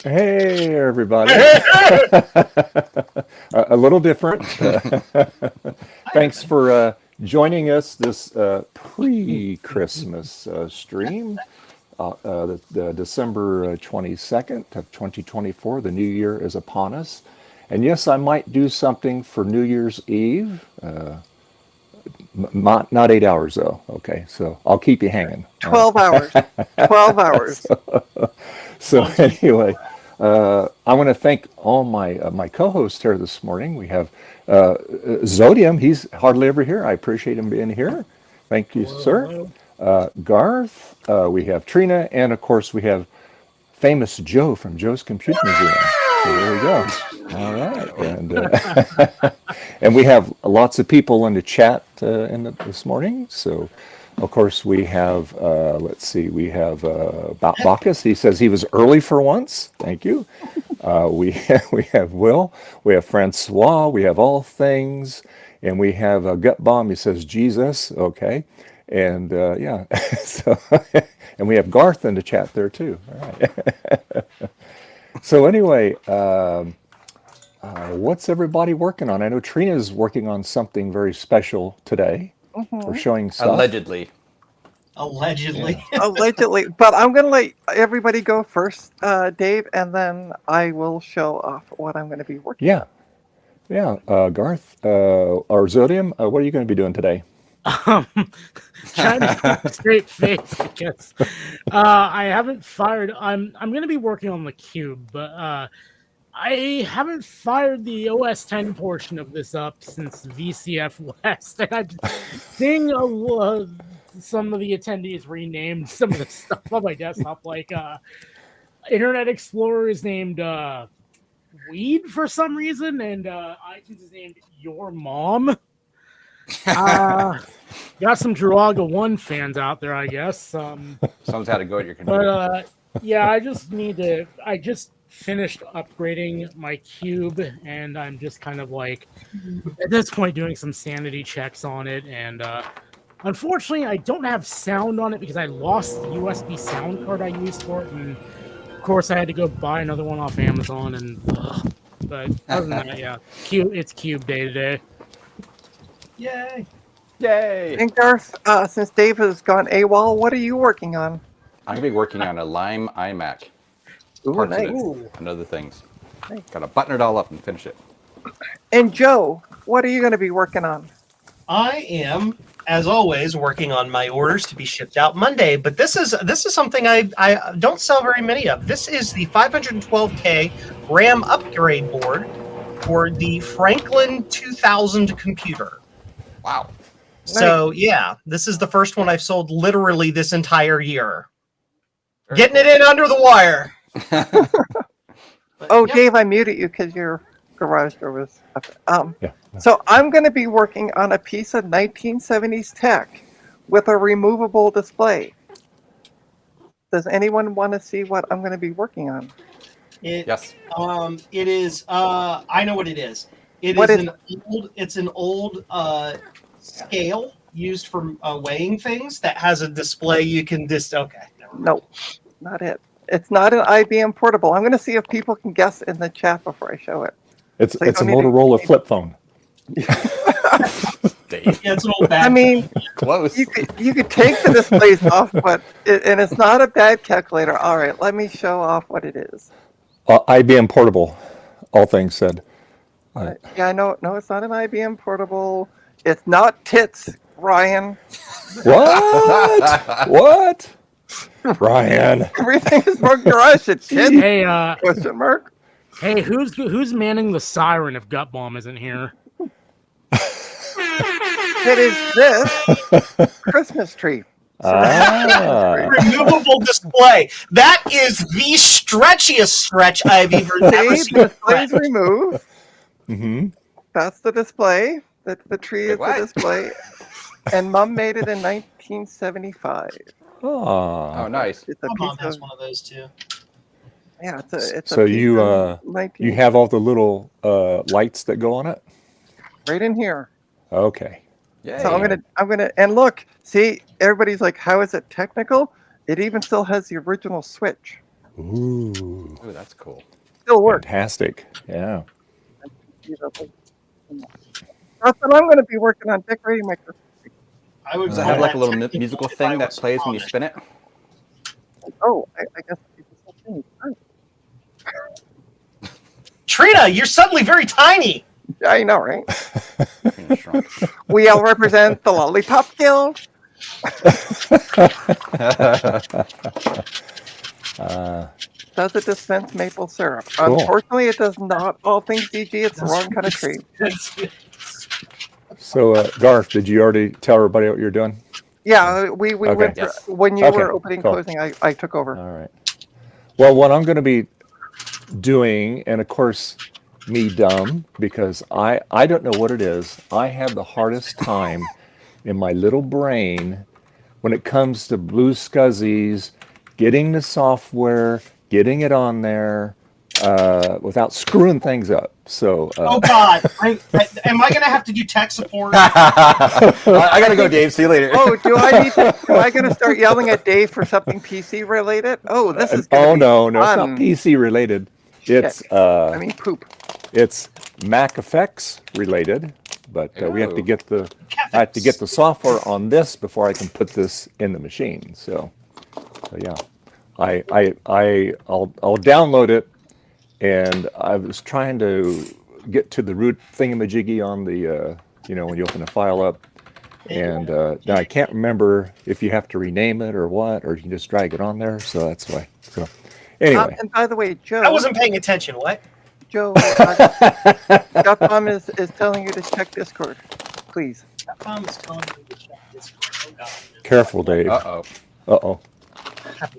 Hey, everybody. A little different. Thanks for joining us this pre-Christmas stream, the December 22nd of 2024. The new year is upon us. And yes, I might do something for New Year's Eve. Not 8 hours, though. Okay, so I'll keep you hanging. 12 hours. 12 hours. So anyway, I want to thank all my co-hosts here this morning. We have Zodium. He's hardly ever here. I appreciate him being here. Thank you, sir. Garth. We have Trina, and of course we have famous Joe from Joe's Computer Museum. So there we go. All right, and we have lots of people in the chat this morning. So. Of course, we have, let's see, we have Bacchus. He says he was early for once. Thank you. We have Will. We have Francois. We have All Things. And we have Gut Bomb. He says Jesus. Okay. And yeah. So, and we have Garth in the chat there too. All right. So anyway, what's everybody working on? I know Trina's working on something very special today. We're showing stuff. Allegedly. Allegedly. But I'm going to let everybody go first, Dave, and then I will show off what I'm going to be working on. Yeah. Garth, or Zodium, what are you going to be doing today? Trying to keep a straight face because I haven't fired. I'm going to be working on the cube, but I haven't fired the OS 10 portion of this up since VCF West, and I'm seeing some of the attendees renamed some of the stuff on my desktop, like Internet Explorer is named Weed for some reason, and iTunes is named Your Mom. Got some Druaga 1 fans out there, I guess. Someone's had to go at your computer. But yeah, I just finished upgrading my cube, and I'm just kind of like at this point doing some sanity checks on it, and unfortunately I don't have sound on it because I lost the USB sound card I used for it, and of course I had to go buy another one off Amazon, and but other than that, yeah, it's cube day today. Yay. And Garth, since Dave has gone AWOL, what are you working on? I'm going to be working on a Lime iMac. Ooh, nice. And other things. Nice. Got to button it all up and finish it. And Joe, what are you going to be working on? I am, as always, working on my orders to be shipped out Monday. But this is something I don't sell very many of. This is the 512K RAM upgrade board for the Franklin 2000 computer. Wow. So yeah, this is the first one I've sold literally this entire year. Getting it in under the wire. Oh, yep. Dave, I muted you because your garage door was up. Yeah. So I'm going to be working on a piece of 1970s tech with a removable display. Does anyone want to see what I'm going to be working on? Yes. It is. I know what it is. It's an old scale used for weighing things that has a display you can just. Okay. No, not it. It's not an IBM portable. I'm going to see if people can guess in the chat before I show it. It's a Motorola flip phone. Yeah, it's an old bag. I mean, close. You could take the displays off, but and it's not a bad calculator. All right, let me show off what it is. IBM portable, all things said. Yeah, no, it's not an IBM portable. It's not tits, Ryan. What? What? Ryan. Everything is more garage. It's tits. Hey, question mark. Hey, who's manning the siren if Gut Bomb isn't here? It is this Christmas tree. Removable display. That is the stretchiest stretch I've ever seen. The display is removed. Mm-hmm. That's the display. The tree is the display. And Mom made it in 1975. Oh, nice. My mom has one of those too. Yeah, it's so you have all the little lights that go on it? Right in here. Okay. Yay. So I'm gonna and look, see, everybody's like, how is it technical? It even still has the original switch. Ooh, Ooh, that's cool. Still works. fantastic. Yeah. That's what I'm going to be working on, decorating my Christmas tree. I would Does it call have like that a little technical musical if I thing that was plays when you Amish. spin it? Oh, I guess it's the same thing. Trina, you're suddenly very tiny. I know, right? Trina shrunk. We all represent the Lollipop Guild. Does it dispense maple syrup? Cool. Unfortunately, it does not. All things DG, it's the wrong kind of tree. So, Garth, did you already tell everybody what you're doing? Yeah, we Okay. went through, Yes. when you Okay, were opening cool. closing, I took over. All right. Well, what I'm going to be doing, and of course, me dumb, because I don't know what it is. I have the hardest time in my little brain when it comes to Blue Scuzzies, getting the software, getting it on there without screwing things up. So, Oh God, am I gonna have to do tech support? I gotta go, Dave. See you later. Oh, am I going to start yelling at Dave for something PC related? Oh, this is going to oh be no, it's not fun. PC related. It's I mean, poop. it's Mac effects related, but we have to Ooh. get I have to get the software on this before I can put this in the machine. So yeah, I'll download it, and I was trying to get to the root thingamajiggy on the when you open the file up, and now I can't remember if you have to rename it or what, or you can just drag it on there. So that's why. So anyway, And by the way, Joe. I wasn't paying attention. What? Joe, Mom is telling you to check Discord, please. Capcom is telling me to check Discord. Oh God. careful, Dave. Uh-oh. Uh-oh.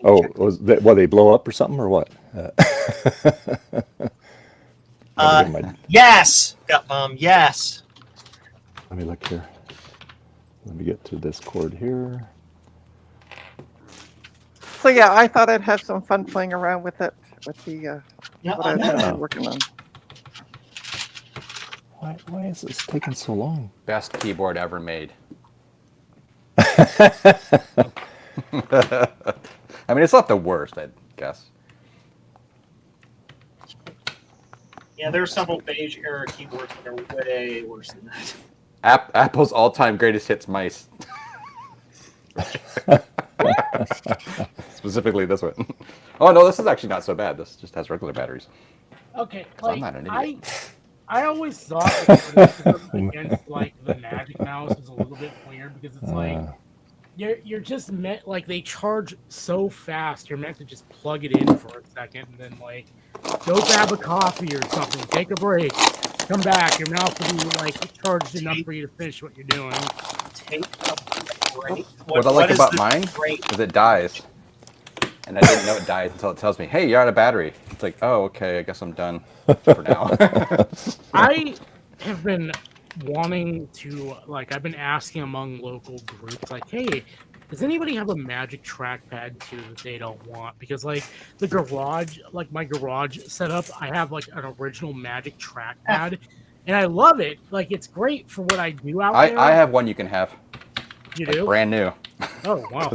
Oh, they blow up or something or what? Yes, Capcom. Yes. Let me look here. Let me get to this cord here. So yeah, I thought I'd have some fun playing around with it, with the Yeah, what I I've know. been working on. Why is this taking so long? Best keyboard ever made. I mean, it's not the worst, I guess. Yeah, there are several beige era keyboards that are way worse than that. Apple's all-time greatest hits mice. Specifically this one. Oh no, this is actually not so bad. This just has regular batteries. Okay, I'm like not an idiot. I always thought that against like the Magic Mouse is a little bit weird because it's like you're just meant like they charge so fast. You're meant to just plug it in for a second and then like go grab a coffee or something, take a break, come back. Your mouth will be like charged enough for you to finish what you're doing. Take a break. What I like is about the mine break? is it dies. And I didn't know it died until it tells me, hey, you're out of battery. It's like, oh, okay, I guess I'm done for now. I have been wanting to like I've been asking among local groups like, hey, does anybody have a Magic trackpad too that they don't want? Because like the garage, like my garage setup, I have like an original Magic trackpad, and I love it. Like it's great for what I do out there. I have one you can have. You Like, do? brand new. Oh wow!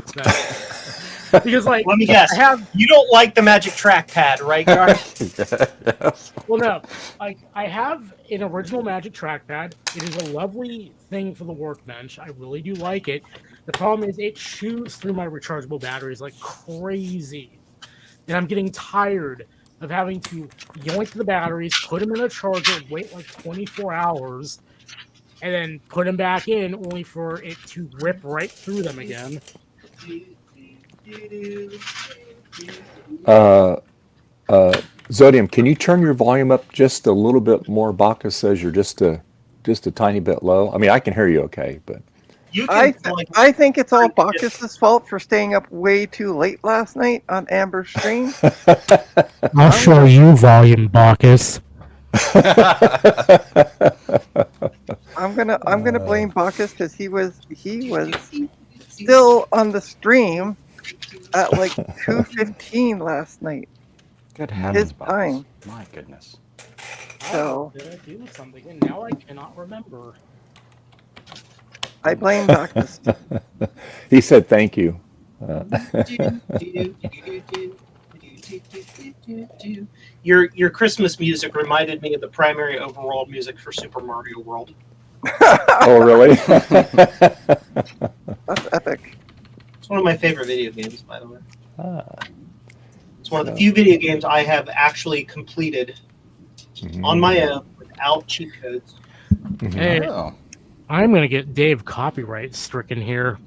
Because like Let me guess. You don't like the Magic trackpad, right, Garth? Well, no, I have an original Magic trackpad. It is a lovely thing for the workbench. I really do like it. The problem is it chews through my rechargeable batteries like crazy, and I'm getting tired of having to yoink the batteries, put them in a charger, wait like 24 hours, and then put them back in, only for it to rip right through them again. Zodium, can you turn your volume up just a little bit more? Bacchus says you're just a tiny bit low. I mean, I can hear you okay, but You can I think it's all Bacchus's fault for staying up way too late last night on Amber's stream. I'll show you volume, Bacchus. I'm gonna blame Bacchus because he was still on the stream at like 2:15 last night. Good heavens, His time. My goodness. So Did I do something? And now I cannot remember. I blame Bacchus. he said thank you. Your Christmas music reminded me of the primary overworld music for Super Mario World. Oh, really? That's epic. It's one of my favorite video games, by the way. Ah, It's one of the few video games I have actually completed on my own without cheat codes. Hey, Oh. I'm gonna get Dave copyright stricken here.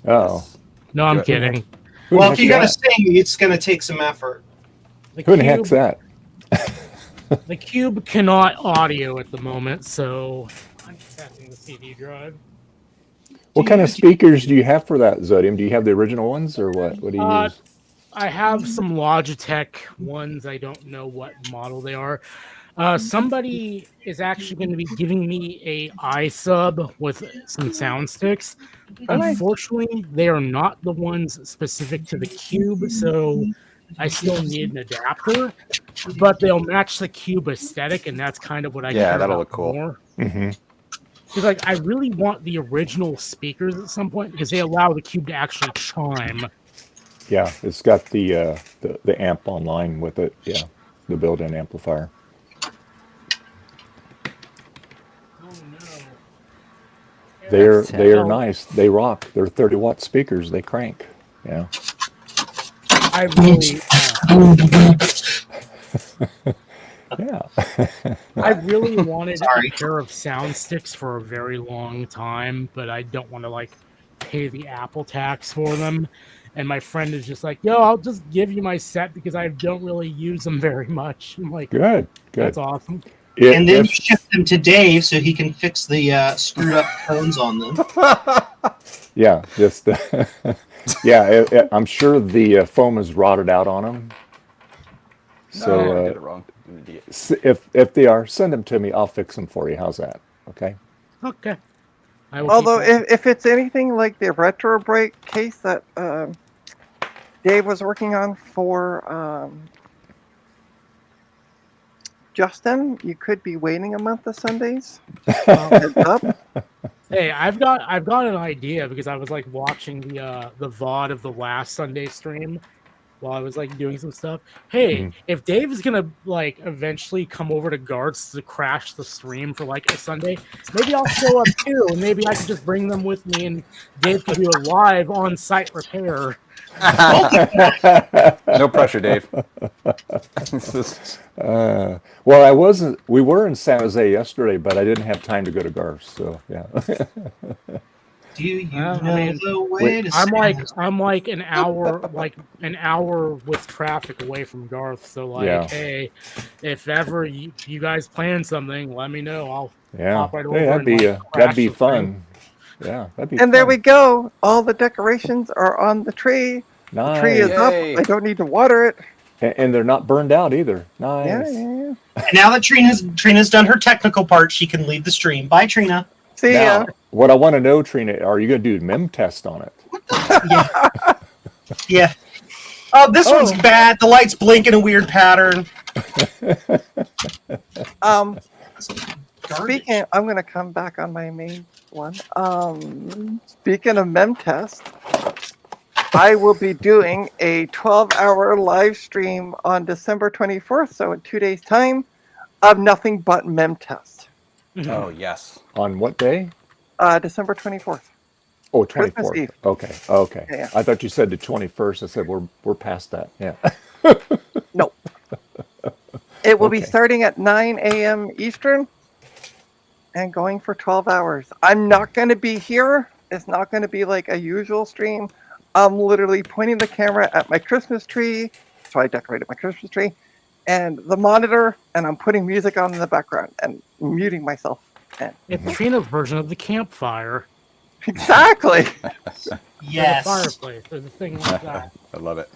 oh. No, I'm Good. kidding. Who Well, the if you heck's got to sing, it's going to take some effort. The Who the heck's that? The cube cannot audio at the moment, so I'm testing the CD drive. What kind of speakers do you have for that, Zodium? Do you have the original ones or what? What do you use? I have some Logitech ones. I don't know what model they are. Somebody is actually going to be giving me a iSub with some sound sticks. Unfortunately, they are not the ones specific to the cube, so I still need an adapter. But they'll match the cube aesthetic, and that's kind of what I care that'll about look cool. more. Mm-hmm. Because like I really want the original speakers at some point because they allow the cube to actually chime. Yeah, it's got the amp online with it. Yeah, the built-in amplifier. Oh no! They are nice. They rock. They're 30-watt speakers. They crank. Yeah. I really, Yeah. I really wanted Sorry. a pair of sound sticks for a very long time, but I don't want to like pay the Apple tax for them. And my friend is just like, "Yo, I'll just give you my set because I don't really use them very much." I'm like, Good. "That's awesome." And then you ship them to Dave so he can fix the screwed up cones on them. Yeah, just I'm sure the foam is rotted out on them. So I did it wrong. if they are, send them to me. I'll fix them for you. How's that? Okay. Okay. I will keep Although, that. if it's anything like the retro break case that Dave was working on for Justin, you could be waiting a month of Sundays. Heads up. Hey, I've got an idea because I was like watching the VOD of the last Sunday stream while I was like doing some stuff. Hey, if Dave is gonna like eventually come over to Garth's to crash the stream for like a Sunday, maybe I'll show up too, and maybe I can just bring them with me, and Dave can do a live on-site repair. No pressure, Dave. Well, we were in San Jose yesterday, but I didn't have time to go to Garth's. So yeah. Do you Well, know I mean, the way to I'm like an hour with traffic away from Garth. So like, Yeah. hey, if ever you guys plan something, let me know. I'll Yeah. pop right over. Hey, and, like, that'd crash be the fun. Yeah, that'd be. And there fun. we go. All the decorations are on the tree. Nice. The tree is Yay. up. I don't need to water it. And they're not burned out either. Nice. Yeah. And now that Trina's done her technical part, she can leave the stream. Bye, Trina. See Now, ya. what I want to know, Trina, are you going to do MEM test on it? Yeah. Oh, this one's bad. The lights blink in a weird pattern. Speaking, I'm going to come back on my main one. Speaking of MEM test, I will be doing a 12-hour live stream on December 24th, so in 2 days' time, of nothing but MEM test. Oh, yes. On what day? December 24th. Oh, Christmas 24th. Eve. Okay. Yeah. I thought you said the 21st. I said we're past that. Yeah. No. It will be Okay. starting at 9 a.m. Eastern and going for 12 hours. I'm not going to be here. It's not going to be like a usual stream. I'm literally pointing the camera at my Christmas tree. So I decorated my Christmas tree and the monitor, and I'm putting music on in the background and muting myself. And It's Trina's version of the campfire. exactly. Yes. Or the fireplace, or the thing like that. I love it.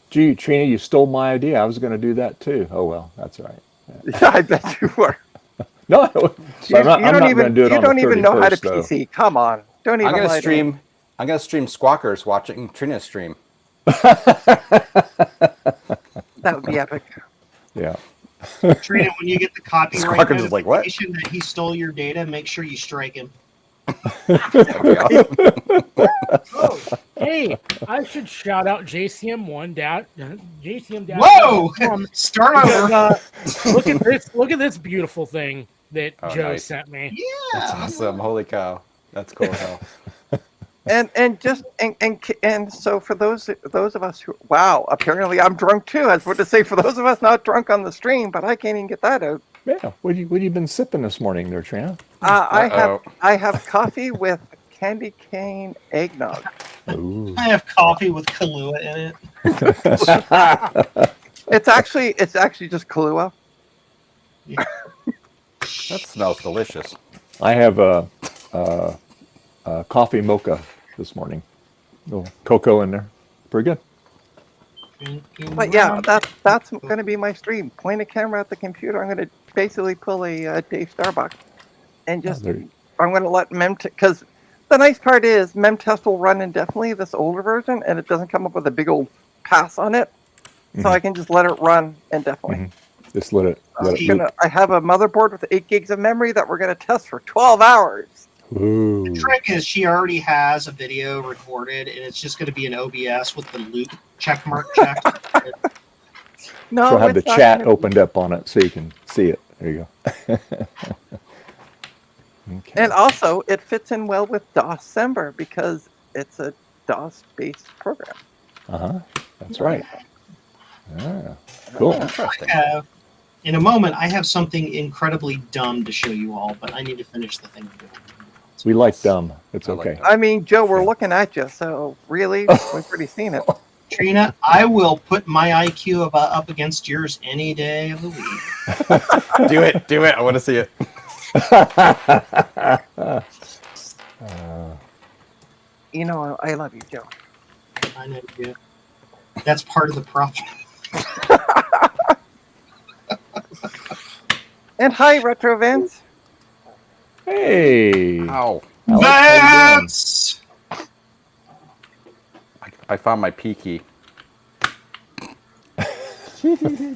Gee, Trina, you stole my idea. I was going to do that too. Oh well, that's all right. Yeah, I bet you were. No, I'm not going to do it You on don't the even know how to 31st, though. PC. Come on. Don't even I'm gonna lie to me. stream Squawkers watching Trina's stream. That would be epic. Yeah. Trina, when you get the copyright Squawkers is like, what? notification that he stole your data, make sure you strike him. That'd be awesome. Oh, hey, I should shout out JCM1 JCM. Whoa! Start over. Look at this! Look at this beautiful thing that Oh, Joe nice. sent me. That's Yeah. awesome. Holy cow. That's cool as hell. And so for those of us who, wow, apparently I'm drunk too. I was about to say, for those of us not drunk on the stream, but I can't even get that out. Yeah. What have you been sipping this morning there, Trina? Uh-oh. I have coffee with candy cane eggnog. Ooh. I have coffee with Kahlua in it. It's actually just Kahlua. That smells delicious. I have a coffee mocha this morning. Little cocoa in there. Pretty good. But yeah, that's going to be my stream. Point a camera at the computer. I'm going to basically pull a Dave Starbuck, and just there- I'm going to let because the nice part is Memtest will run indefinitely, this older version, and it doesn't come up with a big old pass on it, so I can just let it run indefinitely. Just let it loop. I have a motherboard with 8 gigs of memory that we're going to test for 12 hours. Ooh. The trick is she already has a video recorded, and it's just going to be an OBS with the loop check mark checked. No, She'll have the it's not chat gonna- opened up on it so you can see it. There you go. Okay. And also, it fits in well with DOSember because it's a DOS-based program. That's right. Yeah. Cool. Interesting. In a moment, I have something incredibly dumb to show you all, but I need to finish the thing I'm doing. We like dumb. It's I like okay. that. I mean, Joe, we're looking at you, so really, we've already seen it. Trina, I will put my IQ up against yours any day of the week. Do it. Do it. I want to see it. You know, I love you, Joe. I know you do. That's part of the problem. And hi, Retro Vince. Hey. Ow. Alex, how you doing? That's I found my P key.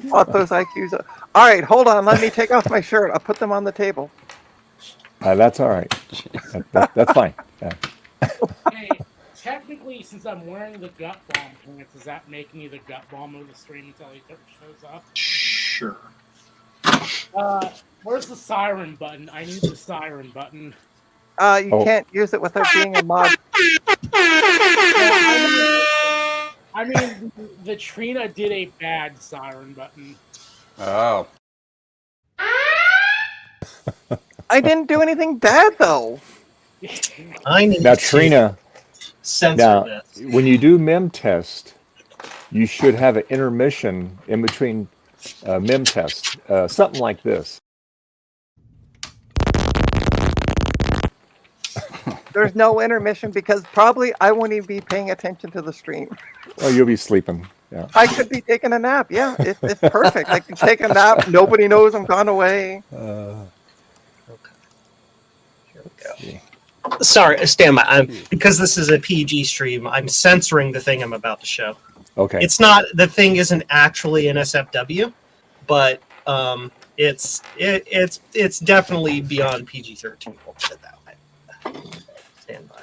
What those IQs are. All right, hold on. Let me take off my shirt. I'll put them on the table. That's all right. That's fine. Yeah. Hey, technically, since I'm wearing the gut bomb pants, does that make me the gut bomb of the stream until he shows up? sure. Where's the siren button? I need the siren button. You Oh. can't use it without being a mod. I mean, the Trina did a bad siren button. Oh. I didn't do anything bad, though. I need Now, to Trina, censor now, this. when you do mem test, you should have an intermission in between mem test, something like this. There's no intermission because probably I won't even be paying attention to the stream. Oh, you'll be sleeping. Yeah. I could be taking a nap. Yeah, it's perfect. I can take a nap. Nobody knows I'm gone away. Sorry, stand by. Because this is a PG stream, I'm censoring the thing I'm about to show. Okay. It's not, the thing isn't actually an SFW, but it's definitely beyond PG-13. We'll put it that way. Stand by.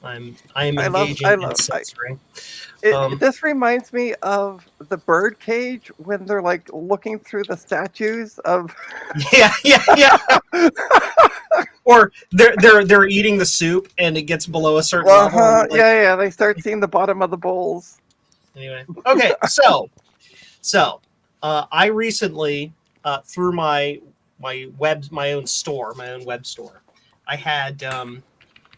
I'm engaging in censoring. This reminds me of the Birdcage when they're like looking through the statues of. Yeah. Or they're eating the soup and it gets below a certain level. and, like, Yeah. They start seeing the bottom of the bowls. Anyway, okay, so I recently through my own web store, I had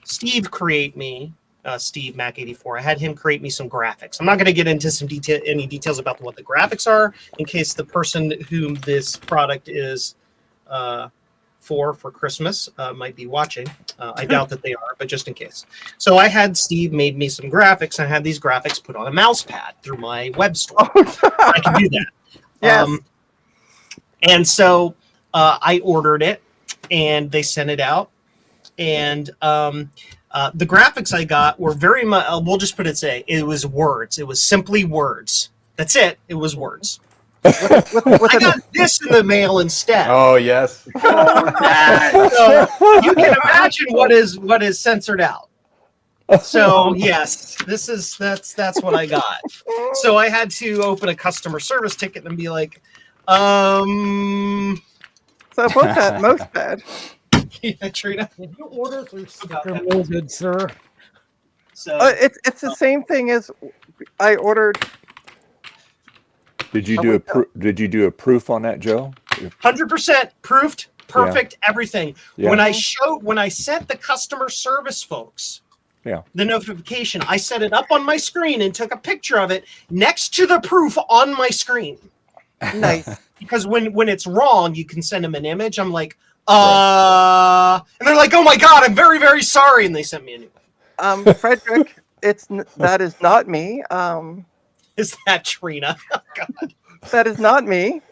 Steve create me Steve Mac 84. I had him create me some graphics. I'm not going to get into any details about what the graphics are in case the person whom this product is for Christmas might be watching. I doubt that they are, but just in case. So I had Steve made me some graphics, and I had these graphics put on a mouse pad through my web store. I can do that. Yes. And so I ordered it, and they sent it out. And the graphics I got were very much, we'll just put it, say, it was words. It was simply words. That's it. It was words. I got this in the mail instead. Oh yes. So you can imagine what is censored out. So yes, that's what I got. So I had to open a customer service ticket and be like, So about that mouse pad. yeah, Trina. Did you order through sticker molded, sir? So It's the same thing as I ordered. Did you do a proof on that, Joe? 100% proofed, perfect, everything. Yeah. When I sent the customer service folks the notification, I set it up on my screen and took a picture of it next to the proof on my screen. Nice. Because when it's wrong, you can send them an image. I'm like, and they're like, oh my God, I'm very, very sorry. And they sent me a new one. Frederick, that is not me. Is that Trina? Oh, God. That is not me.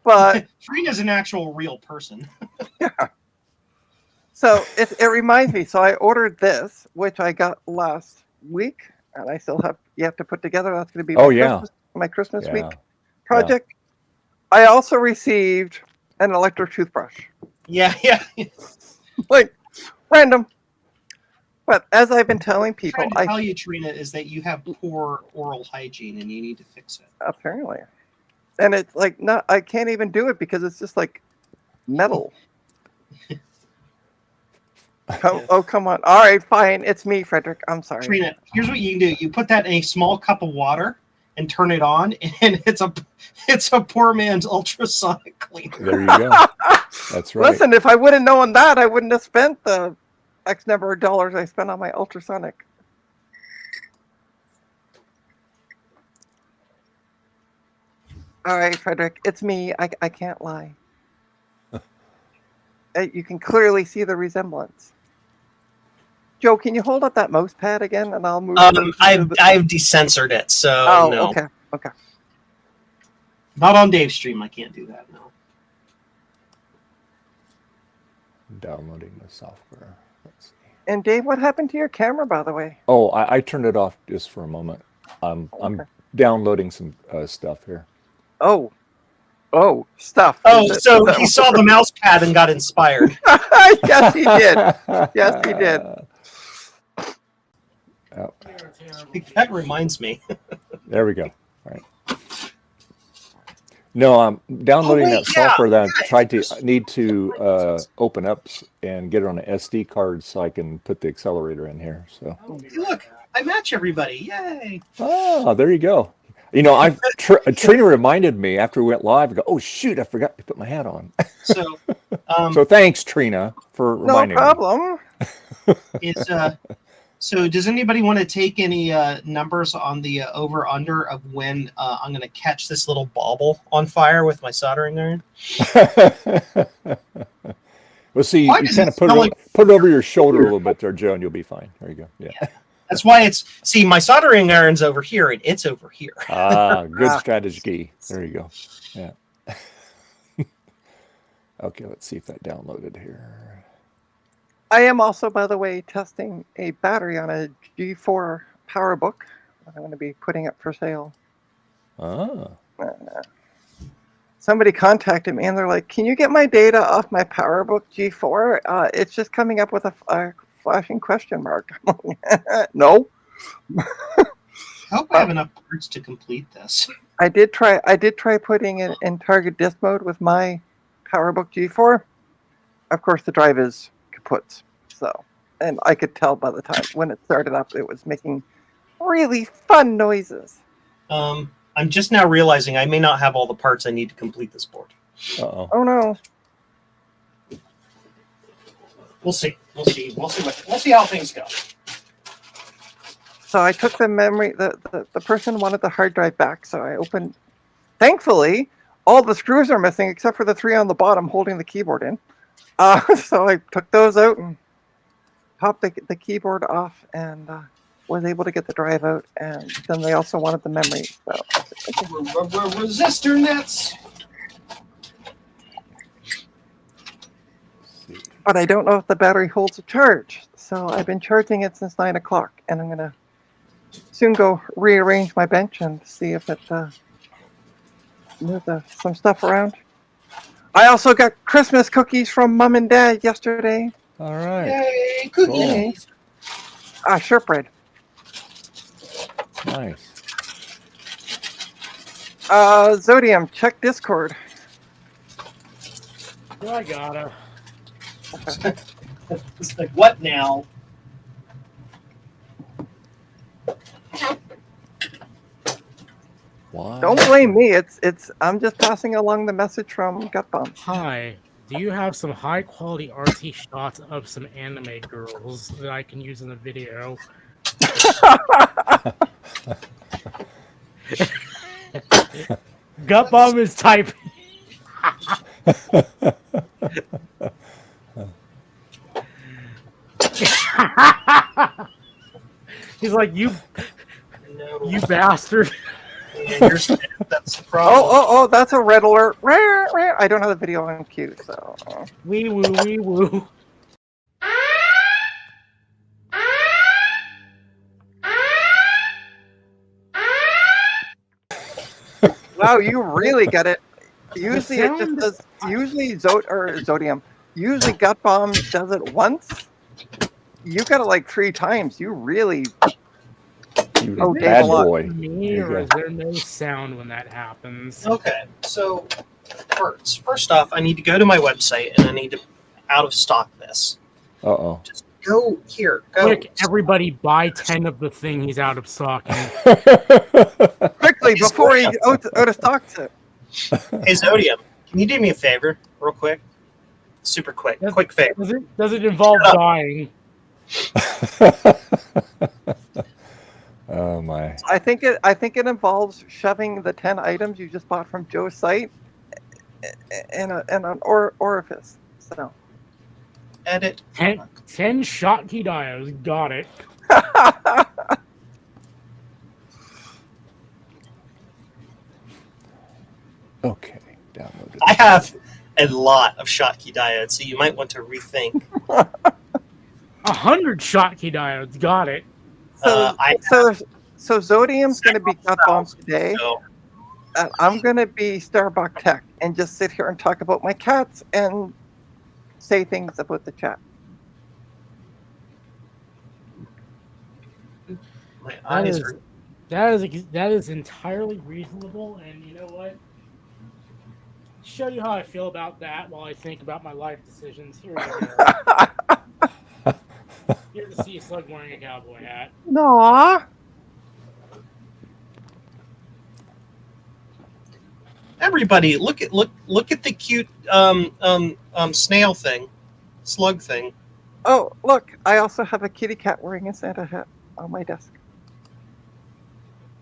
But Trina's an actual real person. so it reminds me. So I ordered this, which I got last week, and I still have to put together. That's going to be my Christmas week project. I also received an electric toothbrush. Yeah. Like random. But as I've been telling people, I tell you, Trina, is that you have poor oral hygiene and you need to fix it. Apparently. And it's like I can't even do it because it's just like metal. Come on. All right, fine. It's me, Frederick. I'm sorry. Trina, here's what you can do. You put that in a small cup of water and turn it on, and it's a poor man's ultrasonic cleaner. There you go. That's right. Listen, if I would have known that, I wouldn't have spent the X number of dollars I spent on my ultrasonic. All right, Frederick, it's me. I can't lie. You can clearly see the resemblance. Joe, can you hold up that mouse pad again, and I'll move. I've decensored it, so no. Okay. Not on Dave's stream. I can't do that. No. Downloading the software. Let's see. And Dave, what happened to your camera, by the way? Oh, I turned it off just for a moment. I'm downloading some stuff here. Oh, stuff. Oh, so he saw the mouse pad and got inspired. Yes, he did. Yes, he did. Oh, That reminds me. there we go. All right. No, I'm downloading that software that I need to open up and get it on an SD card so I can put the accelerator in here. So. Hey, look, I match everybody. Yay! Oh, there you go. You know, Trina reminded me after we went live. I go, oh shoot, I forgot to put my hat on. So, so thanks, Trina, for reminding me. No problem. So does anybody want to take any numbers on the over-under of when I'm going to catch this little bauble on fire with my soldering iron? Well, see, you kind of put it over your shoulder a little bit there, Joe, and you'll be fine. There you go. Yeah. That's why my soldering iron's over here, and it's over here. Good strategy. There you go. Yeah. Okay, let's see if that downloaded here. I am also, by the way, testing a battery on a G4 PowerBook. I'm going to be putting up for sale. Somebody contacted me and they're like, can you get my data off my PowerBook G4? It's just coming up with a flashing question mark. No. I hope I have enough parts to complete this. I did try putting it in target disk mode with my PowerBook G4. Of course, the drive is kaput. So, and I could tell by the time when it started up, it was making really fun noises. I'm just now realizing I may not have all the parts I need to complete this board. Uh-oh. Oh no. We'll see. We'll see how things go. So I took the memory. The person wanted the hard drive back, so I opened. Thankfully, all the screws are missing except for the 3 on the bottom holding the keyboard in. So I took those out and popped the keyboard off and was able to get the drive out. And then they also wanted the memory. So resistor nets. But I don't know if the battery holds a charge. So I've been charging it since 9 o'clock, and I'm gonna soon go rearrange my bench and see if it move some stuff around. I also got Christmas cookies from Mom and Dad yesterday. All right. Yay, cookies! Shortbread. Nice. Zodium, check Discord. I gotta. It's like, what now? Why? Don't blame me. It's. I'm just passing along the message from Gut Bomb. Hi. Do you have some high quality RT shots of some anime girls that I can use in the video? Gut Bomb is typing. He's like, you bastard. Yeah, that's the problem. Oh, that's a red alert. Rare, rare. I don't have the video on cue, so. Wee woo, wee woo. Wow, you really get it. Usually it just does. Usually Zodium. Usually Gut Bomb does it once. You got it like 3 times. You really. You Oh, bad Dave, a lot. boy. Me, or is there no sound when that happens? Okay, so first off, I need to go to my website and I need to out of stock this. Uh-oh. Just go here. Go. Quick, everybody buy 10 of the thing he's out of stock in. Quickly before he out of stocks it. Hey Zodium, can you do me a favor, real quick? Super quick, quick favor. Does it involve dying? Oh my. I think it involves shoving the 10 items you just bought from Joe's site in an orifice. So. Edit. 10 Schottky diodes. Got it. Okay. Downloaded. I have a lot of Schottky diodes, so you might want to rethink. 100 Schottky diodes. Got it. So Zodium's going to be Gut Bomb today. So, And I'm going to be Starbuck Tech and just sit here and talk about my cats and say things about the chat. my eyes are. That is entirely reasonable, and you know what? Show you how I feel about that while I think about my life decisions. Here you go. Here to see a slug wearing a cowboy hat. Aww. Everybody, look at the cute snail thing, slug thing. Oh, look, I also have a kitty cat wearing a Santa hat on my desk.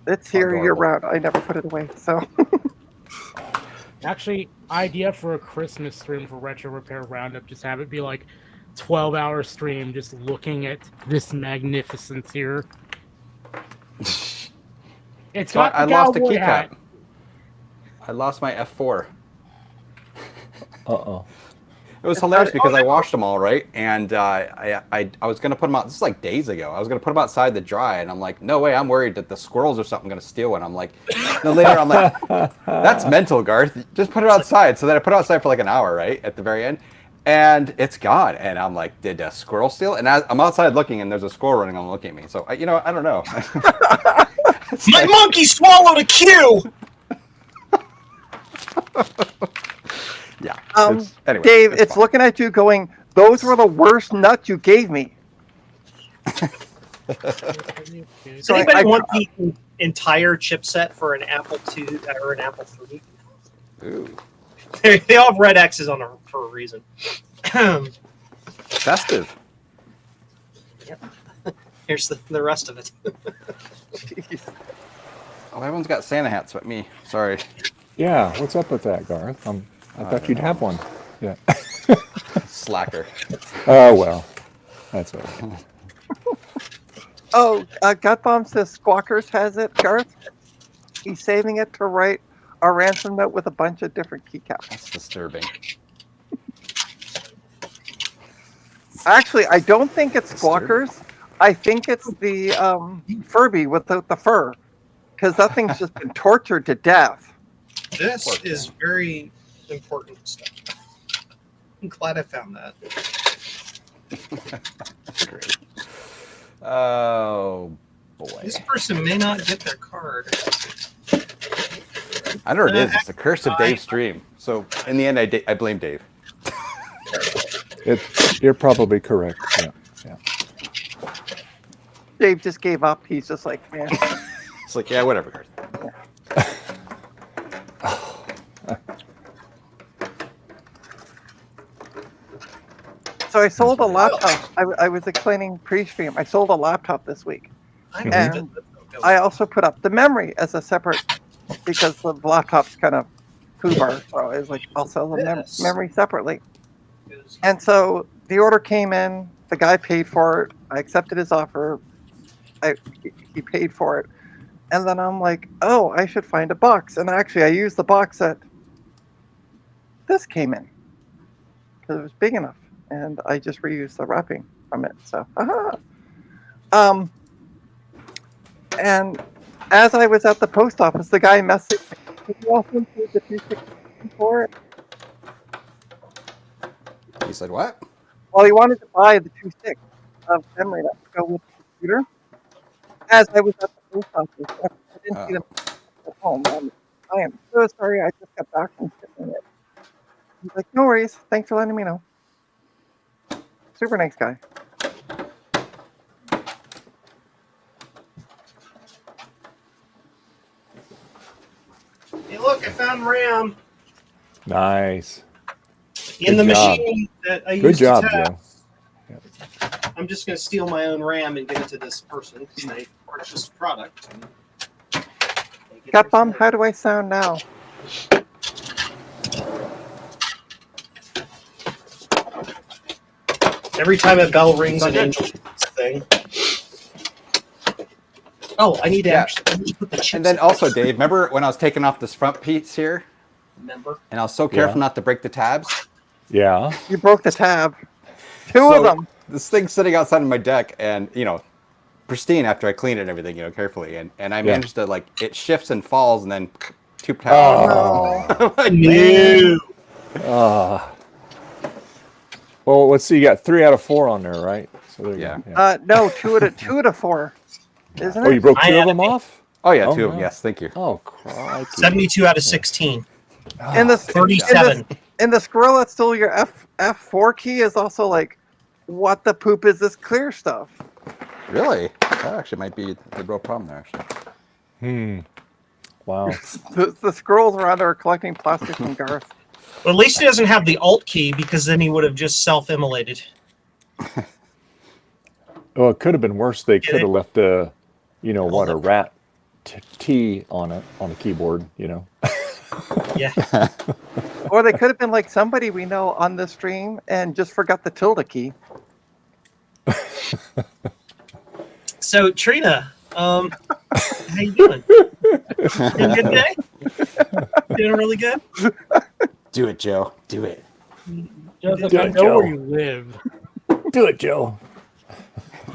It's here Adorable. year-round. I never put it away, so. Actually, idea for a Christmas stream for Retro Repair Roundup. Just have it be like 12-hour stream, just looking at this magnificence here. It's So got the I lost a cowboy keycap. hat. I lost my F4. Uh-oh. It was hilarious because I washed them all, right? And I was going to put them out. This is like days ago. I was going to put them outside to dry. And I'm like, no way. I'm worried that the squirrels or something going to steal one. I'm like, no, later I'm like, that's mental, Garth. Just put it outside. So then I put it outside for like an hour, right? At the very end. And it's gone. And I'm like, did a squirrel steal? And I'm outside looking and there's a squirrel running on looking at me. So, I don't know. My monkey swallowed a cue. Yeah. Anyway, Anyway, Dave, it's fine. looking at you going, those were the worst nuts you gave me. Does So anybody I- want the entire chipset for an Apple II or an Apple III? Ooh, They all have red X's on them for a reason. festive. Here's the rest of it. Jeez. Oh, everyone's got Santa hats but me. Sorry. Yeah, what's up with that, Garth? I thought you'd have one. Yeah. Slacker. Oh, well. That's all right. Oh, Gut Bomb says Squawkers has it, Garth. He's saving it to write a ransom note with a bunch of different keycaps. That's disturbing. Actually, I don't think it's Squawkers. I think it's the Furby without the fur. Because that thing's just been tortured to death. This is very important stuff. I'm glad I found that. Great. Oh boy. This person may not get their card. I know what it is. It's the curse of Dave's stream. So in the end, I blame Dave. You're probably correct. Yeah. Yeah. Dave just gave up. He's just like, man. It's like, yeah, whatever. So I sold a laptop. I was explaining pre-stream. I sold a laptop this week. And I also put up the memory as a separate, because the laptop's kind of foobar. So I was like, I'll sell the memory separately. And so the order came in. The guy paid for it. I accepted his offer. He paid for it. And then I'm like, oh, I should find a box. And actually, I used the box that this came in because it was big enough. And I just reused the wrapping from it. So, and as I was at the post office, the guy messaged me. Could you also include the 216 for it? He said what? Well, he wanted to buy the 2.6 of memory that would go with the computer. As I was at the post office, I didn't see them at home. I am so sorry. I just got back from shipping it. He's like, no worries. Thanks for letting me know. Super nice guy. Hey, look, I found RAM Nice. in the Good job. machine that I Good used job, to tap. Joe. I'm just going to steal my own RAM and give it to this person because they purchased a product. And they get Got their bum. credit. How do I sound now? Every time a bell rings, an angel shoots a thing. Oh, I need to actually put the chips. And then also, Dave, remember when I was taking off this front piece here, Remember? and I was so careful not to break the tabs? Yeah. You broke the tab. Two of them. This thing's sitting outside of my deck, and pristine after I clean it and everything, carefully, and I managed to it shifts and falls, and then two tabs. Oh, Like, No. Well, let's see. You got 3 out of 4 on there, right? So there you Yeah. go. no, two out of 4. Isn't it? Oh, you broke I 2 of had them it. off? Oh yeah, Oh, 2 of them. wow. Yes, thank you. Oh, crikey. 72 out of 16. And the 37. And the scroll that's still your F4 key is also like, what the poop is this clear stuff? Really? That actually might be the real problem there. Actually. Wow. The scrolls around there are collecting plastic from Garth. Well, at least he doesn't have the alt key because then he would have just self-immolated. Well, it could have been worse. They Get could it? have left a rat T on the keyboard, Yeah. Or they could have been like somebody we know on the stream and just forgot the tilde key. So Trina, how you doing? Doing a good day? Doing really good? Do it, Joe. Do it. Joseph, Do I it, know Joe. where you live. Do it, Joe.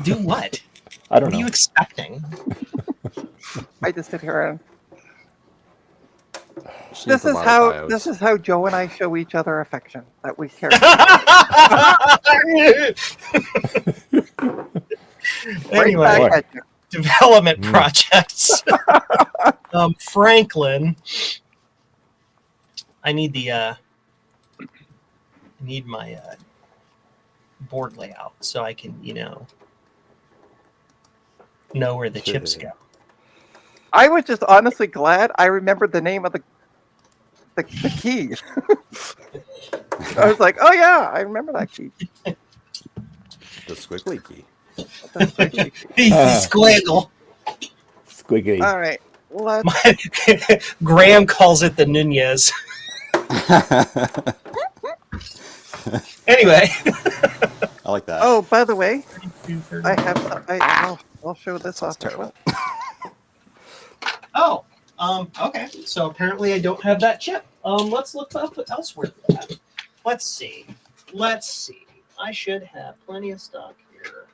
Do what? I don't What are you know. expecting? I just sit here and She this is provided bios. how Joe and I show each other affection that we care. Right Anyway, back at you. development projects. Franklin, I need I need my board layout so I can, know where the chips go. I was just honestly glad I remembered the name of the key. I was like, oh yeah, I remember that key. The squiggly key. Squiggle. Squiggly. All right, let's. Graham calls it the Nunez. Anyway. I like that. Oh, by the way, I have. I'll show this off. terrible. Oh, okay. So apparently I don't have that chip. Let's look up elsewhere for that. Let's see. I should have plenty of stock here.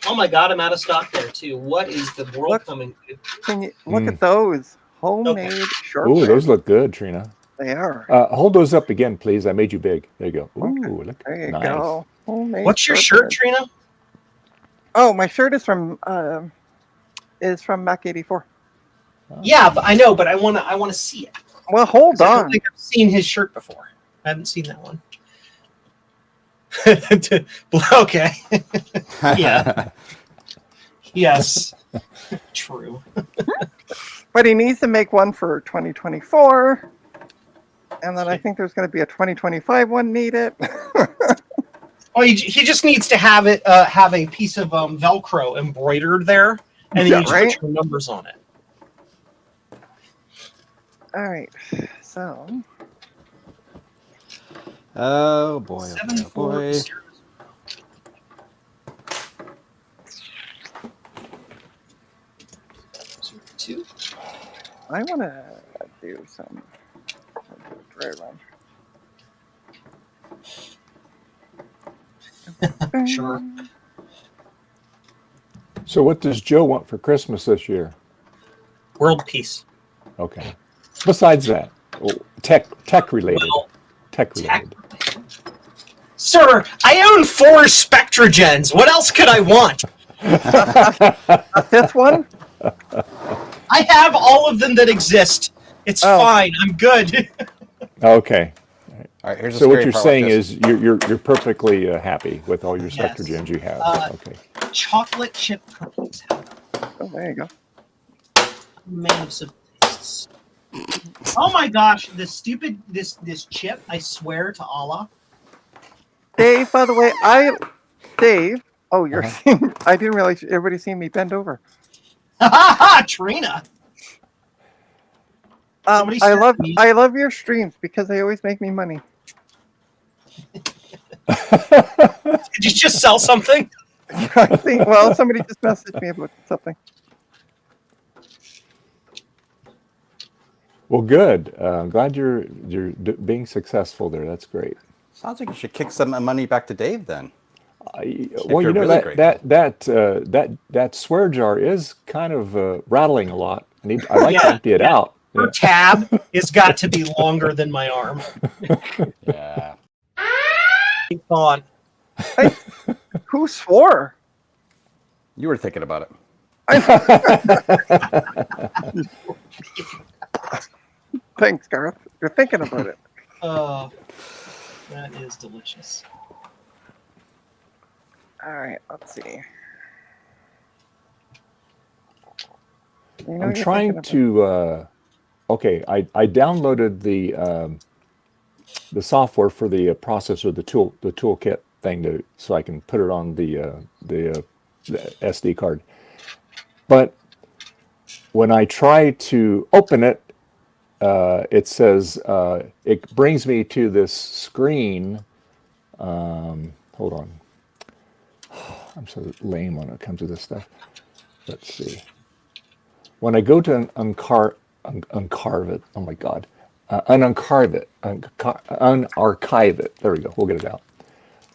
Oh my god, I'm out of stock there too. What is the world Look. coming to? Can you look at those? Homemade short Ooh, ribs. those look good, Trina. They are. Hold those up again, please. I made you big. There you go. Ooh, Okay, look there you nice. go. Homemade What's your short shirt, ribs. Trina? Oh, my shirt is from Mac 84. Yeah, but I know, but I wanna see it. Well, hold 'Cause I don't on. think I've seen his shirt before. I haven't seen that one. Okay. Yeah. Yes. True. But he needs to make one for 2024. And then I think there's going to be a 2025 one needed. Oh, he just needs to have it have a piece of Velcro embroidered there, and then Yeah, you just right? put your numbers on it. All right. So, Oh boy, oh boy, oh 7-4 boy. Two. I want to do some dry run. Sure. So what does Joe want for Christmas this year? World peace. Okay. Besides that, tech related. Well, Tech related. Sir, I own 4 Spectrogens. What else could I want? A fifth one? I have all of them that exist. It's fine. I'm good. Okay. All right, here's the So what scary you're part saying with this. is you're perfectly happy with all your Yes. Spectrogens you have. Okay. Chocolate chip cookies. Oh, there you go. Man of some tastes. Oh my gosh, this chip, I swear to Allah. Dave, by the way, Dave. Oh, you're seeing. I didn't realize everybody's seeing me bend over. Trina. I sent me- love your streams because they always make me money. Did you just sell something? I think. Well, somebody just messaged me about something. Well, good. I'm glad you're being successful there. That's great. Sounds like you should kick some money back to Dave then. Well, you you're know really that swear jar is kind of rattling a lot. I like to empty it out. Her tab has got to be longer than my arm. Yeah. Gone. Who swore? You were thinking about it. Thanks, Gareth. You're thinking about it. Oh, that is delicious. All right, let's see. I'm trying to. Okay, I downloaded the software for the processor, the toolkit thing, so I can put it on the SD card. But when I try to open it, it says it brings me to this screen. Hold on, I'm so lame when it comes to this stuff. Let's see. When I go to uncarve it, oh my God, unarchive it. There we go. We'll get it out.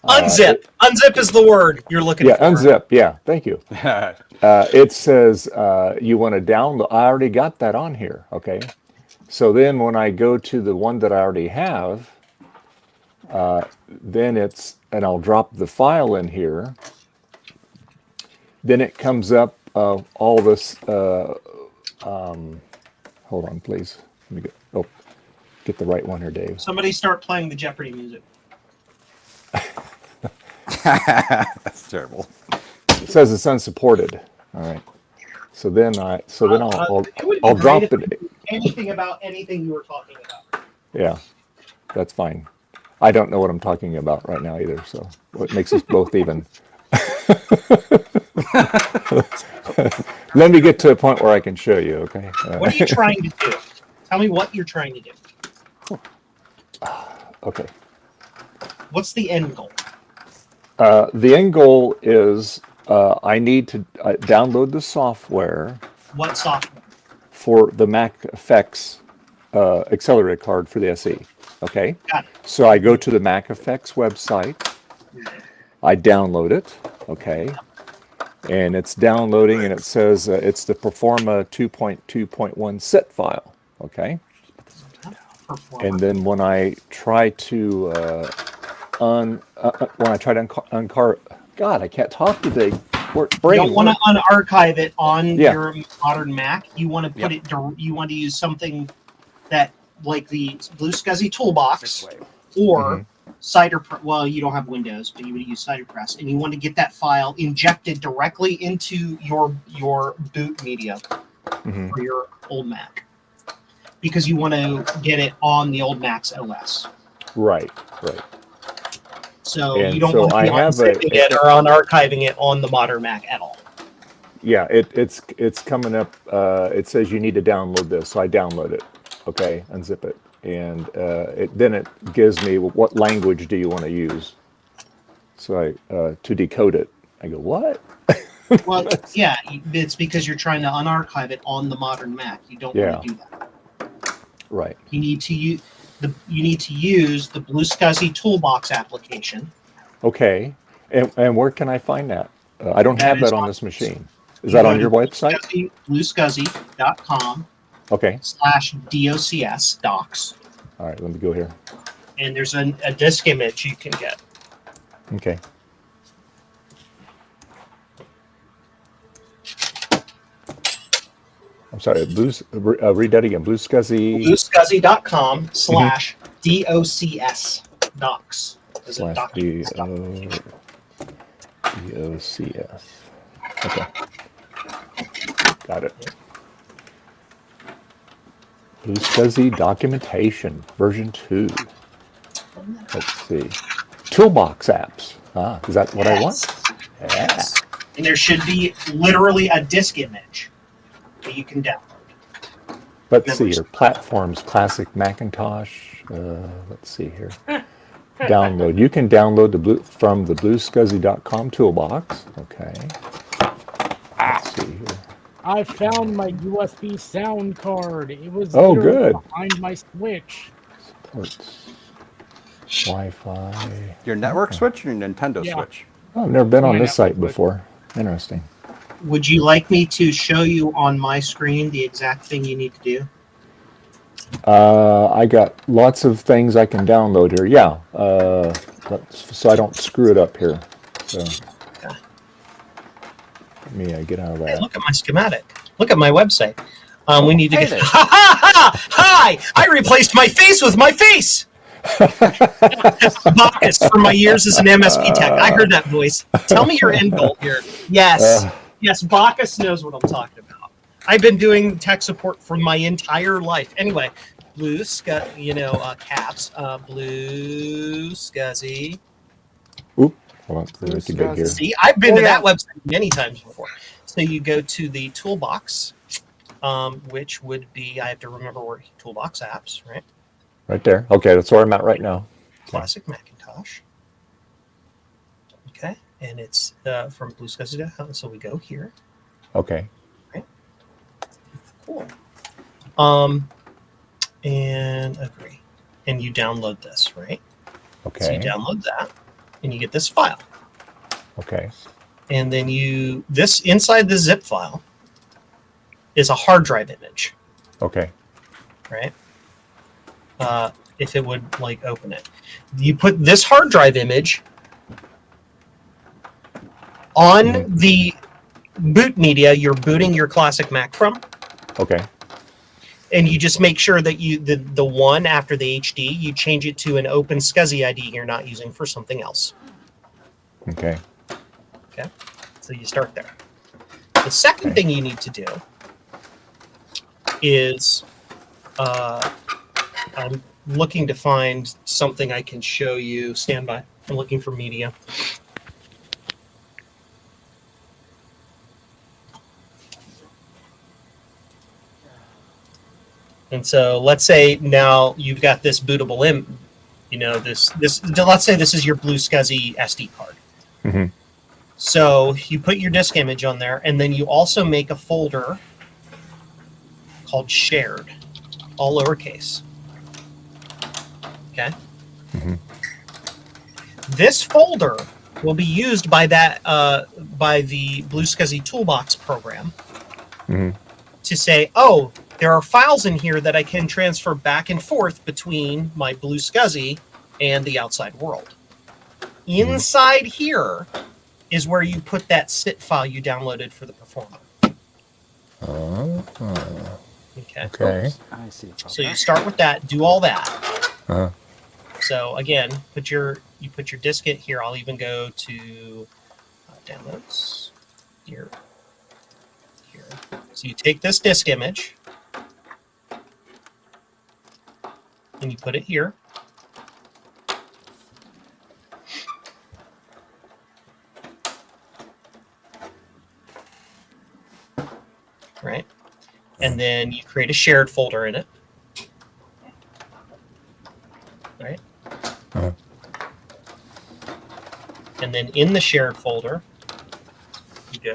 Unzip. Unzip is the word you're looking for. Yeah, unzip. Yeah, thank you. It says you want to download. I already got that on here. Okay. So then when I go to the one that I already have, then and I'll drop the file in here. Then it comes up all this. Hold on, please. Let me get the right one here, Dave. Somebody start playing the Jeopardy music. That's terrible. It says it's unsupported. All right. So then I'll drop it. Anything about anything you were talking about. Yeah, that's fine. I don't know what I'm talking about right now either. So what makes us both even? Let me get to a point where I can show you. Okay. What are you trying to do? Tell me what you're trying to do. Okay. What's the end goal? The end goal is I need to download the software What software? for the Mac Effects accelerator card for the SE. Okay. Got it. So I go to the Mac Effects website. I download it. Okay. and it's downloading, and it says it's the Performa 2.2.1 set file. Okay. And then when I try to when I try to uncar, God, I can't talk today. You don't want to unarchive it on Yeah. your modern Mac. You want to put it. You want to use something that, like the Blue SCSI Toolbox or Cider. Well, you don't have Windows, but you would use CiderPress, and you want to get that file injected directly into your boot media for your old Mac, because you want to get it on the old Mac's OS. Right. Right. So And you don't so want to be I have unzipping it or unarchiving it on the modern Mac at all. Yeah, it's coming up. It says you need to download this, so I download it. Okay, unzip it, and then it gives me what language do you want to use. So I to decode it, I go what? Well, yeah, it's because you're trying to unarchive it on the modern Mac. You don't want to do that. Right. You need to use the Blue SCSI Toolbox application. Okay, and where can I find that? I don't have that on this machine. Is that on your website? BlueSCSI.com. Okay. /DOCS docs. All right, let me go here. And there's a disk image you can get. Okay. I'm sorry, read that again. BlueSCSI. BlueSCSI.com /DOCS docs. Is it DOCS. Okay. Got it. BlueSCSI documentation, version 2. Let's see. Toolbox apps. Is that what I want? Yeah. And there should be literally a disk image that you can download. Let's see here. Platforms, classic Macintosh. Let's see here. Download. You can download from the BlueSCSI.com toolbox. Okay. Let's see here. I found my USB sound card. It was good. behind my switch. Supports Wi-Fi. Your network switch or your Nintendo Yeah. Switch? Oh, I've never been on My this site network. before. Interesting. Would you like me to show you on my screen the exact thing you need to do? I got lots of things I can download here. Yeah. So I don't screw it up here. So let me get out of Hey, that. look at my schematic. Look at my website. We need to Hey get. there. Ha ha ha! Hi! I replaced my face with my face. Bacchus from my years as an MSP tech. I heard that voice. Tell me your end goal here. Yes, yes. Bacchus knows what I'm talking about. I've been doing tech support for my entire life. Anyway, Blue SCSI, caps. Blue SCSI. Oop. Hold on. Let me get here. See, I've been to that website many times before. So you go to the toolbox, which would be, I have to remember where toolbox apps, right? Right there. Okay, that's where I'm at right now. Classic Macintosh. Okay, and it's from BlueSCSI. So we go here. Okay. Cool. And agree. And you download this, right? Okay. So you download that, and you get this file. Okay. And then this inside the zip file is a hard drive image, Okay. right? If it would open it, you put this hard drive image on the boot media you're booting your classic Mac from. Okay. And you just make sure that the one after the HD, you change it to an open SCSI ID you're not using for something else. Okay. Okay, so you start there. The second thing you need to do is, I'm looking to find something I can show you. Stand by. I'm looking for media. And so let's say now you've got this bootable let's say this is your Blue SCSI SD card. Mm-hmm. So you put your disk image on there, and then you also make a folder called shared, all lowercase. Okay. Mm-hmm. This folder will be used by that by the BlueSCSI Toolbox program to say, oh, there are files in here that I can transfer back and forth between my BlueSCSI and the outside world. Inside here is where you put that SIT file you downloaded for the Performer. Okay. Okay. I see. So you start with that, do all that. Uh-huh. So again, you put your diskette here. I'll even go to downloads here. So you take this disk image and you put it here. Right? And then you create a shared folder in it. Right? Uh-huh. And then in the shared folder, you go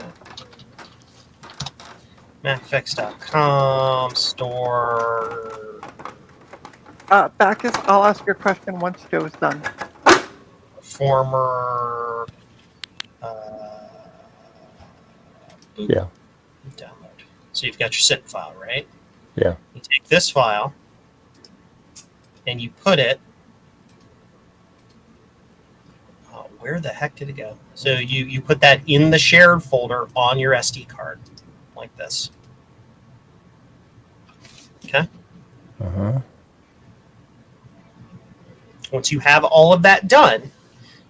macfx.com, store. Bacchus, I'll ask your question once Joe's done. Former boot Yeah. download. So you've got your SIP file, right? Yeah. You take this file and you put it. Oh, where the heck did it go? So you put that in the shared folder on your SD card, like this. Okay. Uh-huh. Once you have all of that done,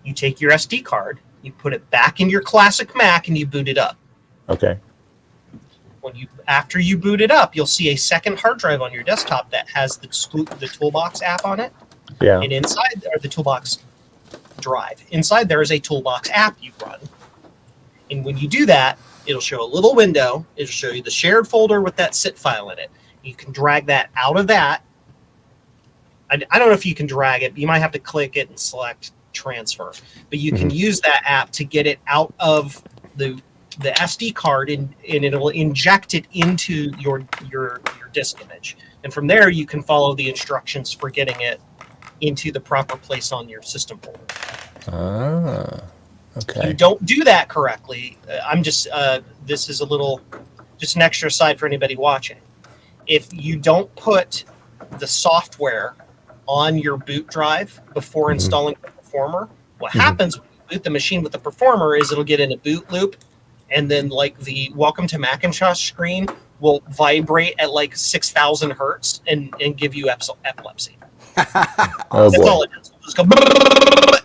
you take your SD card, you put it back in your classic Mac, and you boot it up. Okay. After you boot it up, you'll see a second hard drive on your desktop that has the Toolbox app on it. Yeah. And inside, or the Toolbox drive, inside there is a Toolbox app you run. And when you do that, it'll show a little window. It'll show you the shared folder with that SIT file in it. You can drag that out of that. I don't know if you can drag it. You might have to click it and select transfer. But you can use that app to get it out of the SD card and it'll inject it into your disk image. And from there, you can follow the instructions for getting it into the proper place on your system folder. Ah. If you Okay. don't do that correctly, this is just an extra side for anybody watching. If you don't put the software on your boot drive before installing the Performer, what happens when you boot the machine with the Performer is it'll get in a boot loop, and then like the Welcome to Macintosh screen will vibrate at like 6,000 hertz and give you epilepsy. Oh That's boy. all it does. It'll just go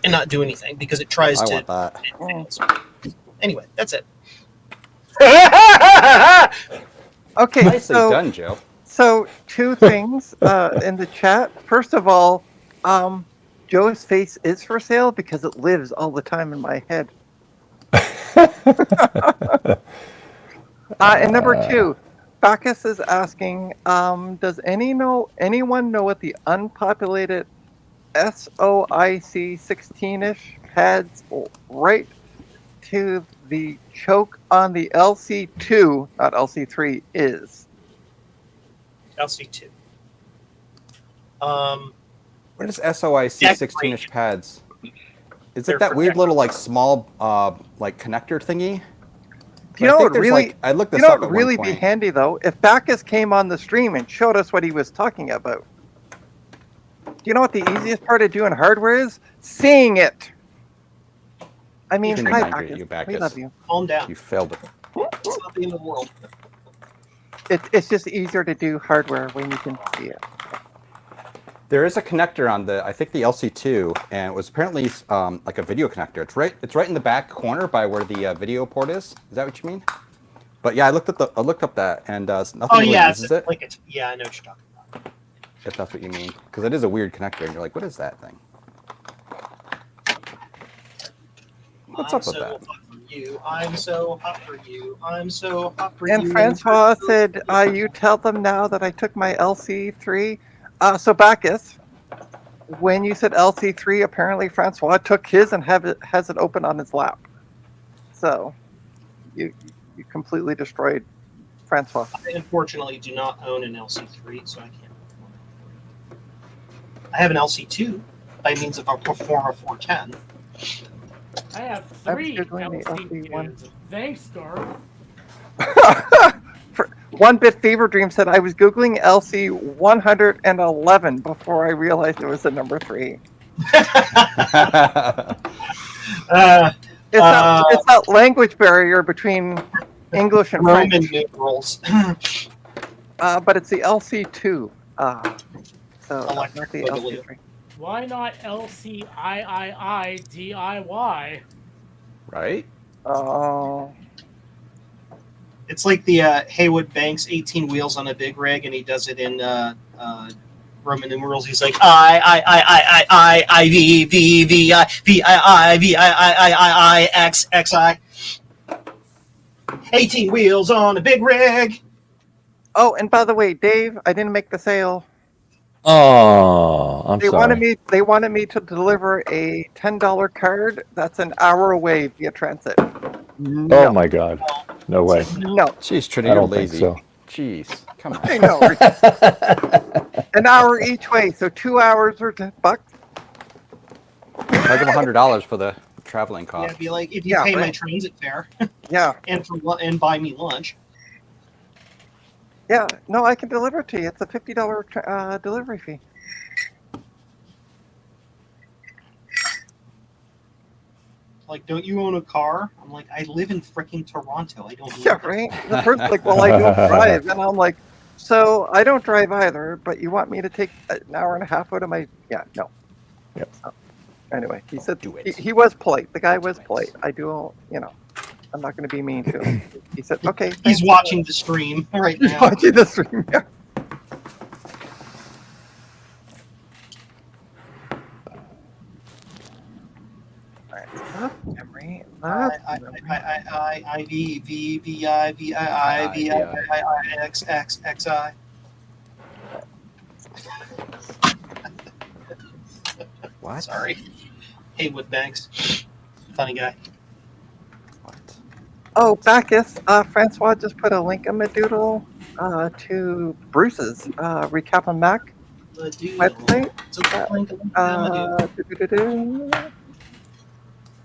and not do anything because it tries I to. want that. Anyway, that's it. Okay, Nicely so done, Joe. So two things in the chat. First of all, Joe's face is for sale because it lives all the time in my head. And number two, Bacchus is asking, does anyone know what the unpopulated SOIC 16-ish pads right to the choke on the LC2, not LC3, is? LC2. What is SOIC Deck 16-inch break. pads? Is They're it that for weird deck little like small like connector thingy? Do you know what there's, really? like, I looked this you know up what at would really one be point. handy though? If Bacchus came on the stream and showed us what he was talking about. Do you know what the easiest part of doing hardware is? Seeing it. I mean, Shouldn't hi be angry at you, Bacchus. We Bacchus. love you. Calm down. You failed it. It's not the end of the world. It's just easier to do hardware when you can see it. There is a connector on I think the LC2, and it was apparently like a video connector. It's right in the back corner by where the video port is. Is that what you mean? But yeah, I looked up that, and nothing Oh really yeah, uses it. like yeah, I know what you're talking about. If that's what you mean, because it is a weird connector, and you're like, what is that thing? What's up with that? Hot for you. I'm so hot for you. I'm so hot for you. And Francois said, you tell them now that I took my LC3. So Bacchus, when you said LC3, apparently Francois took his and has it open on his lap. So you completely destroyed Francois. I unfortunately do not own an LC3, so I can't. I have an LC2 by means of a Performer 410. I have I was 3 Googling the LC LC one. cubes. Thanks, Garth. One Bit Fever Dream said I was Googling LC 111 before I realized it was the number 3. Uh, It's that language barrier between English and Roman French. numerals. But it's the LC2. So not Electric the Boogaloo. LC3. Why not LCIIIDIY? Right? Oh. It's like the Haywood Banks 18 wheels on a big rig, and he does it in Roman numerals. He's like I V V V I V I V I X X I. 18 wheels on a big rig. Oh, and by the way, Dave, I didn't make the sale. Oh, I'm sorry. They wanted me to deliver a $10 card that's an hour away via transit. No. Oh my God. No way. No. Jeez, Trinity, I you're don't think lazy. so. Jeez, come on. I know. An hour each way, so 2 hours or $10. Charge them $100 for the traveling Yeah, cost. it'd be like if you Yeah, pay my right. transit fare Yeah. and buy me lunch. Yeah. No, I can deliver it to you. It's a $50 delivery fee. Like, don't you own a car? I'm like, I live in freaking Toronto. I don't. Yeah, right. The person's like, well, I don't drive, and I'm like, so I don't drive either. But you want me to take an hour and a half out of my? Yeah, no. Yep. So, anyway, he said Do it. he was polite. The guy was polite. I do, I'm not going to be mean to him. He said, okay. He's watching the stream right He's now. watching the stream. Yeah. All right. Left memory. Left memory. I V V V I V I I V I X X X I. What? Sorry, Haywood Banks, funny guy. What? Oh, Bacchus. Francois just put a link in the doodle to Bruce's Recap on Mac The dude. website.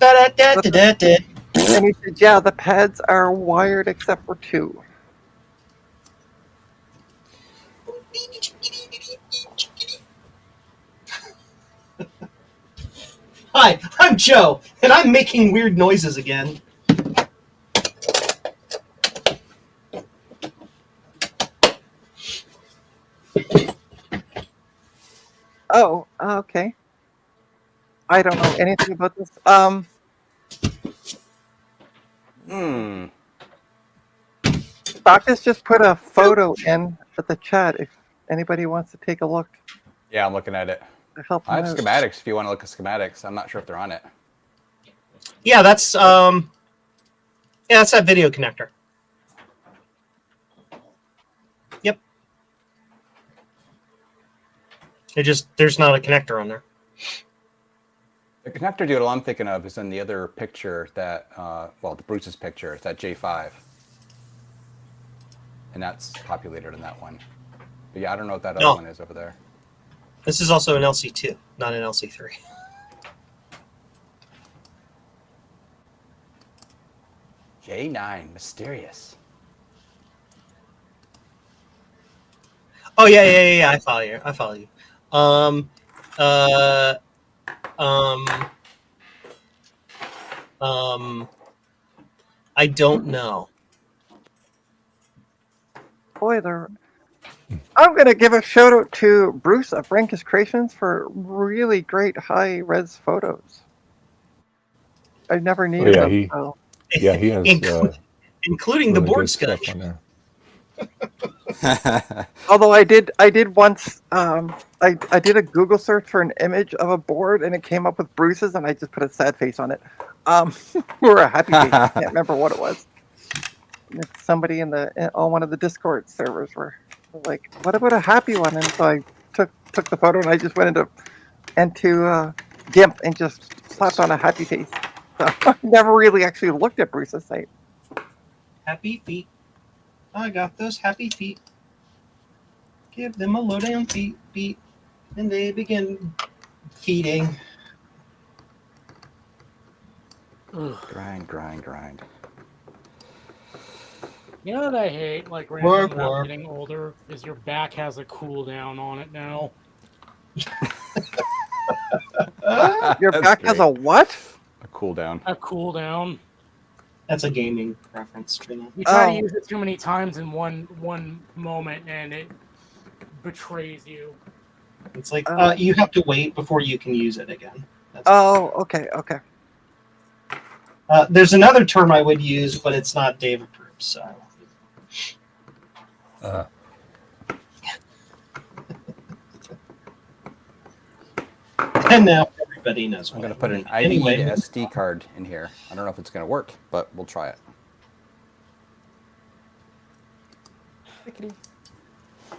Da-da-da-da-da. And he said, yeah, the pads are wired except for 2. Hi, I'm Joe, and I'm making weird noises again. Oh, okay. I don't know anything about this. Bacchus just put a photo in at the chat if anybody wants to take a look Yeah, I'm looking at it. to help I him have out. schematics if you want to look at schematics. I'm not sure if they're on it. Yeah, that's that video connector. Yep. There's not a connector on there. The connector doodle I'm thinking of is in the other picture that, the Bruce's picture. It's that J5. And that's populated in that one. But yeah, I don't know what that other one is over there. This is also an LC2, not an LC3. J9, mysterious. Oh yeah. I follow you. I don't know. Boy, I'm going to give a shout out to Bruce of Rankus Creations for really great high res photos. I've never needed yeah, them. So. he has Including the really board good stuff sketch. on there. Although I did once. I did a Google search for an image of a board, and it came up with Bruce's, and I just put a sad face on it, or a happy face. I can't remember what it was. Somebody in one of the Discord servers were like, "What about a happy one?" And so I took the photo, and I just went into GIMP and just slapped on a happy face. So I never really actually looked at Bruce's site. Happy feet. I got those happy feet. Give them a lowdown beat, and they begin feeding. Ugh. Grind. You know what I hate, like Work, randomly about work. getting older, is your back has a cooldown on it now. Your That's back has great. a what? A cooldown. A cooldown. That's a gaming reference, Trina. You try Oh. to use it too many times in one moment, and it betrays you. It's like Oh. you have to wait before you can use it again. That's Oh, okay. there's another term I would use, but it's not Dave approved. So and now everybody knows. I'm what gonna I put an mean. IDE Anyway, to SD card in here. I don't know if it's gonna work, but we'll try it.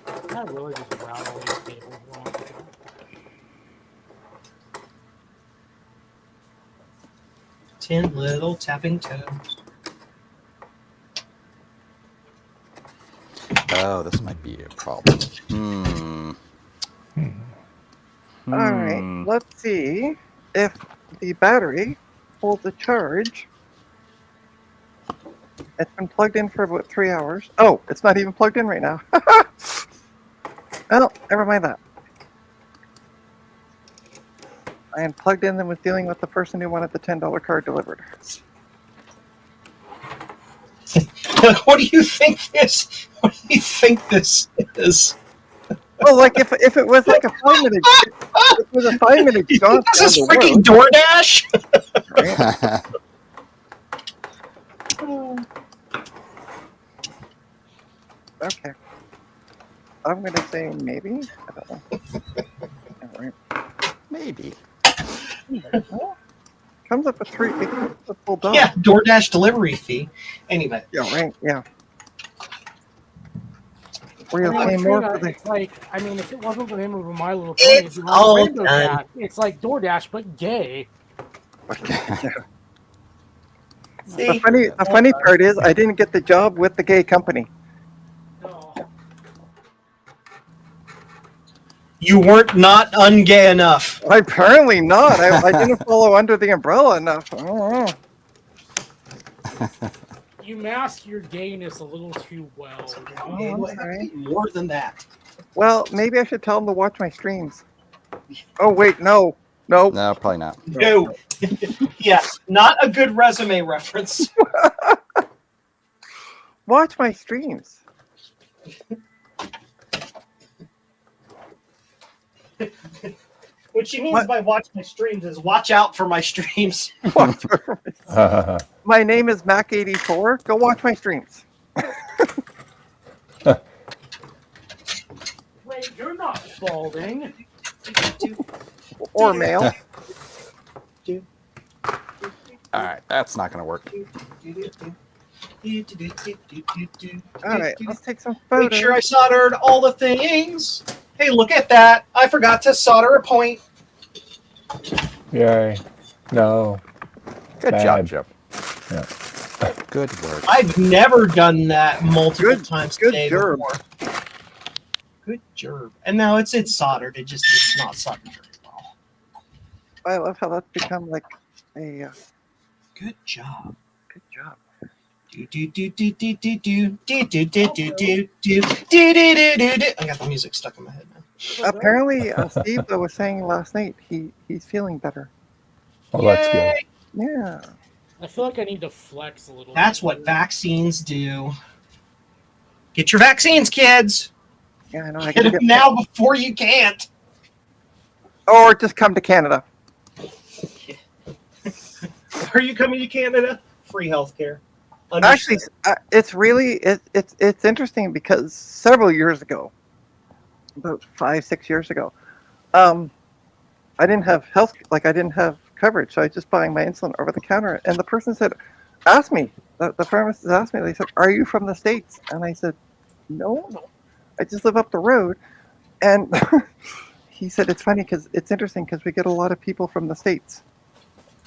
I really just route all these cables wrong. 10 little tapping toes. Oh, this might be a problem. All right. Let's see if the battery holds a charge. It's been plugged in for about 3 hours. Oh, it's not even plugged in right now. Oh, never mind that. I am plugged in and was dealing with the person who wanted the $10 card delivered. What do you think this? What do you think this is? Well, like if it was like a 5-minute, if it was a 5-minute jaunt This is down the freaking DoorDash. road, right? Okay. I'm gonna say maybe. I don't know. All right. Maybe. Comes up with 3. It comes up with full dog. Yeah, DoorDash delivery fee. Anyway, Yeah. Right. Yeah. Were I you mean, paying more Trina, for the? it's like, I mean, if it wasn't the name of My Little Pony, It's it'd be all Rainbow done. Cat. It's like DoorDash, but gay. see, The funny part is I didn't get the job with the gay company. No. you weren't not ungay enough. Apparently not. I didn't follow under the umbrella enough. I don't know. You mask your gayness a little too well. Okay, I'm well, it has to sorry. be more than that. Well, maybe I should tell them to watch my streams. Oh wait, no. No, probably not. No. Yeah, not a good resume reference. Watch my streams. What she means What? by watch my streams is watch out for my streams. My name is Mac84. Go watch my streams. Wait, you're not balding. Or male. All right, that's not gonna work. All right, let's take some Make photos. sure I soldered all the things. Hey, look at that. I forgot to solder a point. Yay. No. Good Bad. job, Joe. Yeah. Good work. I've never done that multiple times good today job. before. Good job. And now it's soldered. It's not soldered very well. I love how that's become like a Good job. good job. I got the music stuck in my head now. Apparently, Steve though was saying last night he's feeling better. Oh, that's good. Yay! Yeah. I feel like I need to flex a little. That's bit. what vaccines do. Get your vaccines, kids. Yeah, I know. I Get gotta them get now before you can't. Or just come to Canada. Are you coming to Canada? Free healthcare. Actually, it's really it's interesting because several years ago, about 5-6 years ago, I didn't have I didn't have coverage, so I was just buying my insulin over the counter. And the person asked me, the pharmacist asked me, they said, "Are you from the States?" And I said, "No, I just live up the road." And he said, "It's funny because it's interesting because we get a lot of people from the States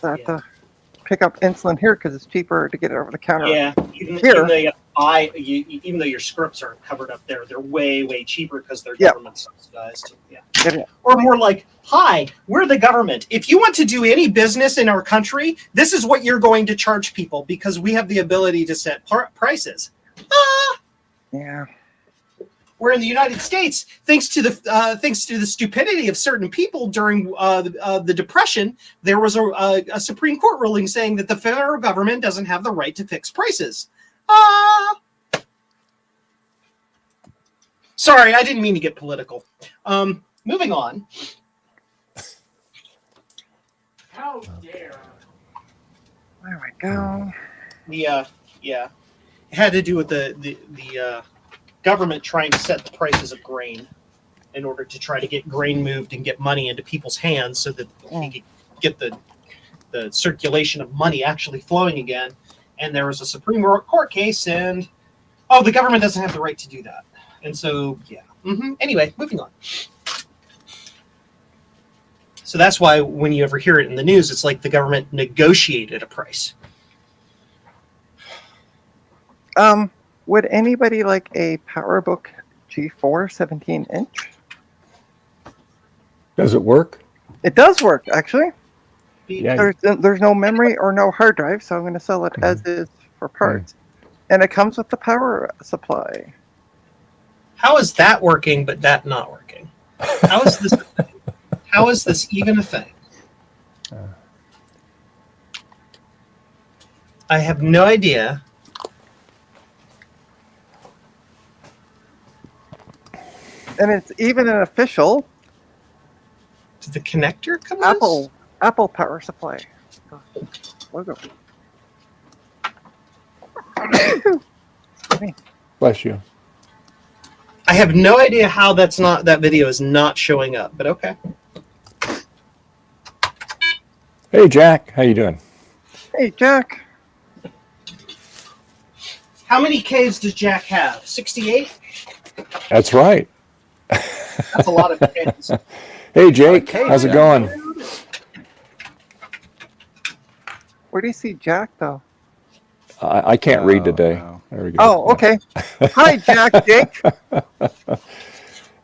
that pick up insulin here because it's cheaper to get it over the counter." Yeah, even Here. they got buy, even though your scripts are covered up there, they're way cheaper because they're Yeah. government subsidized. Yeah. Yeah. Or more like, hi, we're the government. If you want to do any business in our country, this is what you're going to charge people because we have the ability to set prices. Yeah. Where in the United States, thanks to the stupidity of certain people during the Depression, there was a Supreme Court ruling saying that the federal government doesn't have the right to fix prices. Sorry, I didn't mean to get political. Moving on. How dare? There we go. It had to do with the government trying to set the prices of grain in order to try to get grain moved and get money into people's hands so that he could get the circulation of money actually flowing again. And there was a Supreme Court case, and the government doesn't have the right to do that. And so, yeah. Anyway, moving on. So that's why when you ever hear it in the news, it's like the government negotiated a price. Would anybody like a PowerBook G4 17-inch? Does it work? It does work, actually. Yeah. There's no memory or no hard drive, so I'm going to sell it as is for parts. And it comes with the power supply. How is that working, but that not working? How is this a thing? How is this even a thing? I have no idea. And it's even an official Did the connector come with Apple power supply. Logo. Bless you. I have no idea how that video is not showing up, but okay. Hey, Jack. How you doing? Hey, Jack. How many Ks does Jack have? 68? That's right. That's a lot of Ks. Hey, Jake. Okay, How's it Jack. going? Where do you see Jack, though? I can't read today. no. There we go. Oh, okay. Hi, Jack. Jake.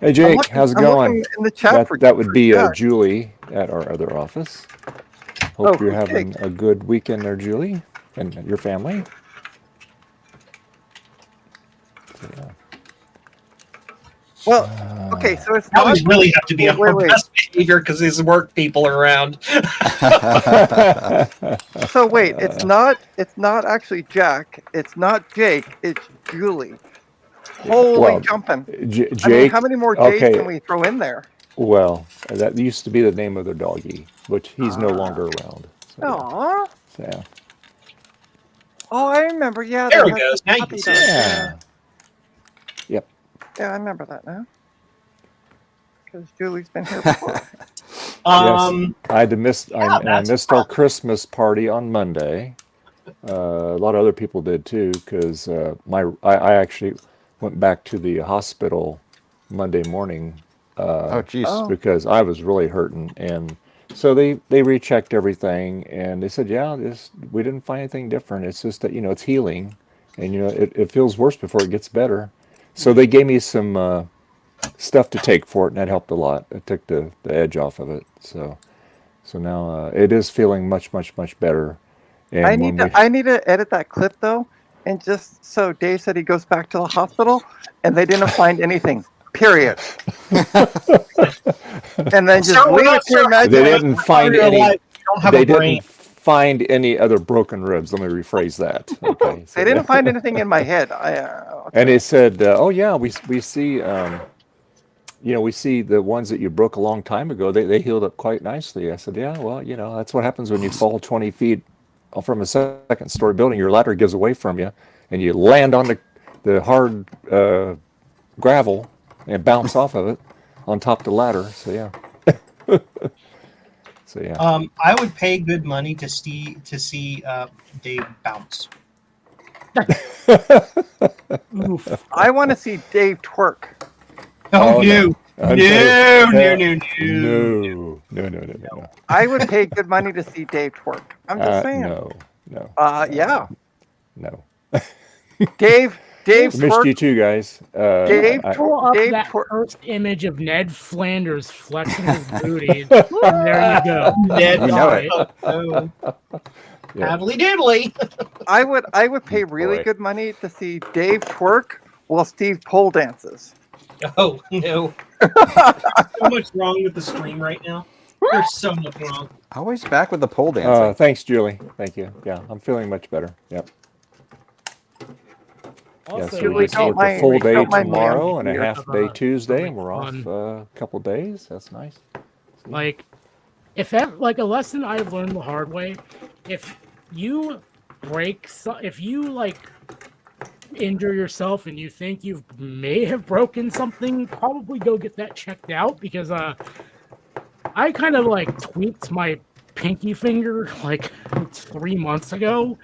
Hey, Jake. How's it I'm going? looking in the chat for That would be Jack. Julie at our other office. Hope you're who's having Jake? a good weekend there, Julie, and your family. Yeah. Well, okay, so it's Now not. we really have to be on Wait, our wait. best behavior because these work people are around. So wait, it's not actually Jack. It's not Jake. It's Julie. Holy Well, jumping! Jake. I mean, how many more Jakes okay. can we throw in there? Well, that used to be the name of their doggy, which he's no longer around. So, Aw. yeah. Oh, I remember. Yeah. There they it had goes. the Now you puppy can see dog. it. Yeah. Yep. Yeah, I remember that now. Because Julie's been here before. Yes. I missed that's our Christmas party on Monday. A lot of other people did too, because I actually went back to the hospital Monday morning Oh, jeez. Oh. because I was really hurting, and so they rechecked everything, and they said, yeah, we didn't find anything different. It's just that it's healing, and it feels worse before it gets better. So they gave me some stuff to take for it, and that helped a lot. It took the edge off of it. So now it is feeling much better. And I need to edit that clip though, and just so Dave said he goes back to the hospital, and they didn't find anything. Period. And then just So we're leave not it to your sure. They imagination. didn't find Real any. life, you don't have They a brain. didn't find any other broken ribs. Let me rephrase that. Okay. So They didn't find anything in my head. And they said, "Oh yeah, we see, we see the ones that you broke a long time ago. They healed up quite nicely." I said, "Yeah, well, that's what happens when you fall 20 feet from a second-story building. Your ladder gives away from you, and you land on the hard gravel and bounce off of it on top of the ladder." So yeah. So yeah. I would pay good money to see Dave bounce. Oof. I want to see Dave twerk. Oh, Oh, no. no. No. I would pay good money to see Dave twerk. I'm just saying. No. Yeah. No. Dave Missed you twerked. too, guys. Dave Pull up Dave that twer- first image of Ned Flanders flexing his booty, and there you go. Ned, You know it. Oh, Yeah. Paddly diddly. I would pay really Boy. good money to see Dave twerk while Steve pole dances. Oh no. So much wrong with the stream right now. There's so much wrong. Always back with the pole dancing. Thanks, Julie. Thank you. Yeah, I'm feeling much better. Yep. Yeah, Also, so Julie, we just don't work a mind- full day don't mind me, I'm tomorrow and a here. half day Tuesday, really and we're off fun. a couple days. That's nice. like, like a lesson I've learned the hard way, if you if you like injure yourself and you think you may have broken something, probably go get that checked out, because I kind of like tweaked my pinky finger like 3 months ago,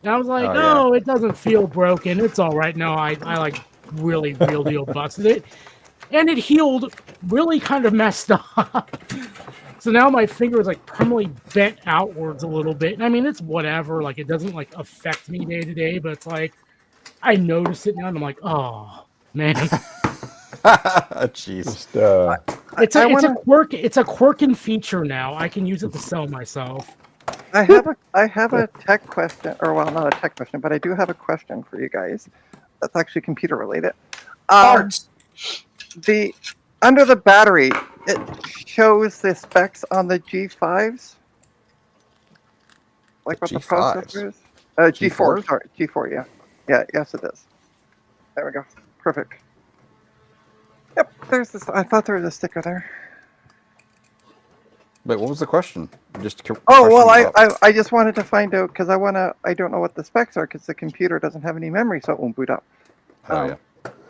and I was like, Oh, yeah. oh, it doesn't feel broken, it's all right. No, I like really real deal busted it, and it healed really kind of messed up. So now my finger is like permanently bent outwards a little bit. And I mean, it's whatever. Like, it doesn't like affect me day to day, but it's like I notice it now and I'm like, oh man. Jeez. Just It's I a wanna- quirk. It's a quirk and feature now. I can use it to sell myself. I have a tech question, or well, not a tech question, but I do have a question for you guys. That's actually computer related. Parts. The under the battery, it shows the specs on the G5s. Like what the G5s? processor is? G4, G4s? sorry, G4, yeah. Yeah, yes it is. There we go. Perfect. Yep, there's this. I thought there was a sticker there. Wait, what was the question? Just Oh well, question I just wanted to find out because I don't know what the specs are because the computer doesn't have any memory, so it won't boot up. Oh, yeah.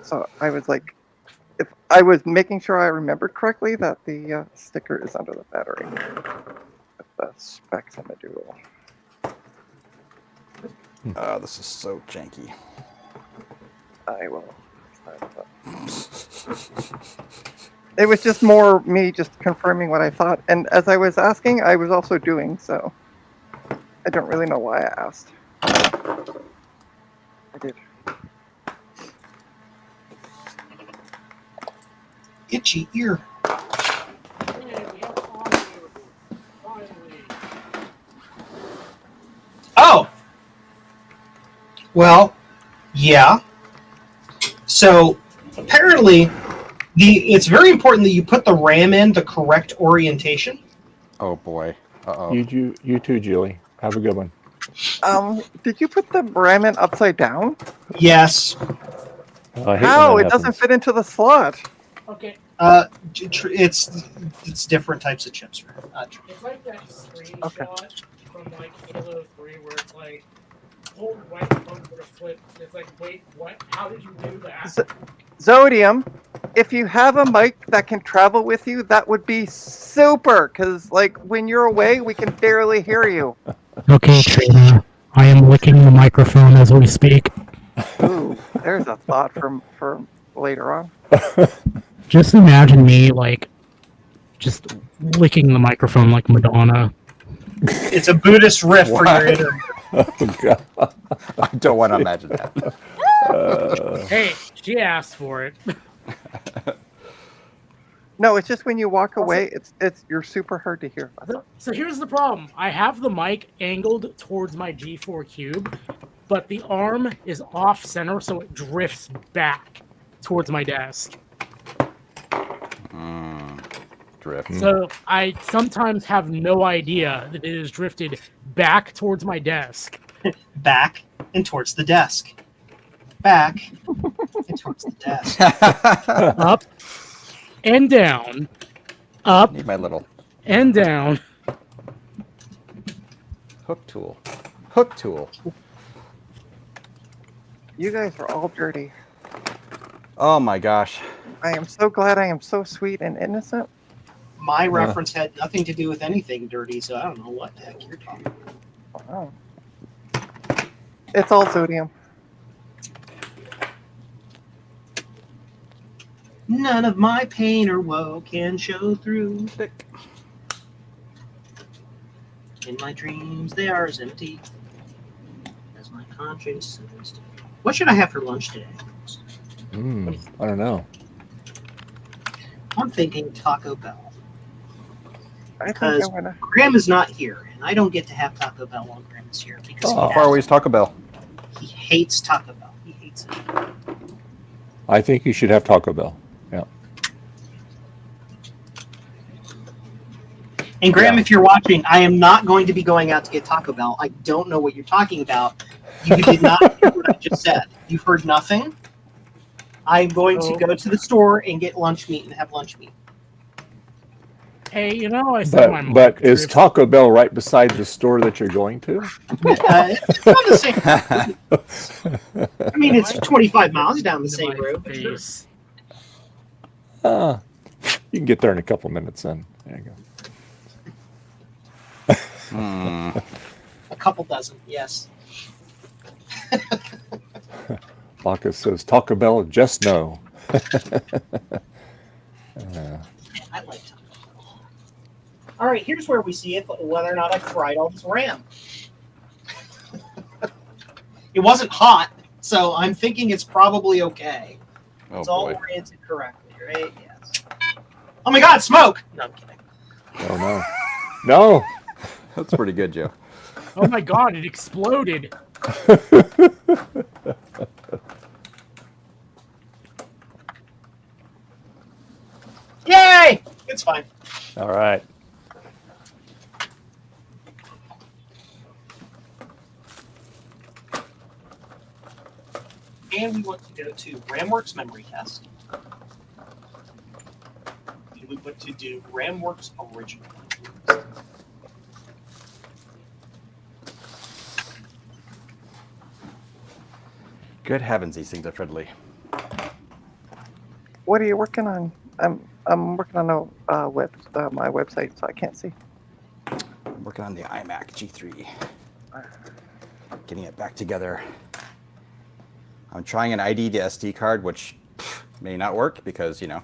So I was like, if I was making sure I remembered correctly that the sticker is under the battery. With the specs in the dual. This is so janky. I will. It was just more me just confirming what I thought, and as I was asking, I was also doing so. I don't really know why I asked. I did. Itchy ear. Oh. Well, yeah. So apparently, it's very important that you put the RAM in the correct orientation. Oh boy. Uh-oh. you too, Julie. Have a good one. Did you put the ramen upside down? Yes. I hate when How? that It doesn't happens. fit into the slot. Okay, It's different types of chips. it's like that screenshot from like Halo 3 where it's like hold right bumper to flip. It's like, wait, what? How did you do that? Zodium, if you have a mic that can travel with you, that would be super. Because like when you're away, we can barely hear you. Okay, Trina. I am licking the microphone as we speak. Ooh, there's a thought for later on. Just imagine me like just licking the microphone like Madonna. It's a Buddhist riff for your inner. Oh, God. I don't want to imagine that. Hey, she asked for it. No, it's just when you walk away, it's you're super hard to hear. So here's the problem. I have the mic angled towards my G4 Cube, but the arm is off center, so it drifts back towards my desk. Drift. So I sometimes have no idea that it is drifted back towards my desk. Back and towards the desk. Back and towards the desk. Up and down. Up Need my little and down. hook tool. Hook tool. You guys are all dirty. Oh my gosh. I am so glad I am so sweet and innocent. My reference had nothing to do with anything dirty, so I don't know what the heck you're talking about. Wow. It's all sodium. None of my pain or woe can show through. Thick. In my dreams, they are as empty as my conscience seems to be. What should I have for lunch today? I don't know. I'm thinking Taco Bell. I think Because I'm gonna. Graham is not here, and I don't get to have Taco Bell while Graham is here because How far away is Taco Bell? he hates Taco Bell. He hates it. I think you should have Taco Bell. Yeah. And Graham, Yeah. if you're watching, I am not going to be going out to get Taco Bell. I don't know what you're talking about. You did not hear what I just said. You've heard nothing. I'm going to go to the store and get lunch meat and have lunch meat. Hey, I said my But is Taco Bell right beside the store that you're going to? It's not the same. I mean, it's 25 miles down the same road. But sure. You can get there in a couple minutes then. There you go. A couple dozen, yes. Bacchus says Taco Bell, just no. I like Taco Bell. All right, here's where we see whether or not I fried all this RAM. It wasn't hot, so I'm thinking it's probably okay. Oh It's all boy. oriented correctly, right? Yes. Oh my God, smoke! No, I'm kidding. Oh no. No. That's pretty good, Joe. Oh my God! It exploded. Yay! It's fine. All right. And we want to go to RamWorks memory test. And we want to do RamWorks original. Good heavens, these things are fiddly. What are you working on? I'm working on my website, so I can't see. I'm working on the iMac G3. Getting it back together. I'm trying an ID to SD card, which may not work because, and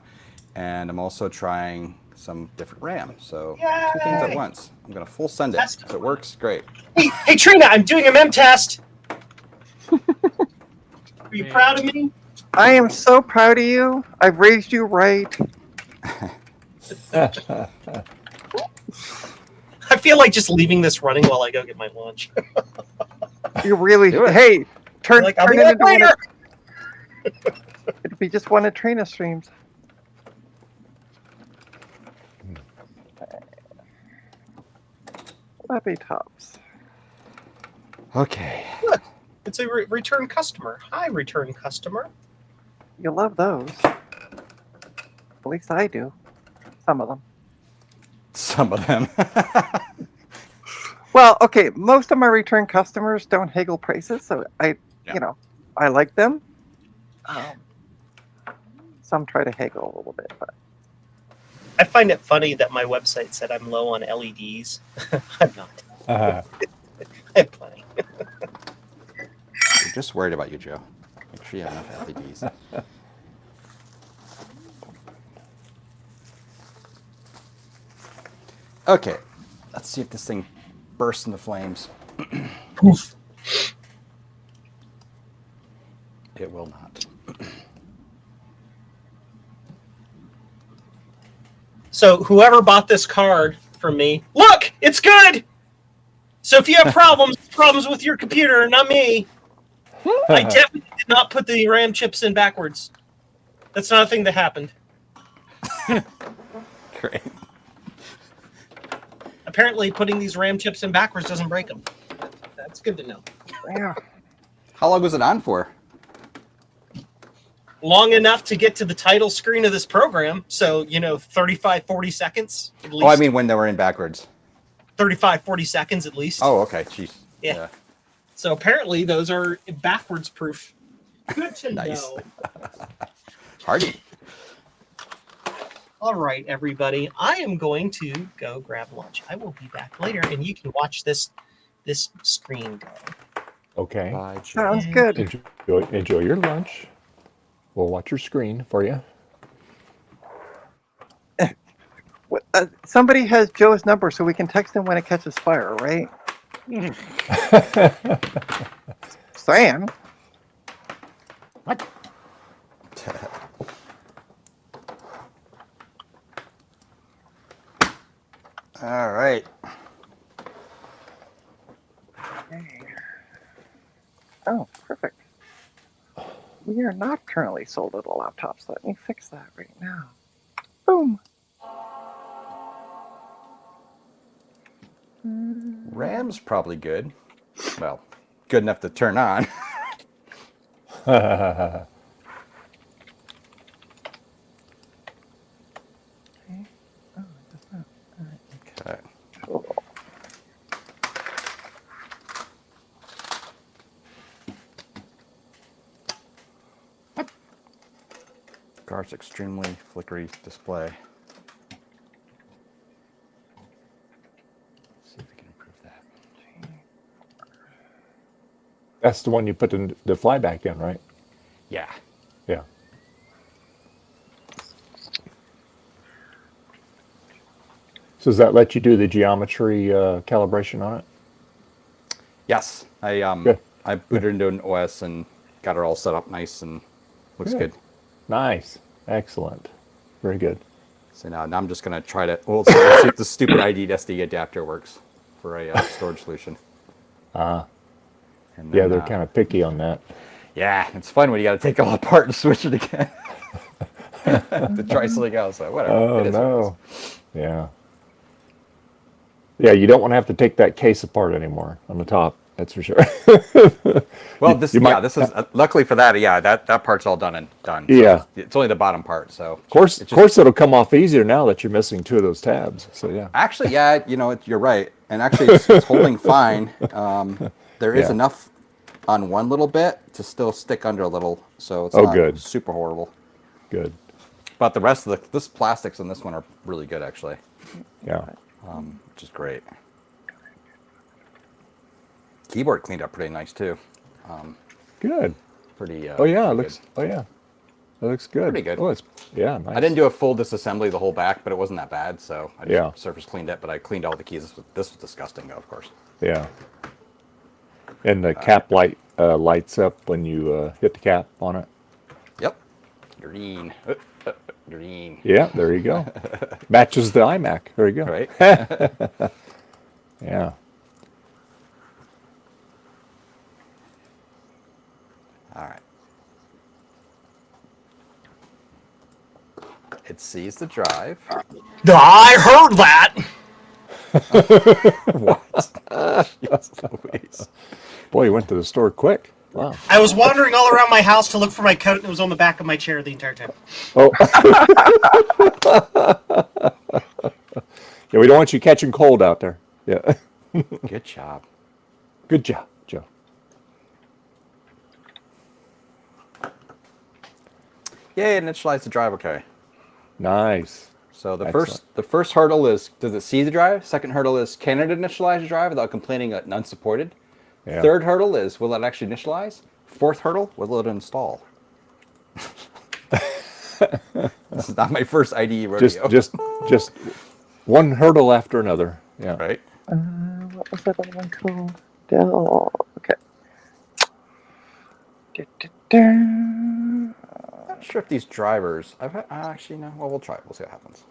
I'm also trying some different RAM. So two things at Yay! once. I'm going to full send it. If it works, great. Hey, Trina, I'm doing a mem test. Are you proud of me? I am so proud of you. I've raised you right. I feel like just leaving this running while I go get my lunch. You really. Do it. Hey, turn I'll be it back into one later. It'd be just one of Trina streams. Lappy tops. Okay. Look, it's a return customer. Hi, return customer. You love those. At least I do. Some of them. Some of them. Well, okay, most of my return customers don't haggle prices, so I like them. Some try to haggle a little bit, but I find it funny that my website said I'm low on LEDs. I'm not. I have plenty. We're just worried about you, Joe. Make sure you have enough LEDs. Okay, let's see if this thing bursts into flames. It will not. So whoever bought this card from me, look, it's good. So if you have problems with your computer, not me. I definitely did not put the RAM chips in backwards. That's not a thing that happened. Great. Apparently, putting these RAM chips in backwards doesn't break them. That's good to know. yeah. How long was it on for? Long enough to get to the title screen of this program. So, 35, 40 seconds at least. Oh, I mean when they were in backwards. 35, 40 seconds at least. Oh, okay. Jeez. Yeah. So apparently those are backwards proof. Good to Nice. know. Hardy. All right, everybody. I am going to go grab lunch. I will be back later, and you can watch this screen go. Okay. Bye, Joe. Sounds good. Enjoy your lunch. We'll watch your screen for you. Somebody has Joe's number, so we can text him when it catches fire, right? Saying. What? All right. Okay. Oh, perfect. We are not currently sold at a laptop, so let me fix that right now. Boom. RAM's probably good. Well, good enough to turn on. Okay. Oh, it does not. All right. Okay. Cool. Car's extremely flickery display. See if we can improve that. That's the one you put the fly back in, right? Yeah. Yeah. So does that let you do the geometry calibration on it? Yes. Good. I booted into an OS and got it all set up nice and looks good. Nice. Excellent. Very good. So now I'm just gonna try to. Well, let's see if the stupid ID SD adapter works for a storage solution. And Yeah, then, they're kind of picky on that. Yeah, it's fun when you got to take it all apart and switch it again to try something else. So whatever. Oh, It is what it no. Yeah. Yeah, you don't want to have to take that case apart anymore on the top. That's for sure. is. Well, this you might- this is luckily for that. Yeah, that part's all done and done. So Yeah. it's only the bottom part. So Of course, it'll come off easier now that you're missing two of those tabs. So yeah. actually, yeah, you're right, and actually it's holding fine. There is Yeah. enough on one little bit to still stick under a little, so it's Oh, not good. super horrible. Good. But the rest of this plastics in this one are really good, actually, Yeah. which is great. Keyboard cleaned up pretty nice too. Good. Pretty. Oh yeah, it pretty looks. good. Oh yeah, it looks good. Pretty good. Oh, it's nice. I didn't do a full disassembly the whole back, but it wasn't that bad. So I just Yeah. surface cleaned it, but I cleaned all the keys. This was disgusting, though, of course. Yeah. And the cap light lights up when you hit the cap on it. Yep. Green. Green. Yeah, there you go. Matches the iMac. There you go. Right. Yeah. All right. It sees the drive. I heard that. What? Yes, Louise. Boy, you went to the store quick. Wow. I was wandering all around my house to look for my coat, and it was on the back of my chair the entire time. Oh. Yeah, we don't want you catching cold out there. Yeah. Good job. Good job, Joe. Yay, and initialize the drive. Okay. Nice. So the Excellent. first hurdle is, does it see the drive? Second hurdle is, can it initialize the drive without complaining that unsupported? Yeah. Third hurdle is, will it actually initialize? Fourth hurdle, will it install? This is not my first IDE rodeo. Just one hurdle after another. Yeah. Right? What was that other one called? Dell. Okay. I'm not sure if these drivers, actually, no. Well, we'll try it. We'll see what happens.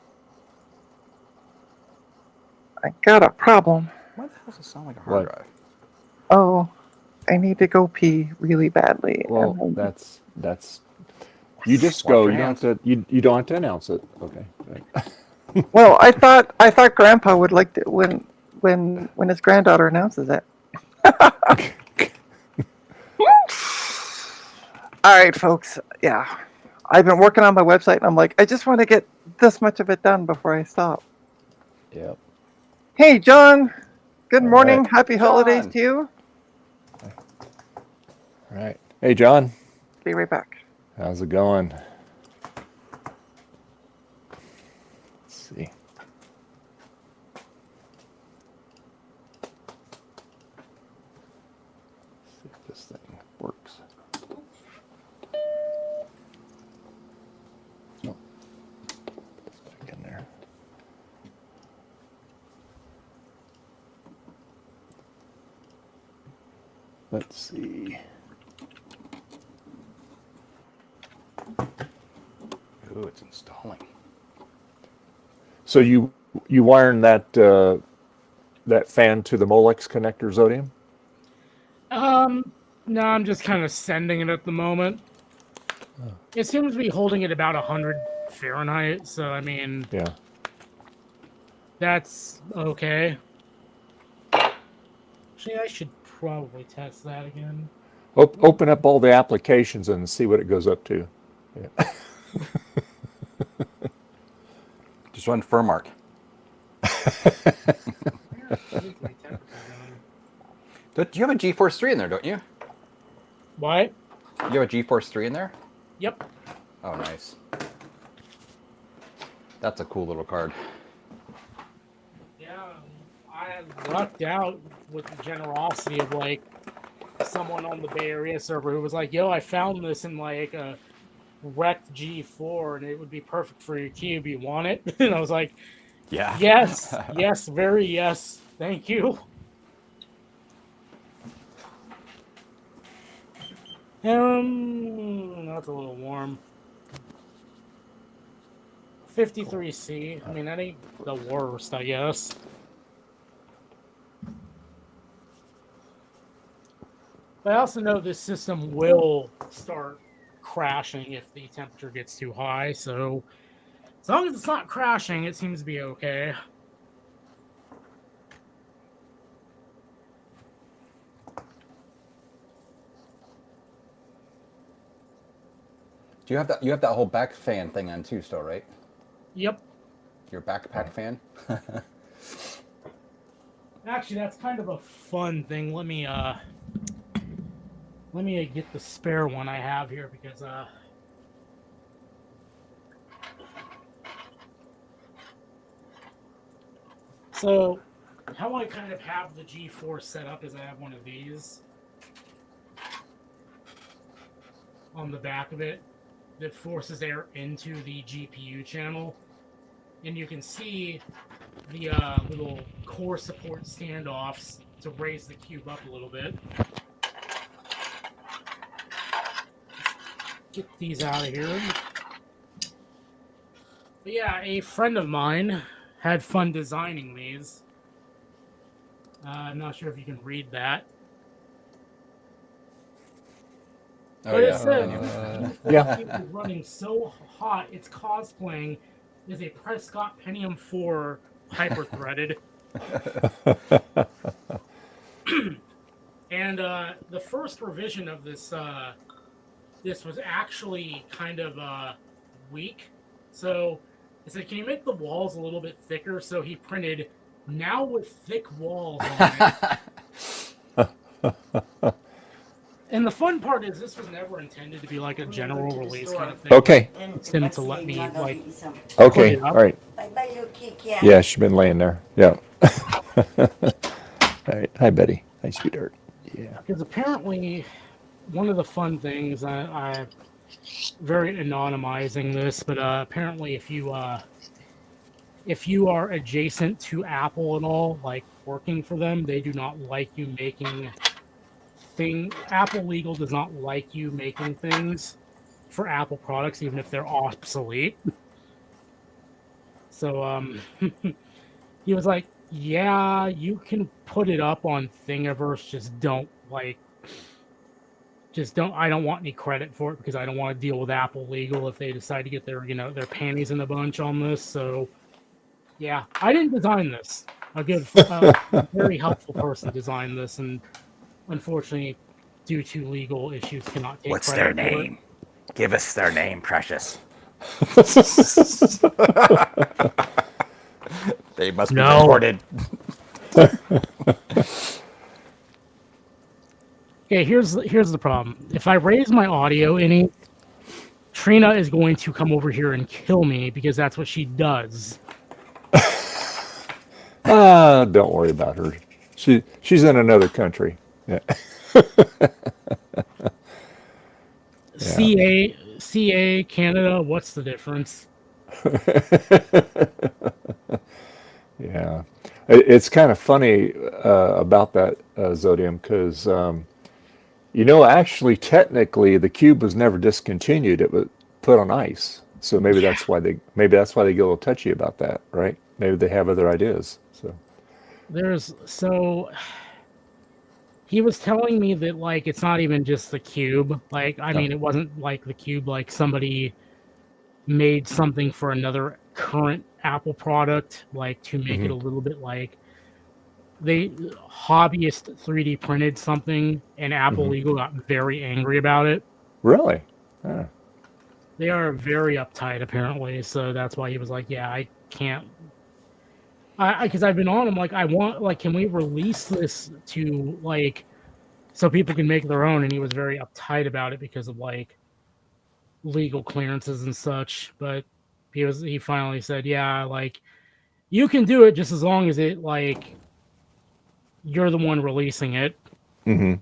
I got a problem. Why the hell does it sound like a hard What? drive? Oh, I need to go pee really badly. Well, and that's you just Wash go. your You don't hands. have to. You don't have to announce it. Okay. Right. well, I thought Grandpa would like to when his granddaughter announces it. All right, folks. Yeah, I've been working on my website, and I'm like, I just want to get this much of it done before I stop. Yep. Hey, John. Good All morning. right. Happy holidays John. to you. All right. Hey, John. Be right back. How's it going? Let's see. See if this thing works. Oh. Put this back in there. Let's see. it's installing. So you wiring that that fan to the Molex connector, Zodium? No, I'm just kind of sending it at the moment. It seems to be holding at about 100 Fahrenheit, so I mean, Yeah. that's okay. Actually, I should probably test that again. Open up all the applications and see what it goes up to. Yeah. Just run Furmark. You have a GeForce 3 in there, don't you? What? You have a GeForce 3 in there? Yep. Oh, nice. That's a cool little card. Yeah, I lucked out with the generosity of like someone on the Bay Area server who was like, "Yo, I found this in like a wrecked G4, and it would be perfect for your cube. You want it?" And I was like, Yeah. "Yes, yes, very yes, thank you." That's a little warm. 53C. I mean, that ain't the worst, I guess. But I also know this system will start crashing if the temperature gets too high, so as long as it's not crashing, it seems to be okay. Do you have that? You have that whole back fan thing on too, still, right? Yep. Your backpack fan. Actually, that's kind of a fun thing. Let me get the spare one I have here because so how I kind of have the G4 set up is I have one of these on the back of it that forces air into the GPU channel, and you can see the little core support standoffs to raise the cube up a little bit. Get these out of here. But yeah, a friend of mine had fun designing these. I'm not sure if you can read that. Oh But it yeah. says, Yeah. it's running so hot, it's cosplaying is a Prescott Pentium 4 hyper-threaded. And the first revision of this this was actually kind of weak. So I said, can you make the walls a little bit thicker? So he printed now with thick walls on it. And the fun part is this was never intended to be like a general release kind of thing. Okay. It's him to let me like Okay. Put it up. All right. Yeah, she's been laying there. Yeah. All right. Hi, Betty. Hi, sweetheart. Yeah. because apparently one of the fun things I very anonymizing this, but apparently if you are adjacent to Apple and all, like working for them, they do not like you making Apple legal does not like you making things for Apple products, even if they're obsolete. So he was like, yeah, you can put it up on Thingiverse, I don't want any credit for it because I don't want to deal with Apple legal if they decide to get their panties in a bunch on this. So yeah, I didn't design this. A very helpful person designed this, and unfortunately, due to legal issues, cannot take What's credit their for name? Give us their name, precious. They must be No. recorded. Okay, here's the problem. If I raise my audio any, Trina is going to come over here and kill me because that's what she does. Don't worry about her. She's in another country. Yeah. CA Canada, what's the difference? Yeah. It's kind of funny about that, Zodium, because, actually, technically, the cube was never discontinued. It was put on ice. So maybe that's why they get a little touchy about that, right? Maybe they have other ideas. So So he was telling me that like it's not even just the cube. Like I No. mean, it wasn't like the cube. Like somebody made something for another current Apple product, like to make it a little bit like they hobbyist 3D printed something, and Apple Legal got very angry about it. Really? Huh. They are very uptight, apparently. So that's why he was like, "Yeah, I can't." Because I've been on him, like, I want, like, can we release this to, like, so people can make their own? And he was very uptight about it because of, like, legal clearances and such. But he finally said, yeah, like, you can do it just as long as it, like, you're the one releasing it. Mm-hmm.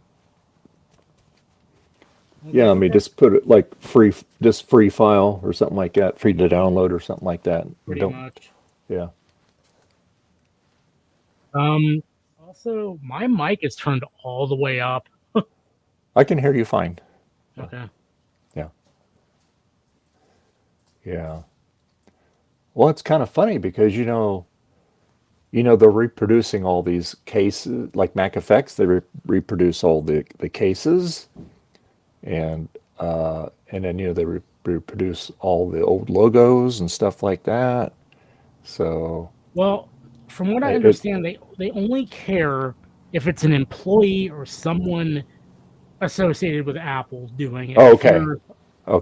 Yeah, I mean, just put it like free file or something like that, free to download or something like that. Pretty much. Yeah. Also, my mic is turned all the way up. I can hear you fine. Okay. Yeah. Yeah. Well, it's kind of funny because they're reproducing all these cases like Mac Effects. They reproduce all the cases, and then they reproduce all the old logos and stuff like that. So Well, from what I understand, they only care if it's an employee or someone associated with Apple doing it. Oh, okay.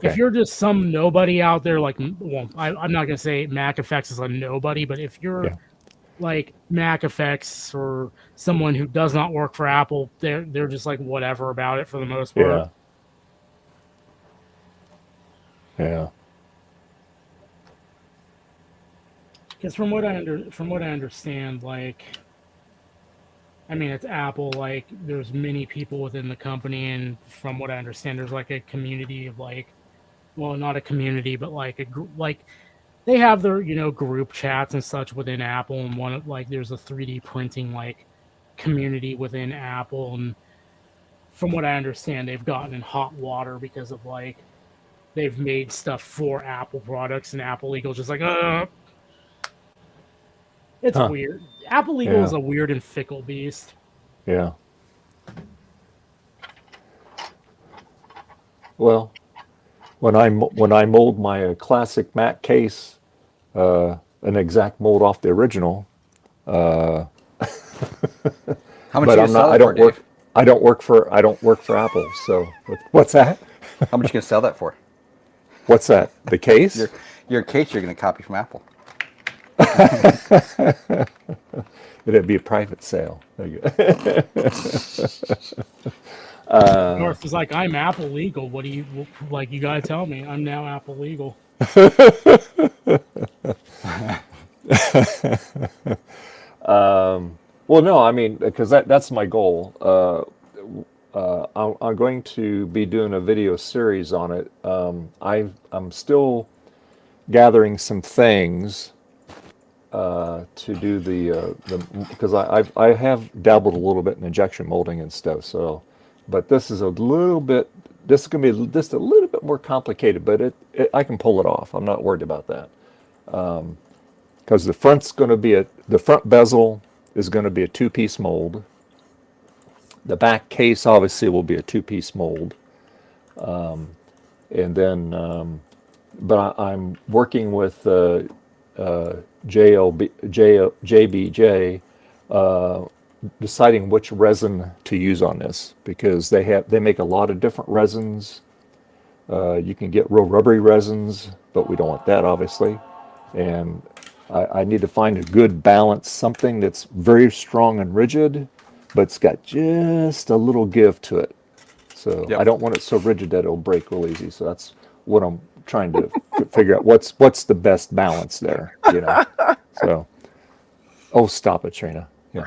If you're just some nobody out there, like, well, I'm not going to say Mac Effects is a nobody, but if you're like Mac Effects or someone who does not work for Apple, they're just like whatever about it for the most part. Yeah. Because from what I understand, like, I mean, it's Apple. Like, there's many people within the company, and from what I understand, there's like a community of like, well, not a community, but like a group. Like, they have their group chats and such within Apple, and there's a 3D printing like community within Apple, and from what I understand, they've gotten in hot water because of like they've made stuff for Apple products, and Apple Legal just like, it's weird. Apple Legal is a weird and fickle beast. Yeah. Well, when I mold my classic Mac case, an exact mold off the original. How much But you I'm sell not. it for, Dave? I don't work for Apple. So what's that? How much you gonna sell that for? What's that? The case? Your case you're gonna copy from Apple. It'd be a private sale. North is like, I'm Apple Legal. What do you like? You gotta tell me. I'm now Apple Legal. Well, no, I mean, because that's my goal. I'm going to be doing a video series on it. I'm still gathering some things to do because I have dabbled a little bit in injection molding and stuff. So, but this is going to be just a little bit more complicated, but I can pull it off. I'm not worried about that. Because the front bezel is going to be a 2-piece mold. The back case obviously will be a 2-piece mold. And then, but I'm working with JBJ, deciding which resin to use on this, because they make a lot of different resins. You can get real rubbery resins, but we don't want that, obviously. And I need to find a good balance, something that's very strong and rigid, but it's got just a little give to it. So I don't want it so rigid that it'll break real easy. So that's what I'm trying to figure out. What's the best balance there, So, stop it, Trina. Yeah.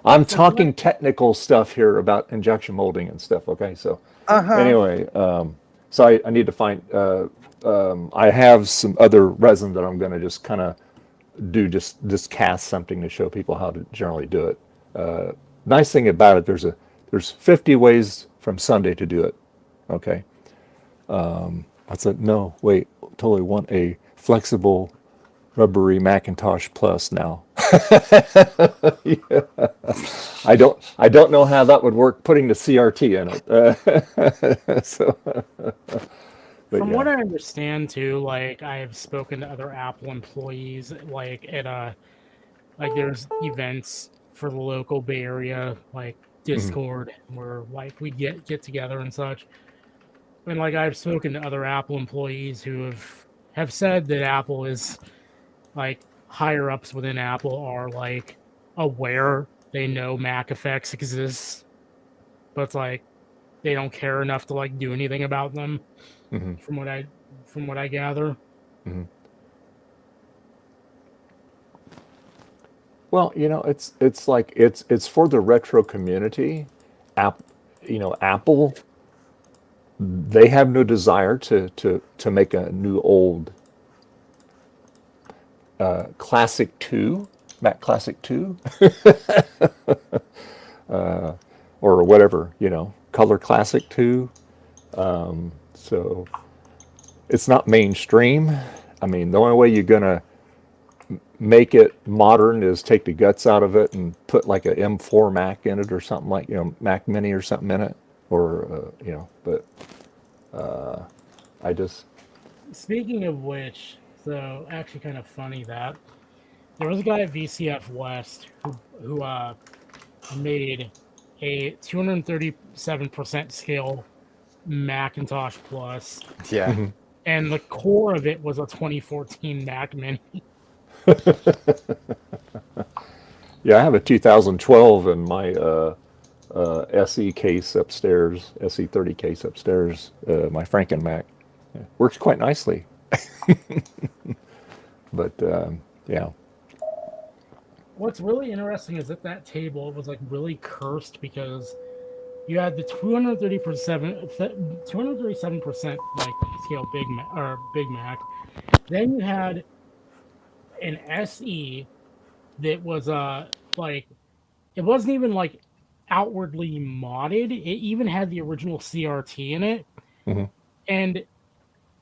I'm talking technical stuff here about injection molding and stuff. Okay, so anyway, so I need to find. I have some other resin that I'm going to just kind of do, just cast something to show people how to generally do it. Nice thing about it, there's 50 ways from Sunday to do it. Okay. I said, no, wait, totally want a flexible, rubbery Macintosh Plus now. Yeah. I don't know how that would work putting the CRT in it. So, but From what yeah. I understand too, like I have spoken to other Apple employees, like at like there's events for the local Bay Area, like Mhm. Discord, where like we get together and such. And like I've spoken to other Apple employees who have said that Apple is like higher ups within Apple are like aware they know Mac effects exists, but it's like they don't care enough to like do anything about them. Mhm. From what I gather. Mhm. Well, it's like it's for the retro community. Apple, they have no desire to make a new old Classic 2, Mac Classic 2, or whatever, Color Classic 2. So it's not mainstream. I mean, the only way you're gonna make it modern is take the guts out of it and put like a M4 Mac in it or something like, Mac Mini or something in it, or but I just. Speaking of which, so actually kind of funny that there was a guy at VCF West who made a 237% scale Macintosh Plus, Yeah. Mhm. and the core of it was a 2014 Mac Mini. Yeah, I have a 2012 in my SE case upstairs, SE30 case upstairs, my Franken Mac. Yeah, works quite nicely. But yeah. What's really interesting is that table was like really cursed because you had the 237% like scale Big Mac. Then you had an SE that was like it wasn't even like outwardly modded. It even had the original CRT in it, Mhm. and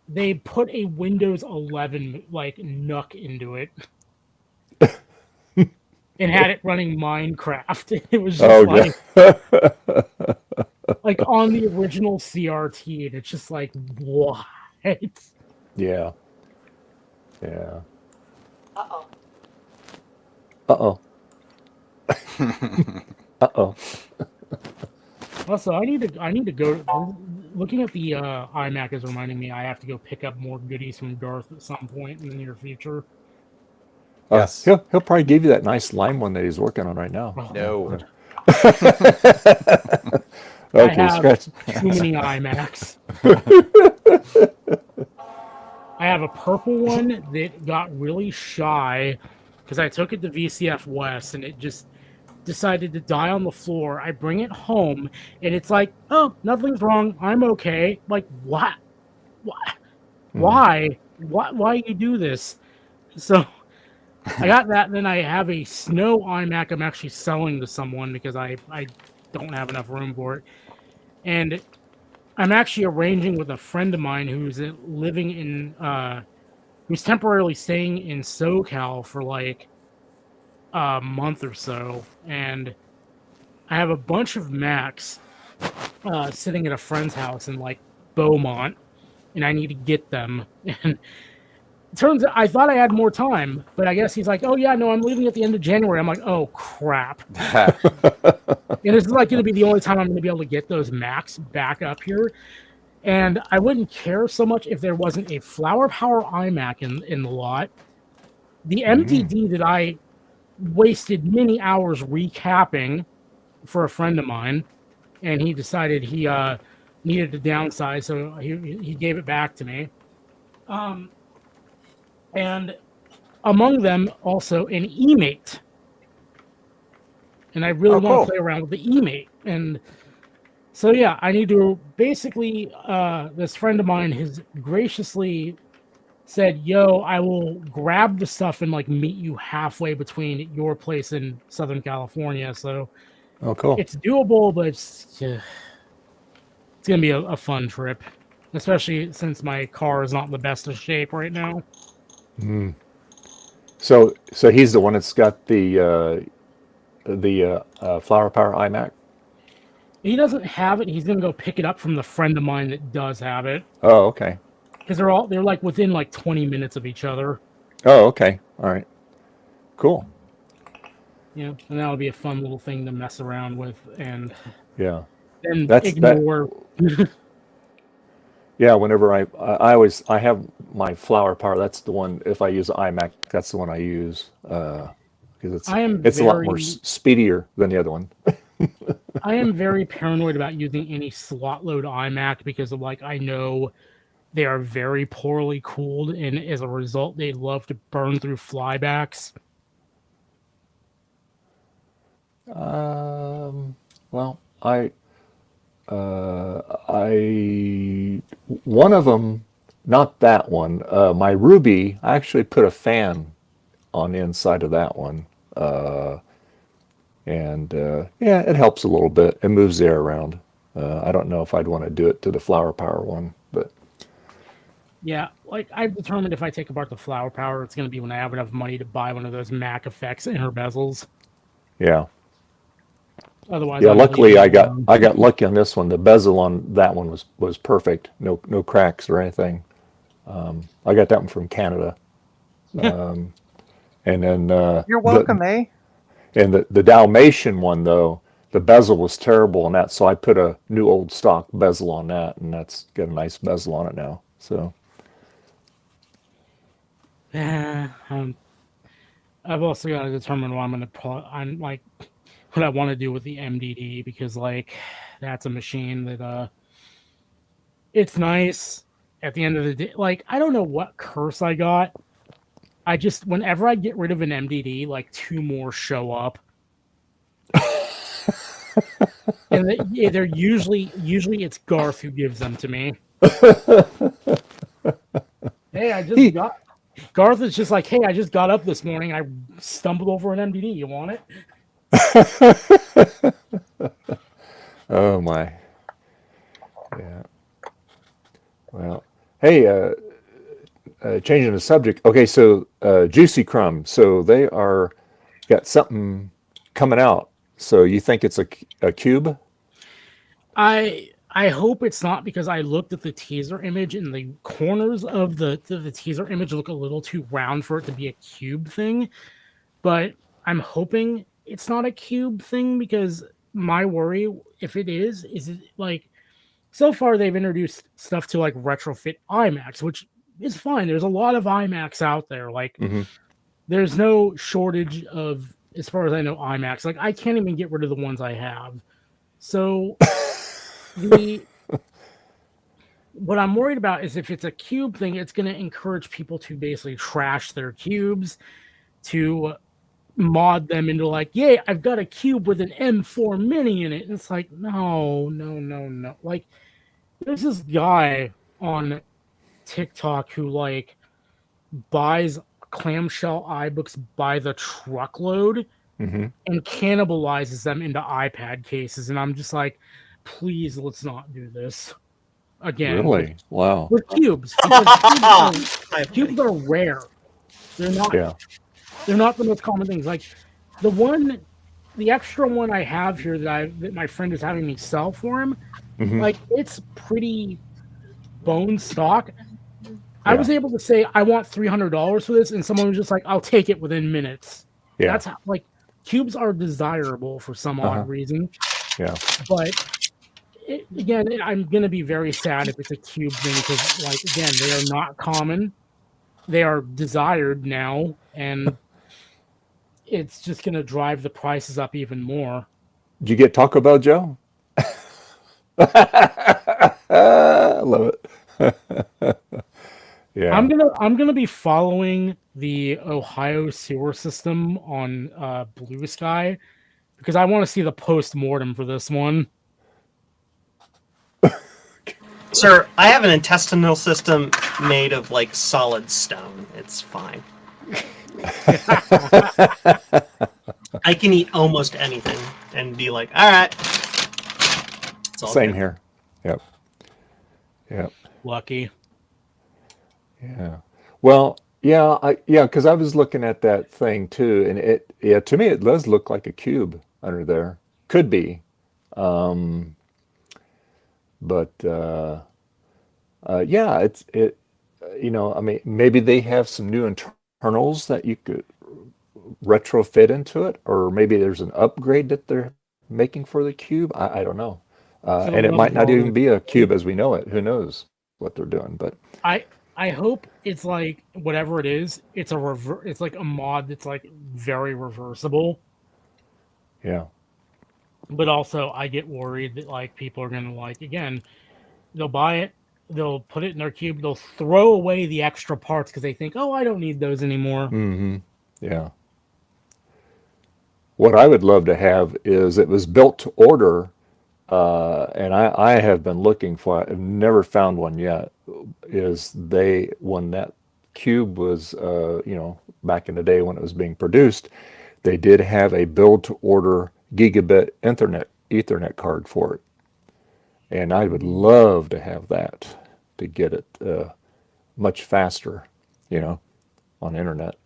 they put a Windows 11 like NUC into it and had it running Minecraft. It was just Oh, like God. like on the original CRT, and it's just like what? Yeah. Yeah. Uh-oh. Uh-oh. Uh-oh. Also, I need to go. Looking at the iMac is reminding me I have to go pick up more goodies from Darth at some point in the near future. Yes. He'll probably give you that nice lime one that he's working on right now. Oh, No. Lord. I Okay, have scratch. too many iMacs. I have a purple one that got really shy because I took it to VCF West and it just decided to die on the floor. I bring it home and it's like, oh, nothing's wrong. I'm okay. Like, what? What? Why? Why you do this? So I got that. And then I have a Snow iMac I'm actually selling to someone because I don't have enough room for it. And I'm actually arranging with a friend of mine who's living in, who's temporarily staying in SoCal for like a month or so. And I have a bunch of Macs sitting at a friend's house in like Beaumont, and I need to get them. And it turns out I thought I had more time, but I guess he's like, "Oh yeah, no, I'm leaving at the end of January." I'm like, "Oh crap!" And this is like going to be the only time I'm going to be able to get those Macs back up here. And I wouldn't care so much if there wasn't a Flower Power iMac in the lot. The MDD that I wasted many hours recapping for a friend of mine, and he decided he needed to downsize, so he gave it back to me. And among them also an eMate, and I really Oh, want cool. to play around with the eMate. And so yeah, I need to basically this friend of mine has graciously said, "Yo, I will grab the stuff and like meet you halfway between your place in Southern California." So Oh, cool. it's doable, but it's gonna be a fun trip. especially since my car is not in the best of shape right now. So he's the one that's got the Flower Power iMac. He doesn't have it. He's gonna go pick it up from the friend of mine that does have it, Oh, okay. because they're like within like 20 minutes of each other. Oh, okay. All right. Cool. Yeah, and that'll be a fun little thing to mess around with, and Yeah. then That. ignore. Yeah. Whenever I have my Flower Power. That's the one. If I use iMac, that's the one I use because it's a lot more speedier than the other one. I am very paranoid about using any slot load iMac because of I know they are very poorly cooled, and as a result, they love to burn through flybacks. Well, one of them, not that one. My Ruby, I actually put a fan on the inside of that one, and yeah, it helps a little bit. It moves the air around. I don't know if I'd want to do it to the Flower Power one, but Yeah, I've determined if I take apart the Flower Power, it's going to be when I have enough money to buy one of those Mac Effects inner bezels. yeah. Otherwise, Yeah, I'm luckily leaving it I alone. got lucky on this one. The bezel on that one was perfect. No cracks or anything. I got that one from Canada. And then You're welcome, eh? the Dalmatian one though, the bezel was terrible on that, so I put a new old stock bezel on that, and that's got a nice bezel on it now. So Yeah, I've also got to determine what I'm going to put. What I want to do with the MDD, because that's a machine that it's nice. At the end of the day, I don't know what curse I got. I just, whenever I get rid of an MDD, two more show up. And they're usually it's Garth who gives them to me. Hey, Garth is just like, hey, I just got up this morning. I stumbled over an MDD. You want it? oh my. Yeah. Well, hey, changing the subject. Okay, so Juicy Crumb. So they are got something coming out. So you think it's a cube? I hope it's not, because I looked at the teaser image and the corners of the teaser image look a little too round for it to be a cube thing. But I'm hoping it's not a cube thing, because my worry, if it is it so far they've introduced stuff to retrofit iMacs, which is fine. There's a lot of iMacs out there. Mm-hmm. There's no shortage of, as far as I know, iMacs. I can't even get rid of the ones I have. So what I'm worried about is if it's a cube thing, it's going to encourage people to basically trash their cubes, to mod them into yay, I've got a cube with an M4 Mini in it. And it's no. There's this guy on TikTok who buys clamshell iBooks by the truckload Mm-hmm. and cannibalizes them into iPad cases, and I'm just please, let's not do this again. Really? Wow. With cubes, because cubes are rare. They're not. Yeah. They're not the most common things. The extra one I have here that my friend is having me sell for him, Mm-hmm. it's pretty bone stock. I was able to say I want $300 for this, and someone was just I'll take it within minutes. Yeah. That's how, cubes are desirable for some odd reason. Yeah. But again, I'm gonna be very sad if it's a cube thing, because again, they are not common. They are desired now, and it's just gonna drive the prices up even more. Did you get Taco Bell, Joe? I love it. Yeah. I'm gonna be following the Ohio sewer system on Blue Sky, because I want to see the post-mortem for this one. Sir, I have an intestinal system made of solid stone. It's fine. I can eat almost anything and be all right. It's all Same good. here. Yep. Yep. Lucky. Yeah. Well, yeah, because I was looking at that thing too, and to me, it does look like a cube under there. Could be, but yeah, I mean, maybe they have some new internals that you could retrofit into it, or maybe there's an upgrade that they're making for the cube. I don't know, So and it might not even be a it, cube as we know it. Who knows what they're doing? But I I hope it's like whatever it is, it's like a mod that's like very reversible. yeah, But also I get worried that like people are gonna like again, they'll buy it, they'll put it in their cube, they'll throw away the extra parts because they think, oh, I don't need those anymore. yeah. What I would love to have is it was built to order, and I have been looking for it. I've never found one yet. When that cube was, back in the day when it was being produced, they did have a build to order gigabit Ethernet card for it. And I would love to have that to get it much faster, on internet.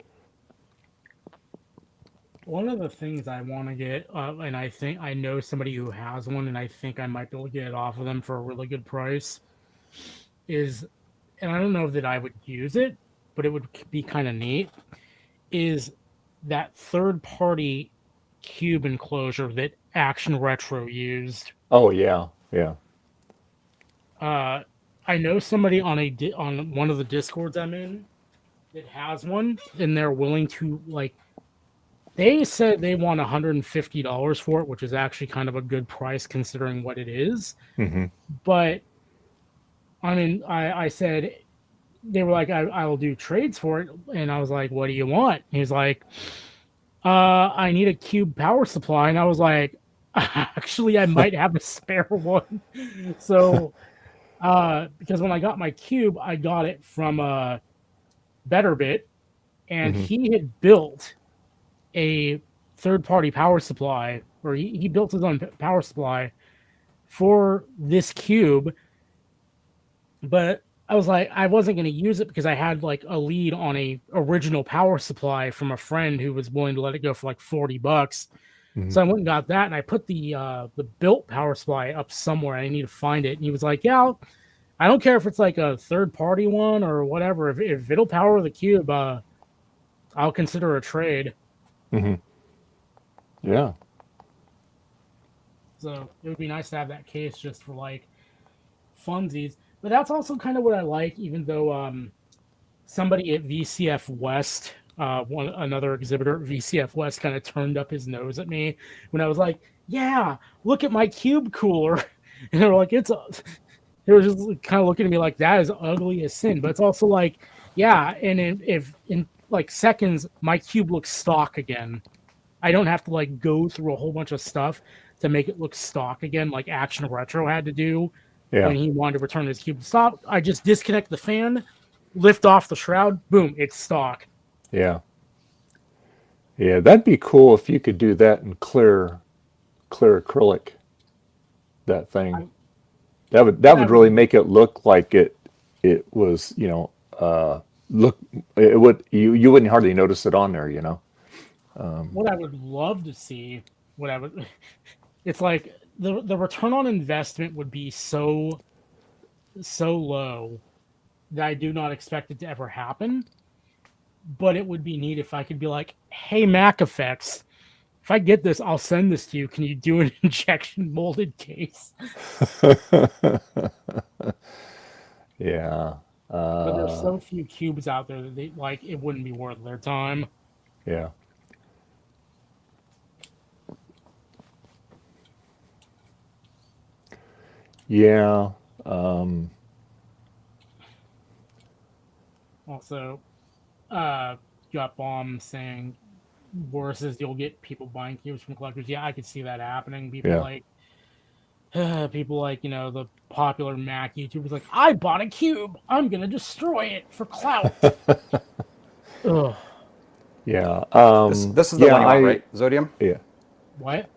One of the things I want to get, and I think I know somebody who has one, and I think I might be able to get it off of them for a really good price, is, and I don't know that I would use it, but it would be kind of neat, is that third party cube enclosure that Action Retro used. Oh yeah, yeah. I know somebody on one of the discords I'm in that has one, and they're willing to like. They said they want $150 for it, which is actually kind of a good price considering what it is. hmm But I mean, I said they were like, I will do trades for it, and I was like, what do you want? He's like, I need a cube power supply, and I was like, actually, I might have a spare one. So, because when I got my cube, I got it from BetterBit, and hmm he had built a third-party power supply, or he built his own power supply for this cube. But I was like, I wasn't going to use it because I had like a lead on a original power supply from a friend who was willing to let it go for like $40. hmm So I went and got that, and I put the built power supply up somewhere. I need to find it. And he was like, "Yeah, I don't care if it's like a third party one or whatever. If it'll power the cube, I'll consider a trade." hmm Yeah. So it would be nice to have that case just for like funsies. But that's also kind of what I like, even though somebody at VCF West, another exhibitor at VCF West, kind of turned up his nose at me when I was like, "Yeah, look at my cube cooler," and they were like, they were just kind of looking at me like that is ugly as sin. But it's also like, yeah, and if in like seconds my cube looks stock again, I don't have to like go through a whole bunch of stuff to make it look stock again, like Action Retro had to do Yeah. when he wanted to return his cube to stock. I just disconnect the fan, lift off the shroud, boom, it's stock. Yeah. Yeah. That'd be cool if you could do that in clear acrylic. That thing. That would really make it look like it was, look, it would, you wouldn't hardly notice it on there, What I would love to see, it's like the return on investment would be so low that I do not expect it to ever happen. But it would be neat if I could be like, "Hey, Mac Effects, if I get this, I'll send this to you. Can you do an injection molded case?" Yeah. But there's so few cubes out there that it wouldn't be worth their time. Yeah. Yeah. Also, got bomb saying worse is you'll get people buying cubes from collectors. Yeah, I could see that happening. Yeah. People like the popular Mac YouTubers like, I bought a cube, I'm gonna destroy it for clout. Ugh. Yeah. This is the one you want, right, Zodium? Yeah. What?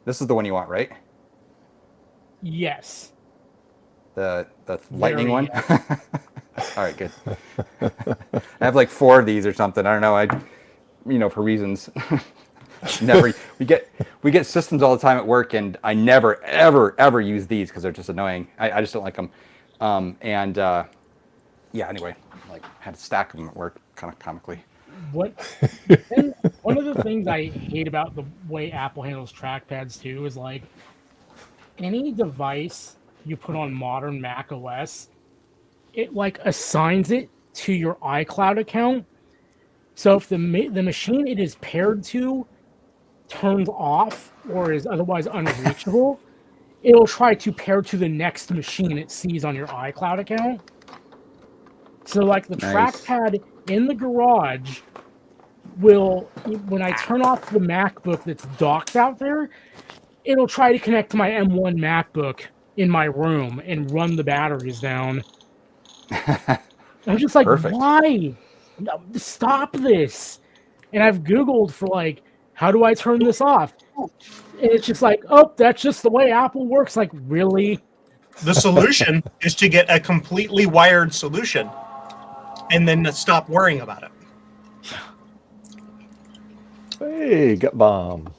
This is the one you want, right? Yes. The lightning Very, one. All right, good. I have like 4 of these or something. I don't know. For reasons. Never. We get systems all the time at work, and I never ever use these because they're just annoying. I just don't like them. Anyway, like had to stack them at work, kind of comically. One of the things I hate about the way Apple handles trackpads too is like any device you put on modern Mac OS, it like assigns it to your iCloud account. So if the machine it is paired to turns off or is otherwise unreachable, it'll try to pair to the next machine it sees on your iCloud account. So like the Nice. trackpad in the garage will, when I turn off the MacBook that's docked out there, it'll try to connect to my M1 MacBook in my room and run the batteries down. I'm just like, Perfect. why? No, stop this. And I've Googled for like, how do I turn this off? And it's just like, oh, that's just the way Apple works. Like, really? The solution is to get a completely wired solution and then to stop worrying about it. Hey, gut bomb.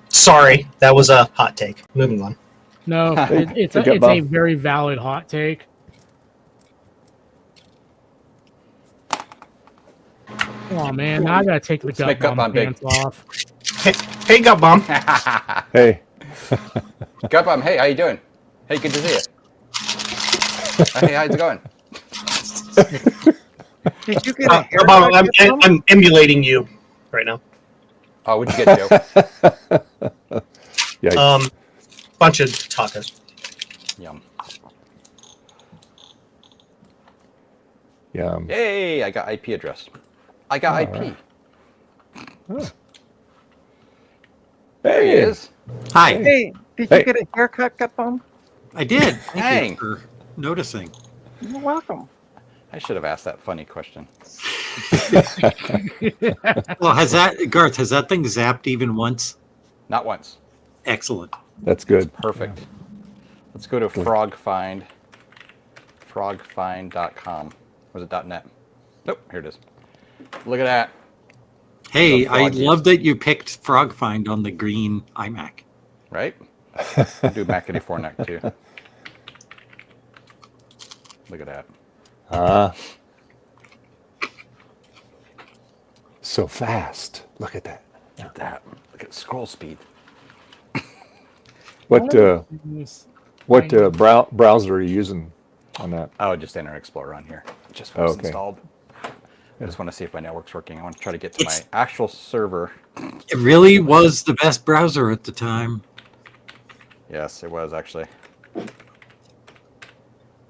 Sorry, that was a hot take. Moving on. No, it's Good a bomb. very valid hot take. Oh man, now I gotta take the Let's gut make gut bomb bomb big. pants off. Hey, Gut Bomb. Hey, Gut Bomb, hey, how you doing? Hey, good to see you. Hey, how's it going? Did you get a Gut Bomb, haircut? Gut Bomb? I'm emulating you right now. Oh, what'd you get, Joe? yeah, Bunch of tacos. Yum. yeah. Yay, I got IP address. I got IP. right. There he Hey, is. Hi, Hey, did Hey. you get a haircut, Gut Bomb? I did. Thank Dang. you for noticing. You're welcome. I should have asked that funny question. Well, Garth, has that thing zapped even once? Not once. Excellent. That's good. Perfect. Let's go to FrogFind. Frogfind.com. Was it .net? Nope, here it is. Look at that. Hey, The I frog love is- that you picked FrogFind on the green iMac. Right? I'll do Mac84 neck too. Look at that. So fast. Look at that. Look at that. Look at scroll speed. What browser are you using on that? Oh, just Internet Explorer on here. Just was Okay. installed. I just want to see if my network's working. I want to try to get to my actual server. It really was the best browser at the time. Yes, it was actually. Is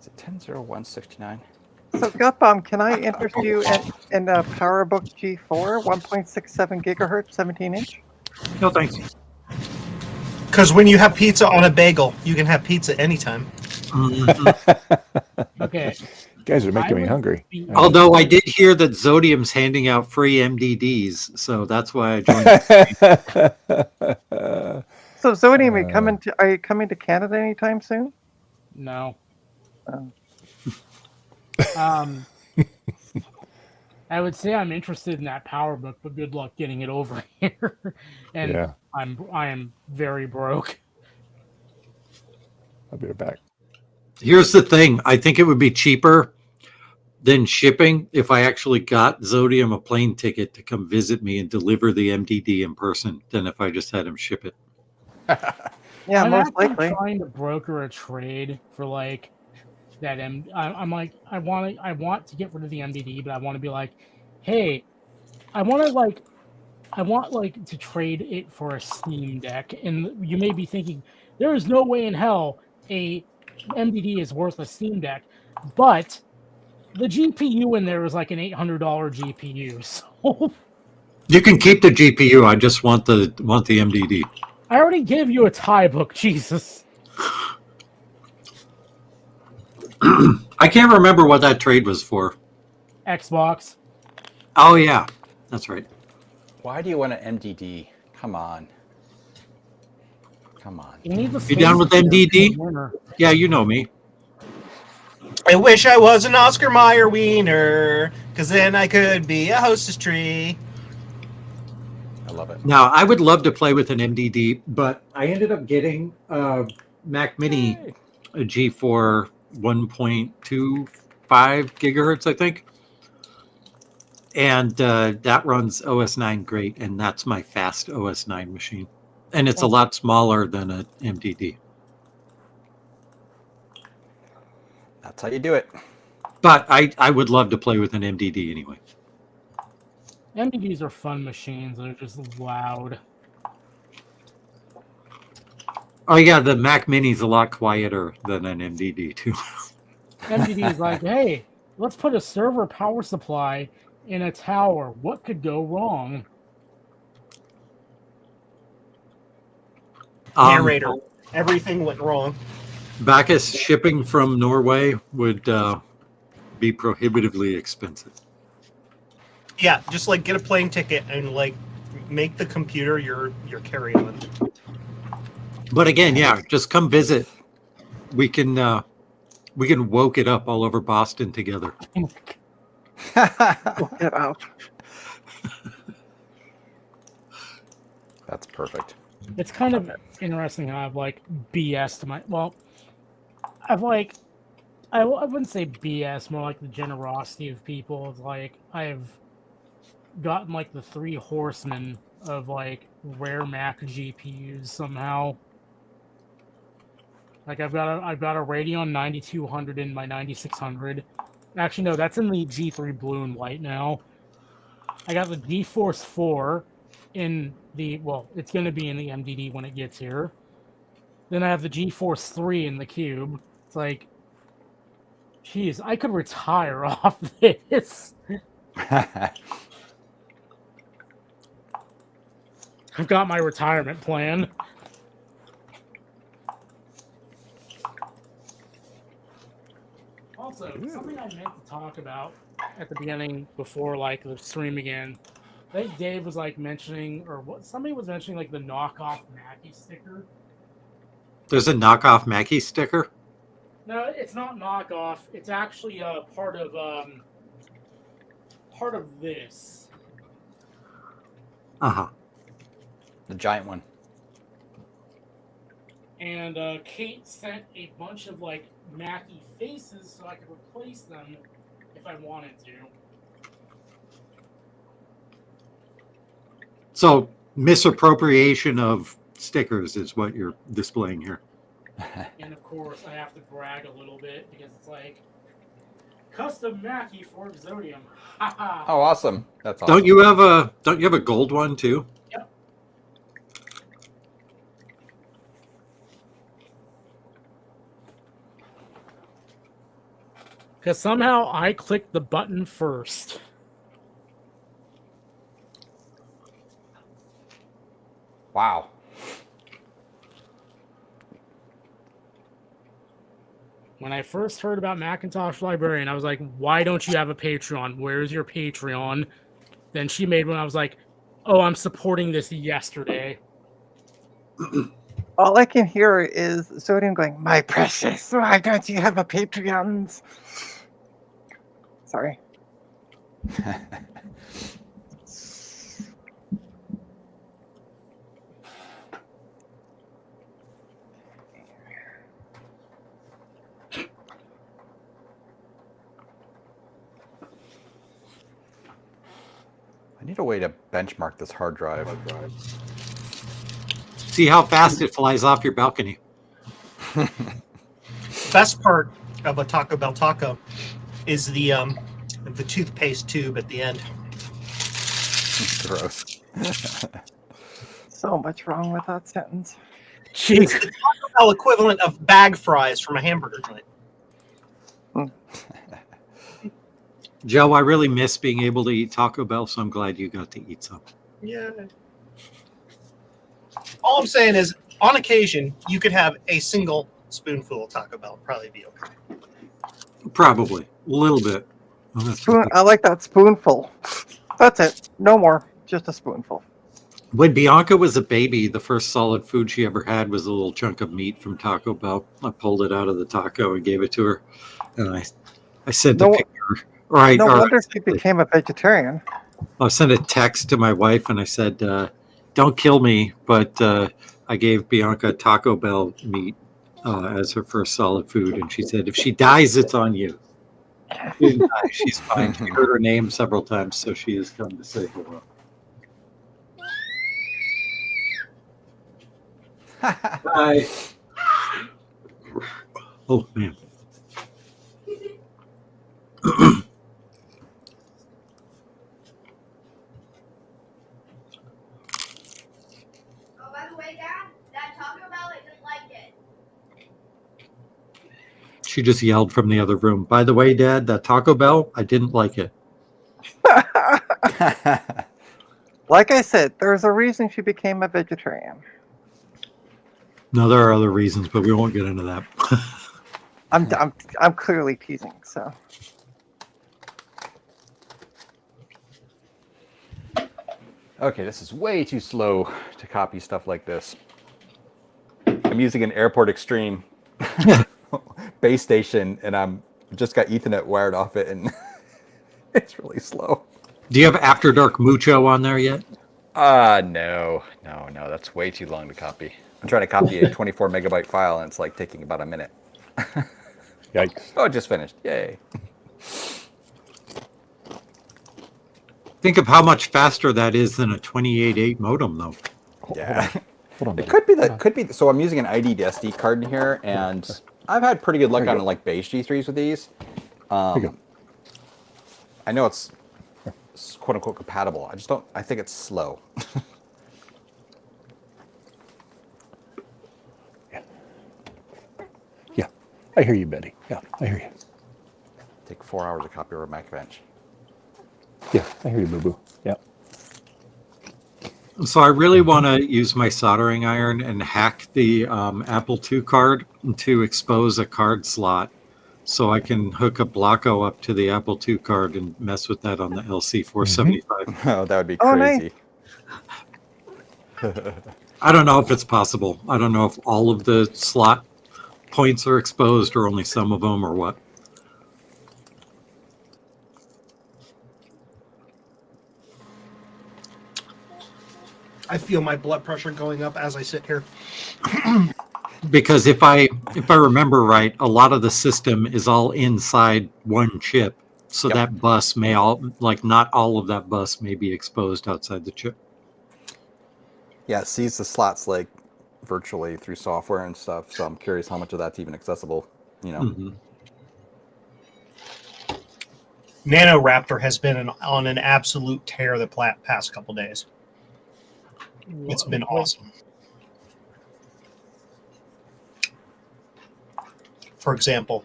it 10.01.69? So, Gut Bomb, can I interest you in a PowerBook G4, 1.67 gigahertz, 17-inch? No, thanks. Because when you have pizza on a bagel, you can have pizza anytime. Okay. You guys are making me would hungry. be- Although I did hear that Zodium's handing out free MDDs, so that's why I joined. So, Zodium, are you coming to Canada anytime soon? No. Oh. I would say I'm interested in that PowerBook, but good luck getting it over here. And Yeah. I am very broke. I'll be right back. Here's the thing. I think it would be cheaper than shipping if I actually got Zodium a plane ticket to come visit me and deliver the MDD in person than if I just had him ship it. Yeah, I'm most actually likely. trying to broker a trade for like that. I'm like, I want to get rid of the MDD, but I want to be like, hey, I want to trade it for a Steam Deck. And you may be thinking, there is no way in hell a MDD is worth a Steam Deck, but the GPU in there is like an $800 GPU. So You can keep the GPU. I just want the MDD. I already gave you a tie book, Jesus. I can't remember what that trade was for. Xbox. Oh yeah, that's right. Why do you want an MDD? Come on. Come on. You need the You down with space heater MDD? for the winter. Yeah, you know me. I wish I was an Oscar Mayer wiener, because then I could be a hostess tree. I love it. Now, I would love to play with an MDD, but I ended up getting a Mac Mini, Yay. a G4 1.25 gigahertz, I think. And that runs OS 9 great, and that's my fast OS 9 machine. And it's a lot smaller than an MDD. That's how you do it. But I would love to play with an MDD anyway. MDDs are fun machines. They're just loud. Oh, yeah, the Mac Mini's a lot quieter than an MDD, too. MDD is like, hey, let's put a server power supply in a tower. What could go wrong? Narrator. Everything went wrong. Bacchus shipping from Norway would be prohibitively expensive. Yeah, just like get a plane ticket and like make the computer your carry-on. But again, yeah, just come visit. We can woke it up all over Boston together. Get out. That's perfect. It's kind of interesting how I've like BS to my I wouldn't say BS, more like the generosity of people. It's like I've gotten like the 3 horsemen of like rare Mac GPUs somehow. Like I've got a Radeon 9200 in my 9600. Actually, no, that's in the G3 blue and white now. I got the GeForce 4 in the, well, it's going to be in the MDD when it gets here. Then I have the GeForce 3 in the Cube. It's like, geez, I could retire off this. I've got my retirement plan. Also, something I meant to talk about at the beginning before like the stream again. I think Dave was like mentioning, or what? Somebody was mentioning like the knockoff Mackie sticker. There's a knockoff Mackie sticker? No, it's not knockoff. It's actually part of this. Uh-huh. The giant one. And Kate sent a bunch of like Mackie faces so I could replace them if I wanted to. So misappropriation of stickers is what you're displaying here. And of course, I have to brag a little bit because it's like custom Mackie for Exodium. Oh, awesome! That's awesome. Don't you have a gold one too? Yep. Because somehow I clicked the button first. Wow. When I first heard about Macintosh Librarian, I was like, why don't you have a Patreon? Where's your Patreon? Then she made one. I was like, oh, I'm supporting this yesterday. All I can hear is Sodium going, "My precious, why don't you have a Patreon?" Sorry. I need a way to benchmark this hard drive. See how fast it flies off your balcony. Best part of a Taco Bell taco is the toothpaste tube at the end. Gross. So much wrong with that sentence. It's the Taco Bell equivalent of bag fries from a hamburger joint. Joe, I really miss being able to eat Taco Bell, so I'm glad you got to eat some. Yeah. All I'm saying is, on occasion, you could have a single spoonful of Taco Bell. Probably be okay. Probably. A little bit. Well, that's Spoon, I like that spoonful. That's it. No more. Just a spoonful. When Bianca was a baby, the first solid food she ever had was a little chunk of meat from Taco Bell. I pulled it out of the taco and gave it to her. And I sent a No, picture, or I, no or wonder she became a vegetarian. I sent a text to my wife and I said, "Don't kill me," but I gave Bianca Taco Bell meat as her first solid food, and she said, "If she dies, it's on you." She didn't die. She's fine. She heard her name several times, so she has come to say hello. Hi. Oh man. Oh, by the way, Dad, that Taco Bell, I didn't like it. She just yelled from the other room. By the way, Dad, that Taco Bell, I didn't like it. Like I said, there's a reason she became a vegetarian. No, there are other reasons, but we won't get into that. I'm clearly teasing. So Okay, this is way too slow to copy stuff like this. I'm using an Airport Extreme base station, and I'm just got Ethernet wired off it, and it's really slow. Do you have After Dark Mucho on there yet? No, that's way too long to copy. I'm trying to copy a 24 megabyte file, and it's like taking about a minute. Yikes. Oh, it just finished. Yay. Think of how much faster that is than a 28.8 modem, though. Yeah. Hold on. It could be that. Could be. So I'm using an ID SD card in here, and I've had pretty good luck on like base G3s with these. There you go. I know it's quote unquote compatible. I just don't. I think it's slow. Yeah. I hear you, Betty. Yeah, I hear you. Take 4 hours to copy over a Mac bench. Yeah, I hear you, boo-boo. Yeah. So I really want to use my soldering iron and hack the Apple II card to expose a card slot so I can hook a Blocko up to the Apple II card and mess with that on the LC475. Oh, that would be Oh, nice. crazy. I don't know if it's possible. I don't know if all of the slot points are exposed or only some of them or what. I feel my blood pressure going up as I sit here. Because if I remember right, a lot of the system is all inside one chip. So Yep. that bus may not all of that bus may be exposed outside the chip. Yeah, it sees the slots like virtually through software and stuff. So I'm curious how much of that's even accessible. You know. Mhm. NanoRaptor has been on an absolute tear the past couple days. It's been awesome. For example,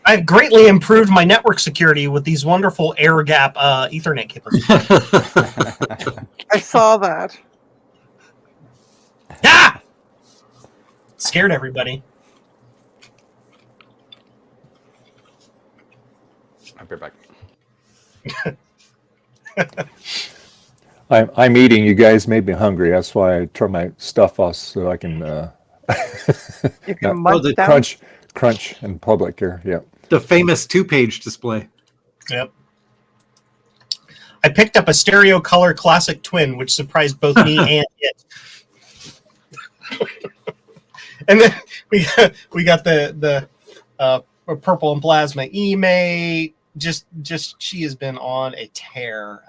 I've greatly improved my network security with these wonderful air gap Ethernet cables. I saw that. Ah! Scared everybody. I'll be back. I'm eating. You guys made me hungry. That's why I turn my stuff off so I can You No, can munch the down. crunch in public here. Yeah. The famous 2-page display. Yep. I picked up a stereo color classic twin, which surprised both me and it. And then we got the purple and plasma eMate. Just she has been on a tear.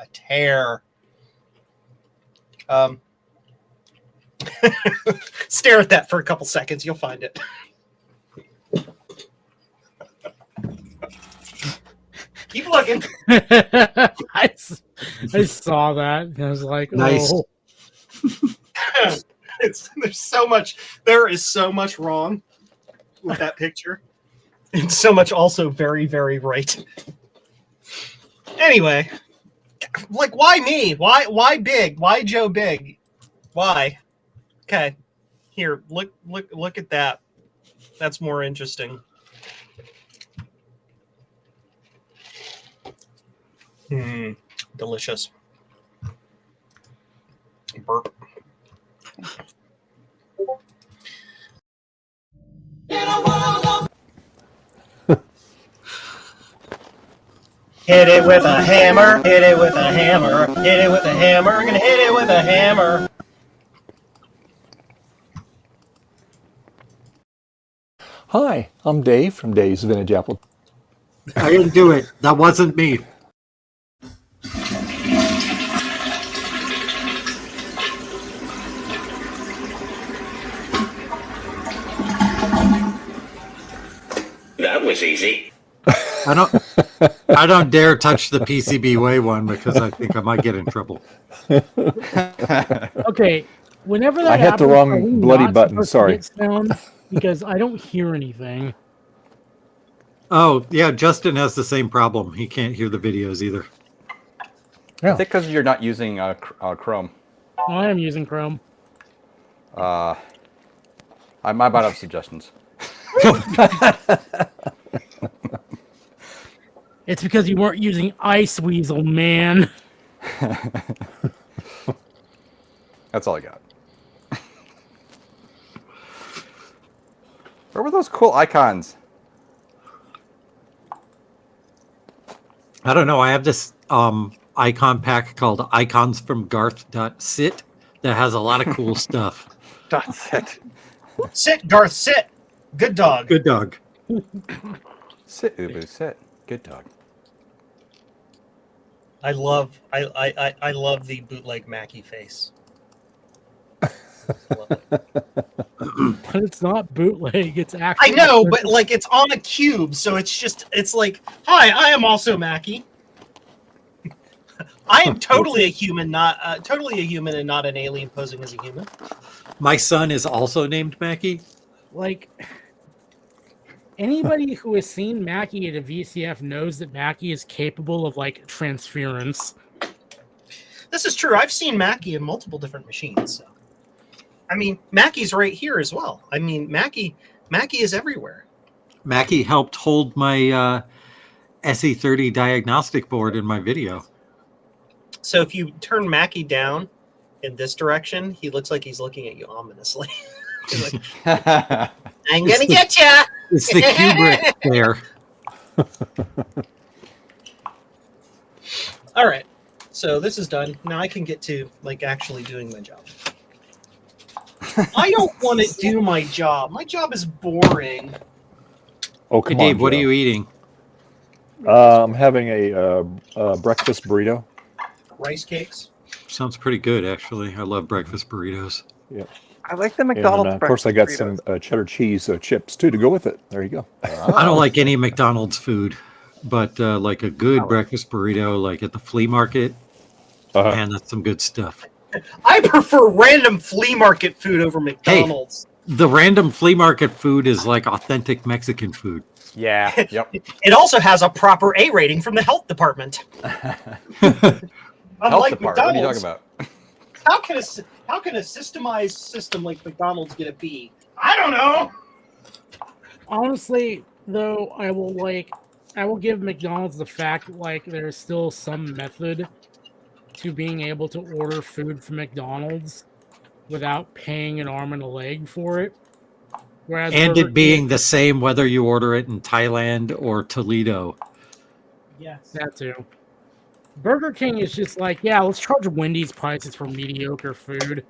Stare at that for a couple seconds. You'll find it. Keep looking. I saw that. And I was like, Nice. oh. There is so much wrong with that picture. And so much also very, very right. Anyway, like, why me? Why big? Why Joe Big? Why? Okay, here, look at that. That's more interesting. Delicious. Burp. Hit it with a hammer. Hit it with a hammer. Hit it with a hammer. We're gonna hit it with a hammer. Hi, I'm Dave from Dave's Vintage Apple. I didn't do it. That wasn't me. That was easy. I don't dare touch the PCBWay one because I think I might get in trouble. Okay, whenever that I hit the happens, wrong are we bloody not button, supposed to sorry. hit sound? Because I don't hear anything. Oh, yeah, Justin has the same problem. He can't hear the videos either. I think because you're not using Chrome. Well, I am using Chrome. I might have suggestions. It's because you weren't using Ice Weasel, man. That's all I got. Where were those cool icons? I don't know. I have this icon pack called iconsfromgarth.sit that has a lot of cool stuff. That's it. Sit, Garth, sit. Good dog. Good dog. Sit, Ubu, sit. Good dog. I love the bootleg Mackie face. Love it. But it's not bootleg. It's actually. I know, but like it's on a cube, so it's like, hi, I am also Mackie. I am totally a human, not totally a human, and not an alien posing as a human. My son is also named Mackie. Like, anybody who has seen Mackie at a VCF knows that Mackie is capable of, like, transference. This is true. I've seen Mackie in multiple different machines. So. I mean, Mackie's right here as well. I mean, Mackie is everywhere. Mackie helped hold my SE30 diagnostic board in my video. So if you turn Mackie down in this direction, he looks like he's looking at you ominously. He's like, I'm gonna get ya. It's the Kubrick there. All right. So this is done. Now I can get to like actually doing my job. I don't want to do my job. My job is boring. Oh, Hey, come Dave, on, what are Joe. you eating? I'm having a breakfast burrito. Rice cakes. Sounds pretty good, actually. I love breakfast burritos. I like the And McDonald's of course, I got breakfast some cheddar cheese chips too to go with it. There you go. I don't like any McDonald's food, but like a good breakfast burrito, like at the flea market, man, that's some good stuff. I prefer random flea market food over McDonald's. The random flea market food is like authentic Mexican food. Yeah. Yep. It also has a proper A rating from the health department. Health Unlike department. What are you McDonald's, talking about? how can a systemized system like McDonald's get a B? I don't know. Honestly, though, I will give McDonald's the fact that, like, there's still some method to being able to order food from McDonald's without paying an arm and a leg for it. Whereas And Burger it being King- the same whether you order it in Thailand or Toledo. Yes. that too. Burger King is just like, yeah, let's charge Wendy's prices for mediocre food.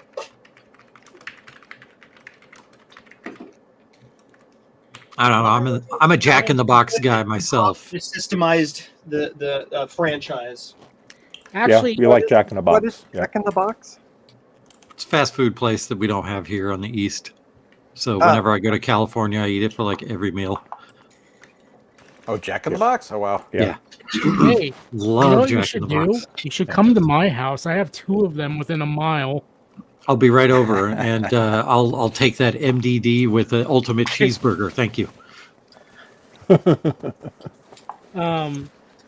I don't know. I'm a Jack in the Box guy myself. Just systemized the franchise. Actually, yeah, we like Jack in the Box. What is Yeah. Jack in the Box? It's a fast food place that we don't have here on the East. So whenever I go to California, I eat it for like every meal. Oh, Jack in the Box? Oh, wow. Yeah. hey, Love you know what you Jack in should the do? Box. You should come to my house. I have 2 of them within a mile. I'll be right over, and I'll take that MDD with the ultimate cheeseburger. Thank you.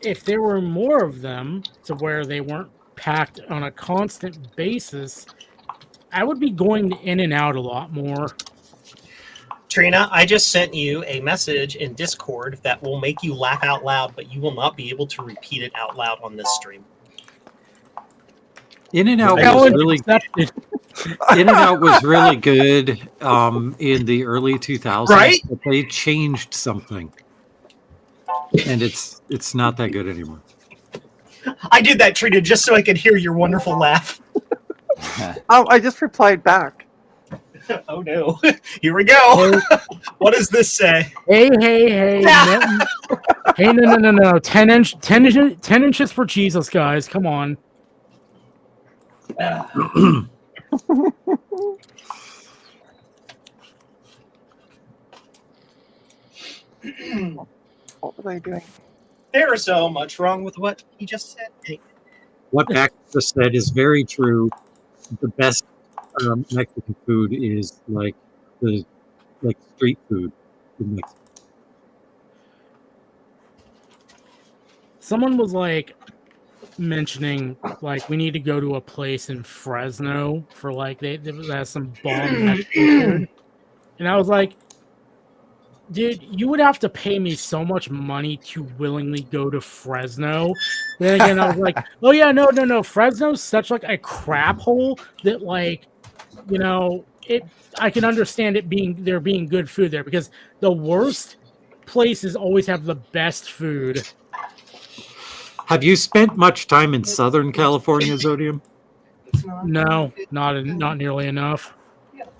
If there were more of them to where they weren't packed on a constant basis, I would be going to In-N-Out a lot more. Trina, I just sent you a message in Discord that will make you laugh out loud, but you will not be able to repeat it out loud on this stream. In-N-Out was Challenge really accepted. In-N-Out was really good in the early 2000s, Right? but they changed something, and it's not that good anymore. I did that, Trina, just so I could hear your wonderful laugh. I just replied back. Oh no! Here we go. What does this say? Hey, no, hey, no. 10 inches for Jesus, guys. Come on. What was I doing? There is so much wrong with what he just said. Hey, What Max just said is very true. The best Mexican food is like street food in Mexico. Someone was like mentioning like we need to go to a place in Fresno for like they has some bomb Mexican food, and I was like, dude, you would have to pay me so much money to willingly go to Fresno. Then again, I was like, oh yeah, no. Fresno's such like a crap hole that like, you know, I can understand it being there being good food there because the worst places always have the best food. Have you spent much time in Southern California, Zodium? No, not nearly enough.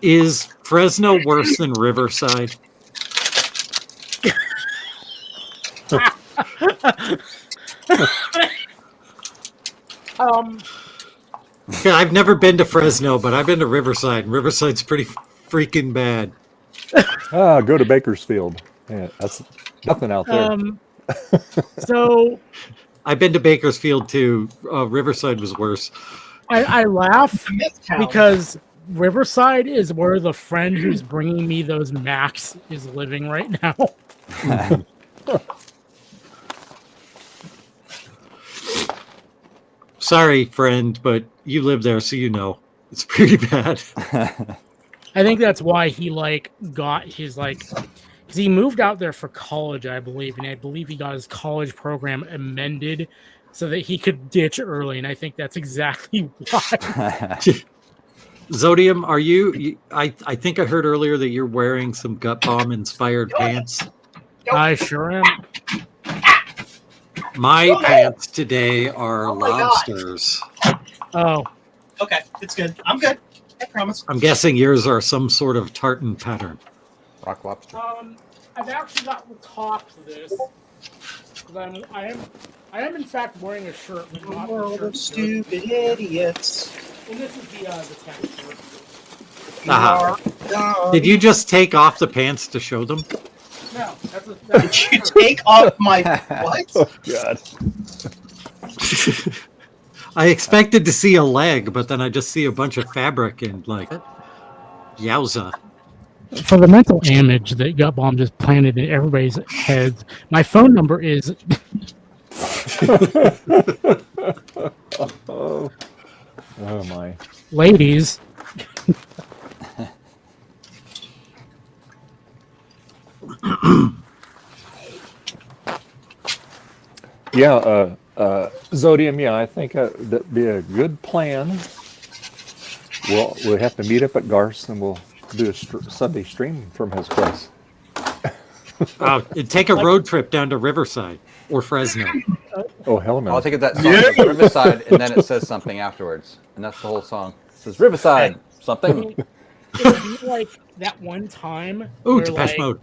Is Fresno worse than Riverside? Yeah, I've never been to Fresno, but I've been to Riverside. Riverside's pretty freaking bad. Go to Bakersfield. Yeah, that's nothing out there. So I've been to Bakersfield too. Riverside was worse. I laugh Mythtown. because Riverside is where the friend who's bringing me those Macs is living right now. Sorry, friend, but you live there, so you know. It's pretty bad. I think that's why he like got his like because he moved out there for college, I believe, and I believe he got his college program amended so that he could ditch early, and I think that's exactly why. Zodium, are you I think I heard earlier that you're wearing some gut bomb inspired pants. I sure am. My pants today are Oh my God. lobsters. Oh, Okay, it's good. I'm good. I promise. I'm guessing yours are some sort of tartan pattern. Rock lobster. I've actually got the top to this. 'Cause I am in fact wearing a shirt, but not the World shirt of stupid idiots. And this is the texture. Aha. Gone. Did you just take off the pants to show them? No, that's Did you take off my what? Oh, God. I expected to see a leg, but then I just see a bunch of fabric and like, yowza. For the mental image that Gut Bomb just planted in everybody's heads, my phone number is Oh my. ladies. Yeah, Zodium, yeah, I think that'd be a good plan. We'll have to meet up at Garth's and we'll do a Sunday stream from his place. Take a road trip down to Riverside or Fresno. Oh, hell no. I'll take it that song says Riverside, and then it says something afterwards, and that's the whole song. It says Riverside something. It'd be like that one time Ooh, where Depeche like Mode.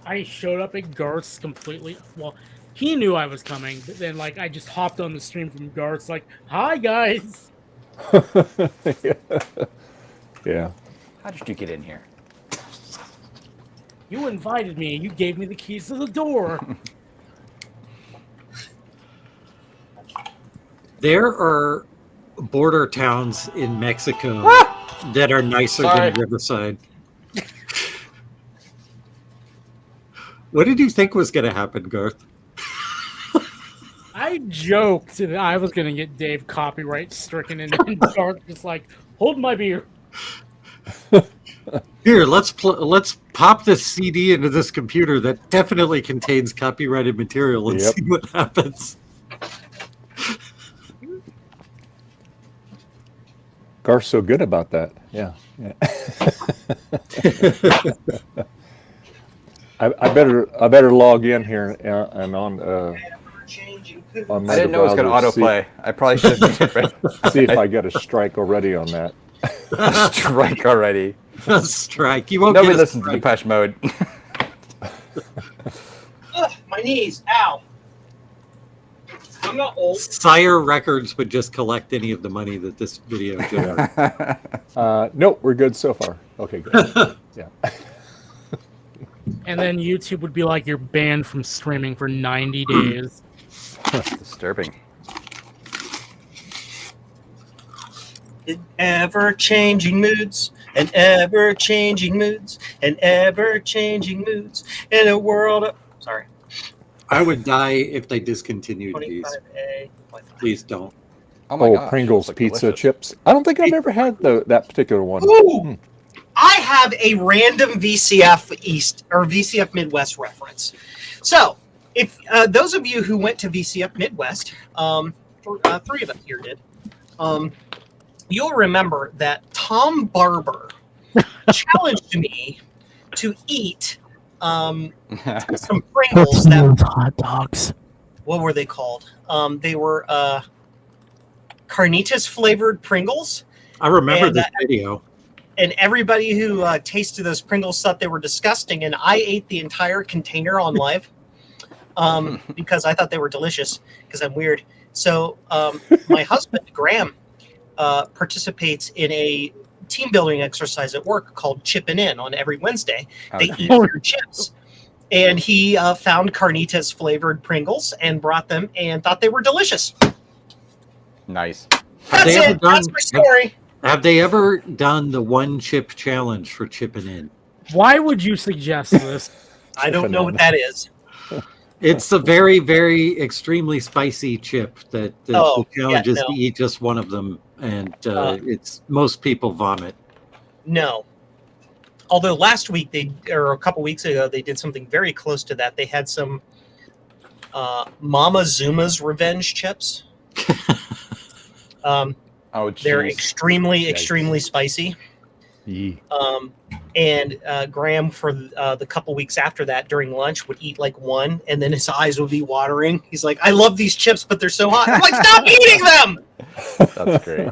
I showed up at Garth's completely. Well, he knew I was coming, but then like I just hopped on the stream from Garth's, like, "Hi guys." Yeah. How did you get in here? You invited me. You gave me the keys to the door. There are border towns in Mexico that are nicer Sorry. than Riverside. What did you think was going to happen, Garth? I joked that I was gonna get Dave copyright stricken, and then Garth just like, "Hold my beer." Here, let's pop this CD into this computer that definitely contains copyrighted material and Yep. see what happens. Garth's so good about that. Yeah. I better log in here and on Ever-changing food. On my I didn't know it was going to browser, autoplay. I probably should have See if I get a strike already on that. strike already. A strike. You won't Nobody get a listens to strike. Depeche Mode. Ugh, my knees. Ow. I'm not old. Sire Records would just collect any of the money that this video generates. Nope, we're good so far. Okay, good. Yeah. And then YouTube would be like, you're banned from streaming for 90 days. Disturbing. In ever-changing moods, and ever-changing moods, and ever-changing moods, in a world of... Sorry. I would die if they discontinued these. 25A. Please don't. Oh my gosh, Pringles those look pizza delicious. chips. I don't think I've ever had that particular one. Ooh! I have a random VCF East or VCF Midwest reference. So, if those of you who went to VCF Midwest, three of us here did, you'll remember that Tom Barber challenged me to eat some Pringles that hot dogs. what were they called? They were carnitas flavored Pringles. I remember And, this video. And everybody who tasted those Pringles thought they were disgusting, and I ate the entire container on live because I thought they were delicious, because I'm weird. So my husband, Graham, participates in a team building exercise at work called Chipping In on every Wednesday. They eat their chips. And he found carnitas flavored Pringles and brought them and thought they were delicious. Nice. That's they ever it. That's done- my story. Have they ever done the one chip challenge for chipping in? Why would you suggest this? I don't know what that is. It's a very, very extremely spicy chip that the challenge is to eat just one of them, and it's most people vomit. No. Although last week or a couple weeks ago, they did something very close to that. They had some Mama Zuma's Revenge chips. Oh, They're jeez. extremely spicy. Yee. And Graham, for the couple weeks after that, during lunch, would eat like one, and then his eyes would be watering. He's like, "I love these chips, but they're so hot." I'm like, "Stop eating them!" That's great.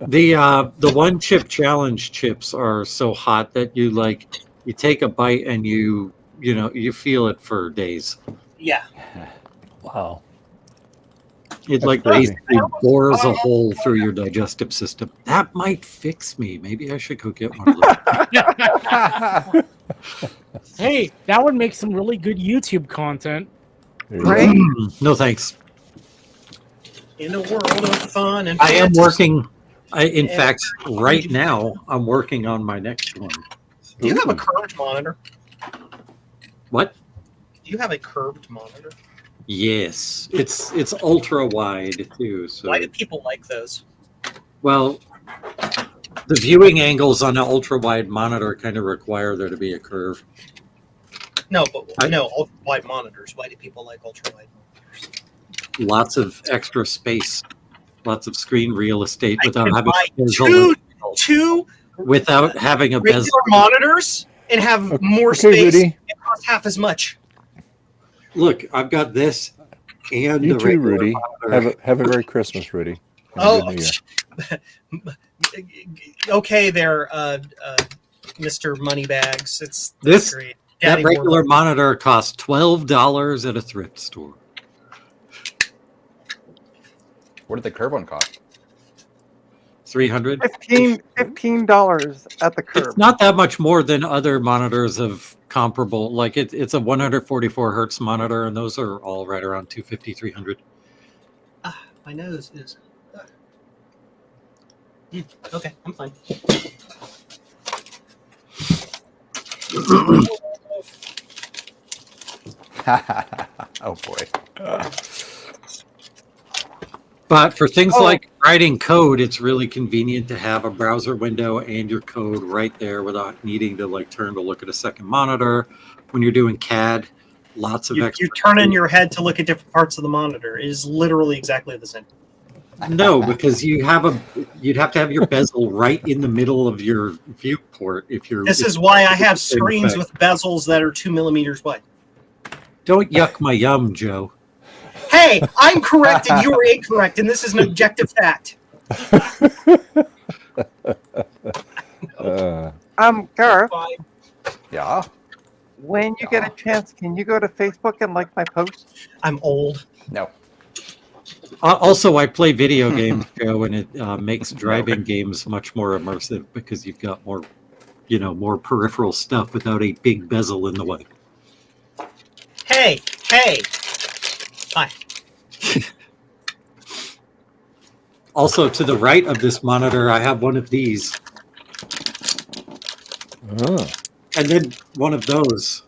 The one chip challenge chips are so hot that you take a bite and you feel it for days. Yeah. Wow. It basically bores a hole through your digestive system. That might fix me. Maybe I should go get one of those. Hey, that would make some really good YouTube content. There you go. Right? No thanks. In a world of fun and I am fantasy. working. In fact, right now I'm working on my next one. Do you have a curved monitor? What? Do you have a curved monitor? Yes, it's ultra wide too. So Why do people like those? well, the viewing angles on an ultra wide monitor kind of require there to be a curve. No, but ultra wide monitors. Why do people like ultra wide monitors? Lots of extra space, lots of screen real estate I without can having buy a bezel. two Without having a regular bezel. monitors and have more Okay, space Rudy. and cost half as much. Look, I've got this and You the too, regular Rudy. monitor. Have a Merry Christmas, Rudy. And a Oh, good New Year. okay, there, Mr. Moneybags. That's This- great. That Daddy regular Warbucks. monitor costs $12 at a thrift store. What did the curve one cost? $300. $15 at the curb. It's not that much more than other monitors of comparable. Like it's a 144 hertz monitor, and those are all right around $250, $300. My nose is. Okay, I'm fine. Oh boy. But for things like writing code, it's really convenient to have a browser window and your code right there without needing to turn to look at a second monitor. When you're doing CAD, lots of You extra. turn in your head to look at different parts of the monitor. It is literally exactly the same. No, because you'd have to have your bezel right in the middle of your viewport if you're. This is why I have Same screens effect. with bezels that are 2 millimeters wide. Don't yuck my yum, Joe. Hey, I'm correct and you're incorrect, and this is an objective fact. Garth, Fine. Yeah. when you get a chance, can you go to Facebook and like my post? I'm old. No. Also, I play video games, Joe, and it makes driving games much more immersive because you've got more, more peripheral stuff without a big bezel in the way. Hey. Hi. Also, to the right of this monitor, I have one of these, and then one of those.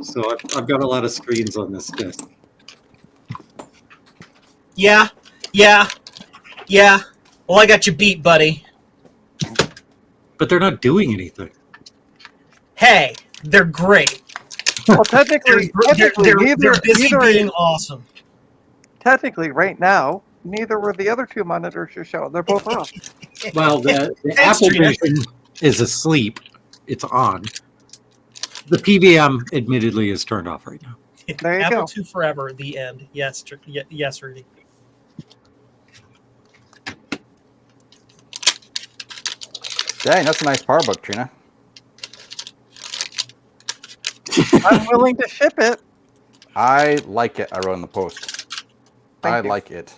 So I've got a lot of screens on this desk. Yeah. Well, I got you beat, buddy. But they're not doing anything. Hey, they're great. Well, technically, They're busy neither being awesome. technically, right now, neither were the other two monitors you showed. They're both off. Well, the Thanks, Apple Trina. Vision is asleep. It's on. The PVM, admittedly, is turned off right now. There you Apple go. 2 forever. The end. Yes, yes, Rudy. Dang, that's a nice power book, Trina. I'm willing to ship it. I like it. I wrote in the post. Thank you. Like it.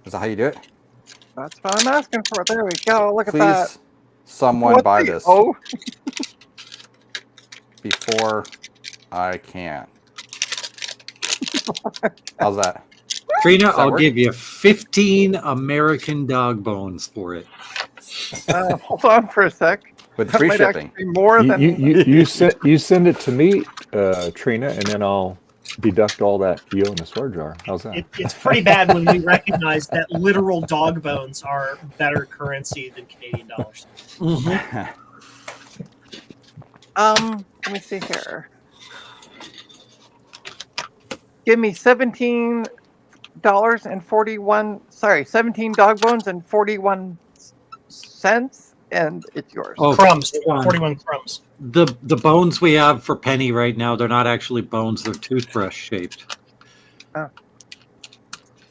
Is that how you do it? That's what I'm asking for. There we go. Look at that. Please, someone What buy the- this Oh, before I can. How's that? Trina, that I'll work? give you 15 American dog bones for it. hold on for a sec. With That free might shipping. actually be more than. You send it to me, Trina, and then I'll deduct all that you owe in the store jar. How's that? It's pretty bad when we recognize that literal dog bones are better currency than Canadian dollars. Let me see here. Give me $17 and 41. Sorry, 17 dog bones and 41 cents, and it's yours. Oh, Crumbs. hold on. 41 crumbs. The bones we have for Penny right now, they're not actually bones, they're toothbrush shaped.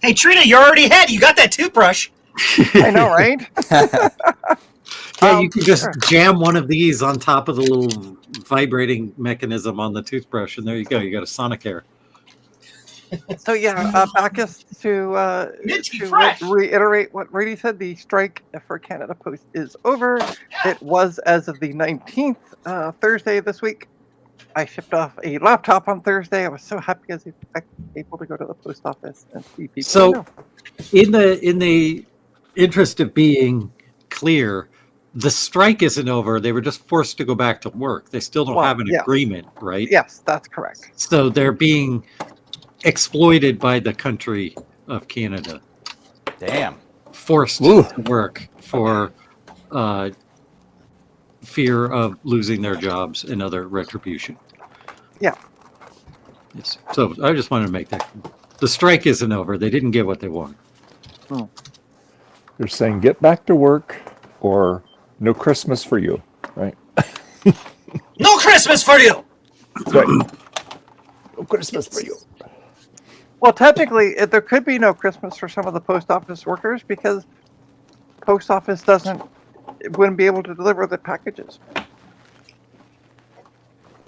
Hey, Trina, you're already ahead. You got that toothbrush. I know, right? Yeah, you can just Sure. jam one of these on top of the little vibrating mechanism on the toothbrush, and there you go. You got a Sonicare. So yeah, Bacchus to Minty fresh. reiterate what Brady said, the strike for Canada Post is over. It was as of the 19th, Thursday this week. I shipped off a laptop on Thursday. I was so happy I was able to go to the post office and see people. So, in the interest of being clear, the strike isn't over. They were just forced to go back to work. They still don't Well, have an yeah. agreement, right? Yes, that's correct. So they're being exploited by the country of Canada, Damn. forced Ooh. to work for fear of losing their jobs and other retribution. Yeah. Yes. So I just wanted to make that. The strike isn't over. They didn't get what they wanted. They're saying get back to work or no Christmas for you, right? No Christmas for you. Right. No Christmas for you. Well, technically, there could be no Christmas for some of the post office workers because post office wouldn't be able to deliver the packages.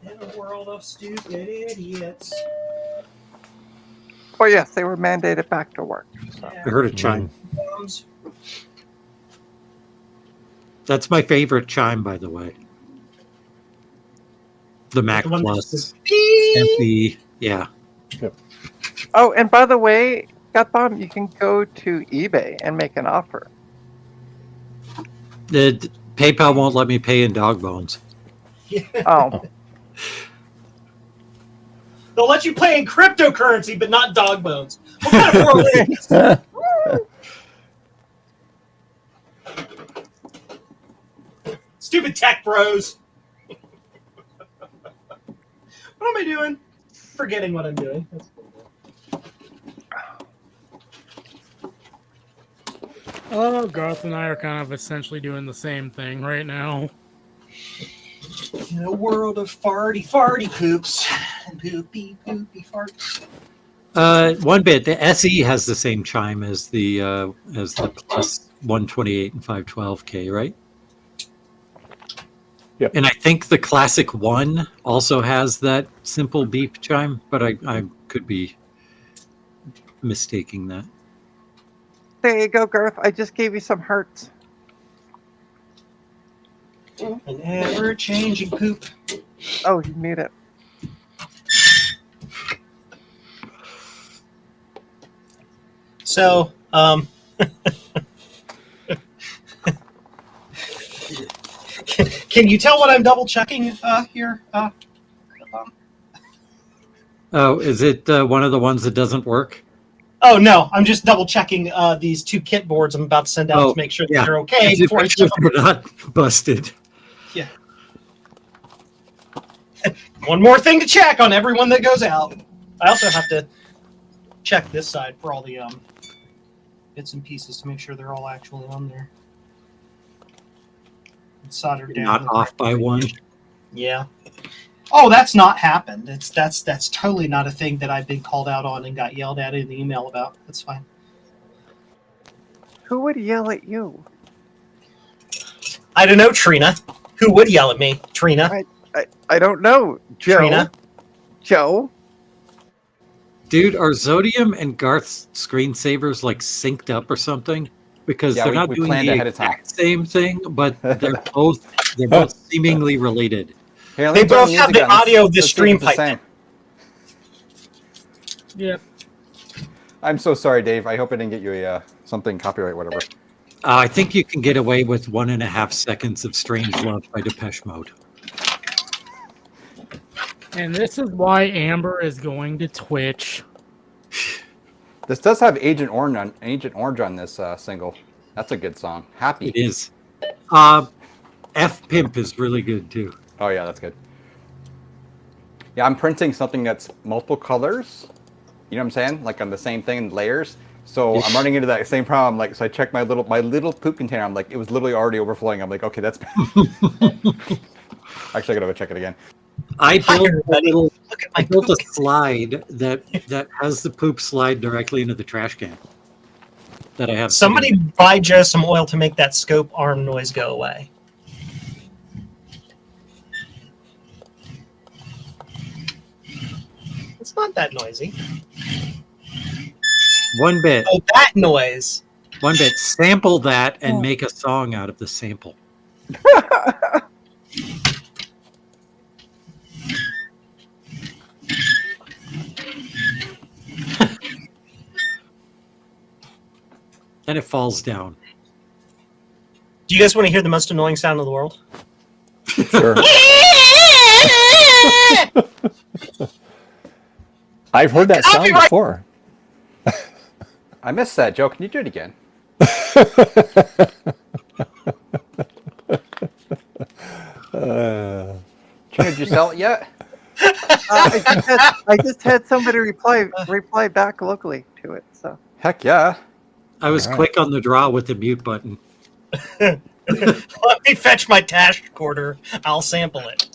In a world of stupid idiots. Oh yes, they were mandated back to work. So. I heard a chime. Bombs. That's my favorite chime, by the way. The Mac The one that Plus. just goes, MP. Yeah. Oh, and by the way, Gutbomb, you can go to eBay and make an offer. The PayPal won't let me pay in dog bones. Oh, They'll let you pay in cryptocurrency, but not dog bones. What kind of world is this? Stupid tech bros. What am I doing? Forgetting what I'm doing. That's cool. Oh, Garth and I are kind of essentially doing the same thing right now. In a world of farty poops and poopy farts. One bit. The SE has the same chime as the plus 128 and 512K, right? Yep. And I think the Classic One also has that simple beep chime, but I could be mistaking that. There you go, Garth. I just gave you some hearts. An ever-changing poop. Oh, you need it. So, can you tell what I'm double checking here? Oh, is it one of the ones that doesn't work? Oh no, I'm just double checking these two kit boards I'm about to send out to make sure that they're okay Just before I make sure ship them. they're not busted. Yeah. One more thing to check on everyone that goes out. I also have to check this side for all the bits and pieces to make sure they're all actually on there. It's soldered down. Not off by one. Yeah. Oh, that's not happened. That's totally not a thing that I've been called out on and got yelled at in the email about. That's fine. Who would yell at you? I don't know, Trina. Who would yell at me? Trina. I don't know. Joe. Trina. Joe. Dude, are Zodium and Garth's screensavers like synced up or something? Because they're not we doing planned the ahead of time. exact same thing, but they're both seemingly related. Here, let They me turn both have music the on. audio of the Let's see if stream it's the pipe. same. Yep. I'm so sorry, Dave. I hope I didn't get you a something copyright, whatever. I think you can get away with 1.5 seconds of Strange Love by Depeche Mode. And this is why Amber is going to Twitch. This does have Agent Orange on this single. That's a good song. Happy. It is. F Pimp is really good too. Oh yeah, that's good. Yeah, I'm printing something that's multiple colors. You know what I'm saying? Like on the same thing in layers. So I'm running into that same problem. Like, so I checked my little poop container. I'm like, it was literally already overflowing. I'm like, okay, that's. Actually, I gotta go check it again. I built Look at my a poop. slide that has the poop slide directly into the trash can. That I have. Somebody buy Joe some oil to make that scope arm noise go away. It's not that noisy. One bit. Oh, that noise. One bit. Sample that and make a song out of the sample. And it falls down. Do you guys want to hear the most annoying sound in the world? Sure. I've heard that sound Copyright. before. I missed that, Joe. Can you do it again? Trina, did you sell it yet? I just had somebody reply back locally to it. So Heck yeah. I was quick on the draw with the mute button. Let me fetch my tash recorder. I'll sample it.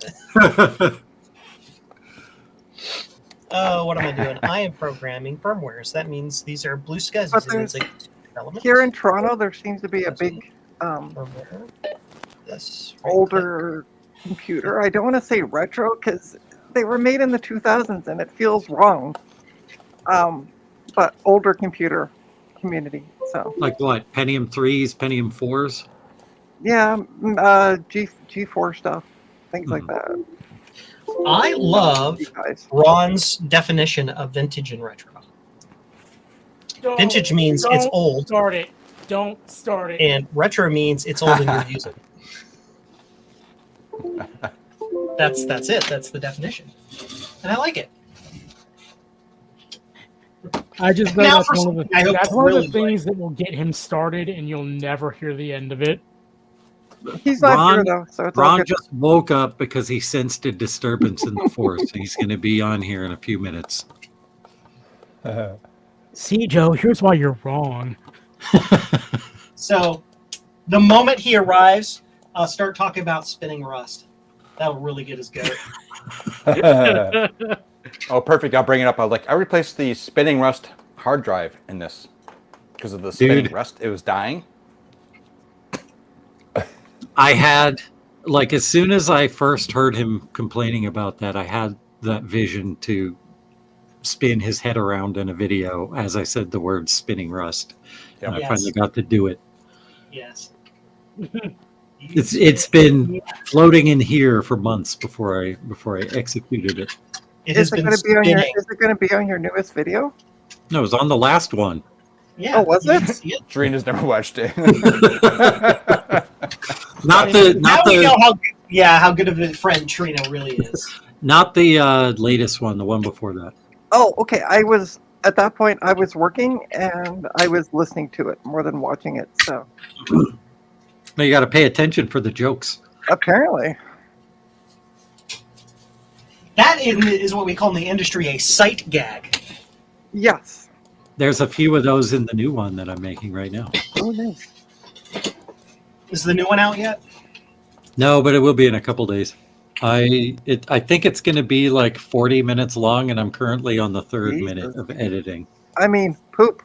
Oh, what am I doing? I am programming firmwares. That means these are blue SCSIs. But and it's like development. here in Toronto, there seems to be a big Firmware. This older computer. I don't want to say retro because they were made in the 2000s and it feels wrong. But older computer community. So Like what? Pentium 3s, Pentium 4s? yeah, G4 stuff, things like that. I love You guys. Ron's definition of vintage and retro. Vintage means it's Don't old, Start it. Don't start it. and retro means it's old and you're using. That's it. That's the definition, and I like it. I just know Now that's for one of the, something I hope that's to one of really the things that will get him started, and you'll never hear the end of it. He's not Ron- here though, so it's all Ron good. just woke up because he sensed a disturbance in the force. He's going to be on here in a few minutes. See, Joe, here's why you're wrong. So, the moment he arrives, I'll start talking about spinning rust. That'll really get his goat. Oh, perfect. I'll bring it up. I replaced the spinning rust hard drive in this because of the spinning Dude. rust. It was dying. I had, like, as soon as I first heard him complaining about that, I had that vision to spin his head around in a video as I said the word spinning rust. Yep. And I Yes. finally got to do it. Yes. It's been floating in here for months before I executed it. It has Is it been going to be on your? spinning. Is it going to be on your newest video? No, it was on the last one. Yeah. Oh, was you it? can see it. Drena's never watched it. Not the Now we know how good of a friend Trina really is. not the latest one, the one before that. Oh, okay. I was at that point. I was working and I was listening to it more than watching it. So No, you got to pay attention for the jokes. apparently, That is what we call in the industry a sight gag. yes. There's a few of those in the new one that I'm making right now. Oh, nice. Is the new one out yet? No, but it will be in a couple days. I think it's going to be like 40 minutes long, and I'm currently on the third Jesus. minute of editing. I mean, poop.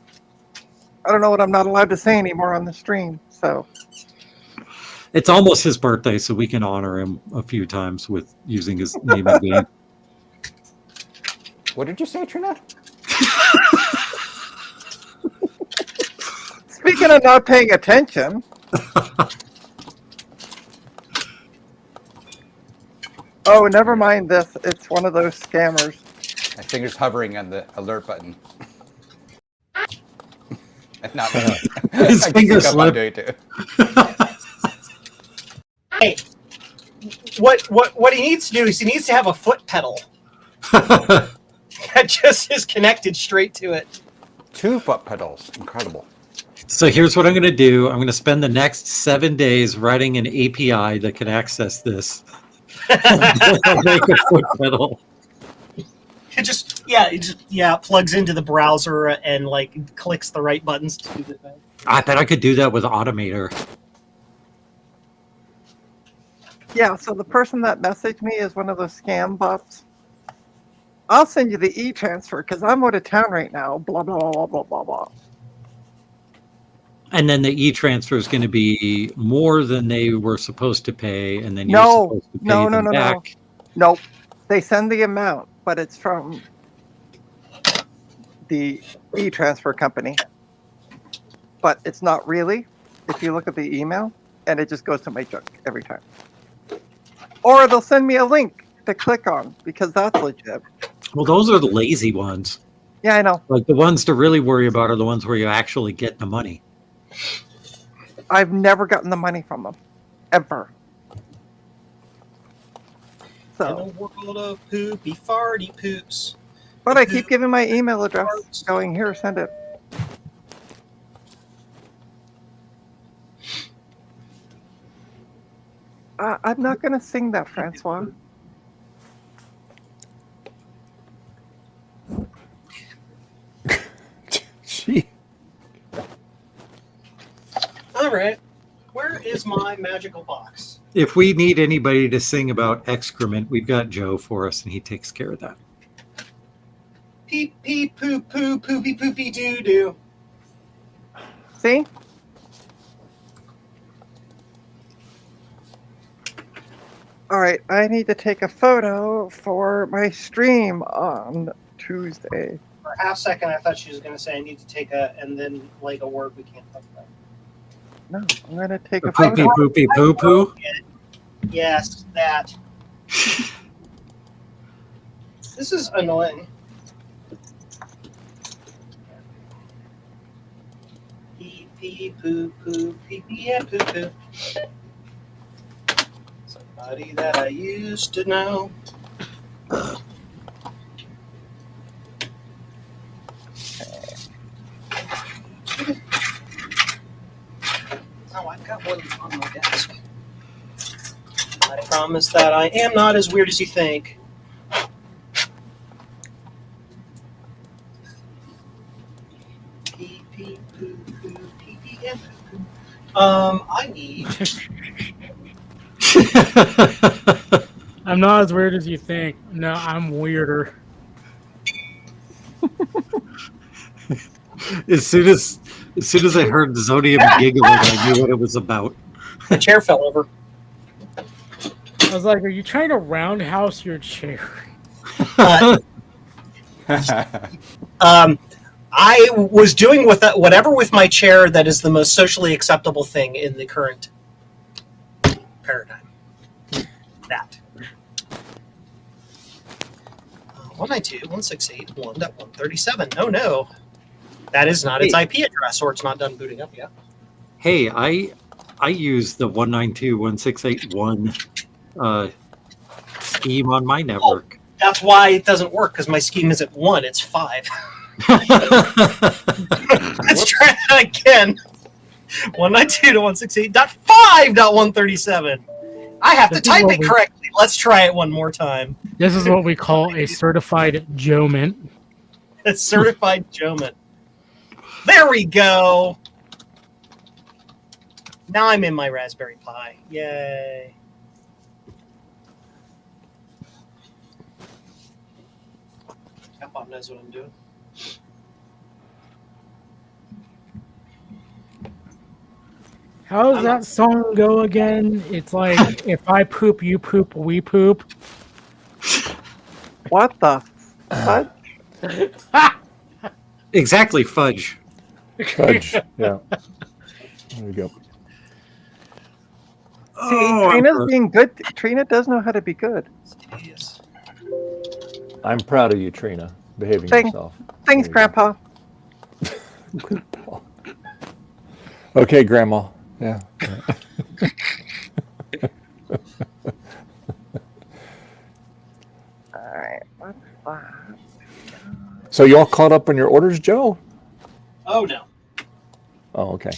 I don't know what I'm not allowed to say anymore on the stream. So It's almost his birthday, so we can honor him a few times with using his name and game. What did you say, Trina? speaking of not paying attention, oh, never mind this. It's one of those scammers. My finger's hovering on the alert button. Not me. His I finger think I'm slipped. doing it too. Hey, what he needs to do is he needs to have a foot pedal that just is connected straight to it. 2 foot pedals. Incredible. So here's what I'm going to do. I'm going to spend the next 7 days writing an API that can access this. I'll make a foot pedal. It just plugs into the browser and like clicks the right buttons to do the thing. I bet I could do that with Automator. Yeah, so the person that messaged me is one of those scam bots. I'll send you the e-transfer because I'm out of town right now. Blah, blah, blah, blah, blah, blah. And then the e-transfer is going to be more than they were supposed to pay, and then you're No, supposed to pay no, them back. Nope. They send the amount, but it's from the e-transfer company. But it's not really, if you look at the email, and it just goes to my junk every time. Or they'll send me a link to click on, because that's legit. Well, those are the lazy ones. Yeah, I know. Like the ones to really worry about are the ones where you actually get the money. I've never gotten the money from them. Ever. In a So, world of poopy farty poops. but I keep giving my email address, going, here, send it. I'm not going to sing that, Francois. Gee. All right. Where is my magical box? If we need anybody to sing about excrement, we've got Joe for us, and he takes care of that. Peep, peep, poop, poo, poopy, poopy, doo, doo. See? All right, I need to take a photo for my stream on Tuesday. For a half second, I thought she was going to say I need to take and then like a word we can't talk about. No, I'm going to take The a poopy photo. poopy poo poo. Yes, that. This is annoying. Pee pee poo poo pee pee and poo poo. Somebody that I used to know. Oh, I've got one on my desk. I promise that I am not as weird as you think. Pee, pee, poo, poo, pee, pee, and poo, poo. I need. I'm not as weird as you think. No, I'm weirder. As soon as I heard Zodium giggling, I knew what it was about. The chair fell over. I was like, are you trying to roundhouse your chair? I was doing with whatever with my chair that is the most socially acceptable thing in the current paradigm. That. 192.168.1.137. Oh no. That is not its IP address, or it's not done booting up yet. Hey, I use the 192.168.1 scheme on my network. That's why it doesn't work, because my scheme isn't 1, it's 5. Let's try that again. 192.168.5.137. I have to type it correctly. Let's try it one more time. This is what we call a certified Joe-mint. A certified Joe-mint. There we go. Now I'm in my Raspberry Pi. Yay. Capcom knows what I'm doing. How does that song go again? It's like, if I poop, you poop, we poop. What the fudge? Exactly, fudge. Fudge. Yeah. There you go. See, Trina's being good. Trina does know how to be good. Yes. I'm proud of you, Trina, behaving Thanks. yourself. Thanks, There you go. Grandpa. Okay, Grandma. Yeah. All right. What's that? So you all caught up on your orders, Joe? Oh, no. Oh, okay.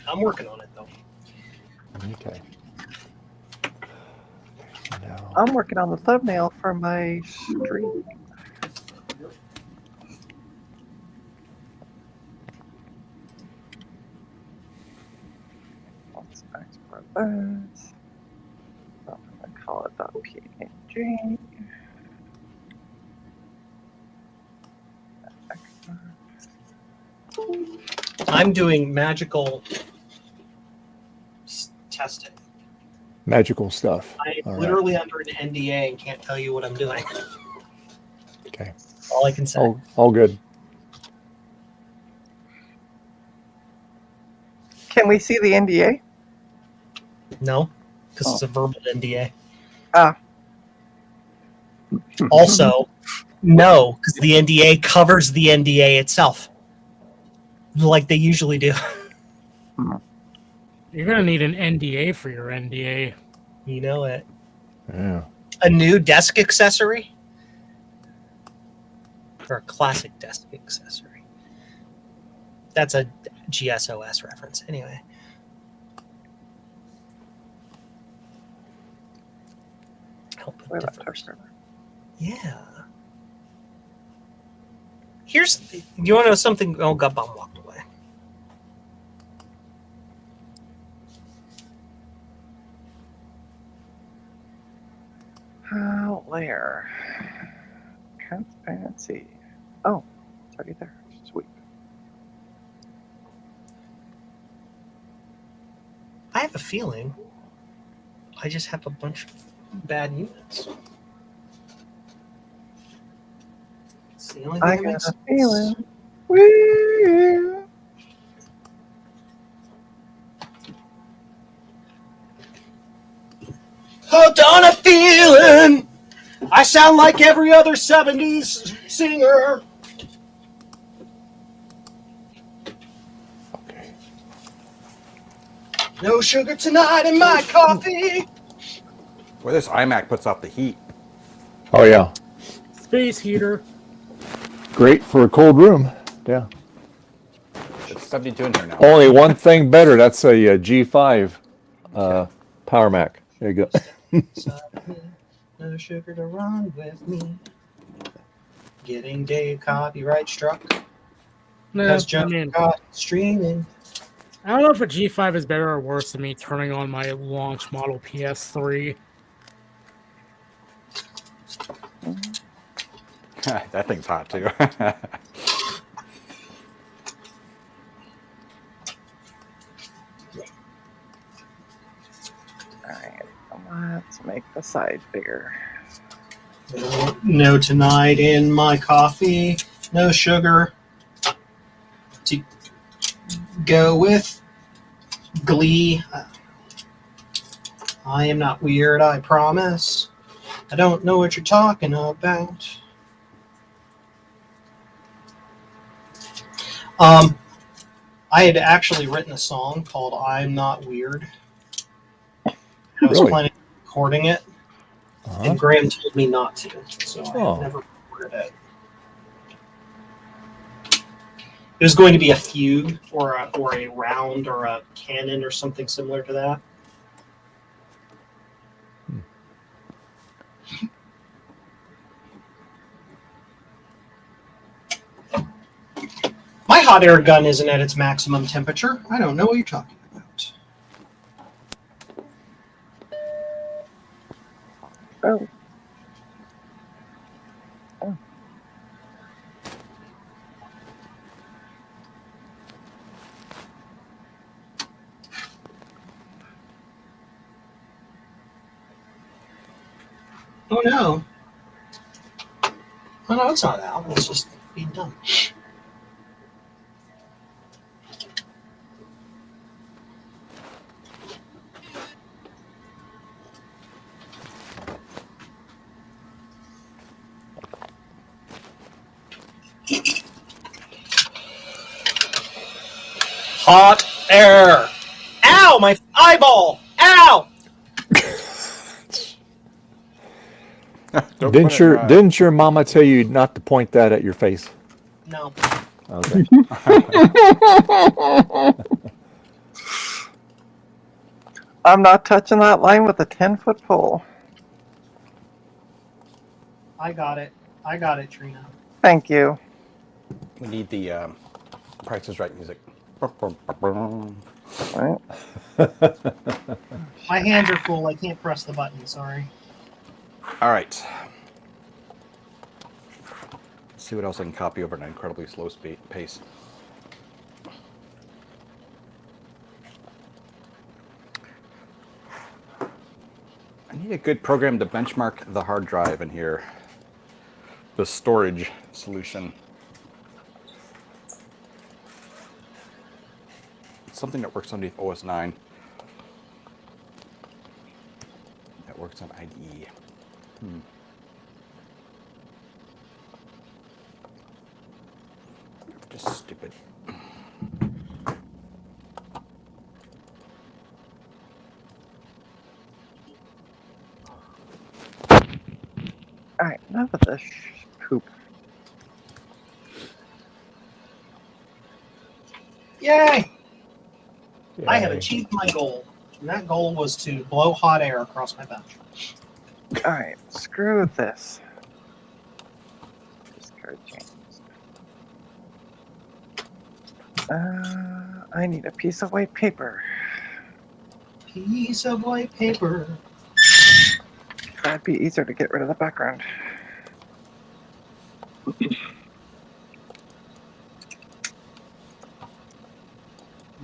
I'm working on it, though. Okay. Now, I'm working on the thumbnail for my stream. Let's export this. I'm going to call it .png. I'm doing magical testing. magical stuff. I'm All right. literally under an NDA and can't tell you what I'm doing. Okay. All I can say. All good. Can we see the NDA? No, because it's a verbal NDA. Ah. Also, no, because the NDA covers the NDA itself, like they usually do. You're going to need an NDA for your NDA. You know it. Yeah. A new desk accessory? Or a classic desk accessory. That's a GSOS reference. Anyway. Help Where with that difference. touch server? Yeah. You want to know something? Oh, Gubbomb walked away. Where? Transparency. Oh, it's already there. Sweet. I have a feeling I just have a bunch of bad units. It's the only thing I that got makes a sense. feeling. Woo! Hold on, a feeling. I sound like every other 70s singer. Okay. No sugar tonight in my coffee. Where this iMac puts off the heat. Oh yeah. Space heater. Great for a cold room. Yeah. It's 72 in here now. Only one thing better. That's a, G5 Power Mac. There you go. No sugar to run with me. Getting Dave copyright struck. No, Because I Joe mean, got streaming. I don't know if a G5 is better or worse than me turning on my launch model PS3. That thing's hot too. Alright, let's make the size bigger. No tonight in my coffee. No sugar. To go with Glee. I am not weird, I promise. I don't know what you're talking about. I had actually written a song called I'm Not Weird. I was Really? planning on recording it, and Graham told me not to, so I never recorded it. It was going to be a fugue or a round or a canon or something similar to that. My hot air gun isn't at its maximum temperature. I don't know what you're talking about. Oh. Oh no. Oh no, it's not out. It's just being done. Hot air. Ow, my eyeball. Ow. Didn't your mama tell you not to point that at your face? No. Okay. I'm not touching that line with a 10-foot pole. I got it. I got it, Trina. Thank you. We need the Price is Right music. Right. My hands are full. I can't press the button. Sorry. All right. Let's see what else I can copy over an incredibly slow pace. I need a good program to benchmark the hard drive in here. The storage solution. It's something that works underneath OS 9. That works on IDE. Just stupid. Alright, enough of this poop. Yay! I have achieved my goal. And that goal was to blow hot air across my bench. Alright, screw this. Discard change. I need a piece of white paper. Piece of white paper. That'd be easier to get rid of the background.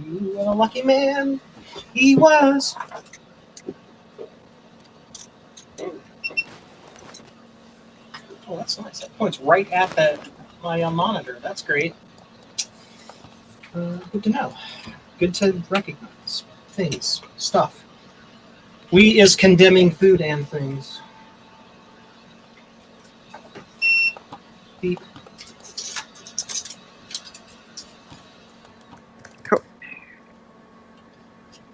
You are a lucky man. He was. Oh, that's nice. That points right at my monitor. That's great. Good to know. Good to recognize things, stuff. We is condemning food and things. Beep. Cool.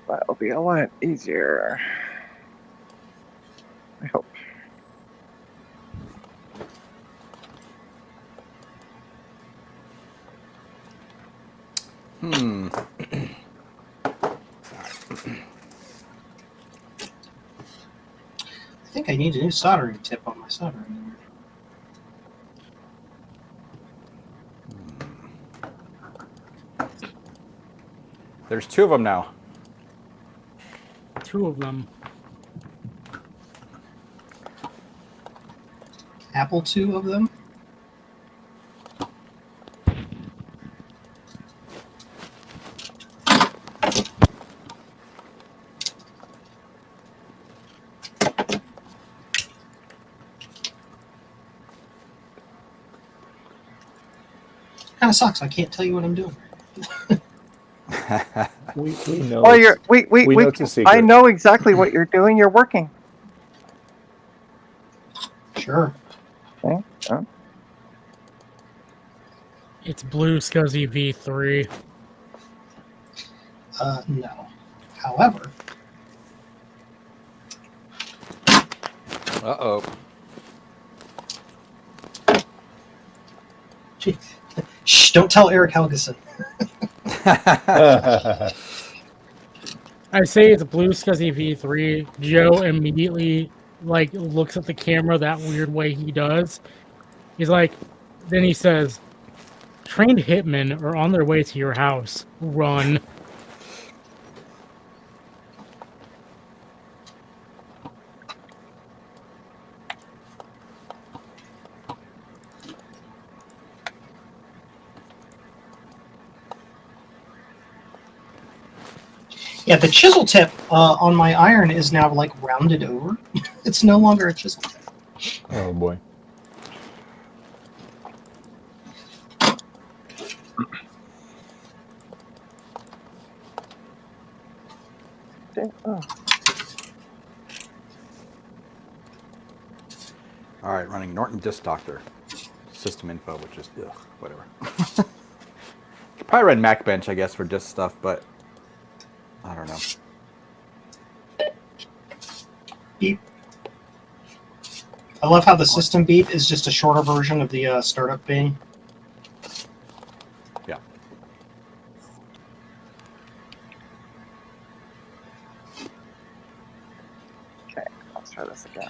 That'll be a lot easier. I hope. I think I need a new soldering tip on my soldering iron. There's 2 of them now. 2 of them. Apple 2 of them? Kind of sucks. I can't tell you what I'm doing. We know. Well, it's- we know it's a I secret. know exactly what you're doing. You're working. Sure. Okay. Oh. It's Blue Scuzzy V3. No. However, Uh-oh. shh! Don't tell Eric Helgeson. I say it's Blue Scuzzy V3. Joe immediately looks at the camera that weird way he does. He's like, then he says, "Trained hitmen are on their way to your house. Run." Yeah, the chisel tip on my iron is now like rounded over. It's no longer a chisel tip. Oh boy. Okay. Oh. All right, running Norton Disc Doctor. System info, which is, whatever. Could probably run MacBench, I guess, for disk stuff, but I don't know. Beep. I love how the system beep is just a shorter version of the startup bing. Yeah. Okay. Let's try this again.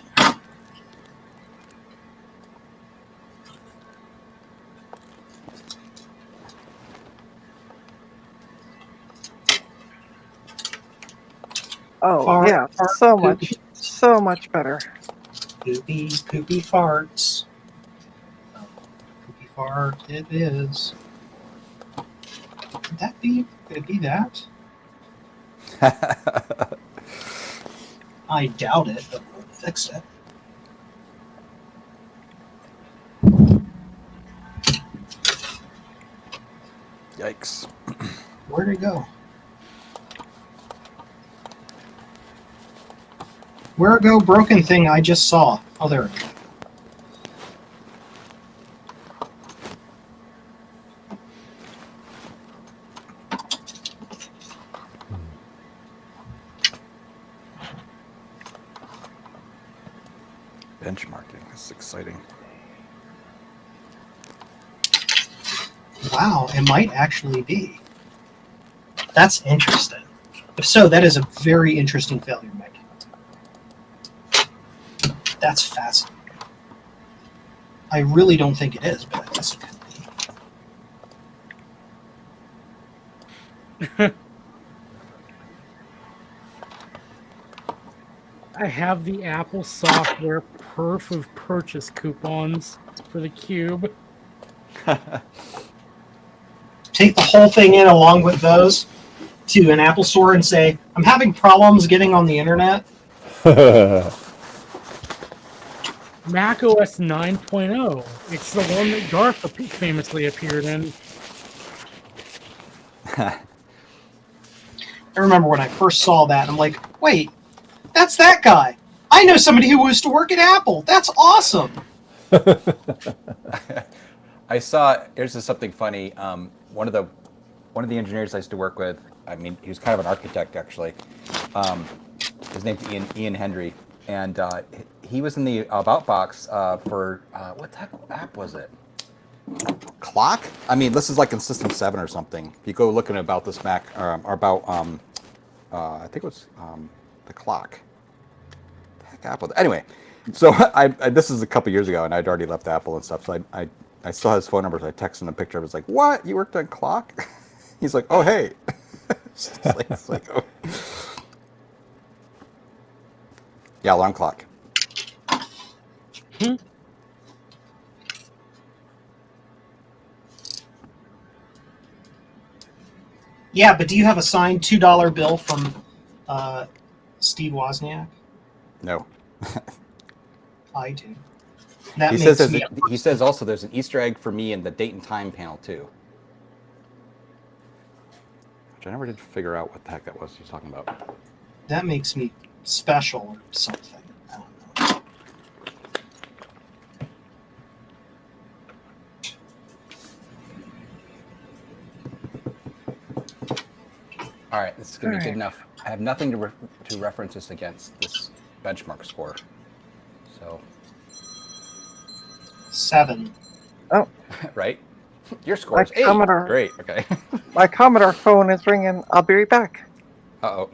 Oh Fart, yeah, fart, so much better. Poopy farts. Poopy fart it is. Could that be? Could it be that? I doubt it, but we'll fix it. Yikes. Where'd it go? Where'd it go, broken thing I just saw? Oh, there it is. Benchmarking. This is exciting. Wow, it might actually be. That's interesting. If so, that is a very interesting failure, Mike. That's fascinating. I really don't think it is, but I guess it could be. I have the Apple software perf of purchase coupons for the Cube. Take the whole thing in along with those to an Apple store and say, I'm having problems getting on the internet. Mac OS 9.0. It's the one that Garth famously appeared in. I remember when I first saw that, I'm like, wait, that's that guy. I know somebody who used to work at Apple. That's awesome. I saw. Here's just something funny. One of the engineers I used to work with. I mean, he was kind of an architect actually. His name's Ian Hendry, and he was in the About box for what the heck app was it? Clock? I mean, this is like in System 7 or something. If you go looking about this Mac or about I think it was the clock. The heck app was it? Anyway, so I this is a couple years ago, and I'd already left Apple and stuff. So I saw his phone number, so I texted him a picture. I was like, "What? You worked on Clock?" He's like, "Oh, hey." it's like, oh. Yeah, alarm clock. Yeah, but do you have a signed $2 bill from Steve Wozniak? No. I do. That He makes says me. he says also there's an Easter egg for me in the date and time panel too. which I never did figure out what the heck that was he's talking about. That makes me special or something. I don't know. All right, this is going to be good Alright. enough. I have nothing to reference this against, this benchmark score. So, 7. right? Your score is 8. Commodore. Great, okay. My Commodore phone is ringing. I'll be right back. Uh-oh.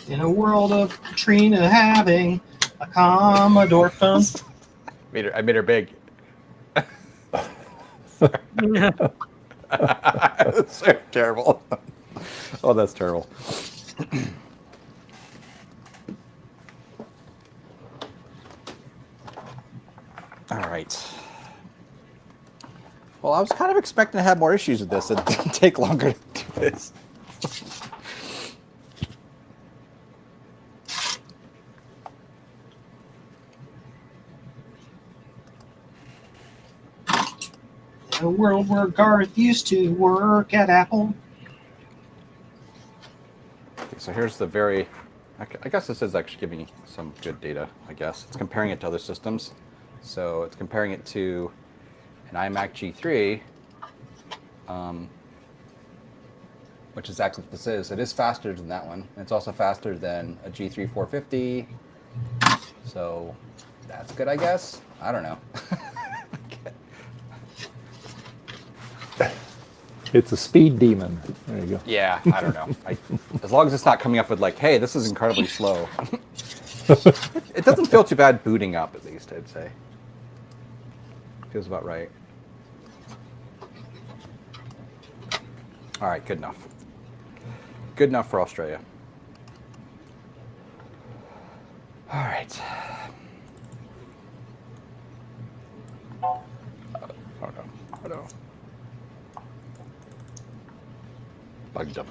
In a world of Trina having a Commodore phone. I made her big. That's so terrible. Oh, that's terrible. All right. Well, I was kind of expecting to have more issues with this. It didn't take longer to do this. In a world where Garth used to work at Apple. Okay, so here's the very, I guess this is actually giving some good data, I guess. It's comparing it to other systems. So it's comparing it to an iMac G3, which is actually what this is. It is faster than that one. It's also faster than a G3 450. So that's good, I guess. I don't know. It's a speed demon. There you go. Yeah, I don't know. As long as it's not coming up with like, hey, this is incredibly slow. It doesn't feel too bad booting up, at least, I'd say. Feels about right. All right, good enough. Good enough for Australia. All right. Oh no. Oh no. Bugged up.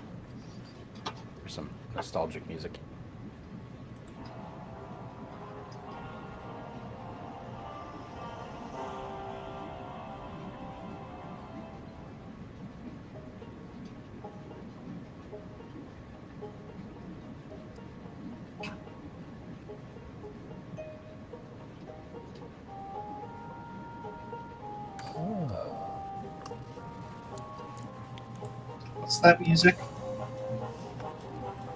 There's some nostalgic music. What's that music?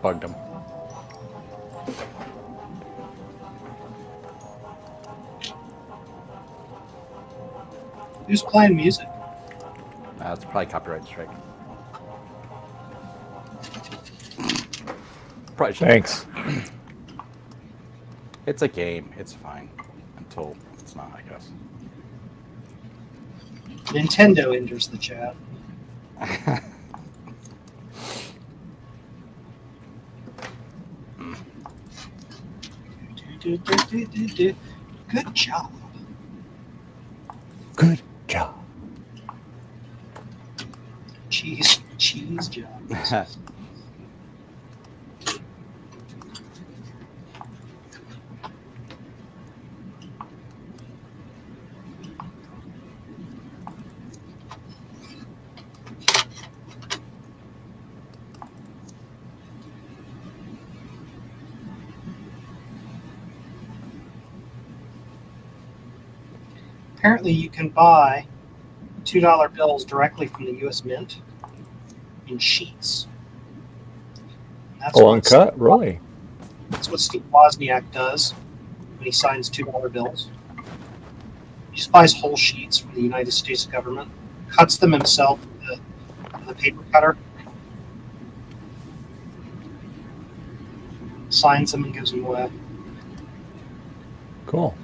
Bugged them. Who's playing music? It's probably copyright strike. Probably should. Thanks. It's a game. It's fine. Until it's not, I guess. Nintendo enters the chat. Good job. Good job. Cheese job. Apparently, you can buy $2 bills directly from the U.S. Mint in sheets. That's Oh, what uncut? Really? That's what Steve Wozniak does when he signs $2 bills. He just buys whole sheets from the United States government, cuts them himself with a paper cutter, signs them, and gives them away. Cool.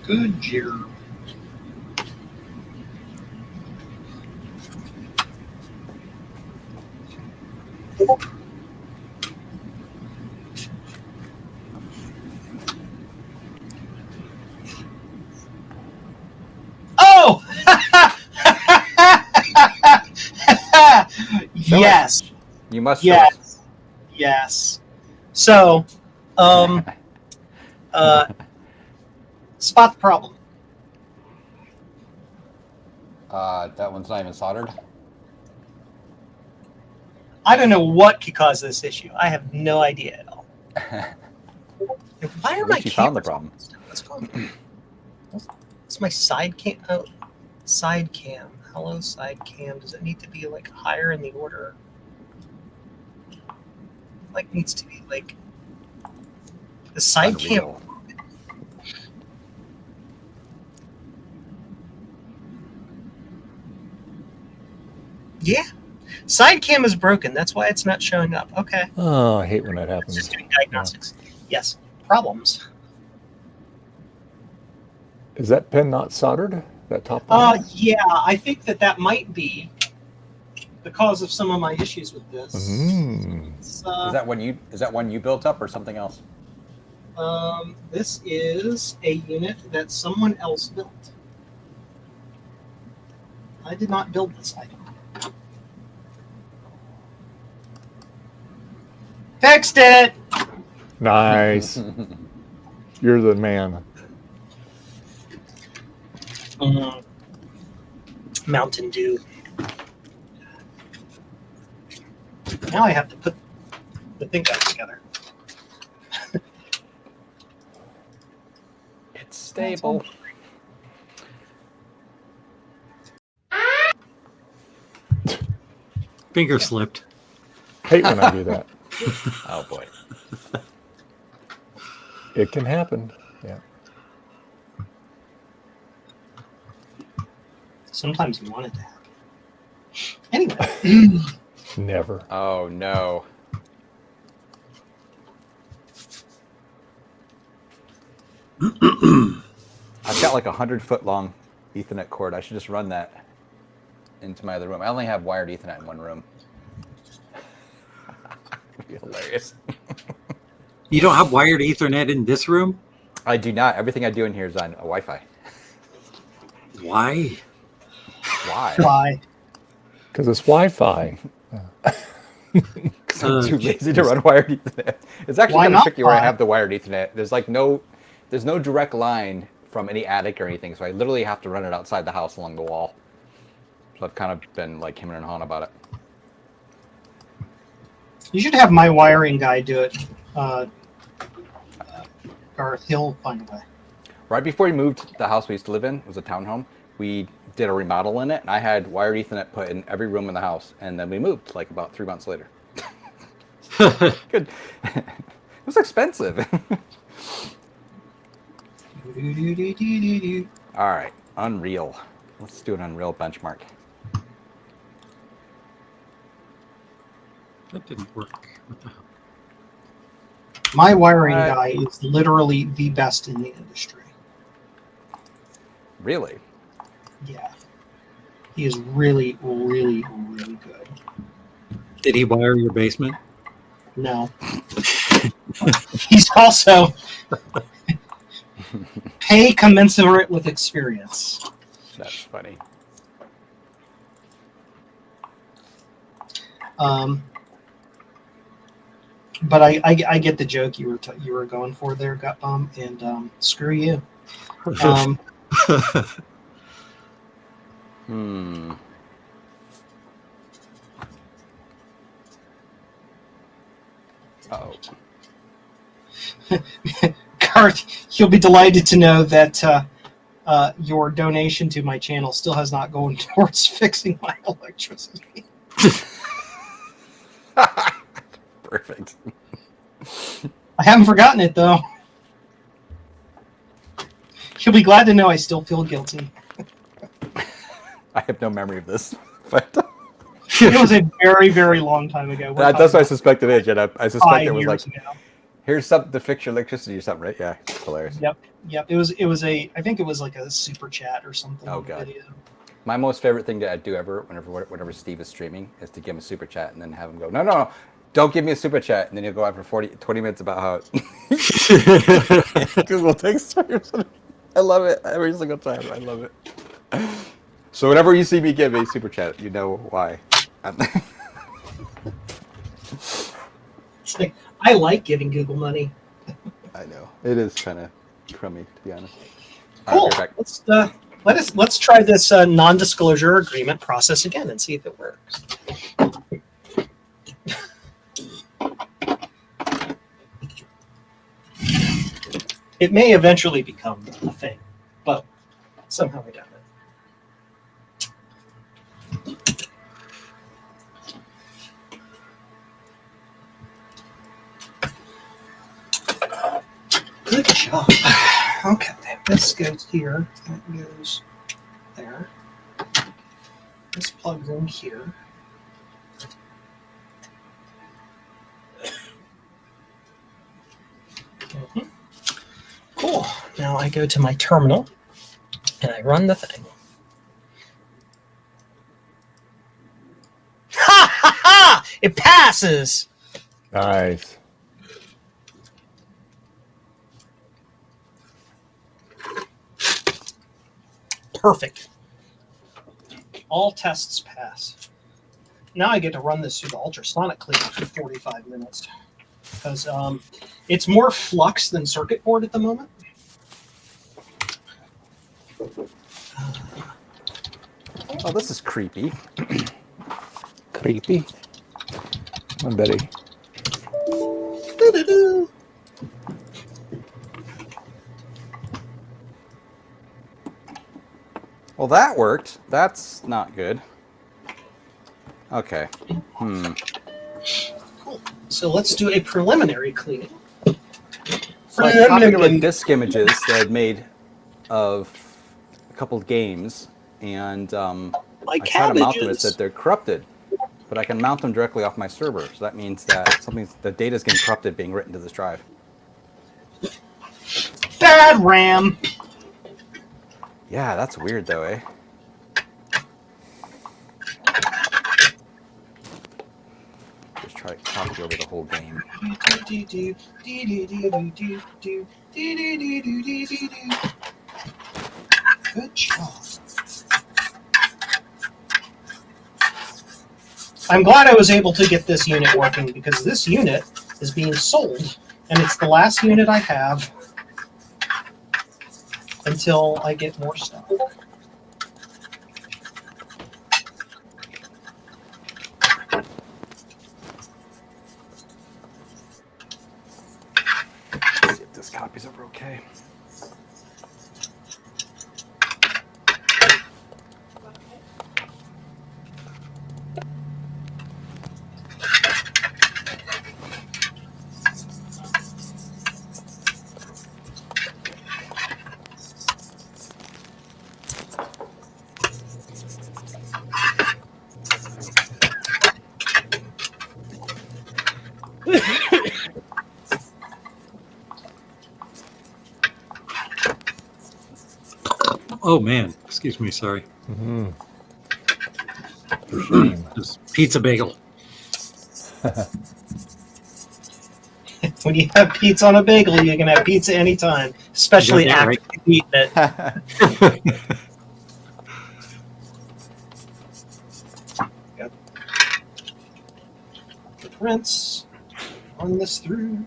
Good job. Show us. Yes. You must show us. Yes. Yes. So, spot the problem. That one's not even soldered. I don't know what could cause this issue. I have no idea at all. Why are At my least you found the cameras problem. What's going on? What's my side cam? Oh, side cam. Hello, side cam. Does it need to be like higher in the order? Like needs to be like the side cam. Unreal. Yeah, side cam is broken. That's why it's not showing up. Okay, Oh, I hate when that it's happens. just doing diagnostics. Yes, problems. Is that pin not soldered? That top one? Yeah, I think that might be the cause of some of my issues with this. Mm. It's, Is that one you built up or something else? This is a unit that someone else built. I did not build this item. Fixed it! Nice. You're the man. Mountain Dew. Now I have to put the thing back together. It's stable. Finger slipped. Hate when I do that. Oh boy. It can happen. Yeah. Sometimes you want it to happen. Anyway. Never. Oh no. I've got like 100-foot long Ethernet cord. I should just run that into my other room. I only have wired Ethernet in one room. It'd be hilarious. You don't have wired Ethernet in this room? I do not. Everything I do in here is on a Wi-Fi. Why? Why? Why? Because it's Wi-Fi. Because I'm too lazy to run wired Ethernet. It's actually Why kind of not tricky where I Wi? have the wired Ethernet. There's no direct line from any attic or anything, so I literally have to run it outside the house along the wall. So I've kind of been like hemming and hawing about it. You should have my wiring guy do it. Garth, he'll find a way. Right before we moved, the house we used to live in, it was a townhome. We did a remodel in it, and I had wired Ethernet put in every room in the house, and then we moved like about 3 months later. Good. It was expensive. All right, Unreal. Let's do an Unreal benchmark. That didn't work. What the hell? My wiring guy is literally the best in the industry. Really? Yeah. He is really, really, really good. Did he wire your basement? No. He's also pay commensurate with experience. That's funny. But I get the joke you were going for there, Gut Bomb, and screw you. Uh-oh. Garth, you'll be delighted to know that your donation to my channel still has not gone towards fixing my electricity. Perfect. I haven't forgotten it, though. You'll be glad to know I still feel guilty. I have no memory of this, but It was a very, very long time ago. that's what I suspected it is. And I suspect it was like, now. here's something to fix your electricity or something, right? Yeah, it's hilarious. Yep. I think it was like a super chat or something. Oh, God. Video. My most favorite thing to do ever, whenever Steve is streaming, is to give him a super chat and then have him go, no, don't give me a super chat. And then he'll go after 20 minutes about how Google takes turns. I love it every single time. I love it. So whenever you see me give a super chat, you know why. It's like, I like giving Google money. I know it is kind of crummy, to be honest. All Cool. right, Let's try this non-disclosure agreement process again and see if it works. It may eventually become a thing, but somehow I doubt it. Good job. Okay, this goes here. That goes there. This plugs in here. Cool. Now I go to my terminal and I run the thing. Ha ha ha! It passes! Nice. Perfect. All tests pass. Now I get to run this through the ultrasonic cleaner for 45 minutes because it's more flux than circuit board at the moment. Oh, this is creepy. Creepy. Come on, Betty. Doo-doo-doo. Well, that worked. That's not good. Okay. Cool. So let's do a preliminary cleaning. So I copied like disk images that I'd made of a couple of games, and I try to mount them. It said they're corrupted, but I can mount them directly off my server. So that means that the data is getting corrupted, being written to this drive. Bad RAM. Yeah, that's weird though, eh? Just try to copy over the whole game. Good job. I'm glad I was able to get this unit working because this unit is being sold and it's the last unit I have until I get more stuff. Let's see if this copy's over okay. Oh man, excuse me, sorry. Just pizza bagel. When you have pizza on a bagel, you can have pizza anytime, especially Yeah, after right. you eat it. Yep. Rinse. Run this through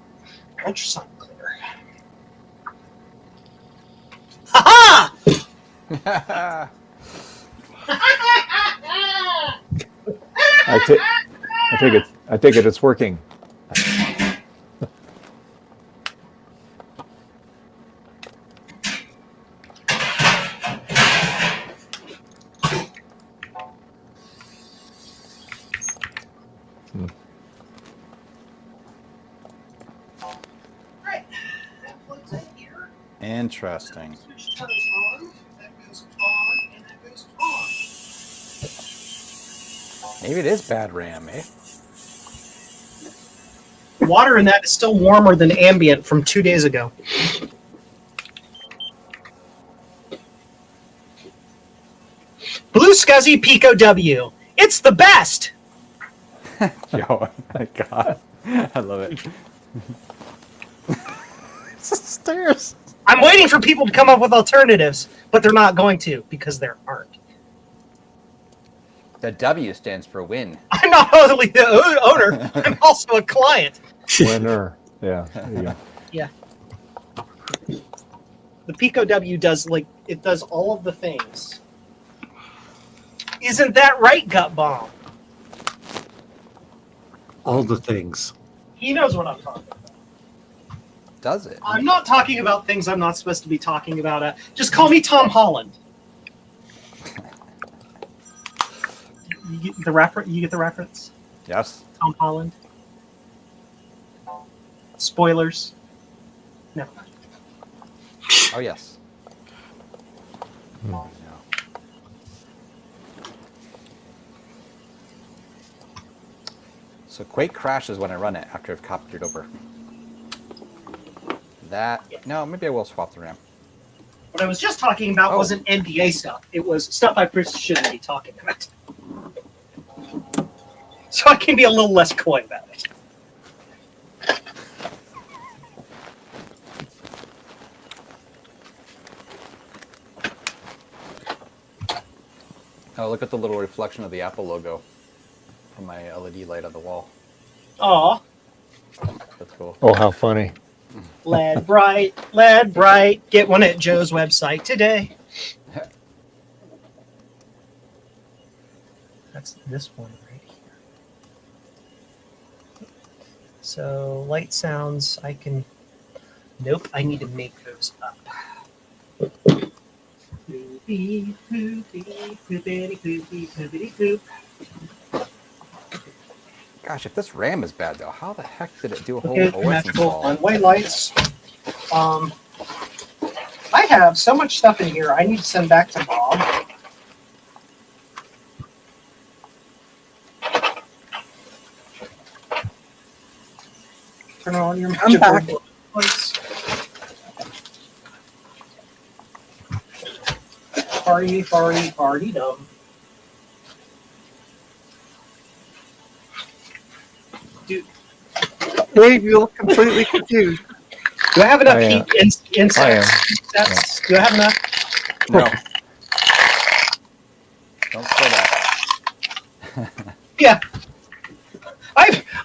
ultrasonic cleaner. Ha ha! I take it it's working. Right. That plugs in here. Interesting. Switch turns on. That goes on, and that goes on. Maybe it is bad RAM, eh? Water in that is still warmer than ambient from 2 days ago. Blue Scuzzy Pico W. It's the best! Yo, oh my god. I love it. It's the stairs. I'm waiting for people to come up with alternatives, but they're not going to because there aren't. The W stands for win. I'm not only the owner, I'm also a client. Winner. Yeah. There you go. Yeah. The Pico W does it does all of the things. Isn't that right, Gut Bomb? All the things. He knows what I'm talking about. Does it? I'm not talking about things I'm not supposed to be talking about. Just call me Tom Holland. You get the reference? You get the reference? Yes. Tom Holland. Spoilers. Never mind. Oh yes. Oh, no. So Quake crashes when I run it after I've copied it over. No, maybe I will swap the RAM. What I was just talking about wasn't NDA stuff. It was stuff I shouldn't be talking about. So I can be a little less coy about it. Oh, look at the little reflection of the Apple logo from my LED light on the wall. Aw, That's cool. Oh, how funny. LED bright, LED bright. Get one at Joe's website today. That's this one right here. So light sounds, I can. Nope, I need to make those up. Poopy, poopy, poopity, poopy, poopity, poop. Gosh, if this RAM is bad though, how the heck did it do a whole Okay, OS magical install? one-way lights. I have so much stuff in here I need to send back to Bob. Turn on your I'm back. magical lights. Party, party, party, dumb. Dude, Dave, you look completely confused. do I have enough I am. heat insects? I am. Do I have enough? No. Don't say that. Yeah.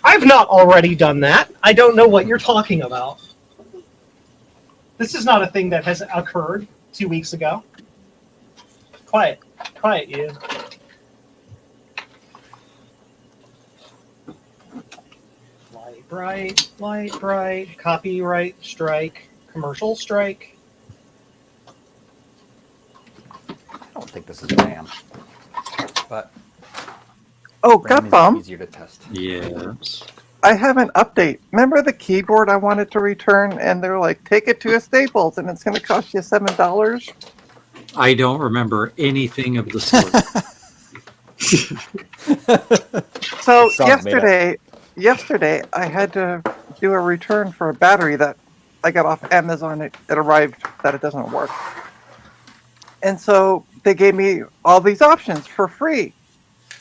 I've not already done that. I don't know what you're talking about. This is not a thing that has occurred 2 weeks ago. Quiet. Quiet, you. Light bright, copyright strike, commercial strike. I don't think this is RAM. But Oh, RAM Gut is Bomb, easier to test. Yes. I have an update. Remember the keyboard I wanted to return, and they're like, take it to a Staples, and it's going to cost you $7? I don't remember anything of the sort. So Sounds made yesterday I had to do a return for a battery that I got off Amazon. It arrived that it doesn't work. And so they gave me all these options for free.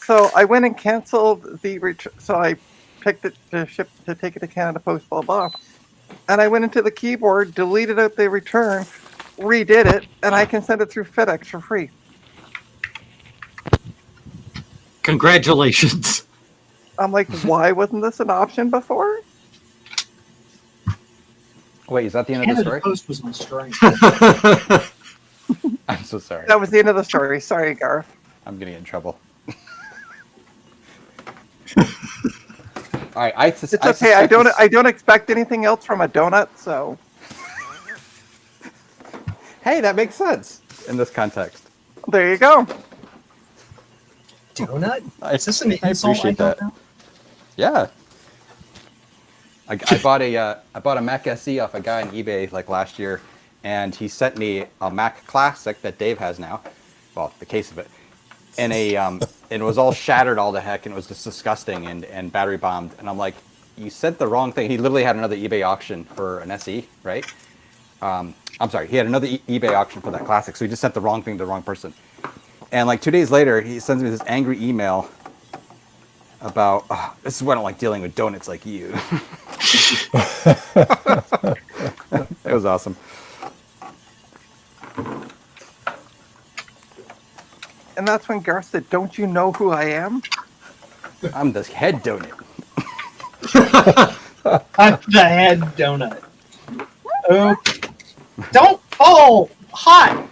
So I went and canceled the return. So I picked it to ship to take it to Canada Post, blah, blah. And I went into the keyboard, deleted out the return, redid it, and I can send it through FedEx for free. Congratulations. I'm like, why wasn't this an option before? Wait, is that the end of the story? Post was on strike. I'm so sorry. That was the end of the story. Sorry, Garth. I'm gonna get in trouble. All right, It's okay. I don't expect anything else from a donut, so Hey, that makes sense in this context. there you go. Donut? I Is this an insult? appreciate I don't that. know. Yeah. I bought a Mac SE off a guy on eBay like last year, and he sent me a Mac Classic that Dave has now. Well, the case of it, and it was all shattered all to heck, and it was just disgusting and battery bombed. And I'm like, you sent the wrong thing. He literally had another eBay auction for an SE, right? I'm sorry, he had another eBay auction for that Classic, so he just sent the wrong thing to the wrong person. And like 2 days later, he sends me this angry email about, this is why I don't like dealing with donuts like you. It was awesome. And that's when Garth said, "Don't you know who I am?" I'm the head donut. Hot the head donut. Oh, don't. Oh, hot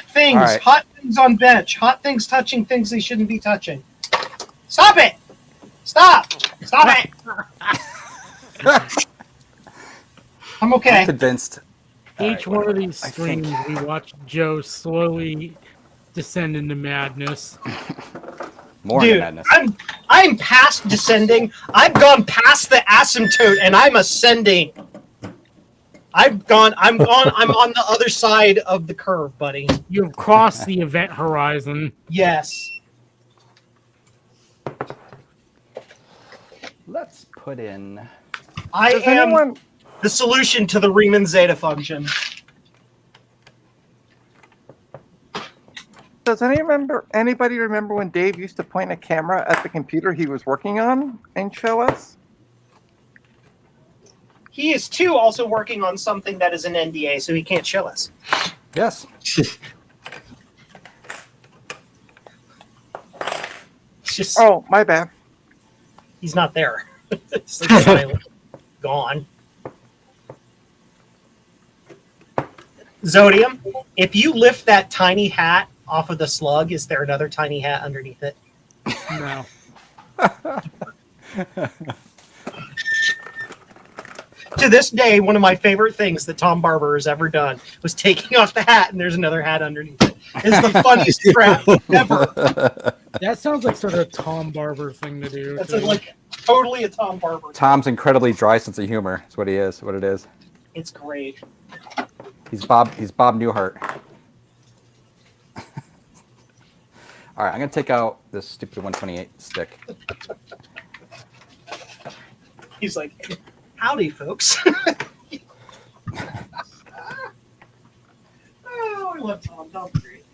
things. All right. Hot things on bench. Hot things touching things they shouldn't be touching. Stop it! Stop it! I'm okay. I'm convinced. Each one of these I think- streams, we watch Joe slowly descend into madness. More into Dude, madness. I'm past descending. I've gone past the asymptote and I'm ascending. I'm on the other side of the curve, buddy. You have crossed the event horizon. Yes. Let's put in. I Does am anyone the solution to the Riemann zeta function. Does anybody remember when Dave used to point a camera at the computer he was working on and show us? He is too also working on something that is an NDA, so he can't show us. Yes. It's just Oh, my bad. he's not there. It's like silent. Gone. Zodium, if you lift that tiny hat off of the slug, is there another tiny hat underneath it? No. To this day, one of my favorite things that Tom Barber has ever done was taking off the hat and there's another hat underneath it. It's the funniest crap ever. That sounds like sort of a Tom Barber thing to do. That's too. like totally a Tom Barber. Tom's incredibly dry sense of humor. Is what he is. What it is. It's great. He's Bob Newhart. All right, I'm gonna take out this stupid 128 stick. He's like, howdy, folks. Oh, I love Tom. Tom's great.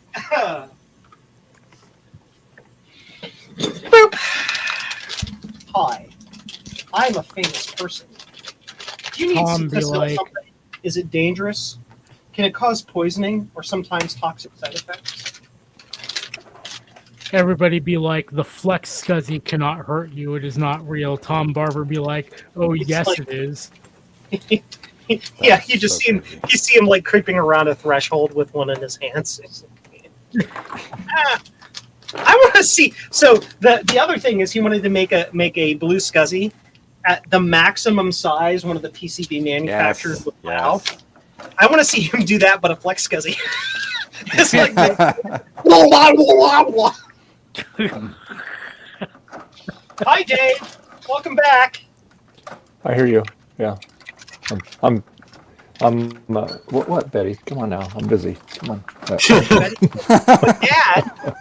Boop. Hi, I'm a famous person. Do you need Tom to be test like- something? Is it dangerous? Can it cause poisoning or sometimes toxic side effects? Everybody be like, the flex scuzzy cannot hurt you. It is not real. Tom Barber be like, oh, It's yes, like- it is. Yeah, you just so see him. crazy. You see him like creeping around a threshold with one in his hands. I want to see. So the other thing is he wanted to make a blue scuzzy at the maximum size one of the PCB manufacturers would allow. Yes. I want to see him do that, but a flex scuzzy. It's like blah, blah, blah, blah. Hi, Dave. Welcome back. I hear you. Yeah. What, Betty? Come on now. I'm busy. Come on. But Dad,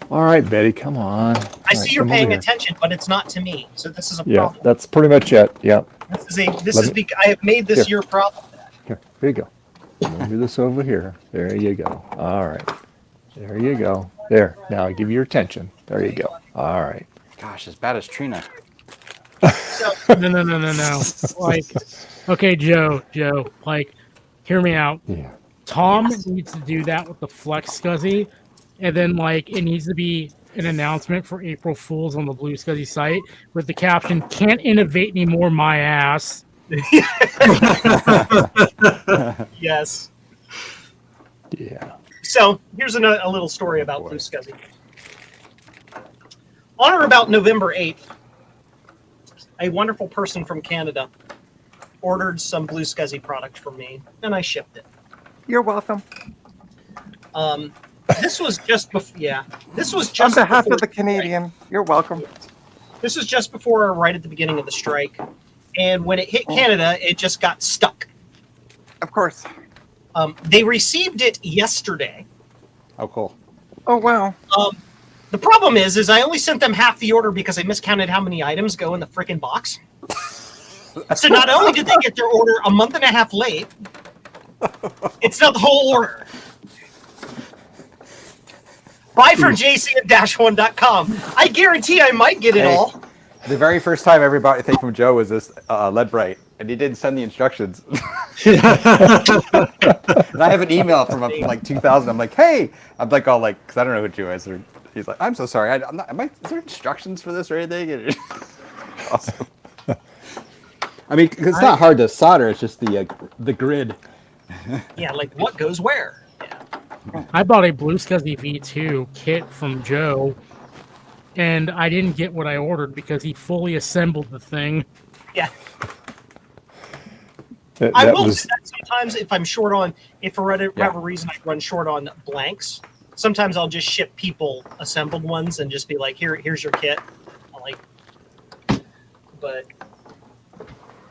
All right, Betty. Come on. I see you're paying attention, but it's not to me. So this is a Yeah, problem. that's pretty much it. Yeah. I have made this Here. your problem. Here you go. We'll do this over here. There you go. All right. There you go. There. Now give you your attention. There you go. All right. Gosh, as bad as Trina. No. Like, okay, Joe, like, hear me out. Yeah. Tom needs to do that with the flex scuzzy, and then like it needs to be an announcement for April Fools on the Blue Scuzzy site with the caption "Can't innovate anymore, my ass." Yes. Yeah. So here's a little story about Blue Scuzzy. On or about November 8th, a wonderful person from Canada ordered some Blue Scuzzy product from me, and I shipped it. You're welcome. This was just before. Yeah, this was On just behalf before of the Canadian, you're welcome. This was just before, or right at the beginning of the strike, and when it hit Canada, it just got stuck. Of course. They received it yesterday. Oh, cool. Oh, wow. The problem is I only sent them half the order because I miscounted how many items go in the freaking box. So not only did they get their order a month and a half late, it's not the whole order. Buy from jcm-1.com. I guarantee I might get it Hey. all. The very first time every thing from Joe was this lead bright, and he didn't send the instructions. And I have an email from him from like 2000. I'm like, hey, I'm like all like, because I don't know who Joe is. Or, he's like, I'm so sorry. I'm not. Is there instructions for this or anything? And awesome. I mean, it's not hard to solder. It's just the grid. Yeah, like what goes where? Yeah. I bought a Blue Scuzzy V2 kit from Joe, and I didn't get what I ordered because he fully assembled the thing. Yeah. That I will was do that sometimes if I'm short on, if for whatever reason I run short on blanks. Sometimes I'll just ship people assembled ones and just be like, here's your kit. I'm like, but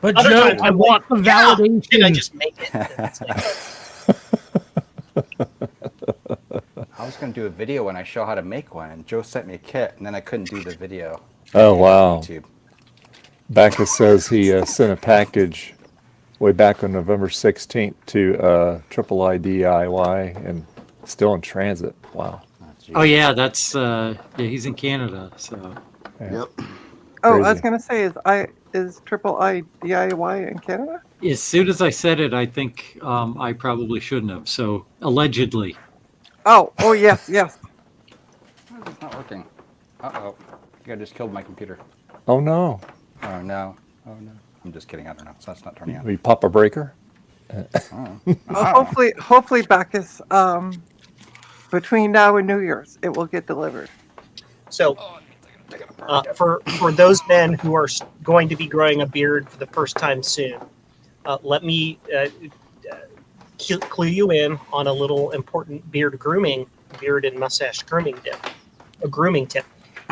other Joe, times I I'm want the like, yeah, validation. and I just make it. And it's like, I was going to do a video when I show how to make one, and Joe sent me a kit, and then I couldn't do the video. Oh, wow. YouTube. Backus says he sent a package way back on November 16th to Triple I DIY and still in transit. Wow. Oh yeah, that's he's in Canada, so Yeah. Oh, I was Crazy. gonna say, is Triple I DIY in Canada? as soon as I said it, I think I probably shouldn't have. So allegedly. Oh, yes. It's not working. Uh-oh. I think I just killed my computer. Oh, no. Oh, no. Oh, no. I'm just kidding. I don't know. So that's not turning on. We pop a breaker? Well, hopefully, Bacchus, between now and New Year's, it will get delivered. so for those men who are going to be growing a beard for the first time soon, let me clue you in on a little important beard and mustache grooming tip.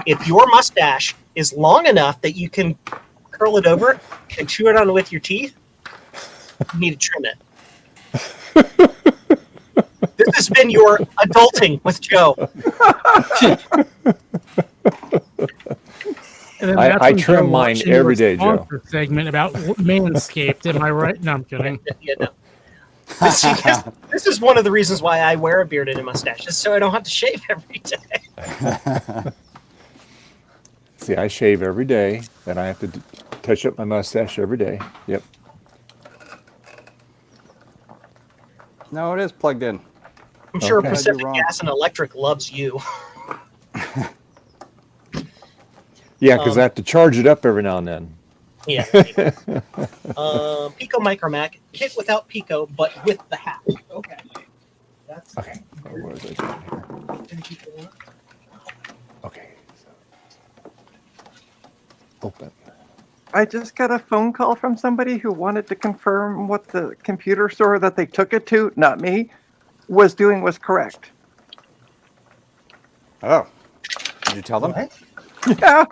If your mustache is long enough that you can curl it over and chew it on with your teeth, you need to trim it. This has been your adulting with Joe. And then I that's when trim Joe mine watched your every day, Joe. sponsor Segment about Manscaped. Am I right? No, I'm kidding. Yeah, no. This is one of the reasons why I wear a beard and a mustache, just so I don't have to shave every day. See, I shave every day, and I have to touch up my mustache every day. Yep. No, it is plugged in. I'm sure Okay. Pacific You're wrong. Gas and Electric loves you. Yeah, because I have to charge it up every now and then. Yeah. Pico Micromac, kit without Pico, but with the hat. Okay. That's Okay. What was I doing here? Okay. Open. I just got a phone call from somebody who wanted to confirm what the computer store that they took it to, not me, was doing was correct. Oh. Did you tell them? What? Yeah.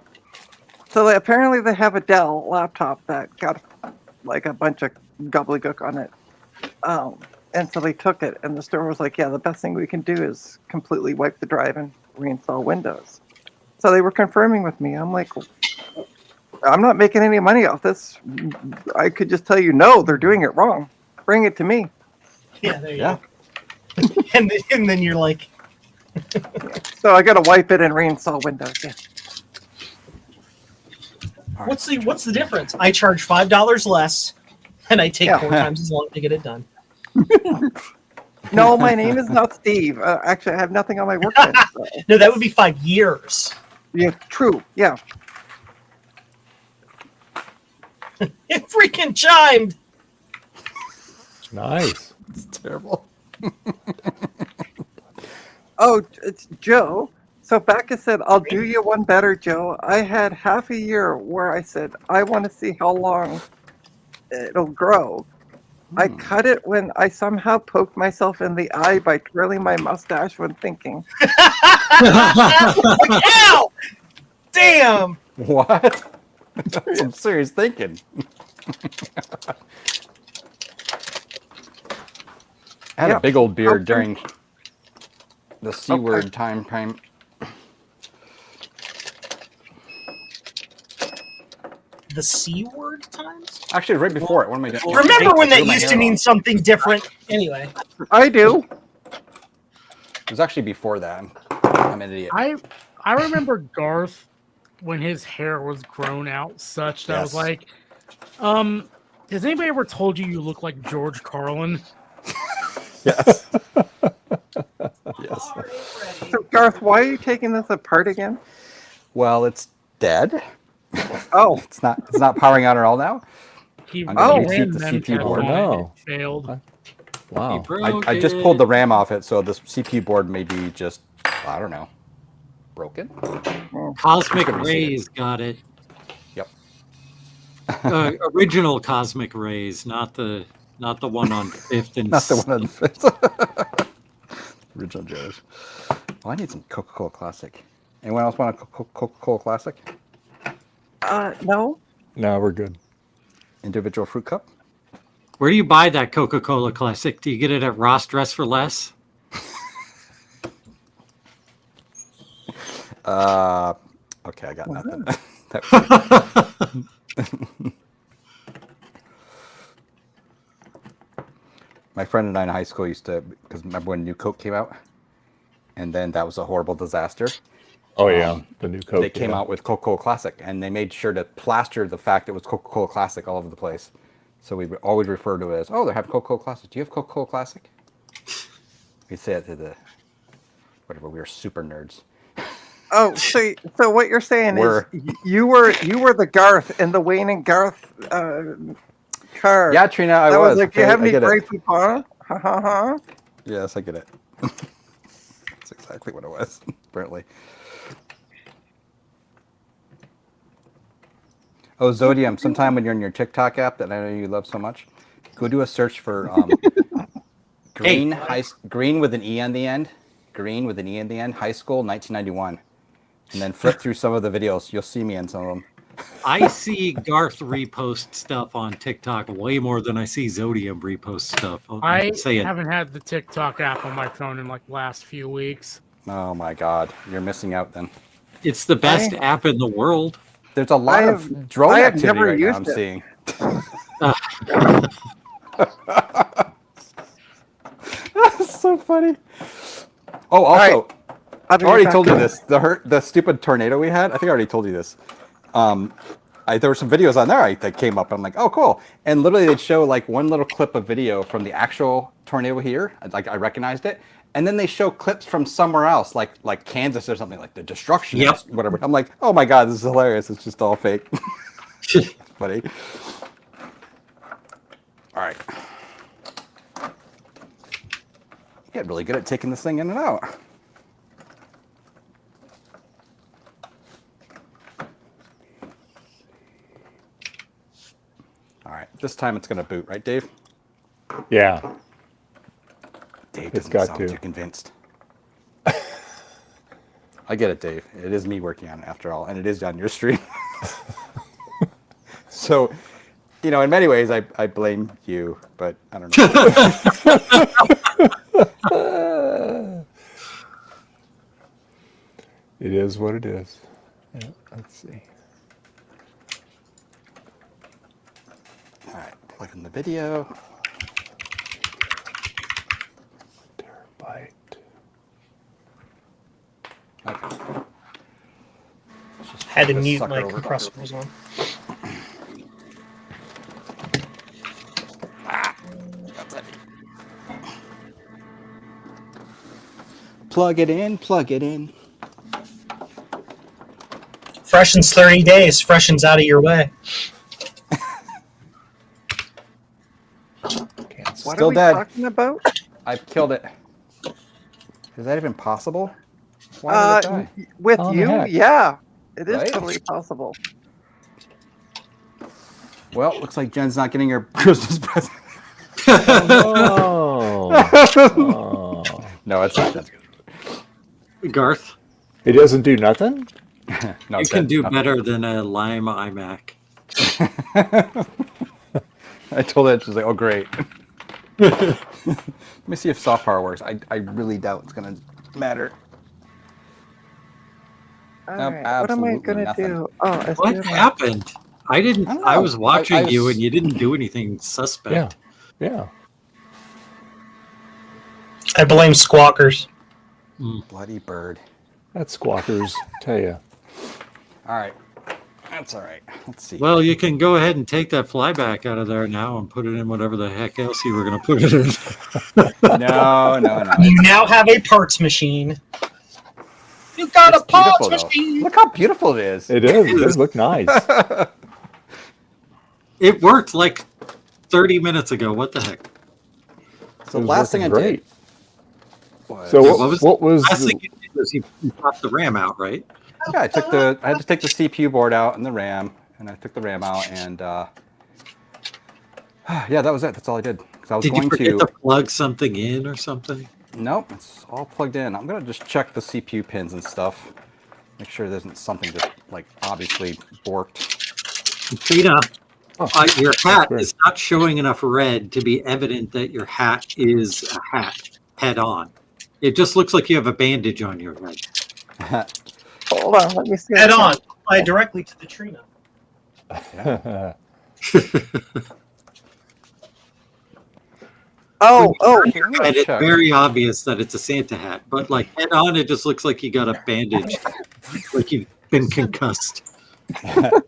So apparently they have a Dell laptop that got like a bunch of gobbledygook on it. And so they took it, and the store was like, yeah, the best thing we can do is completely wipe the drive and reinstall Windows. So they were confirming with me. I'm like, I'm not making any money off this. I could just tell you, no, they're doing it wrong. Bring it to me. Yeah, there you Yeah. go. And then you're like, So I got to wipe it and reinstall Windows. Yeah. what's the difference? I charge $5 less, and I take Yeah. 4 times as long to get it done. No, my name is not Steve. Actually, I have nothing on my work bench. So. No, that would be 5 years. Yeah, true. Yeah. It freaking chimed. Nice. It's terrible. Oh, it's Joe. So Bacchus said, I'll do you one better, Joe. I had half a year where I said, I want to see how long it'll grow. I cut it when I somehow poked myself in the eye by twirling my mustache when thinking. Ow! Damn! What? That's some serious thinking. I had Yeah. a big old beard Okay. during the C Okay. word time. The C word times? Actually, right before it. What am I doing? Remember when I that grew my used to hair mean out. something different? Anyway. I do. It was actually before that. I'm an idiot. I remember Garth when his hair was grown out such that I was Yes. like, has anybody ever told you look like George Carlin? Yes. Yes. So Garth, why are you taking this apart again? Well, it's dead. Oh, It's not powering on at all now. He, I'm gonna he reseat ran the them CPU test board. on it, No. it failed. Wow. I just pulled the RAM off it, so this CPU board may be just, I don't know, broken. Cosmic Gonna reseat it. Rays got it. Yep. Original Cosmic Rays, not the one on Fifth and Not the one on the fifth. Original Joe's. Oh, I need some Coca-Cola Classic. Anyone else want a Coca-Cola Classic? No. No, we're good. Individual fruit cup? Where do you buy that Coca-Cola Classic? Do you get it at Ross Dress for Less? Okay, I got nothing. My friend and I in high school used to, because remember when New Coke came out? And then that was a horrible disaster. Oh yeah, the new Coke. They came out with Coca-Cola Classic, and they made sure to plaster the fact it was Coca-Cola Classic all over the place. So we would always refer to it as, oh, they have Coca-Cola Classic. Do you have Coca-Cola Classic? We say it to the, whatever, we were super nerds. Oh, so what you're saying We're- is you were the Garth in the Wayne and Garth car. Yeah, Trina, I that was. like, Okay, you have I me get Grey it. Poupon? Ha ha ha. Yes, I get it. That's exactly what it was, apparently. Oh, Zodium, sometime when you're in your TikTok app that I know you love so much, go do a search for green with an E on the end. Green with an E on the end, high school, 1991. And then flip through some of the videos. You'll see me in some of them. I see Garth repost stuff on TikTok way more than I see Zodium repost stuff. I Say it. haven't had the TikTok app on my phone in like the last few weeks. Oh my God, you're missing out then. It's the best app in the world. There's a lot of drone I have activity never right now used I'm it. seeing. That's so funny. Oh, also, I already told you this. The stupid tornado we had. I think I already told you this. There were some videos on there that came up. I'm like, oh, cool. And literally, they'd show like one little clip of video from the actual tornado here. Like I recognized it, and then they show clips from somewhere else, like Kansas or something, like the destruction, Yep. whatever. I'm like, oh my God, this is hilarious. It's just all fake. Funny. All right. You get really good at taking this thing in and out. All right, this time it's going to boot, right, Dave? Yeah. Dave It's doesn't got sound to. too convinced. I get it, Dave. It is me working on it after all, and it is on your stream. So, you know, in many ways, I blame you, but I don't know. It is what it is. Yeah, let's see. All right, plug in the video. Terabyte. Okay. Had to This mute sucker my over. compressor was on. That's it. Plug it in, plug it in. Freshens 30 days. Freshens out of your way. What Still are we dead. talking about? I've killed it. Is that even possible? Why did it die? With How the you, heck? yeah, it is Right? totally possible. Well, looks like Jen's not getting her Christmas present. Oh. Oh. No, it's not. That's good. Garth, It doesn't do nothing? No, you it's can dead. do No. better than a Lime iMac. I told it, she's like, oh, great. Let me see if soft power works. I really doubt it's going to matter. All Nope, right, what am I absolutely gonna nothing. do? Oh, What SDMI. happened? I didn't. I don't I know. was watching I you, was- and you didn't do anything suspect. Yeah. I blame squawkers. Bloody bird. That's squawkers, tell you. All right. That's all right. Let's see. Well, you can go ahead and take that flyback out of there now and put it in whatever the heck else you were going to put it in. No. You now have a parts machine. You got It's a parts beautiful, though. machine. Look how beautiful it is. It is. It does look nice. It worked like 30 minutes ago. What the heck? So It was last thing I working did. So Yeah, what was last the, thing you did was you popped the RAM out, right? Yeah, I had to take the CPU board out and the RAM, and I took the RAM out, and yeah, that was it. That's all I did. 'Cause I was Did you going forget to. to plug something in or something? Nope, it's all plugged in. I'm gonna just check the CPU pins and stuff. Make sure there isn't something just like obviously borked. Trina, your hat great. is not showing enough red to be evident that your hat is a hat head on. It just looks like you have a bandage on your head. Hold on, let me see. Head on. Apply directly to the Trina. Oh, And it's very obvious that it's a Santa hat, but like head on, it just looks like you got a bandage, like you've been concussed. There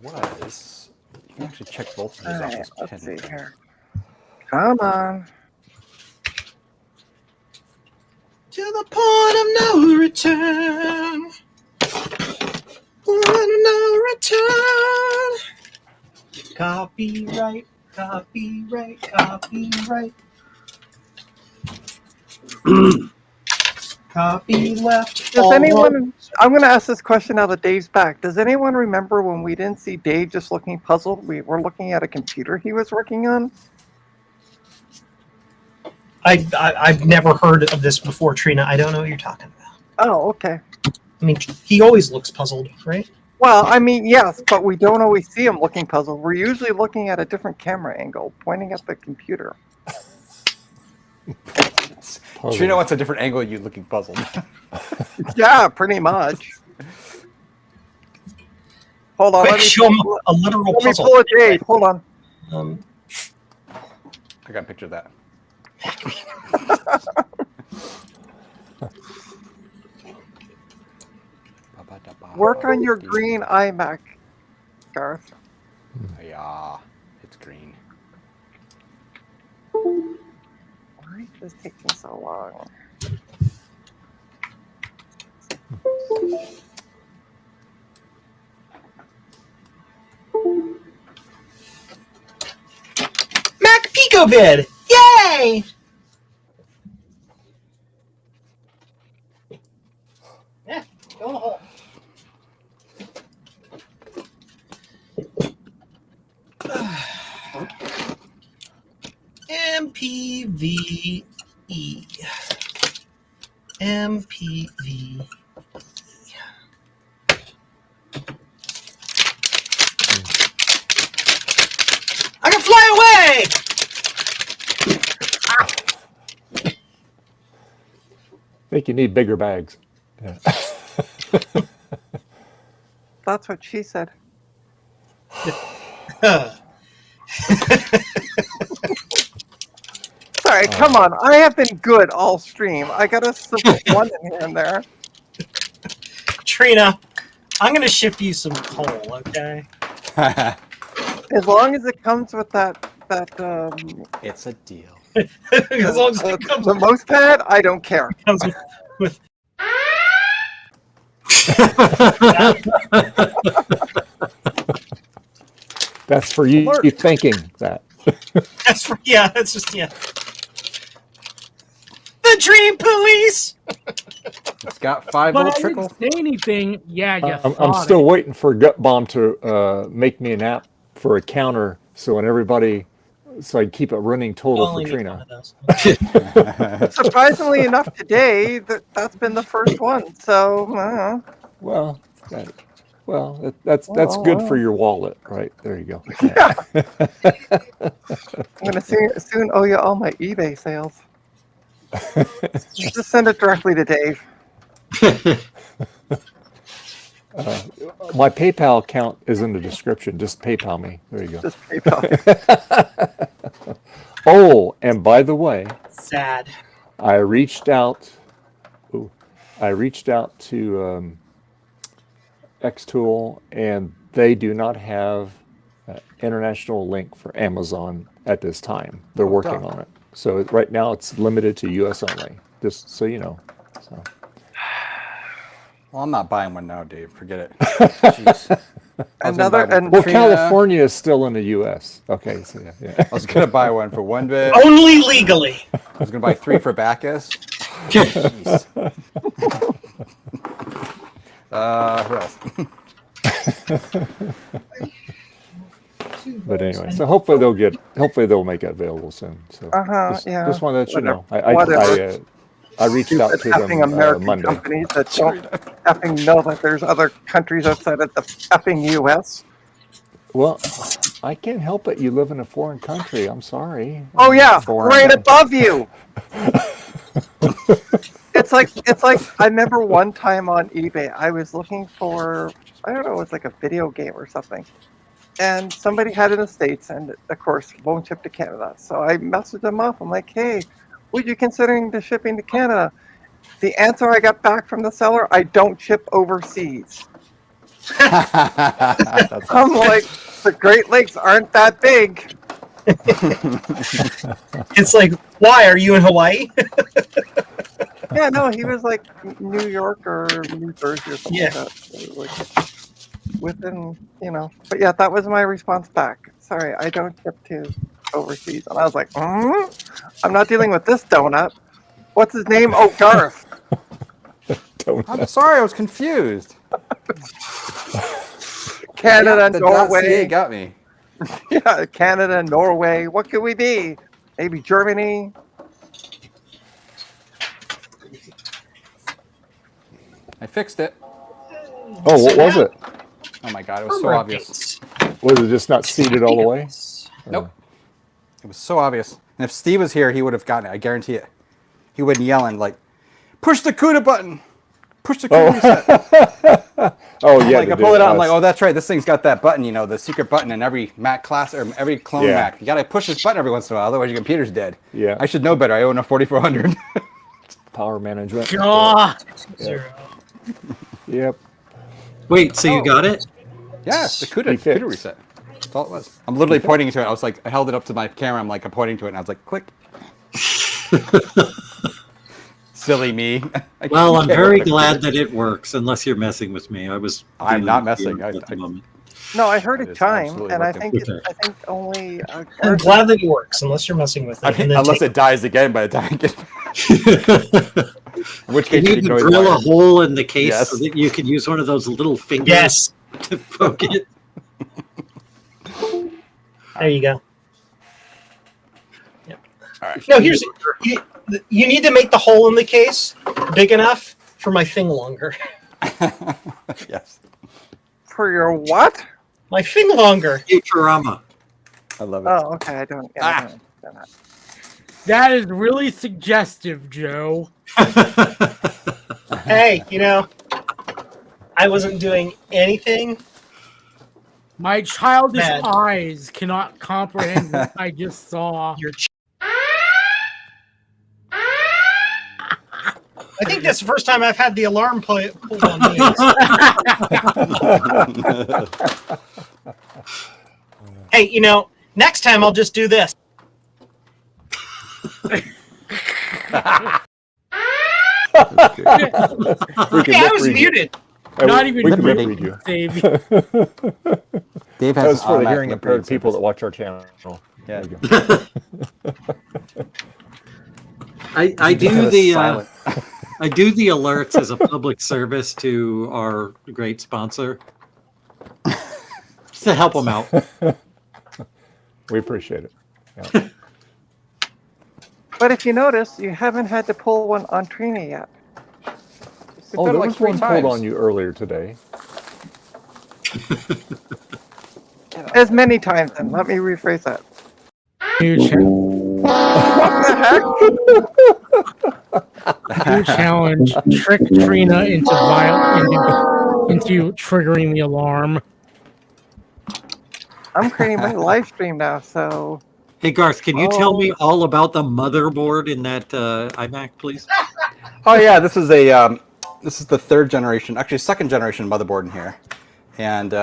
was. You can actually check both of these all off right, this let's pin. see here. Come on. To the point of no return. Point of no return. Copyright, copyright, copyright. Copy left. Does anyone, I'm going to ask this question now that Dave's back. Does anyone remember when we didn't see Dave just looking puzzled? We were looking at a computer he was working on. I've never heard of this before, Trina. I don't know what you're talking about. Oh, okay. I mean, he always looks puzzled, right? Well, I mean, yes, but we don't always see him looking puzzled. We're usually looking at a different camera angle, pointing at the computer. Trina wants a different angle. You looking puzzled. Yeah, pretty much. Hold on. Quick, Let me show him a literal let me puzzle. pull a Dave. Hold on. Um, I got a picture of that. Work on your green iMac, Garth. Yeah, it's green. Why is this taking so long? Mac Picobid! Yay! Yeah, go in the hole. MPVE. MPV. I can fly away! I think you need bigger bags. Yeah. That's what she said. Sorry, come on. I have been good all stream. I got a simple one in here and there. Trina, I'm going to ship you some coal, okay? As long as it comes with that It's a deal. As long as it comes the most pad, I don't care. with That's for you, Alert. you thinking that. that's for, yeah, that's just yeah. The Dream Police. It's got 5 But volt I trickle. didn't say anything. Yeah, you I'm thought still it. waiting for Gut Bomb to make me an app for a counter, so when everybody, so I can keep it running total Only for needs one Trina. of those. Surprisingly enough, today that's been the first one. So Well, that's good for your wallet, right? There you go. yeah. I'm gonna soon owe you all my eBay sales. Just send it directly to Dave. My PayPal account is in the description. Just PayPal me. There you go. Just PayPal. Oh, and by the way, Sad. I reached out. I reached out to xCool, and they do not have an international link for Amazon at this time. They're working on it. So right now it's limited to US only, just so you know. So. Well, I'm not buying one now, Dave. Forget it. Jeez. Another, and Well, Trina. California is still in the U.S. Okay, so yeah. I was gonna buy one for one bit. Only legally. I was gonna buy 3 for Bacchus. Jeez. Who else? But anyway, so hopefully they'll make it available soon. So yeah. just want to let you know. Whatever. I reached out to effing them American Monday. companies that don't effing know that there's other countries outside of the effing U.S. Well, I can't help it. You live in a foreign country. I'm sorry. Oh yeah, Foreign. right above you. It's like I remember one time on eBay I was looking for, I don't know, it was like a video game or something. And somebody had it in the States and of course won't ship to Canada. So I messaged them up. I'm like, hey, would you considering the shipping to Canada? The answer I got back from the seller, I don't ship overseas. I'm like, the Great Lakes aren't that big. It's like, why are you in Hawaii? Yeah, no, he was like New York or New Jersey or something Yeah. like that. So, like, within, but yeah, that was my response back. Sorry, I don't ship to overseas. And I was like, I'm not dealing with this donut. What's his name? Oh, Garth. I'm sorry, I was confused. Canada, the Norway. .ca got me. Yeah, Canada, Norway. What could we be? Maybe Germany. I fixed it. Oh, what was it? Oh my god, it was so obvious. Was it just not seated all the way? Nope. It was so obvious. And if Steve was here, he would have gotten it. I guarantee it. He would yell and like, push the CUDA button. Push the CUDA reset. Oh yeah. Like I pull it out. I'm like, oh, that's right. This thing's got that button. The secret button in every Mac class or every clone Mac. You gotta push this button every once in a while, otherwise your computer's dead. Yeah. I should know better. I own a 4400. Power management. God. Yep. Wait, so you got it? Yeah, the He CUDA fixed. reset. That's all it was. I'm literally pointing to it. I was like, I held it up to my camera. I'm like, I'm pointing to it, and I was like, click. Silly me. Well, I'm very glad that it works, unless you're messing with me. I'm not messing. At the moment. No, I heard It it is chime, absolutely and I working. think I think only. I'm glad that it works, unless you're messing with it. I mean, and then unless take- it dies again by the time I get. In which case, You you can can drill a hole in the case Yes. so that you can use one of those little fingers Yes, to poke it. there you go. All right. No, you need to make the hole in the case big enough for my thing longer. Yes, For your what? My thing longer. Futurama. I love it. Oh, okay. I don't. Yeah, I don't understand that. That is really suggestive, Joe. Hey, I wasn't doing anything. My childish Bad. eyes cannot comprehend what I just saw. You're I think that's the first time I've had the alarm pulled on me. Hey, next time I'll just do this. We can Hey, I was lip read you. muted. Hey, Not we even can lip really read you. save. Dave That has was for the hearing impaired people that watch our channel. Yeah. There you go. I do Kinda the silent. I do the alerts as a public service to our great sponsor, just to help them out. We appreciate it. Yeah. But if you notice, you haven't had to pull one on Trina yet. Oh, done it there like was 3 one times. pulled on you earlier today. As many times, then. Let me rephrase that. New challenge: trick Trina into triggering the alarm. I'm creating my live stream now, so Hey Garth, can you tell me all about the motherboard in that iMac, please? Oh yeah, this is the 3rd generation, actually 2nd generation motherboard in here, and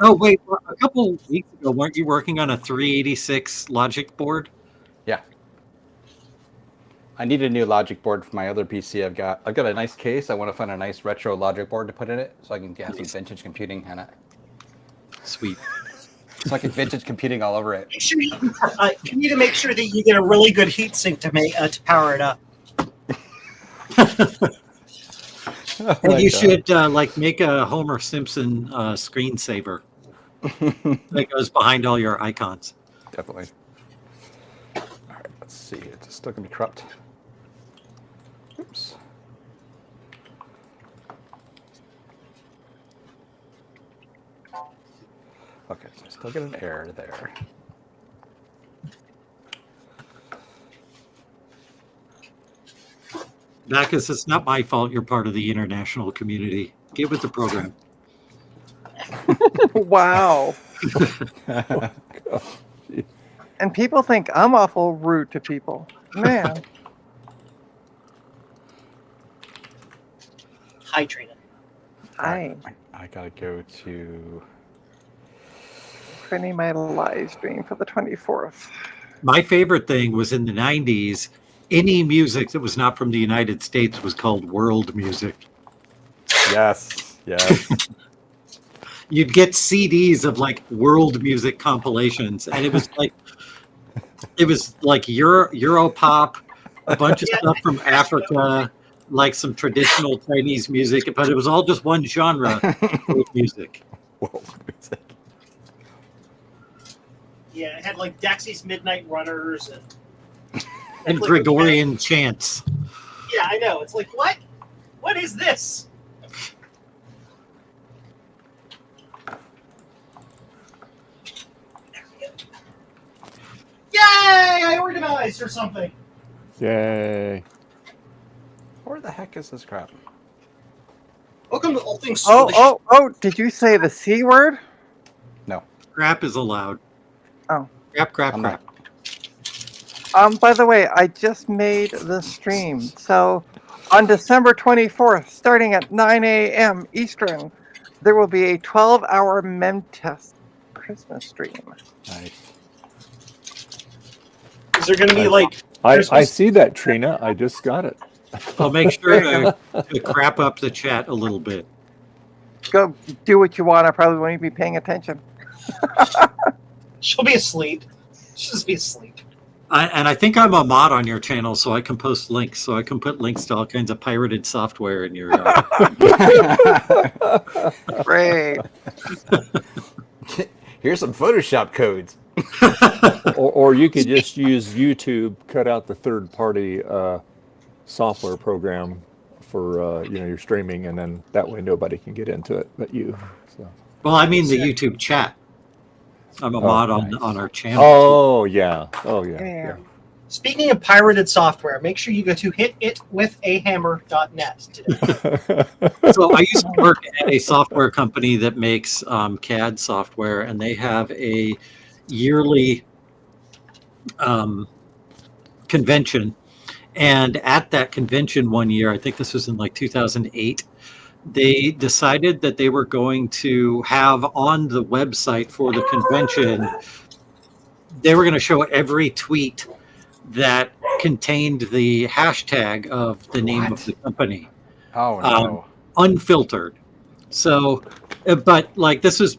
Oh wait, a couple weeks ago, weren't you working on a 386 logic board? yeah, I need a new logic board for my other PC. I've got a nice case. I want to find a nice retro logic board to put in it, so I can have some vintage computing in it. Sweet. So I can vintage computing all over it. Make sure you need to make sure that you get a really good heat sink to power it up. And you should like make a Homer Simpson screensaver that goes behind all your icons. Definitely. All right, let's see. It's still gonna be corrupt. Oops. Okay, so I still get an error there. Bacchus, it's not my fault you're part of the international community. Get with the program. Wow. And people think I'm awful rude to people. Man. Hi, Trina. Hi. I gotta go to. Printing my live stream for the 24th. My favorite thing was in the 90s, any music that was not from the United States was called world music. Yes. Yes. You'd get CDs of like world music compilations, and it was like Euro pop, a bunch of stuff from Africa, like some traditional Chinese music, but it was all just one genre, world music. World music. Yeah, it had like Dexy's Midnight Runners And Gregorian chants. Yeah, I know. It's like, what? What is this? Yay! I organized or something. Yay. Where the heck is this crap? Welcome to All Things Oh, Swedish. oh, did you say the C word? No. Crap is allowed. Oh. Crap. I'm not. By the way, I just made the stream. So on December 24th, starting at 9 a.m. Eastern, there will be a 12-hour Memtest Christmas stream. Nice. Is there going to be like... I see that, Trina. I just got it. I'll make sure to crap up the chat a little bit. Go do what you want. I probably won't even be paying attention. She'll be asleep. She'll just be asleep. I think I'm a mod on your channel, so I can post links. So I can put links to all kinds of pirated software in your... Great. Here's some Photoshop codes. Or you could just use YouTube, cut out the third-party software program for your streaming, and then that way nobody can get into it but you. So. Well, I mean the YouTube chat. I'm a mod on our channel. Oh yeah. Oh yeah. Speaking of pirated software, make sure you go to hititwithahammer.net today. So I used to work at a software company that makes CAD software, and they have a yearly convention. And at that convention one year, I think this was in like 2008, they decided that they were going to have on the website for the convention, they were going to show every tweet that contained the hashtag of the name of the company. Oh, no. Unfiltered. So, but like this is,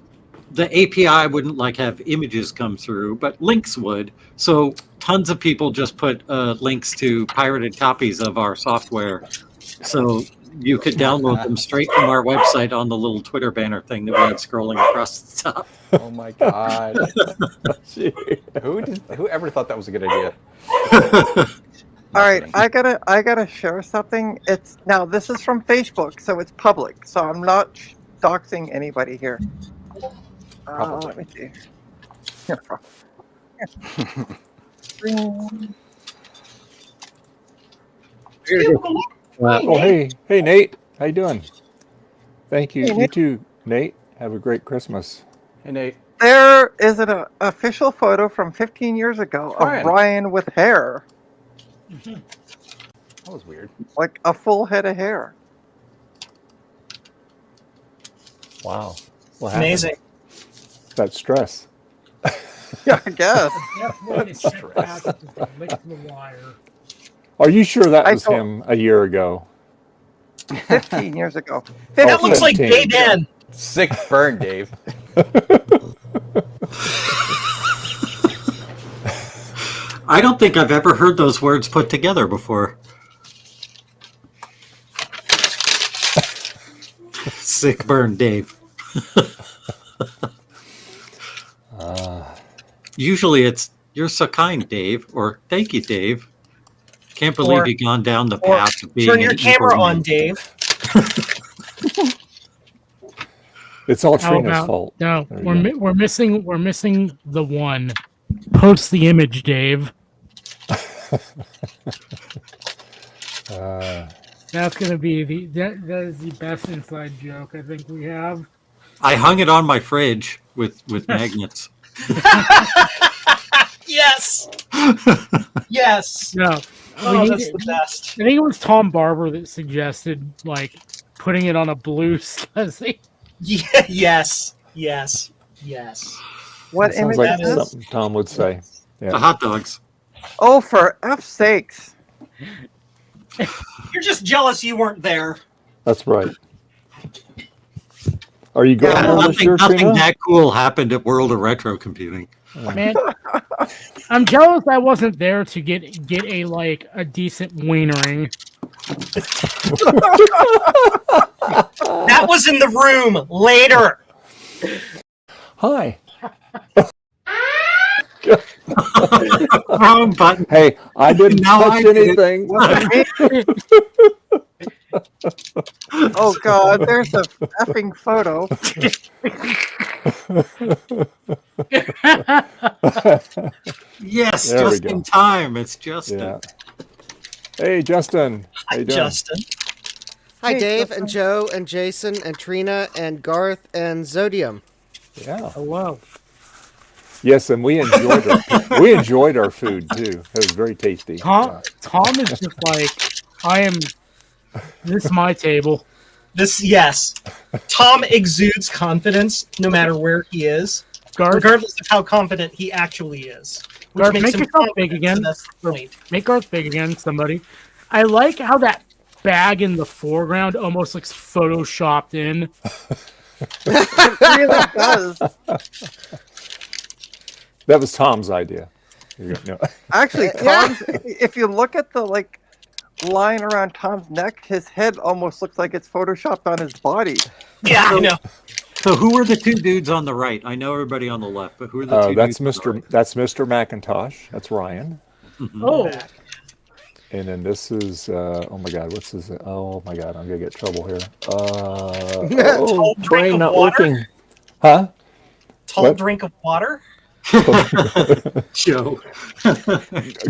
the API wouldn't like have images come through, but links would. So tons of people just put links to pirated copies of our software. So you could download them straight from our website on the little Twitter banner thing that we had scrolling across the top. Oh my God. Whoever thought that was a good idea? All right, I gotta share something. Now this is from Facebook, so it's public. So I'm not doxing anybody here. Let me see. Oh hey Nate, how you doing? Thank you. Hey, You Nate. too, Nate. Have a great Christmas. Hey, Nate. There is an official photo from 15 years ago of Ryan. Ryan with hair, That was weird. like a full head of hair. Wow. What happened? Amazing. That stress. Yeah, I guess. Definitely check back to the link to the wire. Are you sure that I was told- him a year ago? 15 years ago. That looks like 15. Dave N. Sick burn, Dave. I don't think I've ever heard those words put together before. Sick burn, Dave. Usually it's, "You're so kind, Dave," or "Thank you, Dave. Can't believe Or- you've gone down the Or path of being turn your an camera evil on, man." Dave. It's all How Trina's about fault. no? There you We're missing the one. Post the image, Dave. That's gonna be that is the best inside joke I think we have. I hung it on my fridge with magnets. Yes. Yes. No, Oh, that's the best. I think it was Tom Barber that suggested like putting it on a blue SCSI. Yeah, yes. Yes. Yes. What Sounds image like is this? something Tom would say. The hot dogs. Oh, for F's sakes. You're just jealous you weren't there. That's right. Are you going Yeah, there this year, Nothing Trina? that cool happened at World of Retro Computing. Man, I'm jealous I wasn't there to get a like a decent wienering. That was in the room later. Hi. Wrong button. Hey, I didn't Now touch I did it. anything. Oh, God. There's a effing photo. Yes, There we just go. in time. It's Justin. Yeah. Hey, Justin. How Hi, you doing? Justin. Hi, Hey, Dave Justin. and Joe and Jason and Trina and Garth and Zodium. Yeah. Hello. Yes, and we enjoyed our food too. It was very tasty. Tom is just like this is my table. Yes. Tom exudes confidence no matter where he is, Garth, regardless of how confident he actually is. Which Garth, makes make him yourself confident, big again. so that's the point. Make Garth big again, somebody. I like how that bag in the foreground almost looks photoshopped in. It really does. That was Tom's idea. No. Actually, Yeah. Tom's, if you look at the like line around Tom's neck, his head almost looks like it's photoshopped on his body. Yeah, I know. So who are the two dudes on the right? I know everybody on the left, but who are the two That's dudes on the right? Mr. McIntosh. That's Ryan. Oh, And then this is oh my God, what's this? Oh my God, I'm gonna get trouble here. Tall drink brain of not water? working. Huh? Tall What? drink of water. Joe.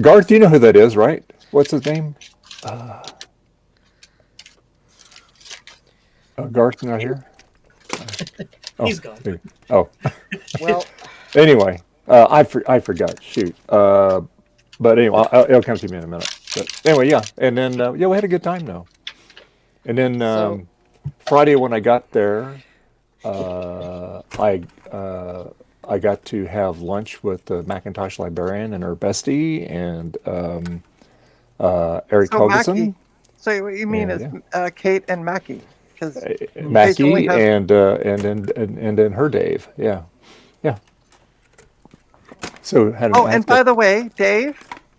Garth, you know who that is, right? What's his name? Garth not here? Oh, He's gone. there- Oh, Well, anyway, I forgot. Shoot. But anyway, it'll come to me in a minute. But anyway, yeah. And then yeah, we had a good time though. And then So- Friday when I got there, I got to have lunch with the Macintosh librarian and her bestie and Eric So Helgeson, Mackie. So what you mean Yeah, is Kate and Mackie? Because Mackie, only have- and then her Dave. Yeah, yeah. So had a oh, nice and day. by the way, Dave,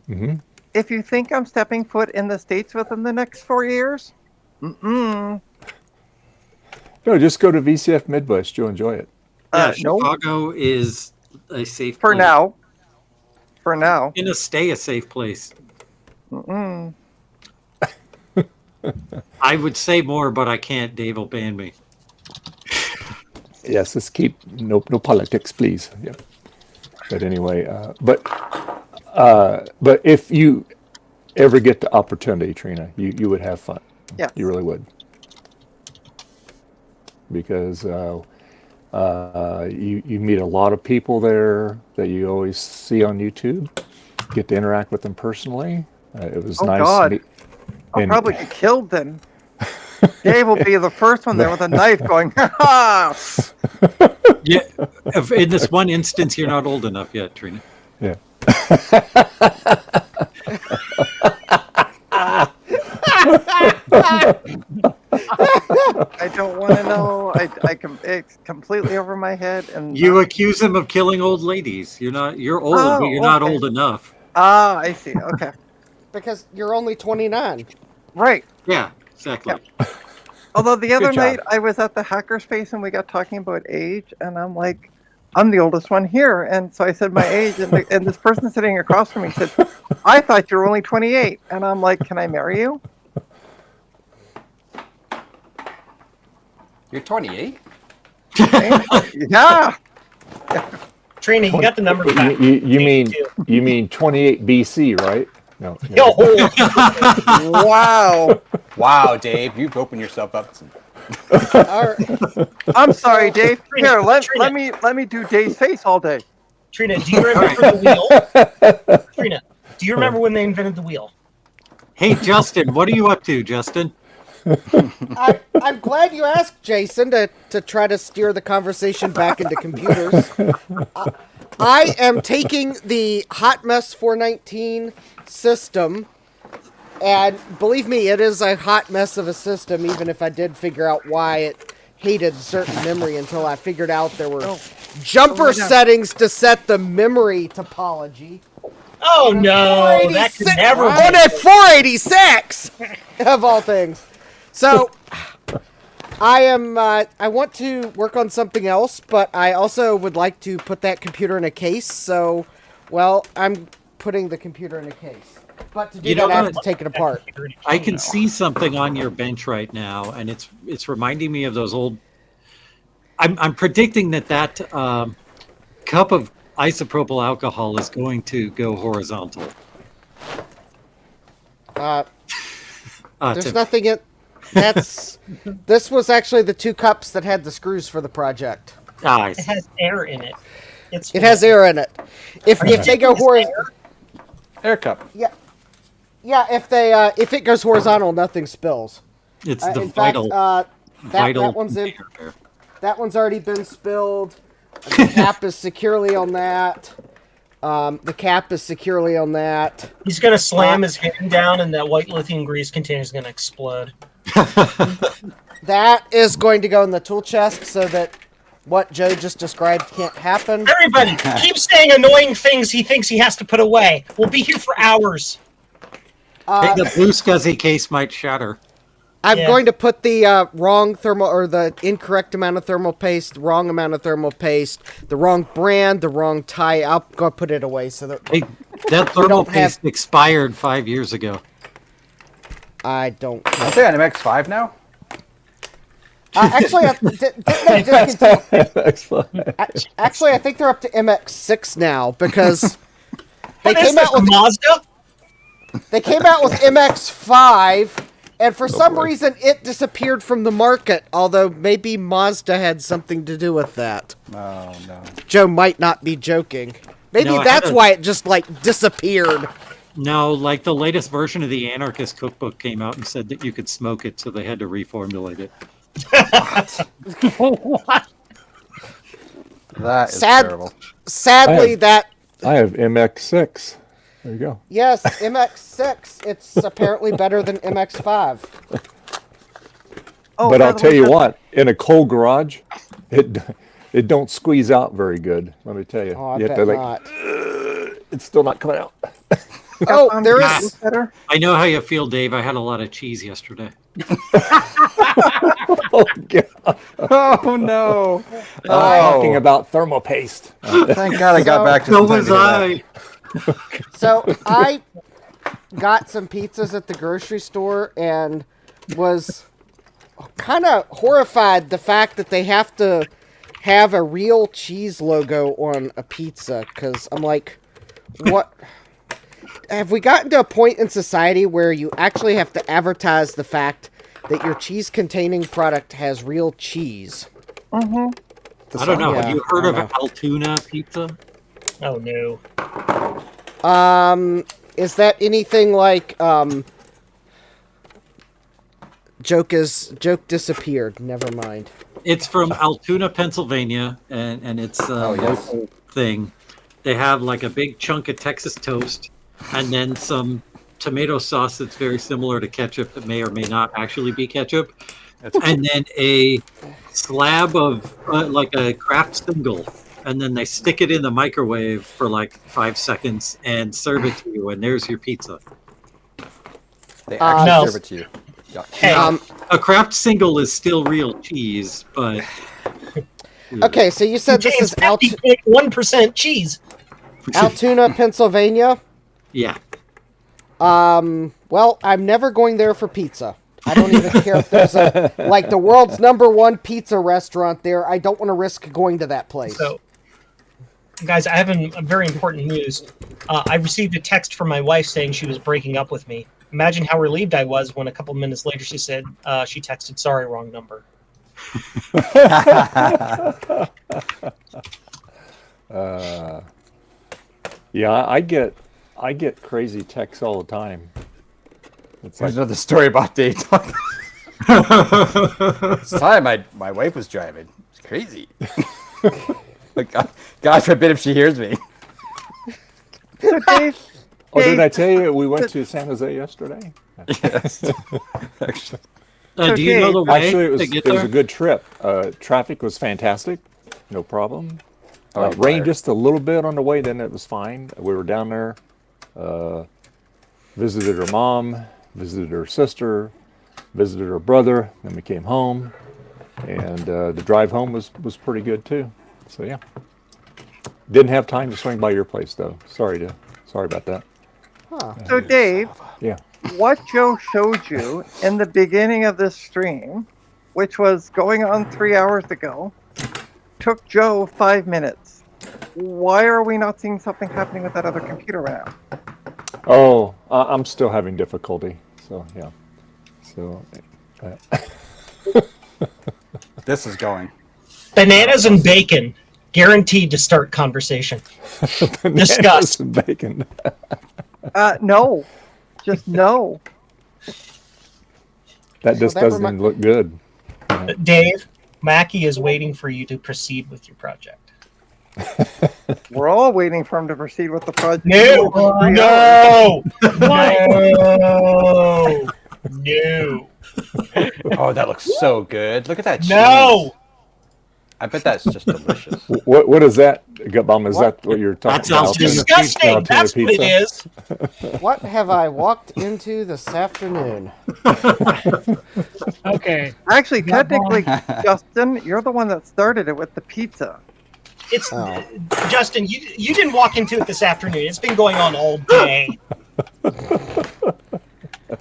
Mhm. if you think I'm stepping foot in the States within the next 4 years, No, just go to VCF Midwest. You'll enjoy it. Yeah, no, Chicago is a safe for place. now. For now. Gonna stay a safe place. Mm-mm. I would say more, but I can't. Dave will ban me. Yes, let's keep no politics, please. Yeah. But anyway, but if you ever get the opportunity, Trina, you would have fun. Yes. You really would. Because you meet a lot of people there that you always see on YouTube. Get to interact with them personally. It was Oh, nice. God. To meet, I'll and- probably get killed then. Dave will be the first one there with a knife going, ha ha! Yeah, in this one instance, you're not old enough yet, Trina. Yeah. I don't want to know. It's completely over my head. And You accuse him of killing old ladies. You're old, Oh, but you're not okay. old enough. Ah, I see. Okay. Because you're only 29. Right. Yeah, exactly. Although the other Good job. night I was at the hackerspace and we got talking about age, and I'm like, I'm the oldest one here, and so I said my age, and this person sitting across from me said, I thought you were only 28, and I'm like, can I marry you? You're 28. Yeah. Trina, you got the number back. You mean 28 BC, right? No. Yo, Wow. Wow, Dave, you've opened yourself up. All right. I'm sorry, Dave. Trina, Here, let Trina. me do Dave's face all day. Trina, do you remember the wheel? Trina, do you remember when they invented the wheel? Hey, Justin, what are you up to, Justin? I'm glad you asked, Jason, to try to steer the conversation back into computers. I am taking the Hot Mess 419 system, and believe me, it is a hot mess of a system, even if I did figure out why it hated certain memory until I figured out there were jumper settings to set the memory topology. Oh no, that could never On be. a 486 of all things. So I want to work on something else, but I also would like to put that computer in a case. So, well, I'm putting the computer in a case. But to do You that, know I have what? to take it apart. I can see something on your bench right now, and it's reminding me of those old. I'm predicting that cup of isopropyl alcohol is going to go horizontal. There's nothing in. This was actually the 2 cups that had the screws for the project. It has air in it. It has air in it. If they go horizontal, Air cup. yeah, if it goes horizontal, nothing spills. It's the In vital. fact, vital. that one's in. That one's already been spilled. The cap is securely on that. The cap is securely on that. He's gonna slam his hand down, and that white lithium grease container is gonna explode. That is going to go in the tool chest so that what Joe just described can't happen. Everybody, keep saying annoying things he thinks he has to put away. We'll be here for hours. Hey, the blue scuzzy case might shatter. I'm going to put the wrong thermal, or the incorrect amount of thermal paste, the wrong amount of thermal paste, the wrong brand, the wrong tie. I'm going to put it away so that Hey, that thermal don't have- paste expired 5 years ago. I don't. I say on MX5 now. Actually, didn't they discontinue? Excellent. Actually, I think they're up to MX6 now because What is this, Mazda? they came out with MX5, and for some reason it disappeared from the market. Although maybe Mazda had something to do with that. Oh no. Joe might not be joking. Maybe No, I that's had a- why it just disappeared. No, like the latest version of the Anarchist Cookbook came out and said that you could smoke it, so they had to reformulate it. What? That is Sad- terrible. Sadly, I have MX6. There you go. yes, MX6. It's apparently better than MX5. Oh, But by I'll the tell way, you just- what, in a cold garage, it don't squeeze out very good. Let me tell you. Oh, I You have bet to, not. it's still not coming out. Oh, there is is. better. I know how you feel, Dave. I had a lot of cheese yesterday. Oh, God. Oh no. Talking about thermal paste. Thank God I got So- back to So the was time to do I. So I got some pizzas at the grocery store and was kind of horrified the fact that they have to have a real cheese logo on a pizza, because I'm like, what? Have we gotten to a point in society where you actually have to advertise the fact that your cheese-containing product has real cheese? I don't know. Yeah, Have you heard I of don't Altoona pizza? Oh no. Is that anything like, joke disappeared. Never mind. It's from Altoona, Pennsylvania, and it's a local thing. They have like a big chunk of Texas toast, and then some tomato sauce that's very similar to ketchup that may or may not actually be ketchup, and then a slab of like a Kraft single, and then they stick it in the microwave for like 5 seconds and serve it to you, and there's your pizza. They actually No. serve it to you. Yeah. Hey, A Kraft single is still real cheese, but Okay, so you said this is 50.1% cheese. Altoona, Pennsylvania. yeah. Well, I'm never going there for pizza. I don't even care if there's like the world's #1 pizza restaurant there. I don't want to risk going to that place. So, guys, I have a very important news. I received a text from my wife saying she was breaking up with me. Imagine how relieved I was when a couple minutes later she said she texted, "Sorry, wrong number." Yeah, I get crazy texts all the time. It's like, There's another story about Dave talking. This time my wife was driving. It's crazy. Like, God forbid if she hears me. So Dave, oh, didn't I tell you we went to San Jose yesterday? Yes. Actually. Do you know the way Actually, it to get was there? a good trip. Traffic was fantastic, no problem. Oh, Rained just a little bit on the way, then it was fine. We were down there, visited her mom, visited her sister, visited her brother. Then we came home, and the drive home was pretty good too. So yeah, didn't have time to swing by your place though. Sorry about that. so Dave, Yeah. what Joe showed you in the beginning of this stream, which was going on 3 hours ago, took Joe 5 minutes. Why are we not seeing something happening with that other computer right now? Oh, I'm still having difficulty. So yeah. So. This is going. Bananas and bacon, guaranteed to start conversation. Discuss. Bacon. No. Just no. That just that doesn't remi- look good. Dave, Mackie is waiting for you to proceed with your project. We're all waiting for him to proceed with the project. No, no, no. Oh, that looks so good. Look at that cheese. No. I bet that's just delicious. What is that, Gutbaum? Is that what you're talking That about? sounds Disgusting. Altoona That's what it pizza? is. What have I walked into this afternoon? Okay. Actually, Yeah, technically, Justin, you're the one that started it with the pizza. It's Oh. Justin. You didn't walk into it this afternoon. It's been going on all day.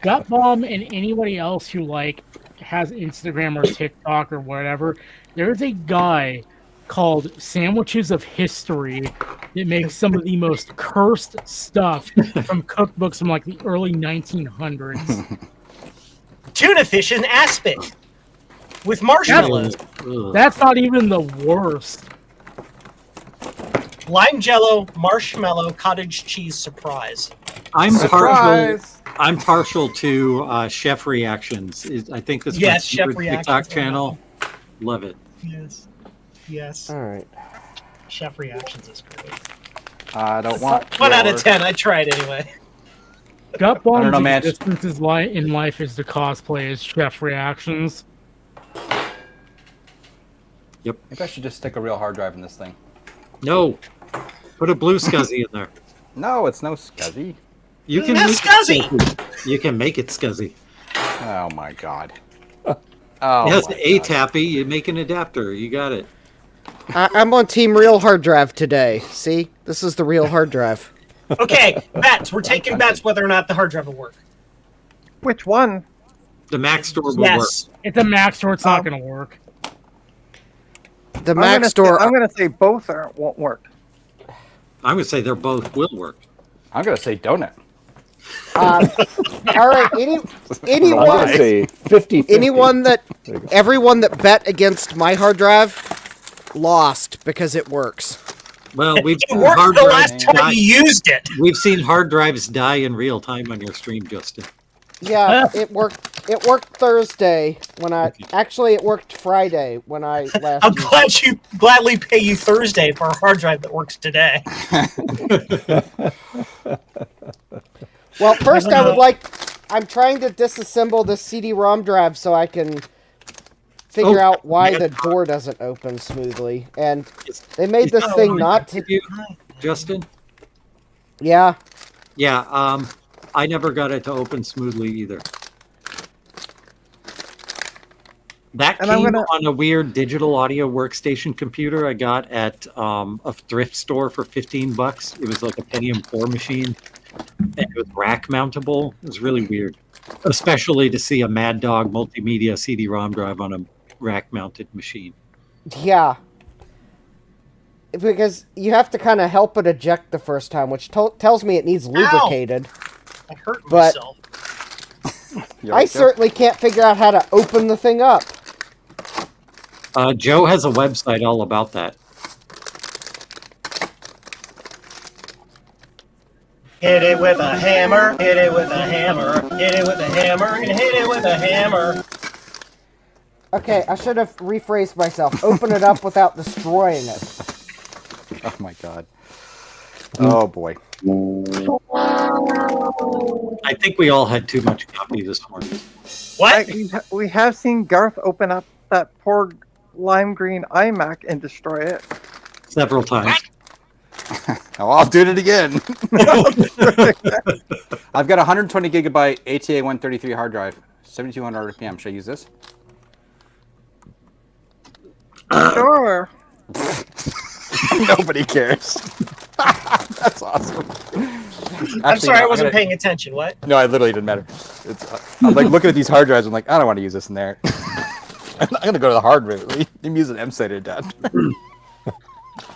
Gutbomb and anybody else who like has Instagram or TikTok or whatever, there's a guy called Sandwiches of History that makes some of the most cursed stuff from cookbooks from like the early 1900s. Tuna fish in aspic with marshmallows, Ugh. That's not even the worst. lime jello, marshmallow, cottage cheese surprise. I'm partial. Surprise! I'm partial to chef reactions. I think this is my Yes, chef favorite reactions TikTok are channel. Love it. Yes, yes. All right. Chef reactions is great. I don't want 1 out of your- 10. I tried anyway. I don't know, Gutbomb's man. existence in life is to cosplay as chef reactions. Maybe I should just stick a real hard drive in this thing. No, put a blue SCSI in there. No, it's no scuzzy. You can No make SCSI! it SCSI. You can make it SCSI. Oh my god. It Oh has my a God. tappy. You make an adapter. You got it. I'm on Team Real Hard Drive today. See, this is the real hard drive. Okay, bets. We're taking bets whether or not the hard drive will work. Which one? The Mac store will work. Yes. It's a Mac store. It's not going to work. The Mac store. I'm gonna say both won't work. I'm gonna say they're both will work. I'm gonna say donut. All right. I'm Anyone, gonna say 50. anyone that, everyone that bet against my hard drive lost because it works. Well, we've It seen worked hard the drives last time die. you used it. We've seen hard drives die in real time on your stream, Justin. Yeah, it worked. It worked Thursday when it worked Friday when I last. I'm used glad you gladly pay you Thursday for a hard drive that works today. Well, first I'm trying to disassemble the CD-ROM drive so I can figure out why the door doesn't open smoothly. And they made this thing not to... Justin? Yeah. Yeah, I never got it to open smoothly either. That came on a weird digital audio workstation computer I got at a thrift store for $15. It was like a Pentium 4 machine, and it was rack mountable. It was really weird, especially to see a Mad Dog multimedia CD-ROM drive on a rack mounted machine. Yeah. Because you have to kind of help it eject the first time, which tells me it needs lubricated. I hurt myself. I certainly can't figure out how to open the thing up. Joe has a website all about that. Hit it with a hammer, hit it with a hammer, hit it with a hammer, and hit it with a hammer. Okay, I should have rephrased myself. Open it up without destroying it. Oh my god. Oh boy. I think we all had too much coffee this morning. What? We have seen Garth open up that poor lime green iMac and destroy it. Several times. Oh, I'll do it again. I've got a 120 gigabyte ATA 133 hard drive, 7200 RPM. Should I use this? Sure. Nobody cares. That's awesome. I'm sorry, I wasn't paying attention. What? No, it literally didn't matter. I'm like looking at these hard drives. I'm like, I don't want to use this in there. I'm not gonna go to the hard route. I'm using M-SATA, Dad.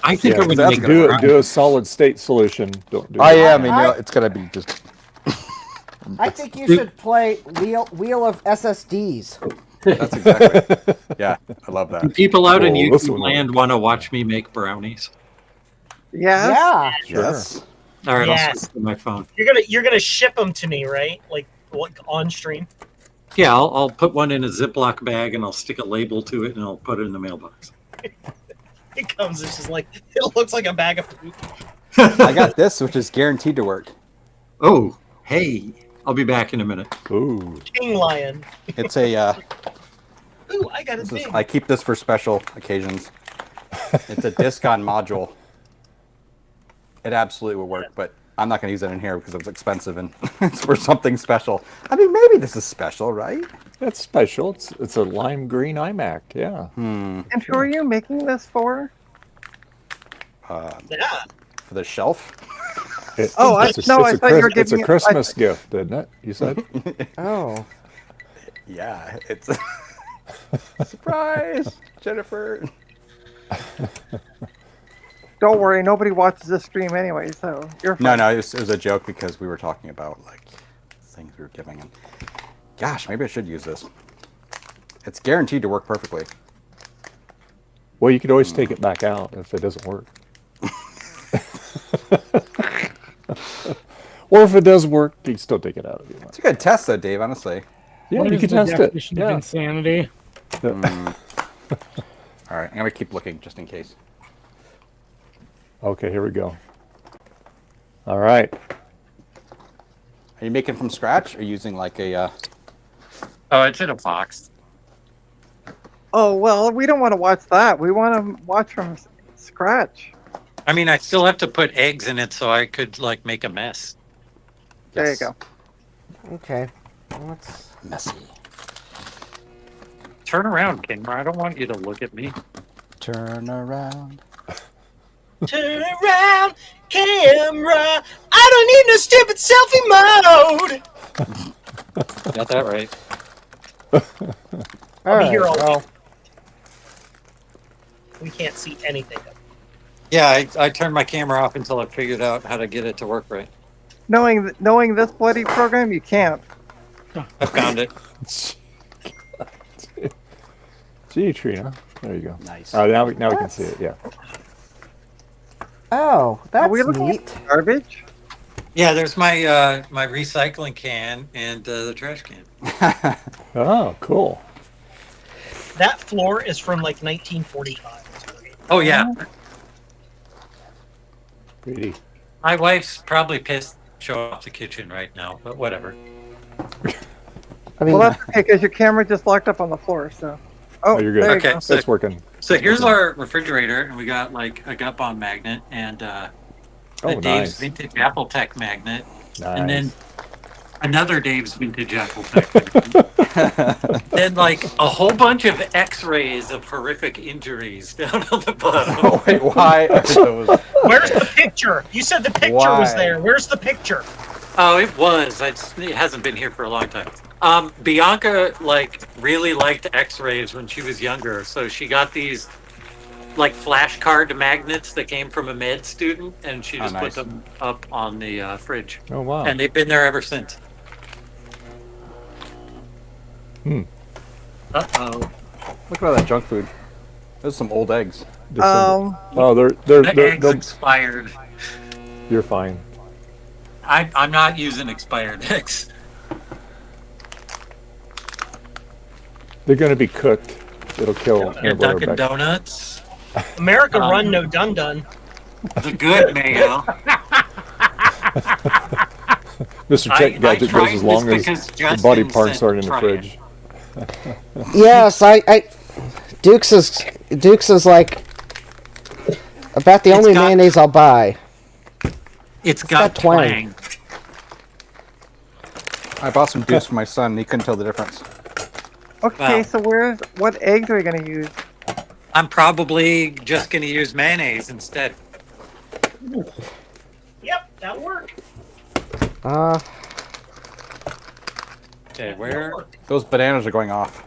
I think I'm That's gonna do a solid state solution. Don't do I am, and you know, it's gonna be just. I think you should play Wheel of SSDs. That's exactly. Yeah, I love that. People out in this YouTube one land want to watch me make brownies. Yes. Yeah. Yes. All right, I'll Yes. switch to my phone. You're gonna ship them to me, right? Like on stream. Yeah, I'll put one in a Ziploc bag and I'll stick a label to it and I'll put it in the mailbox. It comes. It's just like it looks like a bag of poop. I got this, which is guaranteed to work. Oh, hey, I'll be back in a minute. Ooh. King Lion. It's a. Ooh, I got a thing. I keep this for special occasions. It's a disc-on module. It absolutely will work, but I'm not going to use it in here because it's expensive and it's for something special. I mean, maybe this is special, right? That's special. It's a lime green iMac. Yeah. And who are you making this for? Yeah. For the shelf. I thought you were It's a giving it- Christmas gift, isn't it? You said. Oh. Yeah, it's a surprise, Jennifer. Don't worry, nobody watches this stream anyway, so you're fine. No, it was a joke because we were talking about like things we were giving, and gosh, maybe I should use this. It's guaranteed to work perfectly. Well, you could always take it back out if it doesn't work. Or if it does work, you can still take it out if you want. It's a good test, though, Dave. Honestly. Yeah, What you is can the test it. definition of Yeah. insanity? All right, I'm gonna keep looking just in case. Okay, here we go. All right. Are you making from scratch or using like a? Oh, it's in a box. Oh, well, we don't want to watch that. We want to watch from scratch. I mean, I still have to put eggs in it so I could like make a mess. There Yes. you go. Okay. Let's... Messy. Turn around, Kingmar. I don't want you to look at me. Turn around. Turn around, camera. I don't need no stupid selfie mode. Got that right. I'll be here all well, week. We can't see anything. Yeah, I turned my camera off until I figured out how to get it to work right. Knowing this bloody program, you can't. I found it. Gee, Trina. There you go. Nice. Now we can see it. Yeah. oh, Are that's we looking neat. at garbage? Yeah, there's my my recycling can and the trash can. Oh, cool. That floor is from like 1945. Oh yeah, Pretty. my wife's probably pissed show off the kitchen right now, but whatever. I mean, Well, that's okay because your camera just locked up on the floor. So, Oh, you're good. there you Okay, go. so That's working. So here's our refrigerator, and we got like a gut bomb magnet and a Oh, Dave's nice. Vintage Apple Tech magnet, Nice. and then another Dave's Vintage Apple Tech magnet. Then like a whole bunch of X-rays of horrific injuries down on the bottom. Oh, wait, why are those? Where's the picture? You said the picture was Why? there. Where's the picture? Oh, it was. It hasn't been here for a long time. Bianca like really liked X-rays when she was younger, so she got these like flashcard magnets that came from a med student, and she just nice. put them up on the fridge, Oh, wow. and they've been there ever since. Uh-oh. Look at all that junk food. Those are some old eggs. Oh, they're The egg's expired. you're fine. I'm not using expired eggs. They're going to be cooked. It'll kill Your air butter Dunkin' back. Donuts. America run, no dun dun. The good mayo. Mr. I Check Gadget tried goes as long this as because the body Justin parts said aren't in the try fridge. yes, I Dukes is like about the It's only got- mayonnaise I'll buy. It's got got twang. twang. I bought some juice for my son, and he couldn't tell the difference. Okay, Wow. so what eggs are we gonna use? I'm probably just going to use mayonnaise instead. Yep, that worked. Okay, where? Those bananas are going off.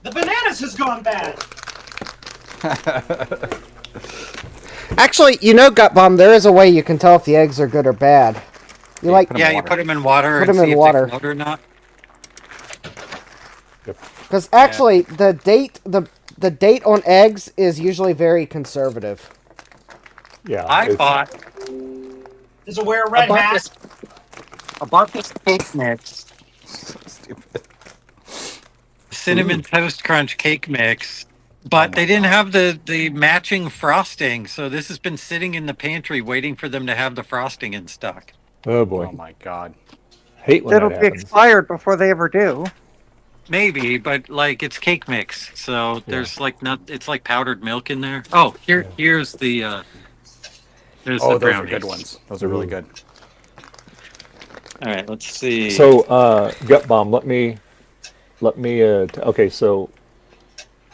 The bananas has gone bad. Actually, Gut Bomb, there is a way you can tell if the eggs are good or bad. You like put 'em Yeah, in you water. put them in water Put and 'em see in if water. they float or not. because actually the date on eggs is usually very conservative. Yeah. I it's- bought Does it wear a red hat? I bought this cake mix, Stupid. cinnamon toast crunch cake mix, but they didn't have the matching frosting, so this has been sitting in the pantry waiting for them to have the frosting in stock. Oh, boy. Oh my god. Hate when It'll that be happens. expired before they ever do. Maybe, but like it's cake mix, so there's like not. It's like powdered milk in there. Oh, here's the. There's Oh, the those are brownies. good ones. Those are really good. All right, let's see. So, Gut Bomb, let me, okay, so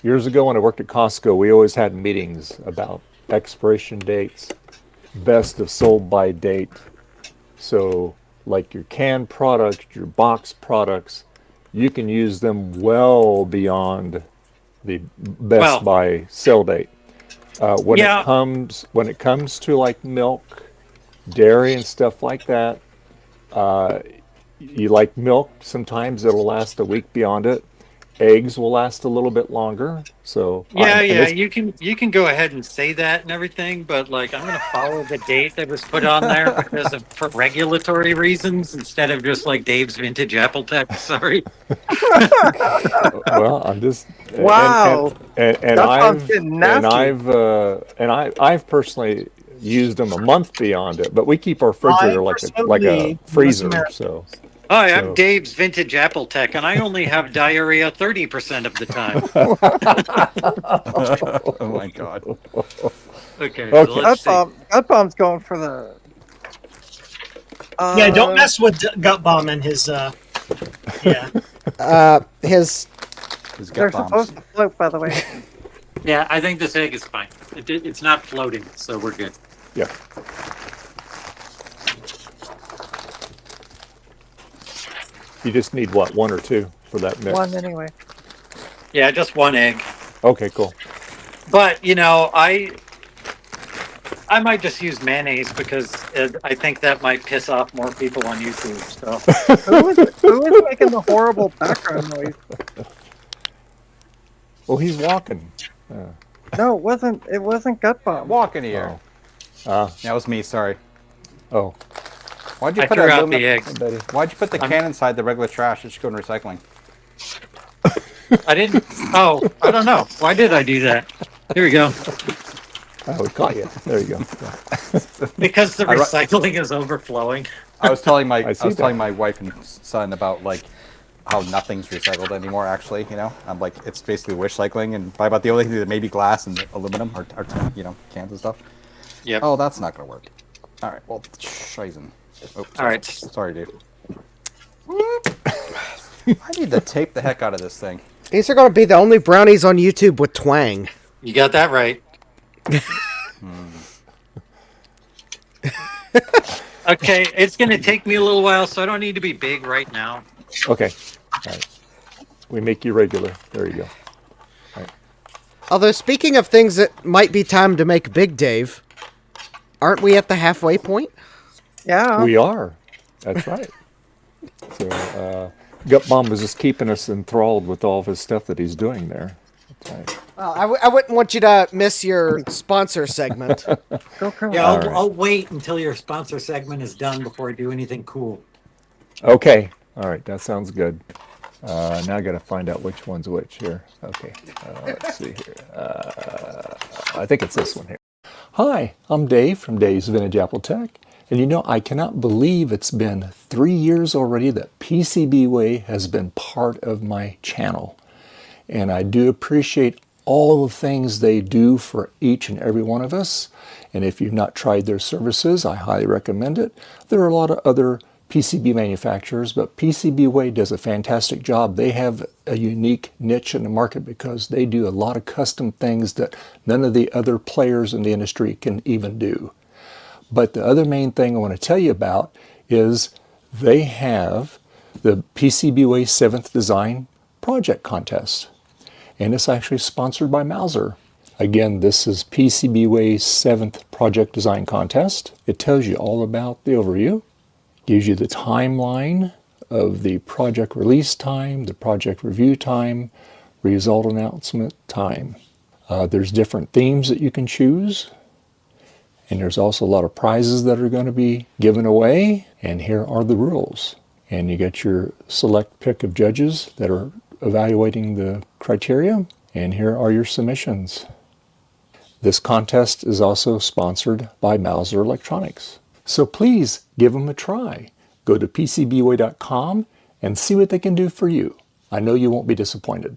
years ago when I worked at Costco, we always had meetings about expiration dates, best of sold by date. So, like your canned products, your box products, you can use them well beyond the best Well- by sell date. When Yeah. it comes to like milk, dairy, and stuff like that, you like milk, sometimes it'll last a week beyond it. Eggs will last a little bit longer. So yeah, and yeah, this- you can go ahead and say that and everything, but like I'm gonna follow the date that was put on there because of for regulatory reasons instead of just like Dave's Vintage Apple Tech. Sorry. well, I'm just Wow. and That sounds I've getting and nasty. I've personally used them a month beyond it, but we keep our refrigerator like a personally, freezer. US So Hi, So- I'm Dave's Vintage Apple Tech, and I only have diarrhea 30% of the time. Oh my god. Okay, Okay. so let's see. Gut Bomb's going for the. Yeah, don't mess with Gut Bomb and his. Yeah. His These They're gut bombs. supposed to float, by the way. Yeah, I think this egg is fine. It's not floating, so we're good. yeah. You just need what, one or two for that mix? One anyway. Yeah, just one egg. Okay, cool. But you know, I might just use mayonnaise because I think that might piss off more people on YouTube. So Who is making the horrible background noise? Well, he's walking. No, it wasn't. It wasn't Gut Bomb. Walk in here. Ah, That was me, sorry. oh, Why'd you I put threw a out aluminum- the eggs. Betty. Why'd you put the can inside the regular trash? It should go in recycling. I didn't. Oh, I don't know. Why did I do that? Here we go. Oh, we caught you. There you go. Yeah. Because the I ru- recycling is overflowing. I was telling I see that. my wife and son about like how nothing's recycled anymore. Actually, I'm like it's basically wish cycling, and by about the only thing that maybe glass and aluminum or cans and stuff. Yep. Oh, that's not gonna work. All right. Well, shizen. Oh, All right. Sorry, dude. I need to tape the heck out of this thing. These are going to be the only brownies on YouTube with twang. You got that right. Okay, it's going to take me a little while, so I don't need to be big right now. Okay. All right. We make you regular. There you go. Although, speaking of things that might be time to make big, Dave, aren't we at the halfway point? Yeah. We are. That's right. So, Gut Bomb was just keeping us enthralled with all of his stuff that he's doing there. That's right. Well, I wouldn't want you to miss your sponsor segment. Go Colonel. Yeah, All right. I'll wait until your sponsor segment is done before I do anything cool. Okay. All right. That sounds good. Now I got to find out which one's which here. Okay. Let's see here. I think it's this one here. Hi, I'm Dave from Dave's Vintage Apple Tech. And I cannot believe it's been 3 years already that PCBWay has been part of my channel. And I do appreciate all the things they do for each and every one of us. And if you've not tried their services, I highly recommend it. There are a lot of other PCB manufacturers, but PCBWay does a fantastic job. They have a unique niche in the market because they do a lot of custom things that none of the other players in the industry can even do. But the other main thing I want to tell you about is they have the PCBWay 7th Design Project Contest. And it's actually sponsored by Mauser. Again, this is PCBWay's 7th Project Design Contest. It tells you all about the overview, gives you the timeline of the project release time, the project review time, result announcement time. There's different themes that you can choose. And there's also a lot of prizes that are going to be given away. And here are the rules. And you get your select pick of judges that are evaluating the criteria. And here are your submissions. This contest is also sponsored by Mauser Electronics. So please give them a try. Go to PCBWay.com and see what they can do for you. I know you won't be disappointed.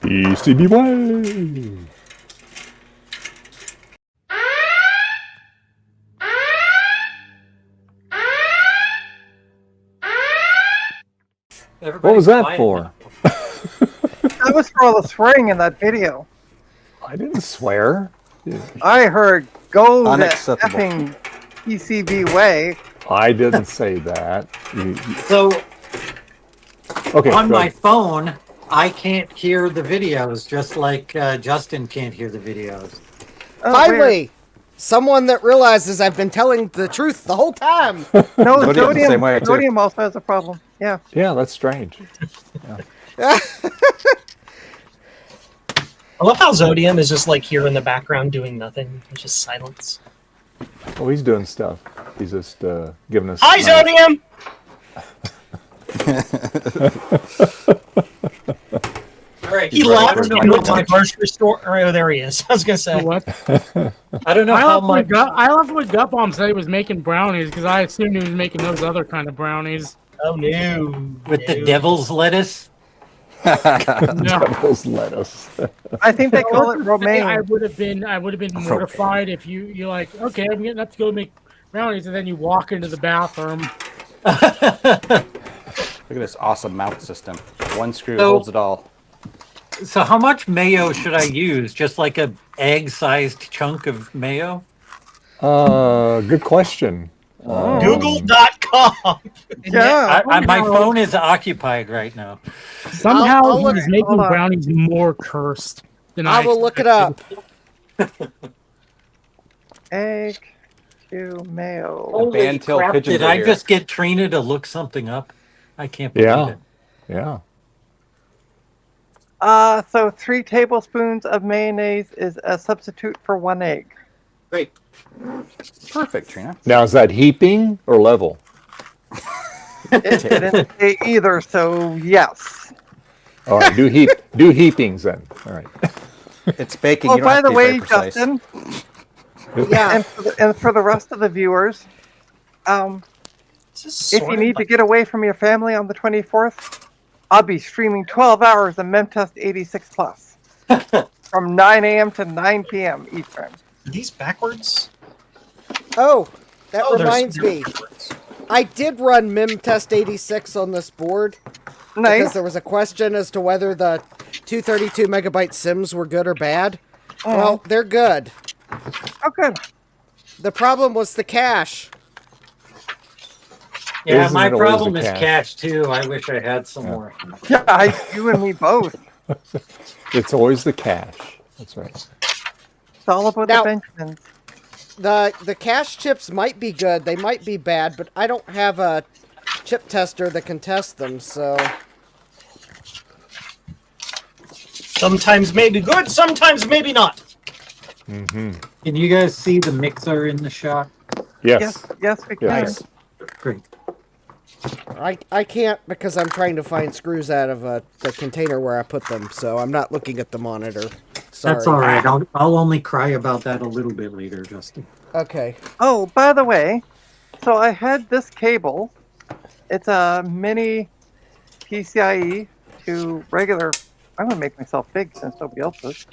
PCBWay! What was that for? That was for all the swearing in that video. I didn't swear. I heard go the Unacceptable. effing PCB way. I didn't say that. So Okay. on go my ahead. phone, I can't hear the videos, just like Justin can't hear the videos. Oh, Finally, someone that realizes I've been telling the truth the whole time. weird. No, Zodiac's the same way, too. Zodium also has a problem. Yeah. Yeah, that's strange. I love how Zodium is just like here in the background doing nothing. It's just silence. Oh, he's doing stuff. He's just giving us. Hi, Zodium! All right, He so I locked don't know and how went to the much. grocery store. Oh, there he is. I was going to say. What? I don't know I how love when much. I love when Gut Bomb said he was making brownies because I assumed he was making those other kind of brownies. Oh, no. With the No. devil's lettuce. No. Devil's lettuce. I think they call it I romaine. would have been mortified if you're like, okay, I'm getting up to go make brownies, and then you walk into the bathroom. Look at this awesome mount system. One screw So- holds it all. So how much mayo should I use? Just like a egg-sized chunk of mayo? Good question. Google.com. Yeah. My phone is occupied right now. Somehow I'll he look- was making hold on. brownies more cursed than I will look it up. Egg to mayo. Holy Band-tail crap, pigeons did are I here. just get Trina to look something up? I can't believe Yeah. it. Yeah. So 3 tablespoons of mayonnaise is a substitute for 1 egg. Great. Perfect, Trina. Now, is that heaping or level? It didn't say either, so yes. All right. Do heapings then. All right. It's baking. Oh, You don't by have the to be very way, precise. Justin, Yeah. and for the rest of the viewers, This is if you sorted need by- to get away from your family on the 24th, I'll be streaming 12 hours of Memtest 86 Plus from 9 a.m. to 9 p.m. Eastern. Are these backwards? Oh, that Oh, there's- reminds me. I did run MimTest 86 on this board because Nice. there was a question as to whether the 232 megabyte sims were good or bad. Well, they're good. Oh, good. The problem was the cache. Yeah, Isn't my it always problem the is cache? cash too. I wish I had some more. Yeah, you and me both. It's always the cache. That's right. It's all about Now- the Benjamins. The cache chips might be good, they might be bad, but I don't have a chip tester that can test them, so... Sometimes maybe good, sometimes maybe not. Mm-hmm. Can you guys see the mixer in the shop? Yes. Yes, we can. Yes. Great. I can't because I'm trying to find screws out of the container where I put them, so I'm not looking at the monitor. Sorry. That's all right. I'll only cry about that a little bit later, Justin. Okay. Oh, by the way, so I had this cable. It's a mini PCIe to regular. I'm gonna make myself big since nobody else is.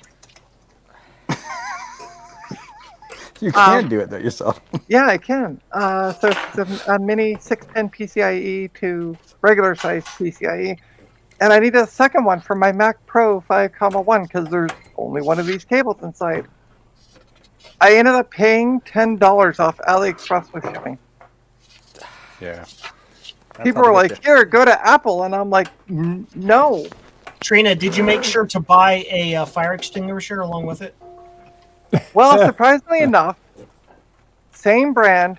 You can do it though yourself. Yeah, I can. So it's a mini 6-pin PCIe to regular size PCIe. And I need a second one for my Mac Pro 5.1 because there's only one of these cables inside. I ended up paying $10 off AliExpress with shipping. Yeah. People were like, here, go to Apple. And I'm like, no. Trina, did you make sure to buy a fire extinguisher along with it? Well, surprisingly enough, same brand,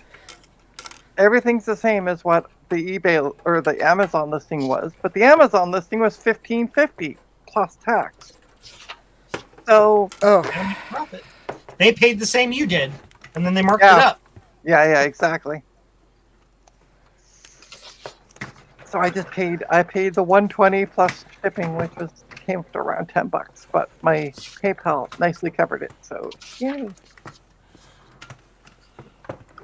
everything's the same as what the eBay or the Amazon listing was, but the Amazon listing was $15.50 plus tax. So, Profit. They paid the same you did, and then they marked Yeah. it up. yeah, exactly. So I paid the 120 plus shipping, which came to around $10, but my PayPal nicely covered it. So yay.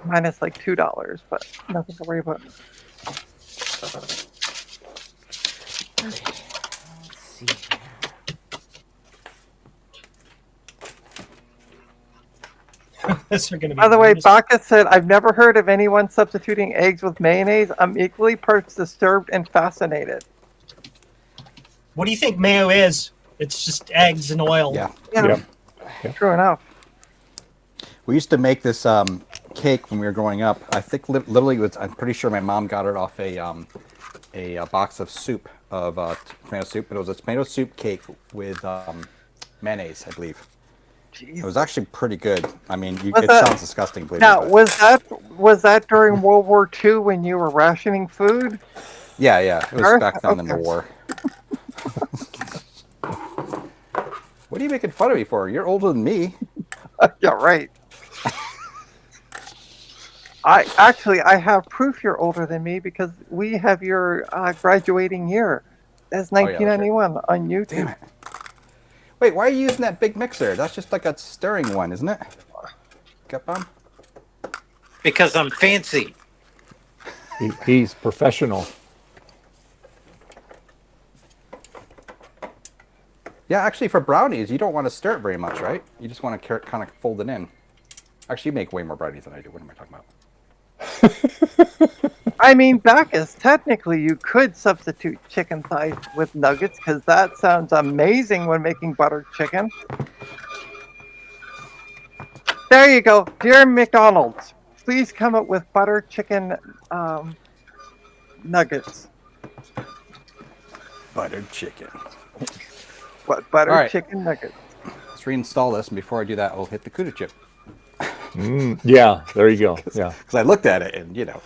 Minus like $2, but nothing to worry about. This are gonna be By the way, bonus. Bacchus said, I've never heard of anyone substituting eggs with mayonnaise. I'm equally parts disturbed and fascinated. What do you think mayo is? It's just eggs and oil. Yeah. Yeah, true enough. We used to make this cake when we were growing up. I think literally was. I'm pretty sure my mom got it off a box of soup of tomato soup, but it was a tomato soup cake with mayonnaise, I believe. Jeez. It was actually pretty good. I mean, Was it that- sounds disgusting, believe Now, me. but- was that during World War II when you were rationing food? Yeah, it was Earth? back then in the Okay. war. What are you making fun of me for? You're older than me. Yeah, right. I have proof you're older than me because we have your graduating year. That's Oh, yeah, that's right. 1991 on YouTube. Damn it. Wait, why are you using that big mixer? That's just like a stirring one, isn't it? Get bomb? Because I'm fancy. He's professional. Yeah, actually, for brownies, you don't want to stir it very much, right? You just want to kind of fold it in. Actually, you make way more brownies than I do. What am I talking about? I mean, Bacchus, technically you could substitute chicken thighs with nuggets because that sounds amazing when making buttered chicken. There you go. Dear McDonald's, please come up with buttered chicken nuggets. Buttered chicken. What, buttered All right. chicken nuggets? Let's reinstall this, and before I do that, I'll hit the CUDA chip. Yeah, there you go. Yeah, Because I looked at it, and you know.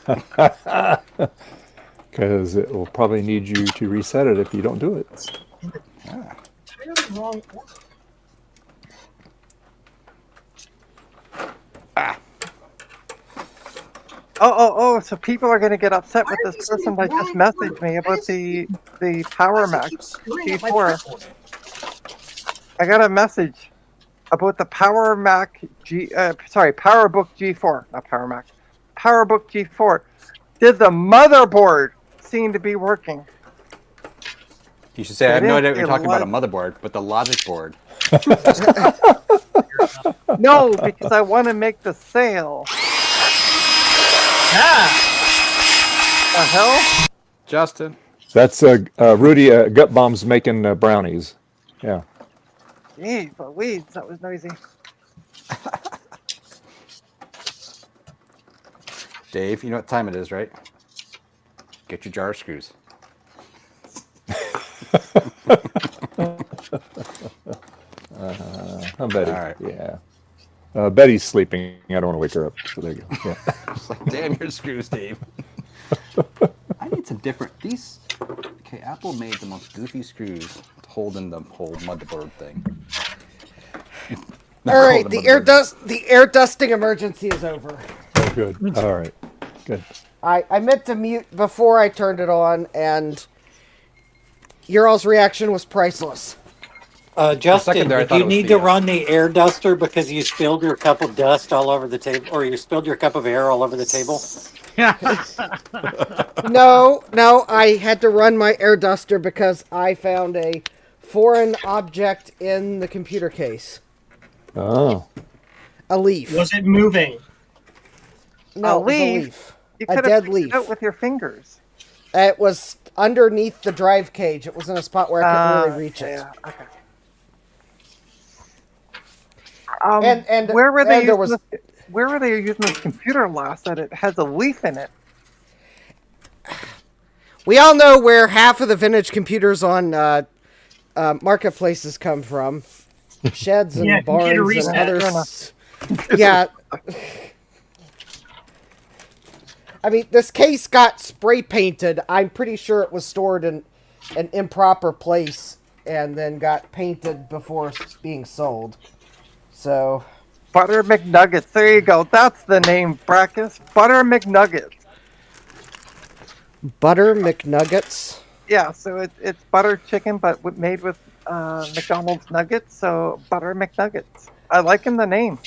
because it will probably need you to reset it if you don't do it. Entirely wrong order. Oh, so people are going to get upset with Why are this these in person the that just wrong messaged order? me Why about is the Power Why Max does it keep screwing up my G4. password? I got a message about the PowerBook G4, not Power Mac, PowerBook G4. Did the motherboard seem to be working? You should say, I have no idea what It you're talking about, a was- motherboard, but the logic board. No, because I want to make the sale. Yeah. The hell? Justin. That's Rudy Gut Bomb's making brownies. Yeah. Gee, but weeds, that was noisy. Dave, you know what time it is, right? Get your jar of screws. I'm Betty. All right. Yeah. Betty's sleeping. I don't want to wake her up. So there you go. Yeah. It's like, damn your screws, Dave. I need some different. These. Okay, Apple made the most goofy screws to hold in the whole motherboard thing. All right, the air dusting emergency is over. Oh, good. All right. Good. I meant to mute before I turned it on, and your all's reaction was priceless. Justin, second there, I did thought you it was need the, to run the air duster because you spilled your cup of dust all over the table, or you spilled your cup of air all over the table? No, I had to run my air duster because I found a foreign object in the computer case. Oh. A leaf. Was it moving? No, A it was a leaf? leaf. You A could dead have picked leaf. it out with your fingers. It was underneath the drive cage. It was in a spot where I couldn't really reach it. Yeah, okay. And where were they and there using was- this, where were they using this computer last that it has a leaf in it? We all know where half of the vintage computers on marketplaces come from. Sheds and Yeah, computer barns and reset. others. Yeah. I mean, this case got spray painted. I'm pretty sure it was stored in an improper place and then got painted before being sold. So, Butter McNuggets. There you go. That's the name, Brackus. Butter McNuggets. Butter McNuggets. Yeah, so it's butter chicken, but made with McDonald's nuggets. So Butter McNuggets. I like the name.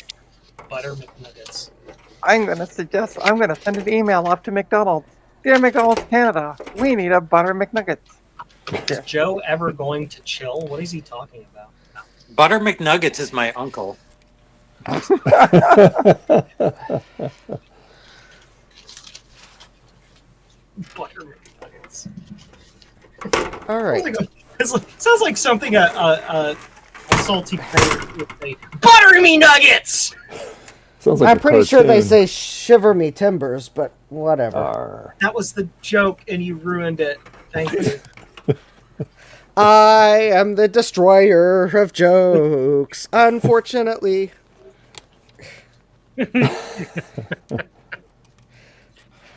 Butter McNuggets. I'm gonna send an email off to McDonald's. Dear McDonald's Canada, we need a Butter McNuggets. Is Joe ever going to chill? What is he talking about? Butter McNuggets is my uncle. Butter McNuggets. All right. Sounds like something a salty cream would say. Butter me nuggets! Sounds like I'm a pretty sure they cartoon. say shiver me timbers, but whatever. Arr. That was the joke, and you ruined it. Thank you. I am the destroyer of jokes, unfortunately.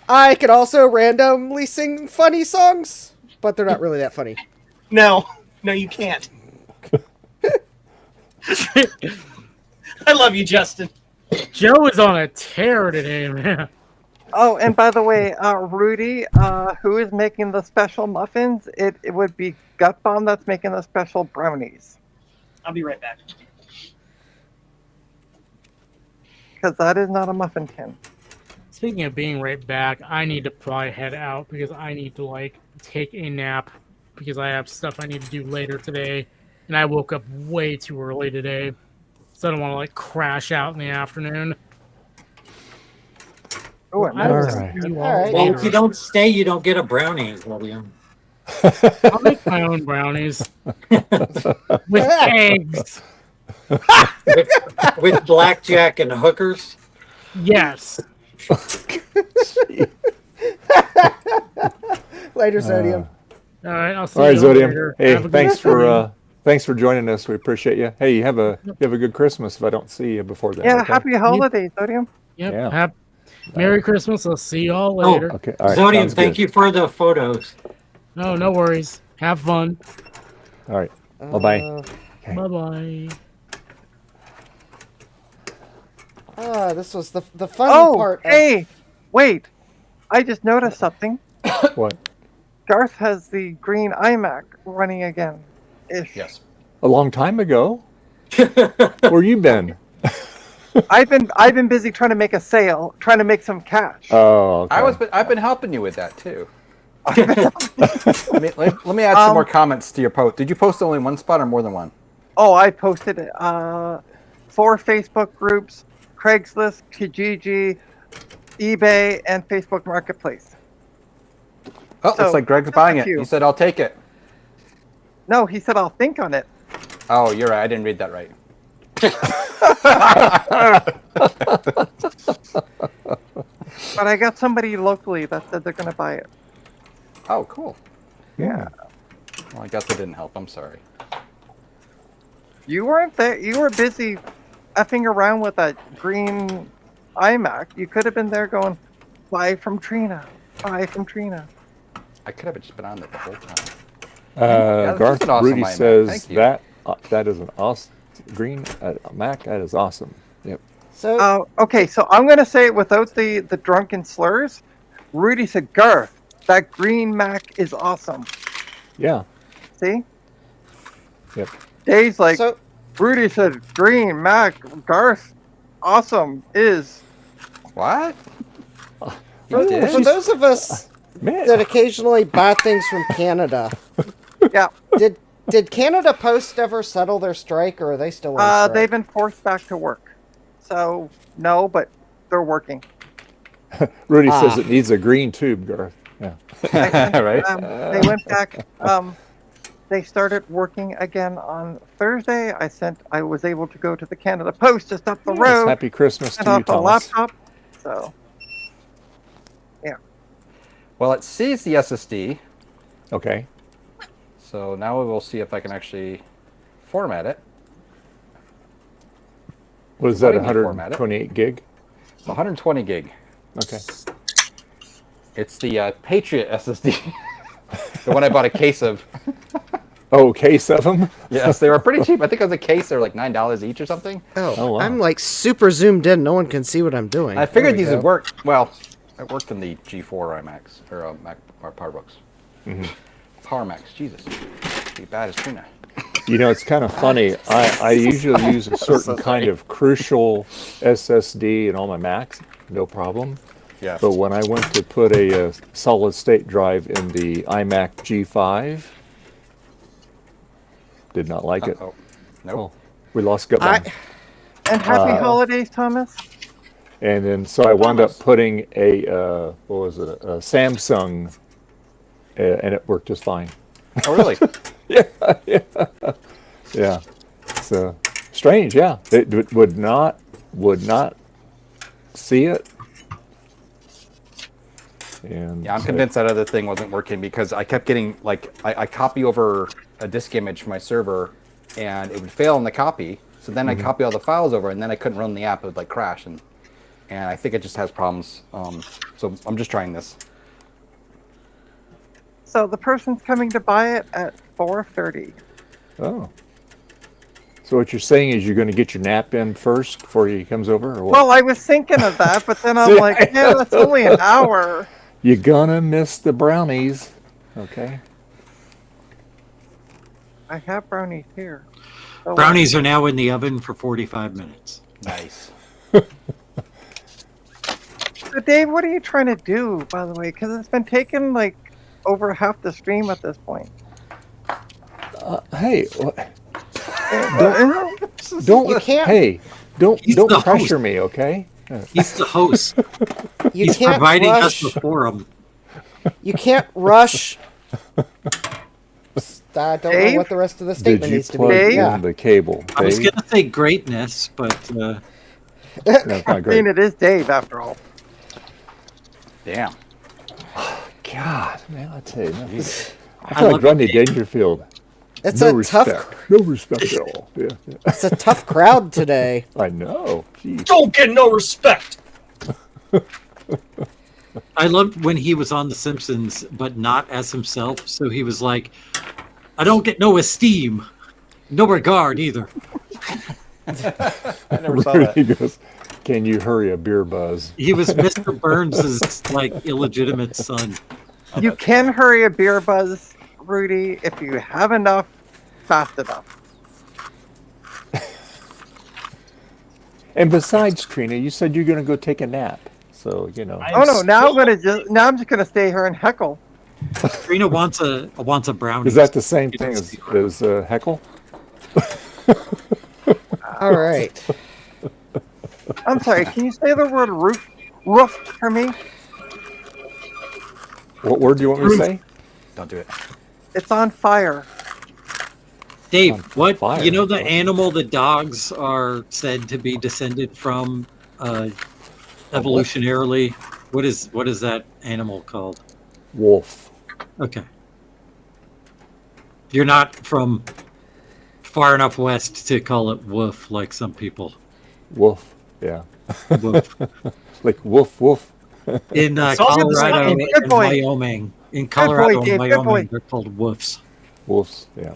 I could also randomly sing funny songs, but they're not really that funny. No, you can't. I love you, Justin. Joe is on a tear today, man. Oh, and by the way, Rudy, who is making the special muffins? It would be Gut Bomb that's making the special brownies. I'll be right back. Because that is not a muffin tin. Speaking of being right back, I need to probably head out because I need to take a nap because I have stuff I need to do later today, and I woke up way too early today, so I don't want to crash out in the afternoon. Oh, I will Alright. see you All right. Well, later. if you don't stay, you don't get a brownie, William. I'll make my own brownies with eggs. With blackjack and hookers. Yes. Later, Sodium. All right. I'll see All right, you Zodium. later. Hey, Have a good thanks time. for joining us. We appreciate you. Hey, you have a good Christmas if I don't see you before then. Yeah, okay? happy holidays, Sodium. Yep. Yeah. Merry Christmas. I'll see you all Oh, later. Okay. All right. Zodium, sounds thank good. you for the photos. No, no worries. Have fun. All right. Bye-bye. Okay. Bye bye. This was the funny Oh, part. hey, wait. I just noticed something. What? Garth has the green iMac running again. Ish. Yes. A long time ago. Where you been? I've been busy trying to make a sale, trying to make some cash. Oh, okay. I've been helping you with that too. let me add some more comments to your post. Did you post only one spot or more than one? Oh, I posted 4 Facebook groups: Craigslist, Kijiji, eBay, and Facebook Marketplace. Oh, So, looks like Greg's just buying a it. few. He said, "I'll take it." No, he said I'll think on it. Oh, you're right. I didn't read that right. But I got somebody locally that said they're going to buy it. Oh, cool. Yeah. Well, I guess it didn't help. I'm sorry. You weren't there. You were busy effing around with that green iMac. You could have been there going, buy from Trina. Buy from Trina. I could have just been on it the whole time. Garth that's an awesome Rudy iMac. says Thank you. that is an awesome green Mac. That is awesome. Yep. So Okay, so I'm going to say it without the drunken slurs. Rudy said, Garth, that green Mac is awesome. Yeah. See? Yep. Dave's like, So- Rudy said, green Mac, Garth, awesome is. What? for, You did? for those of us Man. that occasionally buy things from Canada, Yeah. did Canada Post ever settle their strike, or are they still on strike? They've been forced back to work. So, no, but they're working. Rudy says it needs a green tube, Garth. Yeah. Right? They went back. They started working again on Thursday. I was able to go to the Canada Post just up the Yes, road. happy Christmas and to you, off the Thomas. laptop. So, yeah. Well, it sees the SSD, Okay. so now we will see if I can actually format it. What is that, What do you mean format it? 128 gig? It's 120 gig. Okay. It's the Patriot SSD. The one I bought a case of. Oh, case of them? Yes, they were pretty cheap. I think it was a case. They were like $9 each or something. Oh, wow. I'm like super zoomed in. No one can see what I'm doing. I figured There we these go. would work. Well, it worked in the G4 iMacs or Mac or PowerBooks. Power Macs. Jesus, be bad as Trina. You know, it's kind of funny. I usually use a certain kind of crucial SSD in all my Macs, no problem. Yeah. But when I went to put a solid state drive in the iMac G5, did not like it. Oh, nope. Oh, we lost Gutman. And happy holidays, Thomas. And then so I wound up putting a what was it? A Samsung, and it worked just fine. Oh, really? Yeah. So strange. Yeah, it would not see it. And Yeah, I'm convinced that other thing wasn't working because I kept getting like I copy over a disk image from my server, and it would fail in the copy. So then I copy all the files over, and then I couldn't run the app. It would like crash, and I think it just has problems. So I'm just trying this. So the person's coming to buy it at 4:30. Oh. So what you're saying is you're going to get your nap in first before he comes over, or what? Well, I was thinking of that, but then I'm See, like, yeah, that's only an hour. You're gonna miss the brownies. Okay. I have brownies here. So, Brownies are now in the oven for 45 minutes. Nice. So Dave, what are you trying to do, by the way? Because it's been taking like over half the stream at this point. Hey, Don't. don't. You can't- Hey, He's don't the pressure host. me, okay? He's the host. You He's can't providing rush. us the forum. You can't rush. I don't know Dave? what the rest of the Did statement you needs to plug be. Dave? Yeah. in the cable? I was Dave? going to say greatness, but That's not I great. mean, it is Dave after all. Damn. God, man, I tell you, man, I I feel like love Rodney it. Dangerfield. It's No a respect. tough. No respect at all. Yeah, yeah. It's a tough crowd today. I know. Jeez. Don't get no respect. I loved when he was on The Simpsons, but not as himself. So he was like, I don't get no esteem, no regard either. I never saw that. He goes, "Can you hurry a beer buzz?" He was Mr. Burns' like illegitimate son. You can hurry a beer buzz, Rudy, if you have enough, fast enough. And besides, Trina, you said you're going to go take a nap. So, you know. Oh no! Now I'm just gonna stay here and heckle. Trina wants a brownie. Is that the same thing as heckle? All right. I'm sorry. Can you say the word roof for me? What word do you want me to say? Don't do it. It's on fire. Dave, what fire. you know the animal that dogs are said to be descended from evolutionarily? What is that animal called? Wolf. Okay. You're not from far enough west to call it woof like some people. Wolf. Yeah. Woof. Like woof woof. In also Colorado the and Wyoming. In Colorado and Wyoming, they're called woofs. Wolves. Yeah.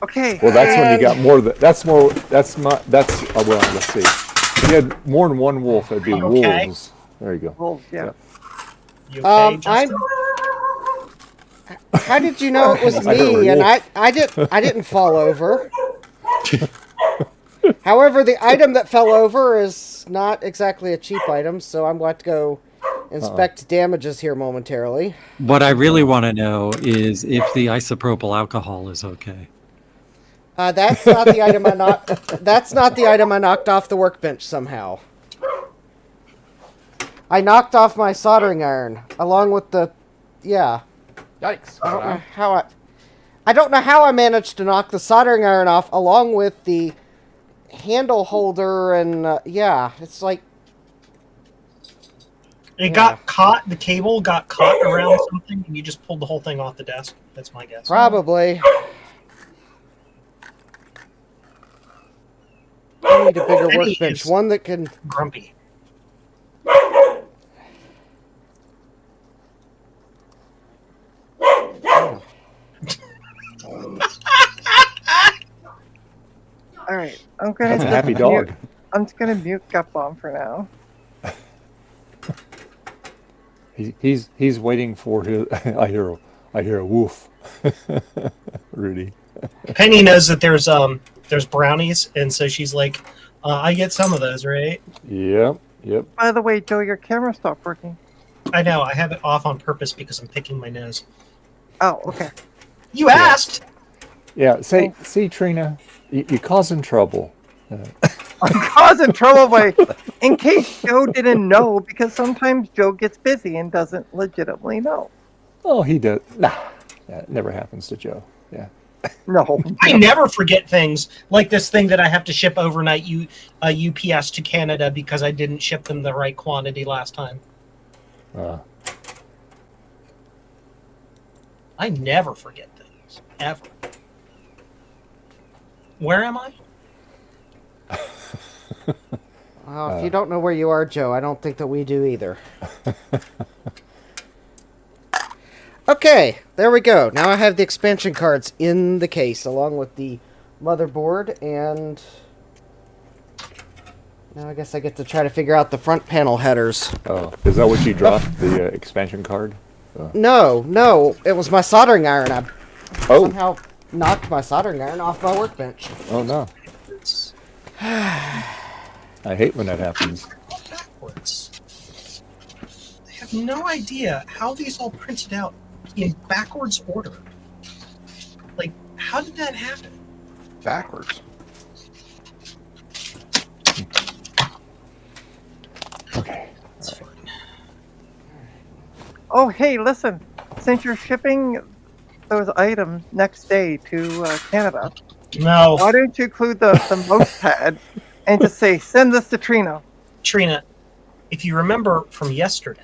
Okay. Well, that's when you got more. That's well. Let's see. If you had more than one wolf, it'd be Okay. wolves. There you go. Wolves, yeah. You okay, Justin? How did you know it was I heard me? And wolf. I didn't fall over. However, the item that fell over is not exactly a cheap item, so I'm going to go inspect damages here momentarily. What I really want to know is if the isopropyl alcohol is okay. That's not the item I knocked. That's not the item I knocked off the workbench somehow. I knocked off my soldering iron along with the. Yeah. Yikes. I don't know how I don't know how I managed to knock the soldering iron off along with the handle holder and yeah, it's like It got caught. The cable got caught around something, and you just pulled the whole thing off the desk. That's my guess. probably. I need a bigger Eddie workbench, is one that can. grumpy. All right. I'm gonna. That's a just happy dog. I'm just gonna mute Gut Bomb for now. He's waiting for his. I hear a woof. Rudy. Penny knows that there's brownies, and so she's like, "I get some of those, right?" Yep. By the way, Joe, your camera stopped working. I know. I have it off on purpose because I'm picking my nose. Oh, okay. You asked. Yeah. See, Trina, you're causing trouble. I'm causing trouble by, in case Joe didn't know, because sometimes Joe gets busy and doesn't legitimately know. Oh, he does. Nah, that never happens to Joe. Yeah. No. I never forget things like this thing that I have to ship overnight UPS to Canada because I didn't ship them the right quantity last time. I never forget things. Ever. Where am I? If you don't know where you are, Joe, I don't think that we do either. Okay, there we go. Now I have the expansion cards in the case, along with the motherboard, and now I guess I get to try to figure out the front panel headers. Oh, is that what you dropped? The expansion card? No, it was my soldering iron. I Oh. somehow knocked my soldering iron off my workbench. Oh no. I hate when that happens. Backwards. I have no idea how these all printed out in backwards order. Like, how did that happen? Backwards. Okay. That's fine. Oh, hey, listen. Since you're shipping those items next day to Canada, No, why don't you include the mouse pad and just say, send this to Trina? Trina, if you remember from yesterday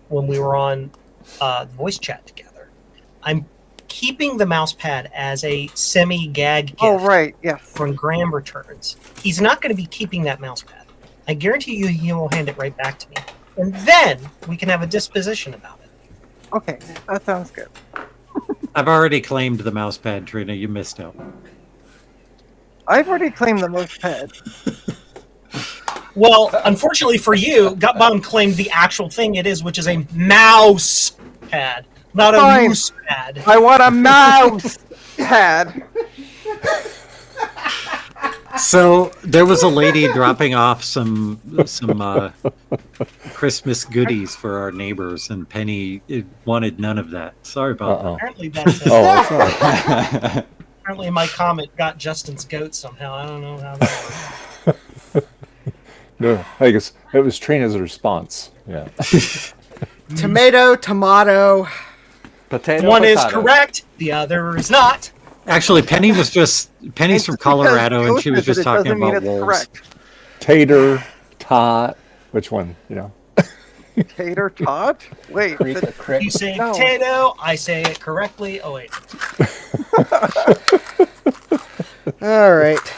when we were on voice chat together, I'm keeping the mouse pad as a semi-gag gift Oh, right, yes. when Graham returns. He's not going to be keeping that mouse pad. I guarantee you he will hand it right back to me. And then we can have a disposition about it. Okay, that sounds good. I've already claimed the mouse pad, Trina. You missed out. I've already claimed the mouse pad. Well, unfortunately for you, Gutbomb claimed the actual thing it is, which is a mouse pad, not a Fine. moose pad. I want a mouse pad. So there was a lady dropping off some Christmas goodies for our neighbors, and Penny wanted none of that. Sorry about that. Apparently that's Oh, that's all right. apparently my comment got Justin's goat somehow. I don't know how that works. No, I guess it was trained as a response. Yeah. Tomato, tomato. Potato. One is potato. correct, the other is not. Actually, Penny's from Just because Colorado, and Joe she was says just it talking doesn't mean about it's wolves. correct. Tater, tot, which one? You know. Tater tot? Wait. You say No. potato, I say it correctly. Oh wait. All right.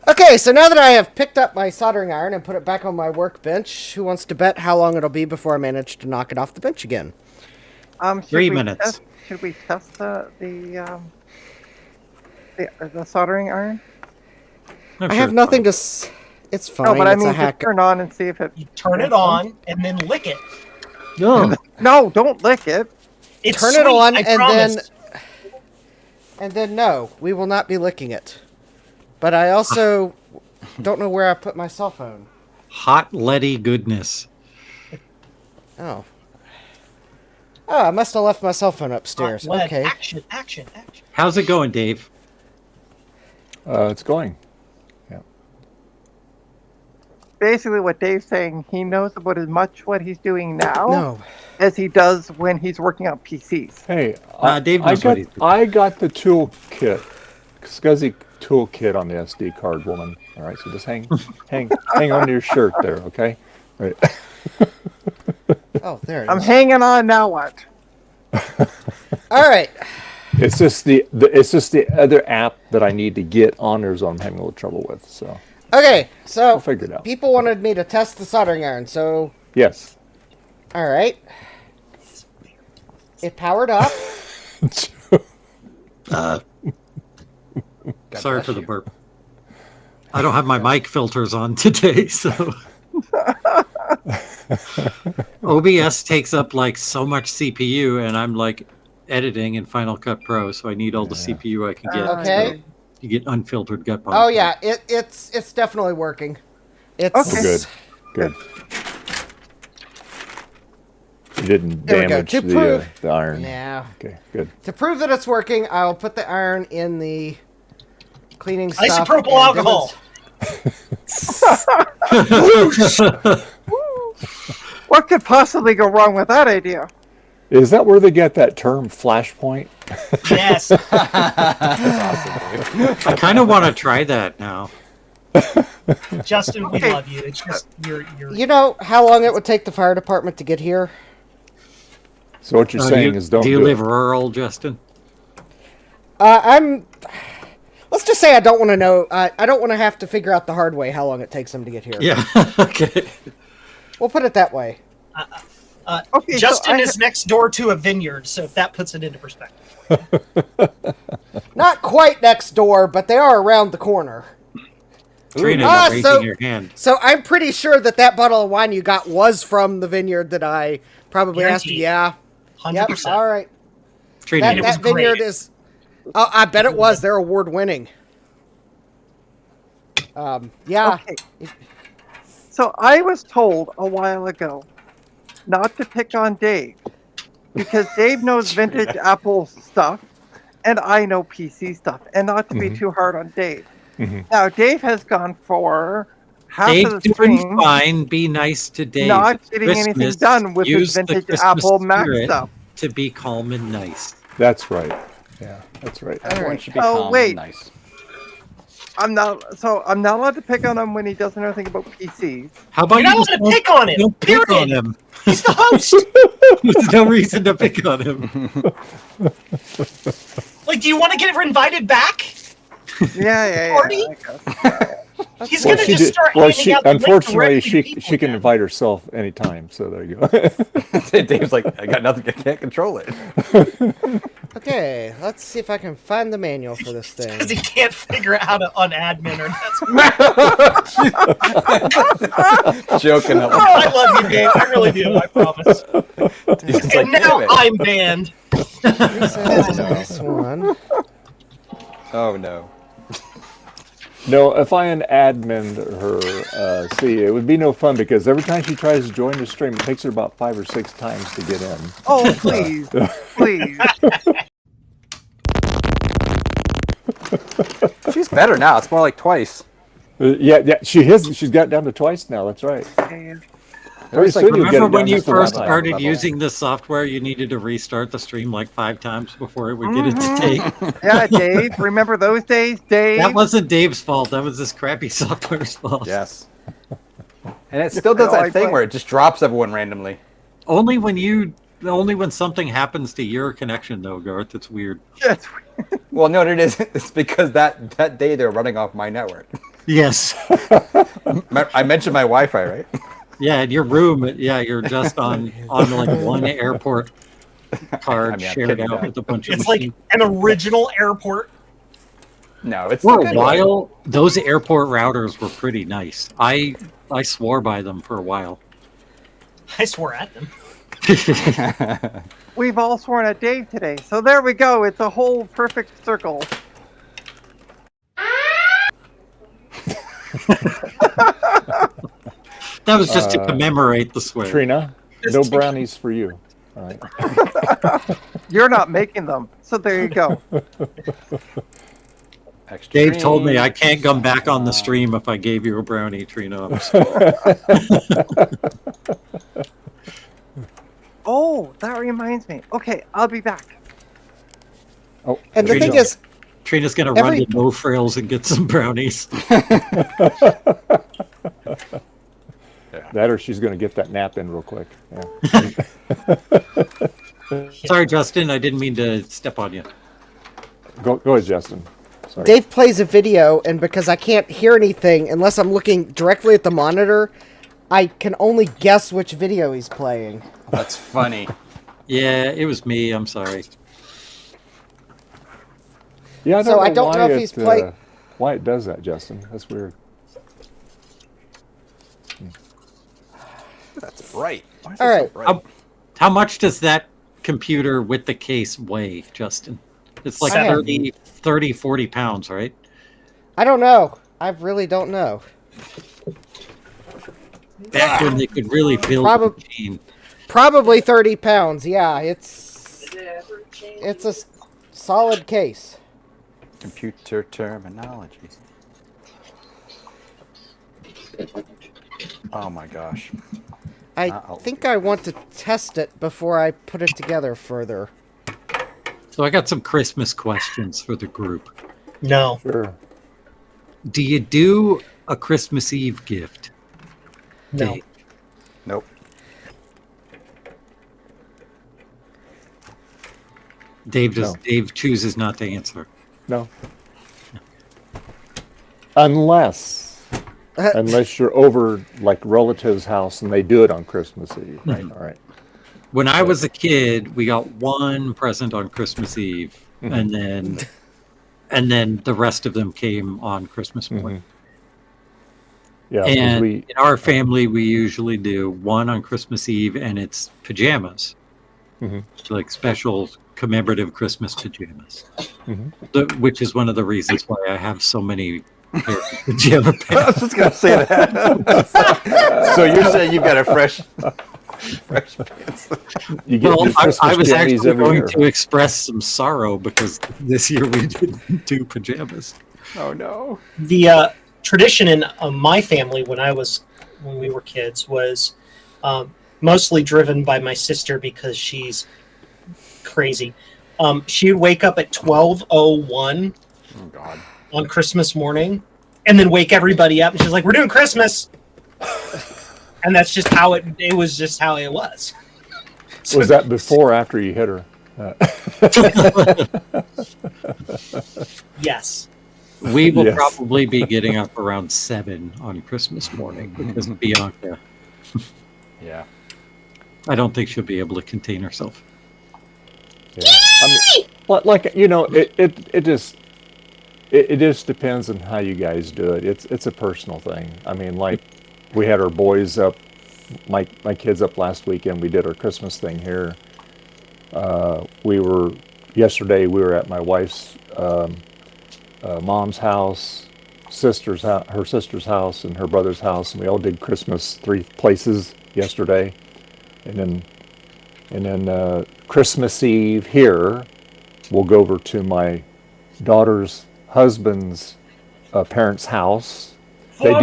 Okay, so now that I have picked up my soldering iron and put it back on my workbench, who wants to bet how long it'll be before I manage to knock it off the bench again? Should 3 we minutes. Should we test the soldering iron? I'm I sure have it's nothing fine. to. It's fine. No, but I it's mean, a just hack. turn on and see if it. You turn it on and then lick it. No. No, don't lick it. It's Turn sweet, it on I and promise. then no, we will not be licking it. But I also don't know where I put my cell phone. Hot leady goodness. Oh. Oh, I must have left my cell phone upstairs. Lead. Okay. Action, action, action. How's it going, Dave? It's going. Yeah. Basically, what Dave's saying, he knows about as much what he's doing now No. as he does when he's working on PCs. Hey, Dave I knows what got he's doing. I got the toolkit, SCSI toolkit on the SD card, woman. All right, so just hang on to your shirt there, okay? Right. Oh, there it I'm is. hanging on now. What? All right. It's just the other app that I need to get on there, so I'm having a little trouble with. So Okay, so we'll figure it out. people wanted me to test the soldering iron, so Yes. all right. It powered up. Sorry for the burp. I don't have my mic filters on today, so OBS takes up like so much CPU, and I'm like editing in Final Cut Pro, so I need all the CPU I can get. Okay. So you get unfiltered gut bomb. Oh yeah, it's definitely working. It's Okay. Good. Good. You didn't There we go. damage To prove- the iron. Yeah. Okay. Good. To prove that it's working, I'll put the iron in the cleaning stuff. Isopropyl and alcohol. What could possibly go wrong with that idea? Is that where they get that term flashpoint? Yes. I kind of want to try that now. Justin, we Okay. love you. It's just you're You know how long it would take the fire department to get here? So what you're saying is don't do you do live it. rural, Justin? I'm. Let's just say I don't want to know. I don't want to have to figure out the hard way how long it takes them to get here. Yeah. Okay. We'll put it that way. Okay, Justin so is next door to a vineyard, so if that puts it into perspective. Not quite next door, but they are around the corner. Trina, Ah, raising so- your hand. So I'm pretty sure that bottle of wine you got was from the vineyard that I probably asked you. Guaranteed. Yeah. 100%. Yep. All right. Trina, That, it was that vineyard great. is. Oh, I bet it was. They're award winning. Yeah. Okay. So I was told a while ago not to pick on Dave because Dave knows vintage Apple stuff and I know PC stuff, and not to be too hard on Dave. Now Dave has gone for half Dave's of the doing stream fine. Be nice to Dave. not It's getting anything Christmas. done with his Use the vintage Christmas Apple Mac spirit stuff. to be calm and nice. That's right. Yeah, that's right. Everyone should be Oh, calm wait. and nice. I'm not allowed to pick on him when he doesn't know anything about PCs. How about You're not you allowed to pick on him. don't pick on Period. him? He's the host. There's no reason to pick on him. Like, do you want to get invited back? Yeah. Party? I guess. He's gonna just did- start well, handing out the link unfortunately, directly to she people can now. invite herself anytime. So there you go. Dave's like, I got nothing. I can't control it. Okay. Let's see if I can find the manual for this thing. Because he can't figure out how to unadmin or that's. Joking. I love you, Dave. I really do. I promise. He's And like, now "Damn it." I'm banned. This is this one. Oh no. No, if I admin her, see, it would be no fun because every time she tries to join the stream, it takes her about 5 or 6 times to get in. Oh, please, please. She's better now. It's more like twice. Yeah, she has. She's got down to twice now. That's right. Okay. Very soon you'll get Remember it when down you just to first one time. started using this software, you needed to restart the stream like 5 times before it would get it to take? Yeah, Dave. Remember those days, Dave? That wasn't Dave's fault. That was this crappy software's fault. Yes. And it still does that thing where it just drops everyone randomly. Only when something happens to your connection, though, Garth. It's weird. Yes. Well, no, it isn't. It's because that day they're running off my network. Yes. I mentioned my Wi-Fi, right? Yeah, in your room. Yeah, you're just on like one airport card I mean, I'm shared kidding, out yeah. with a bunch of It's like machines. an original airport. No, it's For the a good one. while, those airport routers were pretty nice. I swore by them for a while. I swore at them. We've all sworn at Dave today. So there we go. It's a whole perfect circle. That was just to commemorate the swear. Trina, no brownies for you. All right. You're not making them. So there you go. Extra Dave told me cream. I can't come back on the stream if I gave you a brownie, Trina. I'm sorry. Oh, that reminds me. Okay, I'll be back. Oh, And the there you thing go. is, Trina's gonna run Every- to No Frills and get some brownies. That or she's going to get that nap in real quick. Yeah. Sorry, Justin. I didn't mean to step on you. Go ahead, Justin. Sorry. Dave plays a video, and because I can't hear anything unless I'm looking directly at the monitor, I can only guess which video he's playing. That's funny. Yeah, it was me. I'm sorry. Yeah, So I don't why know if he's why it does that, Justin. That's weird. That's bright. Why is All it so right. bright? How much does that computer with the case weigh, Justin? It's like I have- 30, 40 pounds, right? I don't know. I really don't know. Back when they could really build a Probab- machine. Probably 30 pounds. Yeah, it's a solid case. Computer terminology. Oh my gosh. I Uh-oh. think I want to test it before I put it together further. So I got some Christmas questions for the group. No. Sure. Do you do a Christmas Eve gift? No. Dave? Nope. Dave chooses not to answer. No. Unless you're over like relative's house and they do it on Christmas Eve. Right. All right. When I was a kid, we got one present on Christmas Eve, Mm-hmm. and then the rest of them came on Christmas morning. Yeah. 'cause And in our family, we usually do one on Christmas Eve, and it's pajamas, Mhm. like special commemorative Christmas pajamas. Mhm. Which is one of the reasons why I have so many pairs of pajama I pants. was just gonna say that. So you're saying you've got a fresh pants? you get Well, your Christmas I was jammies actually every going year. to express some sorrow because this year we didn't do pajamas. Oh no. The tradition in my family when we were kids was mostly driven by my sister because she's crazy. She would wake up at 12:01 Oh god. on Christmas morning, and then wake everybody up. And she's like, "We're doing Christmas," and that's just how it was. Just how it was. So- Was that before or after you hit her? Yes. We will Yes. probably be getting up around 7 on Christmas morning because Bianca, Yeah. I don't think she'll be able to contain herself. Yeah. I mean, like you know, it just depends on how you guys do it. It's a personal thing. I mean, like we had our boys up, my kids up last weekend. We did our Christmas thing here. Yesterday we were at my wife's mom's house her sister's house and her brother's house, and we all did Christmas 3 places yesterday, and then Christmas Eve here, we'll go over to my daughter's husband's parents' house. They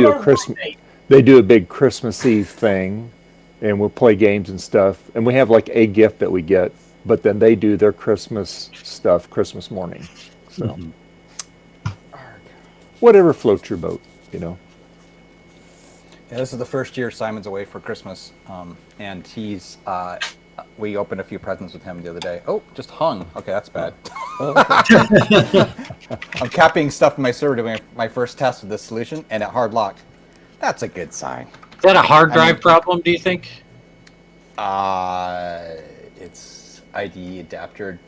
do a big Christmas Eve thing, and we'll play games and stuff. And we have like a gift that we get, but then they do their Christmas stuff Christmas morning. So whatever floats your boat, you know. Yeah, this is the first year Simon's away for Christmas, and he's. We opened a few presents with him the other day. Oh, just hung. Okay, that's bad. I'm copying stuff in my server doing my first test of this solution, and it hard locked. That's a good sign. Is that a hard drive problem, do you think? It's ID adapter,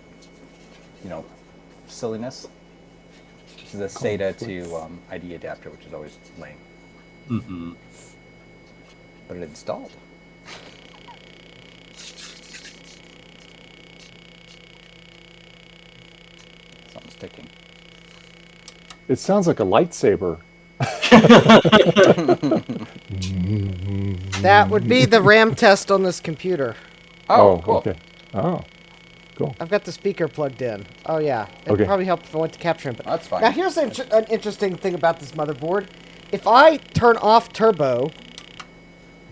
silliness. This is a SATA to ID adapter, which is always lame. Mm-hmm. But it installed. Something's ticking. It sounds like a lightsaber. That would be the RAM test on this computer. Oh, cool. Okay. Oh, cool. I've got the speaker plugged in. Oh, yeah. It would Okay. probably help if I went to capture him. But That's fine. now, here's an interesting thing about this motherboard. If I turn off turbo,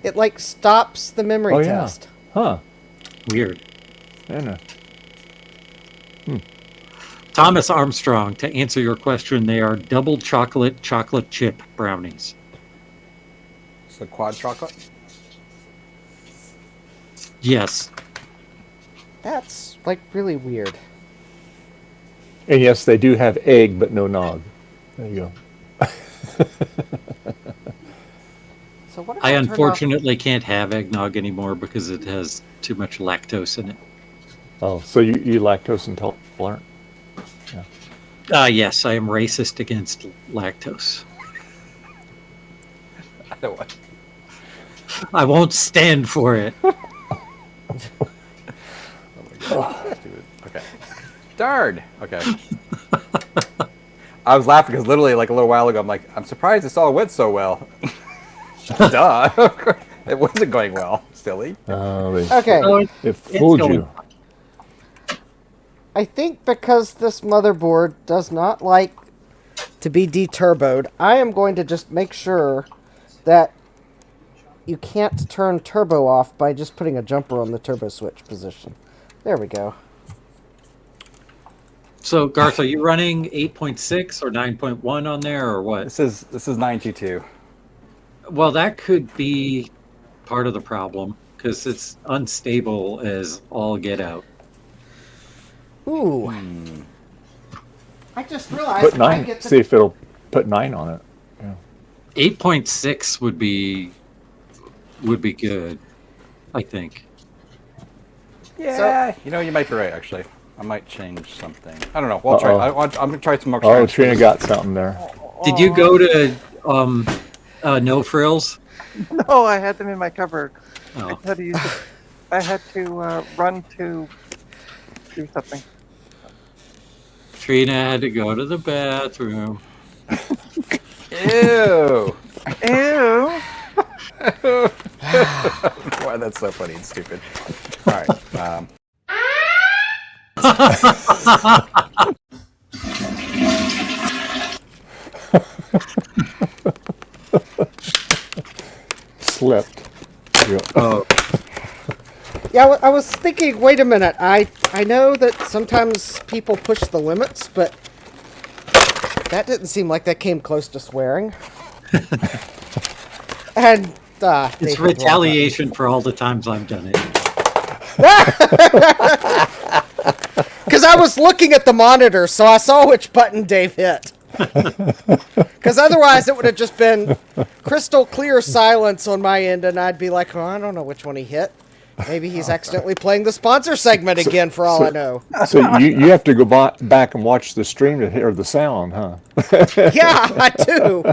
it, like, stops the memory Oh, yeah. test. Huh. Weird. Yeah. Thomas Armstrong, to answer your question, they are double chocolate chip brownies. So quad chocolate? Yes. That's, like, really weird. And yes, they do have egg, but no nog. There you go. So what if I turn off- unfortunately can't have eggnog anymore because it has too much lactose in it. Oh, so you lactose intolerant? Yes, I am racist against lactose. I don't want. I won't stand for it. Stupid. Okay. Darn. Okay. I was laughing because literally like a little while ago, I'm like, I'm surprised this all went so well. Duh. It wasn't going well. Silly. Okay. It fooled going you. I think because this motherboard does not like to be deturboed, I am going to just make sure that you can't turn turbo off by just putting a jumper on the turbo switch position. There we go. So, Garth, are you running 8.6 or 9.1 on there, or what? This is 922. Well, that could be part of the problem because it's unstable as all get out. Ooh. I just realized Put I 9. get to... See if it'll put 9 on it. Yeah. 8.6 would be good, I think. Yeah. You might be right, actually. I might change something. I don't know. We'll try. I'm going to try some more. Oh, Trina got something there. Did you go to No Frills? No, I had them in my cupboard. Oh. I had to use it. I had to run to do something. Trina had to go to the bathroom. Ew. Ew. Why that's so funny and stupid. All right. Slipped. Yeah. Oh, Yeah, I was thinking, wait a minute, I know that sometimes people push the limits, but that didn't seem like that came close to swearing. And, it's Nathan retaliation for all the times I've done it. Because I was looking at the monitor, so I saw which button Dave hit. Because otherwise it would have just been crystal clear silence on my end, and I'd be like, oh, I don't know which one he hit. Maybe he's accidentally playing the sponsor segment again, for all I know. So you have to go back and watch the stream to hear the sound, huh? Yeah, I do.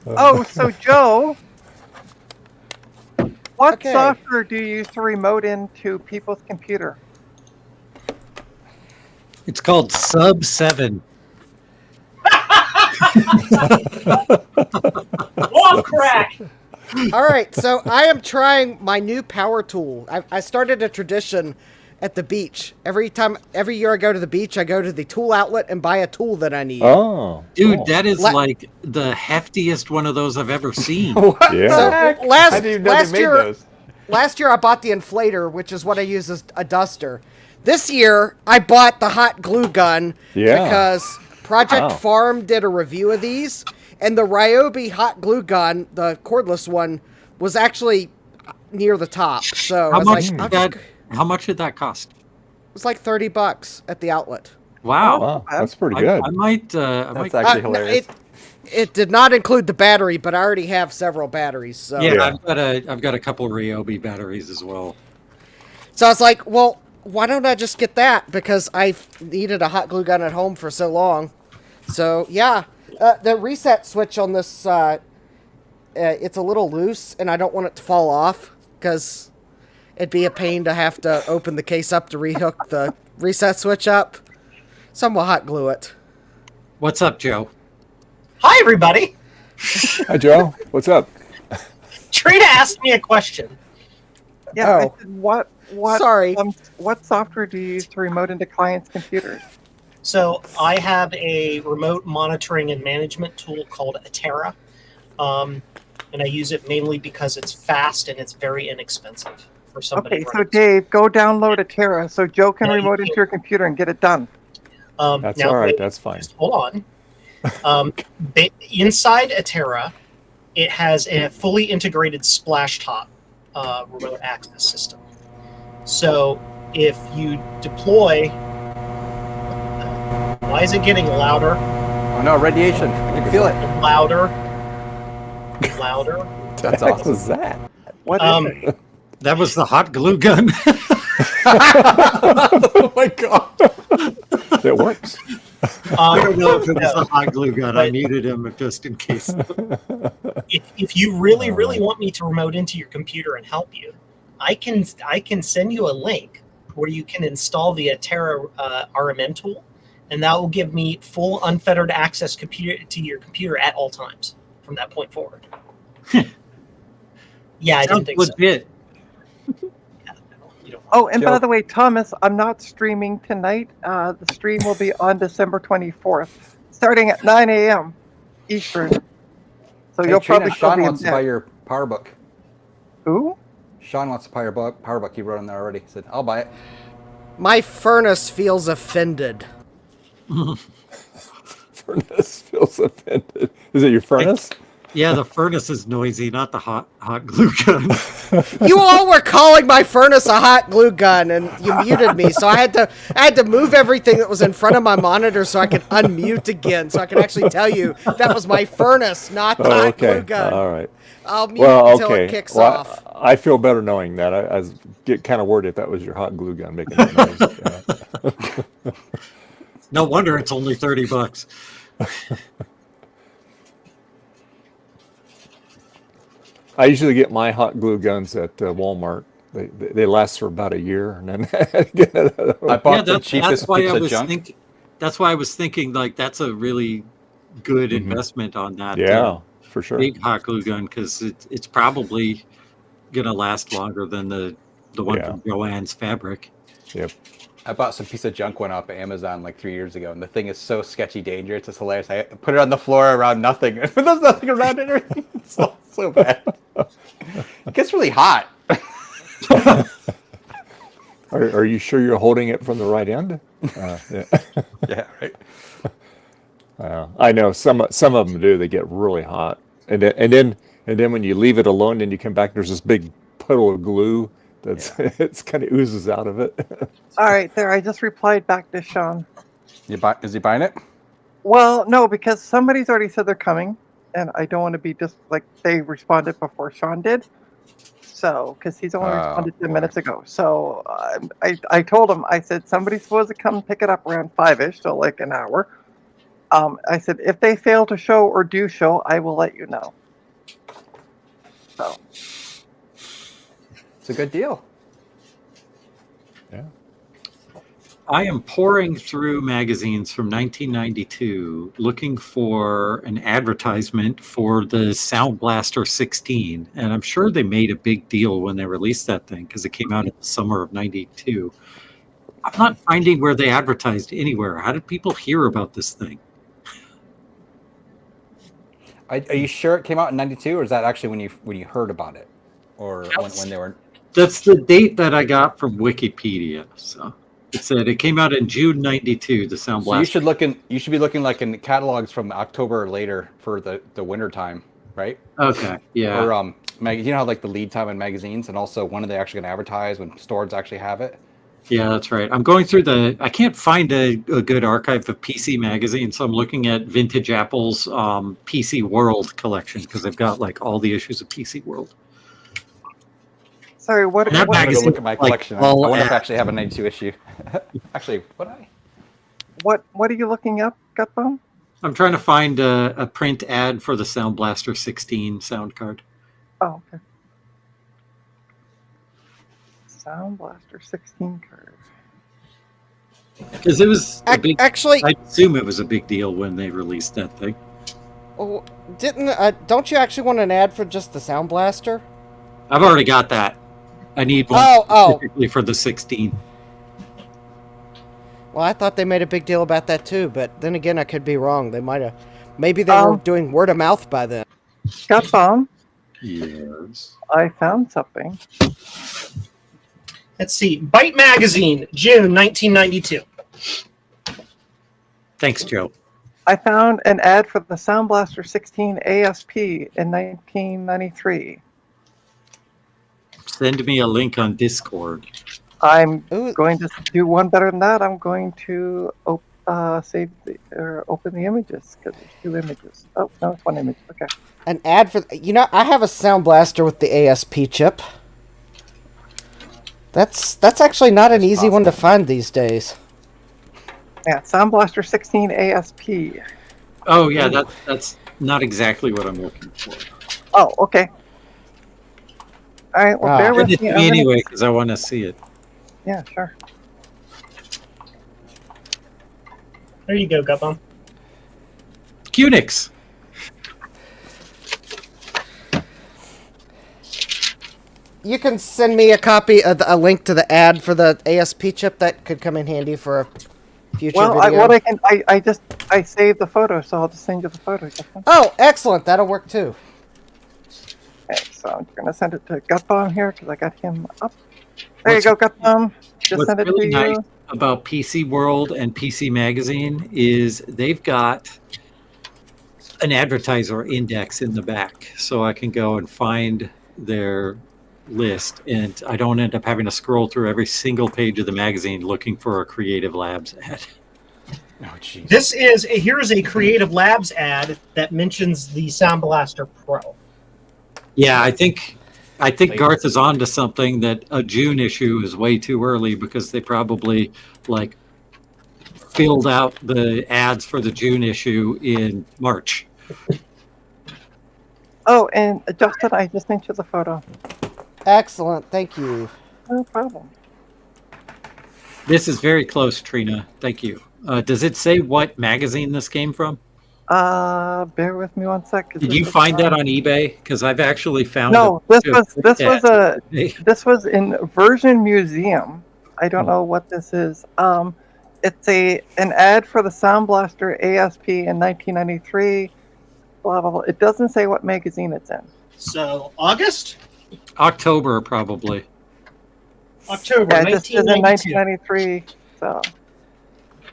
Oh, so Joe, what Okay. software do you use to remote into people's computer? It's called Sub 7. Off crack. All right, so I am trying my new power tool. I started a tradition at the beach. Every year I go to the beach, I go to the tool outlet and buy a tool that I need. Oh, Dude, cool. that is La- like the heftiest one of those I've ever seen. What Yeah. the So heck? I last didn't even know they made year, those. last year I bought the inflator, which is what I use as a duster. This year I bought the hot glue gun Yeah. because Project Wow. Farm did a review of these, and the Ryobi hot glue gun, the cordless one, was actually near the top. So How I was much like, did that? How much did that cost? it was like $30 at the outlet. Wow, Wow, that's pretty good. I might. That's actually No, hilarious. it did not include the battery, but I already have several batteries. So yeah, Yeah. I've got a couple Ryobi batteries as well. So I was like, well, why don't I just get that? Because I've needed a hot glue gun at home for so long. So, yeah. The reset switch on this, it's a little loose, and I don't want it to fall off, because it'd be a pain to have to open the case up to rehook the reset switch up. So I'm going to hot glue it. What's up, Joe? Hi, everybody. Hi, Joe. What's up? Trina asked me a question. Yeah. I Oh. said, what? Sorry. What software do you use to remote into clients' computers? So I have a remote monitoring and management tool called Atera, and I use it mainly because it's fast and it's very inexpensive for somebody. Okay, so running. Dave, go download Atera so Joe can No, you remote into can't. your computer and get it done. That's now, all right. wait, That's fine. just hold on. Inside Atera, it has a fully integrated splash top remote access system. So if you deploy, why is it getting louder? Oh no, radiation! I can feel it. And louder, louder. That's What awesome. was that? What is it? That was the hot glue gun. Oh my god! It works. I don't know if it was no. the hot glue gun. I But- muted him just in case. If you really want me to remote into your computer and help you, I can send you a link where you can install the Atera RMM tool, and that will give me full unfettered access to your computer at all times from that point forward. Yeah, I didn't Sounds think so. legit. You don't Oh, and by Joe. the way, Thomas, I'm not streaming tonight. The stream will be on December 24th, starting at 9 a.m. Eastern. So Hey, you'll Trina, probably still Sean be in wants to buy bed. your power book. Who? Sean wants to buy your power book. He wrote in there already. He said, "I'll buy it." My furnace feels offended. Furnace feels offended. Is it your furnace? Yeah, the furnace is noisy, not the hot glue gun. You all were calling my furnace a hot glue gun, and you muted me. So I had to move everything that was in front of my monitor so I could unmute again, so I could actually tell you that was my furnace, not the Oh, hot okay. glue gun. All right. I'll mute Well, until okay. it kicks Well, off. I feel better knowing that. I was get kind of worried if that was your hot glue gun making that noise. Yeah. No wonder it's only $30. I usually get my hot glue guns at Walmart. They last for about a year, and then I bought the that's cheapest why piece I of was junk. thinking. That's why I was thinking like that's a really good investment on that. yeah, for sure. Big hot glue gun because it's probably gonna last longer than the one Yeah. from Joann's Fabric. Yep. I bought some piece of junk one off of Amazon like 3 years ago, and the thing is so sketchy dangerous. It's hilarious. I put it on the floor around nothing. There's nothing around it. It's so bad. It gets really hot. Are you sure you're holding it from the right end? Yeah. Yeah, right. I know some of them do. They get really hot, and then when you leave it alone, then you come back. There's this big puddle of glue that's it's kind of oozes out of it. All right, there. I just replied back to Sean. Is he buying it? Well, no, because somebody's already said they're coming, and I don't want to be just like they responded before Sean did. So, because he's only responded 10 minutes ago. So I told him, I said, somebody's supposed to come pick it up around 5-ish, so like an hour. I said, if they fail to show or do show, I will let you know. So, It's a good deal. Yeah. I am pouring through magazines from 1992 looking for an advertisement for the Sound Blaster 16. And I'm sure they made a big deal when they released that thing because it came out in the summer of 92. I'm not finding where they advertised anywhere. How did people hear about this thing? Are you sure it came out in '92, or is that actually when you heard about it, or when they were? That's the date that I got from Wikipedia. So it said it came out in June '92. The Sound So Blaster. you should be looking like in catalogs from October or later for the winter time, right? Okay, yeah. Or you know how like the lead time in magazines, and also when are they actually going to advertise when stores actually have it? Yeah, that's right. I'm going through I can't find a good archive of PC magazines, so I'm looking at Vintage Apple's PC World collection because they've got like all the issues of PC World. Sorry, what? That what, I'm gonna go magazine- look at my like, collection. I all wonder if I ad- actually have a '92 issue. Actually, would I? what are you looking up, Gutbone? I'm trying to find a print ad for the Sound Blaster 16 sound card. Oh, okay. Sound Blaster 16 card. Because it was a big, Actually, I assume it was a big deal when they released that thing. oh, don't you actually want an ad for just the Sound Blaster? I've already got that. I need one Oh. specifically for the 16. Well, I thought they made a big deal about that too, but then again, I could be wrong. They might have. Maybe they were doing word of mouth by then. Gutbone, Yes. I found something. Let's see. Byte Magazine, June 1992. Thanks, Joe. I found an ad for the Sound Blaster 16 ASP in 1993. Send me a link on Discord. I'm Ooh. going to do one better than that. I'm going to open the images because there's two images. Oh no, it's one image. Okay. An ad for I have a Sound Blaster with the ASP chip. That's actually not an easy one to find these days. Yeah, Sound Blaster 16 ASP. Oh yeah, that's not exactly what I'm looking for. Oh, okay. All right. Well, bear Send with it me. to me anyway because I want to see it. Yeah, sure. There you go, Gutbone. Qnix. You can send me a copy of a link to the ad for the ASP chip. That could come in handy for a future Well, video. I saved the photo, so I'll just send you the photo. Oh, excellent! That'll work too. Okay, so I'm gonna send it to Gutbone here because I got him up. There you go, Gutbone. Just What's send it really to you. nice about PC World and PC Magazine is they've got an advertiser index in the back, so I can go and find their list, and I don't end up having to scroll through every single page of the magazine looking for a Creative Labs ad. Oh, jeez. Here's a Creative Labs ad that mentions the Sound Blaster Pro. Yeah, I think Garth is on to something that a June issue is way too early because they probably like filled out the ads for the June issue in March. Oh, and Justin, I just sent you the photo. Excellent, thank you. No problem. This is very close, Trina. Thank you. Does it say what magazine this came from? Bear with me one sec. Did you find that on eBay? Because I've actually found No, this was This was in Version Museum. I don't know what this is. It's an ad for the Sound Blaster ASP in 1993. Blah blah blah. It doesn't say what magazine it's in. So August, October probably. October, Yeah, it just says in 1992. 1993. So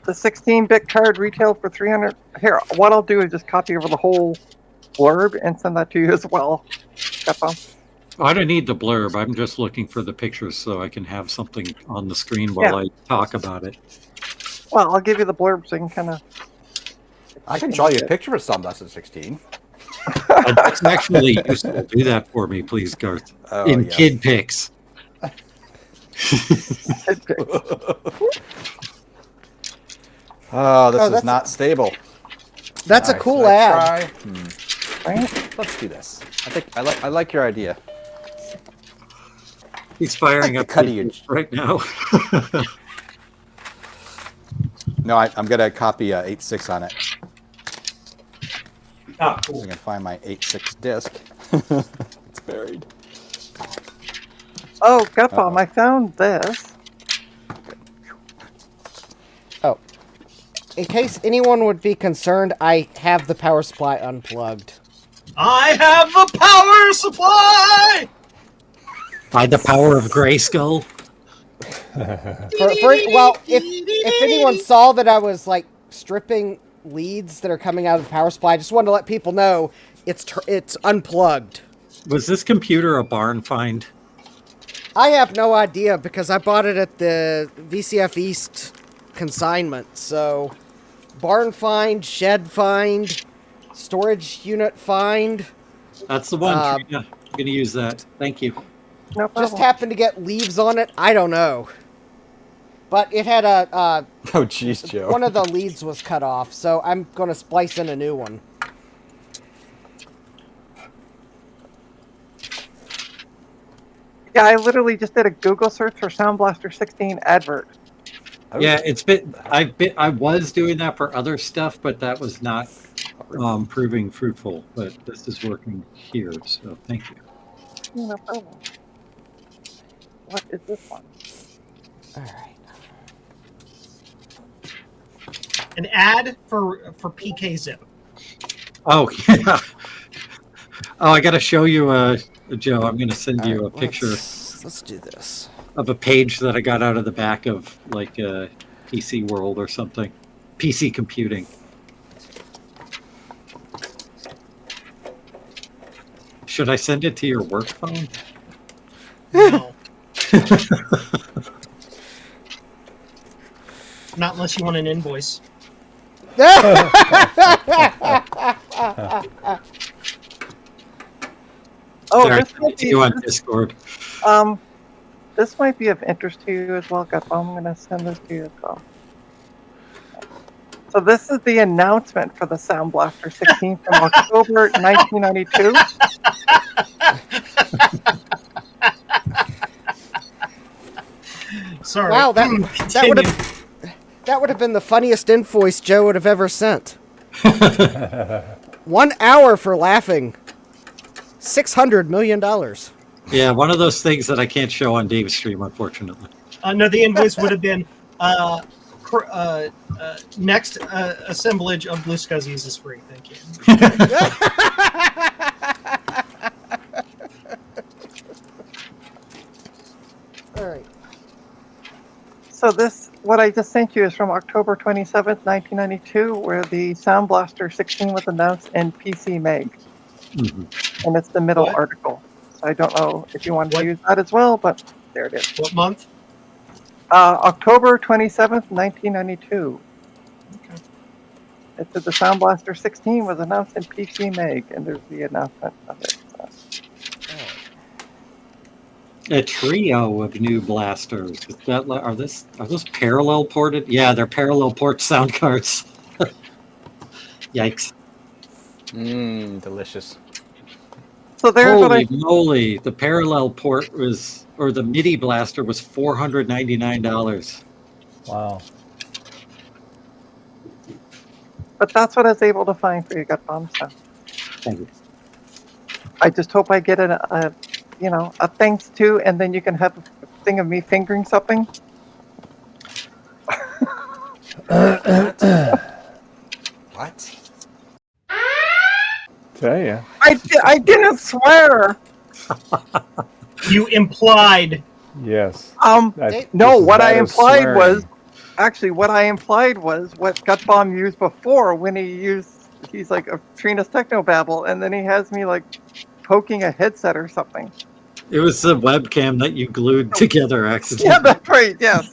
the 16-bit card retailed for 300. Here, what I'll do is just copy over the whole blurb and send that to you as well. I don't need the blurb. I'm just looking for the pictures so I can have something on the screen while I talk about it. Well, I'll give you the blurb so you can kind of. I can draw you a picture of Sound Blaster 16. It's actually useful. Do that for me, please, Garth. Oh, In yes. kid pics. Oh, this is that's- not stable. That's a Alright, cool should I ad. try? Let's do this. I like your idea. He's firing I like up the cutting edge. right now. No, I'm gonna copy 8.6 on it. Ah, So cool. I can find my 8.6 disc. It's buried. Oh, Gutbomb, I found this. Oh. In case anyone would be concerned, I have the power supply unplugged. I have the power supply. By the power of Grayskull. Well, if anyone saw that I was like stripping leads that are coming out of the power supply, I just wanted to let people know it's unplugged. Was this computer a barn find? I have no idea because I bought it at the VCF East consignment. So, barn find, shed find, storage unit find. That's the one. Trina. I'm going to use that. Thank you. No problem. Just happened to get leaves on it. I don't know. But it had a Oh, jeez, Joe. one of the leads was cut off, so I'm going to splice in a new one. Yeah, I literally just did a Google search for Sound Blaster 16 advert. Yeah, I was doing that for other stuff, but that was not proving fruitful. But this is working here, so thank you. No problem. What is this one? All right. An ad for PK Zip. Oh yeah. Oh, I got to show you, Joe. I'm going to send you a picture Let's do this. of a page that I got out of the back of like PC World or something. PC computing. Should I send it to your work phone? No. Not unless you want an invoice. Oh, There, I this sent it might to be, you on Discord. this might be of interest to you as well, Gutbomb. I'm going to send this to you as well. So this is the announcement for the Sound Blaster 16 from October 1992. Sorry. Wow, that would have been the funniest invoice Joe would have ever sent. 1 hour for laughing. $600 million. Yeah, one of those things that I can't show on Dave's stream, unfortunately. No, the invoice would have been next assemblage of Blue Scuzzies is free. Thank you. All right. So this, what I just sent you is from October 27th, 1992, where the Sound Blaster 16 was announced in PC Mag. Mhm. And it's the middle What? article. So I don't know if you want to What? use that as well, but there it is. What month? October 27th, 1992. Okay. It said the Sound Blaster 16 was announced in PC Mag, and there's the announcement of it. So. A trio of new blasters. Is that, are those parallel ported? Yeah, they're parallel port sound cards. Yikes. Delicious. So there's what Holy I moly, the parallel port was, or the MIDI blaster was $499. Wow. but that's what I was able to find for you, Gutbomb. So Thank you. I just hope I get a thanks to, and then you can have a thing of me fingering something. What? Tell ya. I didn't swear. You implied. Yes. No, This what is I bad as implied swearing. was actually what Gutbomb used before when he's like a Trina's Technobabble, and then he has me like poking a headset or something. It was the webcam that you glued together accidentally. Yeah, that's right. Yes.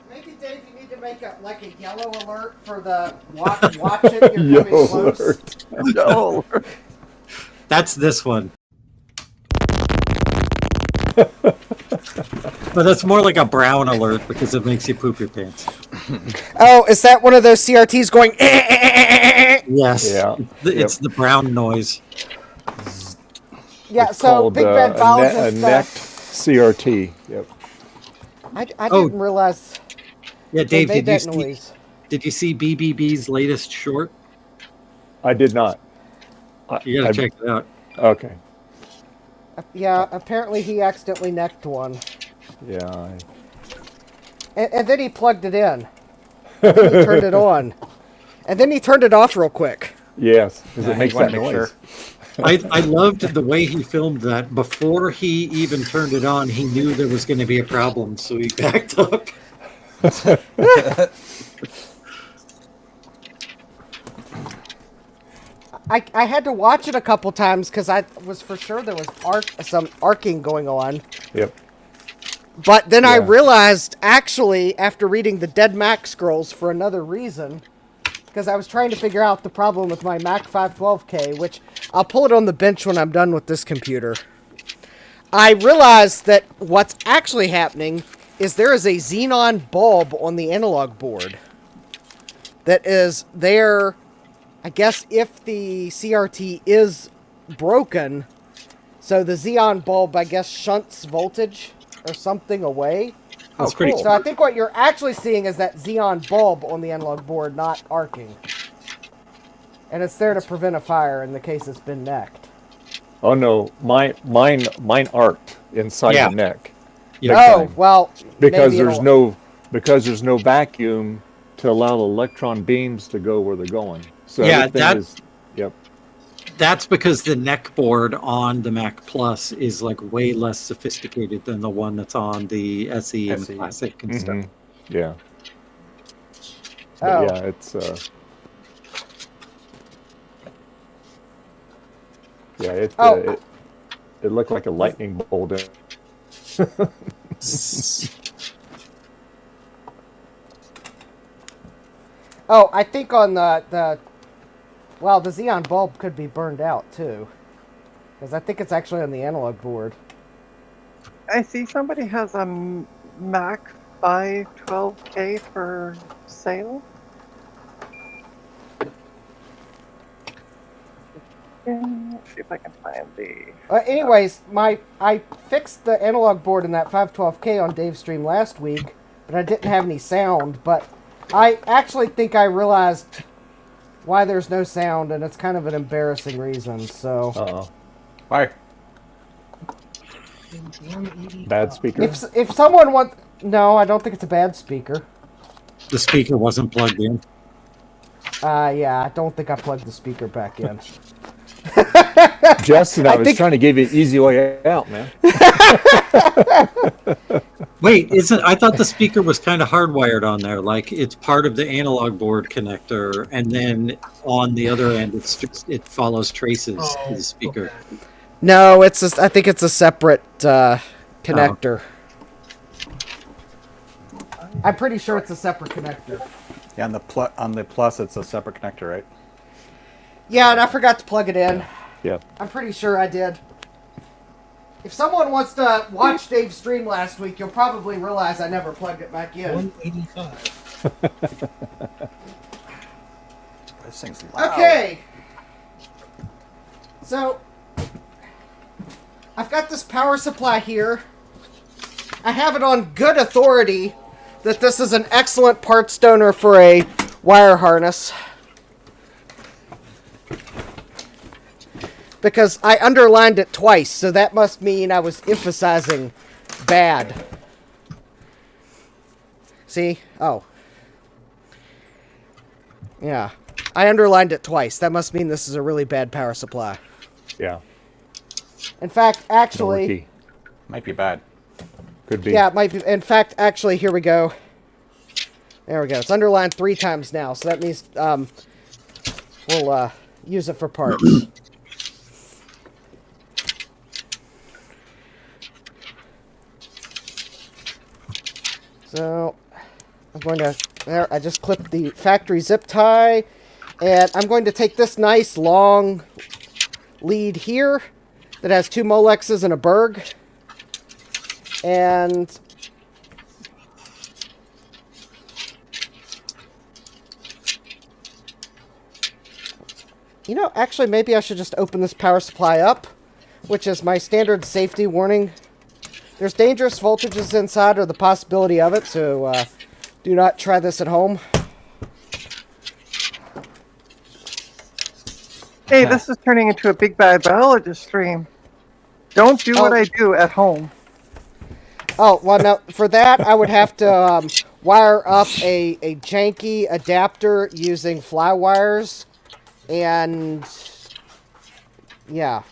Maybe, Dave, you need to make a yellow alert for the watch it, you're coming Yo, close. alert. No. That's this one. But that's more like a brown alert because it makes you poop your pants. Oh, is that one of those CRTs going? Yes. Yeah. It's the brown noise. Yeah, It's so called, Big Bad Val a just. necked CRT. Yep. I didn't realize Yeah, they Dave, made that noise. Did you see BBB's latest short? I did not. You gotta check it out. Okay. Yeah, apparently he accidentally necked one. Yeah. And then he plugged it in. He turned it on. And then he turned it off real quick. Yes, because it Yeah, makes you wanna that make noise. sure. I loved the way he filmed that. Before he even turned it on, he knew there was going to be a problem, so he backed up. I had to watch it a couple times because I was for sure there was some arcing going on. Yep. But then I Yeah. realized, actually, after reading the Dead Mac scrolls for another reason, because I was trying to figure out the problem with my Mac 512K, which I'll pull it on the bench when I'm done with this computer. I realized that what's actually happening is there is a xenon bulb on the analog board that is there, I guess, if the CRT is broken. So the xenon bulb, I guess, shunts voltage or something away. That's pretty So I think what you're actually seeing is that xenon bulb on the analog board, not arcing. And it's there to prevent a fire in the case it's been necked. Oh no, mine arced inside Yeah. the neck. Yeah. Big Oh, time. well, because maybe there's no vacuum to allow the electron beams to go where they're going. So Yeah, everything is. Yep. That's because the neck board on the Mac Plus is like way less sophisticated than the one that's on the SE and SE. Classic and stuff. Mhm. Yeah. But Oh. yeah, it's yeah, Oh. It looked like a lightning bolt. Oh, I think on the well, the xenon bulb could be burned out too, because I think it's actually on the analog board. I see somebody has a Mac 512K for sale. Let's see if I can find the. Anyways, I fixed the analog board in that 512K on Dave's stream last week, but I didn't have any sound. But I actually think I realized why there's no sound, and it's kind of an embarrassing reason. So Uh-oh. Why? Bad speaker. if someone wants, no, I don't think it's a bad speaker. The speaker wasn't plugged in. Yeah, I don't think I plugged the speaker back in. Justin, I was think- trying to give you an easy way out, man. Wait, I thought the speaker was kind of hardwired on there, like it's part of the analog board connector, and then on the other end, it follows traces to the speaker. okay. No, I think it's a separate connector. I'm pretty sure it's a separate connector. Yeah, on the plus, it's a separate connector, right? Yeah, and I forgot to plug it in. Yeah. I'm pretty sure I did. If someone wants to watch Dave's stream last week, you'll probably realize I never plugged it back in. 185. This thing's loud. Okay. So, I've got this power supply here. I have it on good authority that this is an excellent parts donor for a wire harness. Because I underlined it twice, so that must mean I was emphasizing bad. See? Oh. Yeah. I underlined it twice. That must mean this is a really bad power supply. Yeah. In fact, actually... Dorky. Might be bad. Could be. Yeah, it might be. In fact, actually, here we go. There we go. It's underlined 3 times now, so that means we'll use it for parts. So, I'm going to... There, I just clipped the factory zip tie, and I'm going to take this nice long lead here that has 2 Molexes and a Berg. And you know, actually, maybe I should just open this power supply up, which is my standard safety warning. There's dangerous voltages inside or the possibility of it, so do not try this at home. Hey, this is turning into a big bad biologist stream. Don't do what I do at home. Oh, well, now, for that, I would have to wire up a janky adapter using fly wires. And, yeah.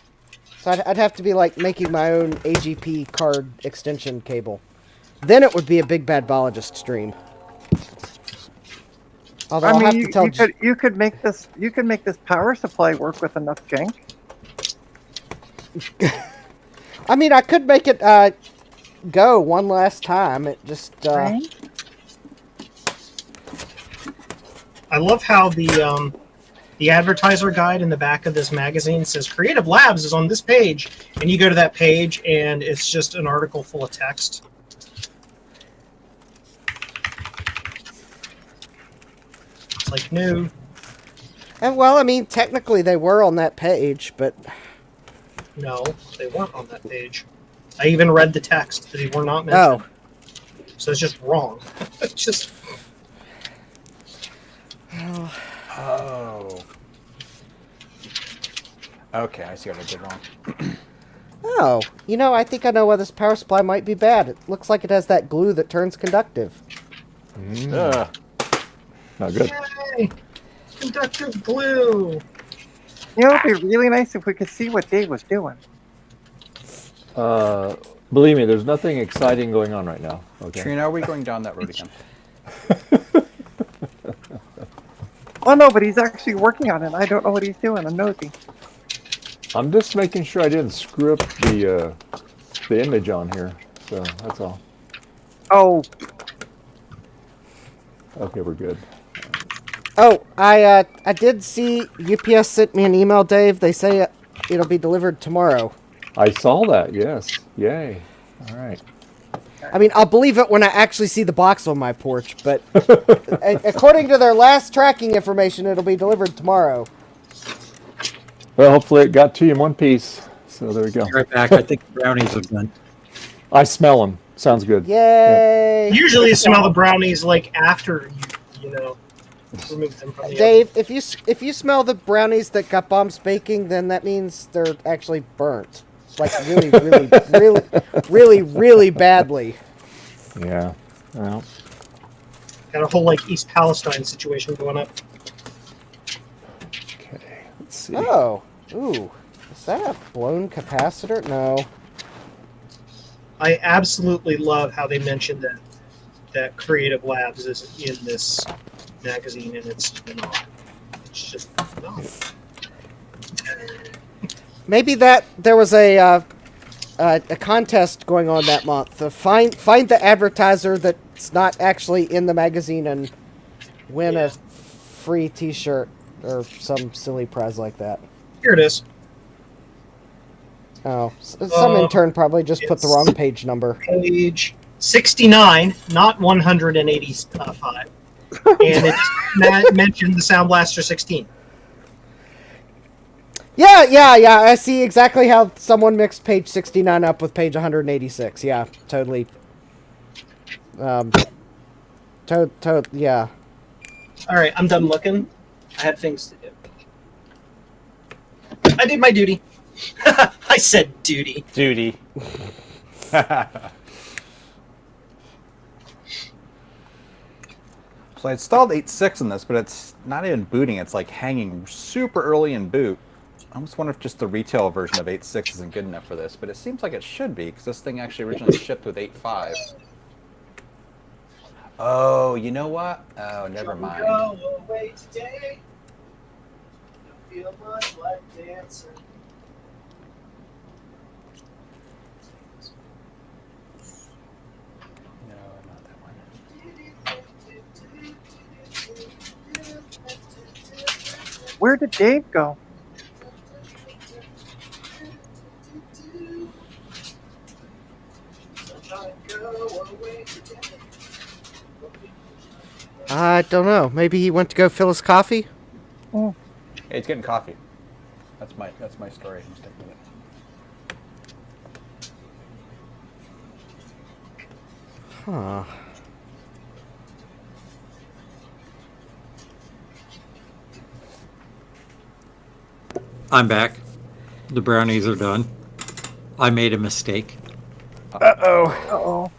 So I'd have to be, like, making my own AGP card extension cable. Then it would be a big bad biologist stream. Although I I'll have mean, to tell you could make this power supply work with enough jank. I mean, I could make it go one last time. It just Right? I love how the advertiser guide in the back of this magazine says Creative Labs is on this page, and you go to that page and it's just an article full of text. It's like, no. and well, I mean, technically they were on that page, but No, they weren't on that page. I even read the text. They were not mentioned. oh, So it's just wrong. It's just Oh. Okay, I see what I did wrong. oh, you know, I think I know why this power supply might be bad. It looks like it has that glue that turns conductive. Ugh. Not good. yay! Conductive glue. You know, it'd be really nice if we could see what Dave was doing. Believe me, there's nothing exciting going on right now. Okay. Trina, are we going down that road again? Oh no, but he's actually working on it. I don't know what he's doing. I'm nosy. I'm just making sure I didn't screw up the image on here. So that's all. Oh, Okay, we're good. Oh, I did see UPS sent me an email, Dave. They say it'll be delivered tomorrow. I saw that. Yes. Yay. All right. I mean, I'll believe it when I actually see the box on my porch, but according to their last tracking information, it'll be delivered tomorrow. Well, hopefully it got to you in one piece. So there we go. Be right back. I think the brownies are done. I smell them. Sounds good. Yay! Usually you smell the brownies like after you remove them from the Dave, if you smell the brownies that got bombs baking, then that means they're actually burnt. Like really badly. Yeah. Well, Got a whole like East Palestine situation going up. okay. Let's see. Oh, ooh, is that a blown capacitor? No. I absolutely love how they mentioned that Creative Labs is in this magazine, and it's not. It's just not. Maybe that there was a contest going on that month. Find the advertiser that's not actually in the magazine and win a free T-shirt or some silly prize like that. Here it is. Oh, some intern probably just put the wrong page number. Page 69, not 185. And it just mentioned the Sound Blaster 16. Yeah. I see exactly how someone mixed page 69 up with page 186. Yeah, totally. Yeah. All right, I'm done looking. I had things to do. I did my duty. I said duty. Duty. So I installed 8.6 in this, but it's not even booting. It's like hanging super early in boot. I almost wonder if just the retail version of 8.6 isn't good enough for this, but it seems like it should be, because this thing actually originally shipped with 8.5. Oh, you know what? Oh, never mind. Go away today. Don't feel much like dancing. No, not that one. where did Dave go? I don't know. Maybe he went to go fill his coffee. Oh, Hey, it's getting coffee. That's my story. I'm sticking with it. Huh. I'm back. The brownies are done. I made a mistake. Uh-oh.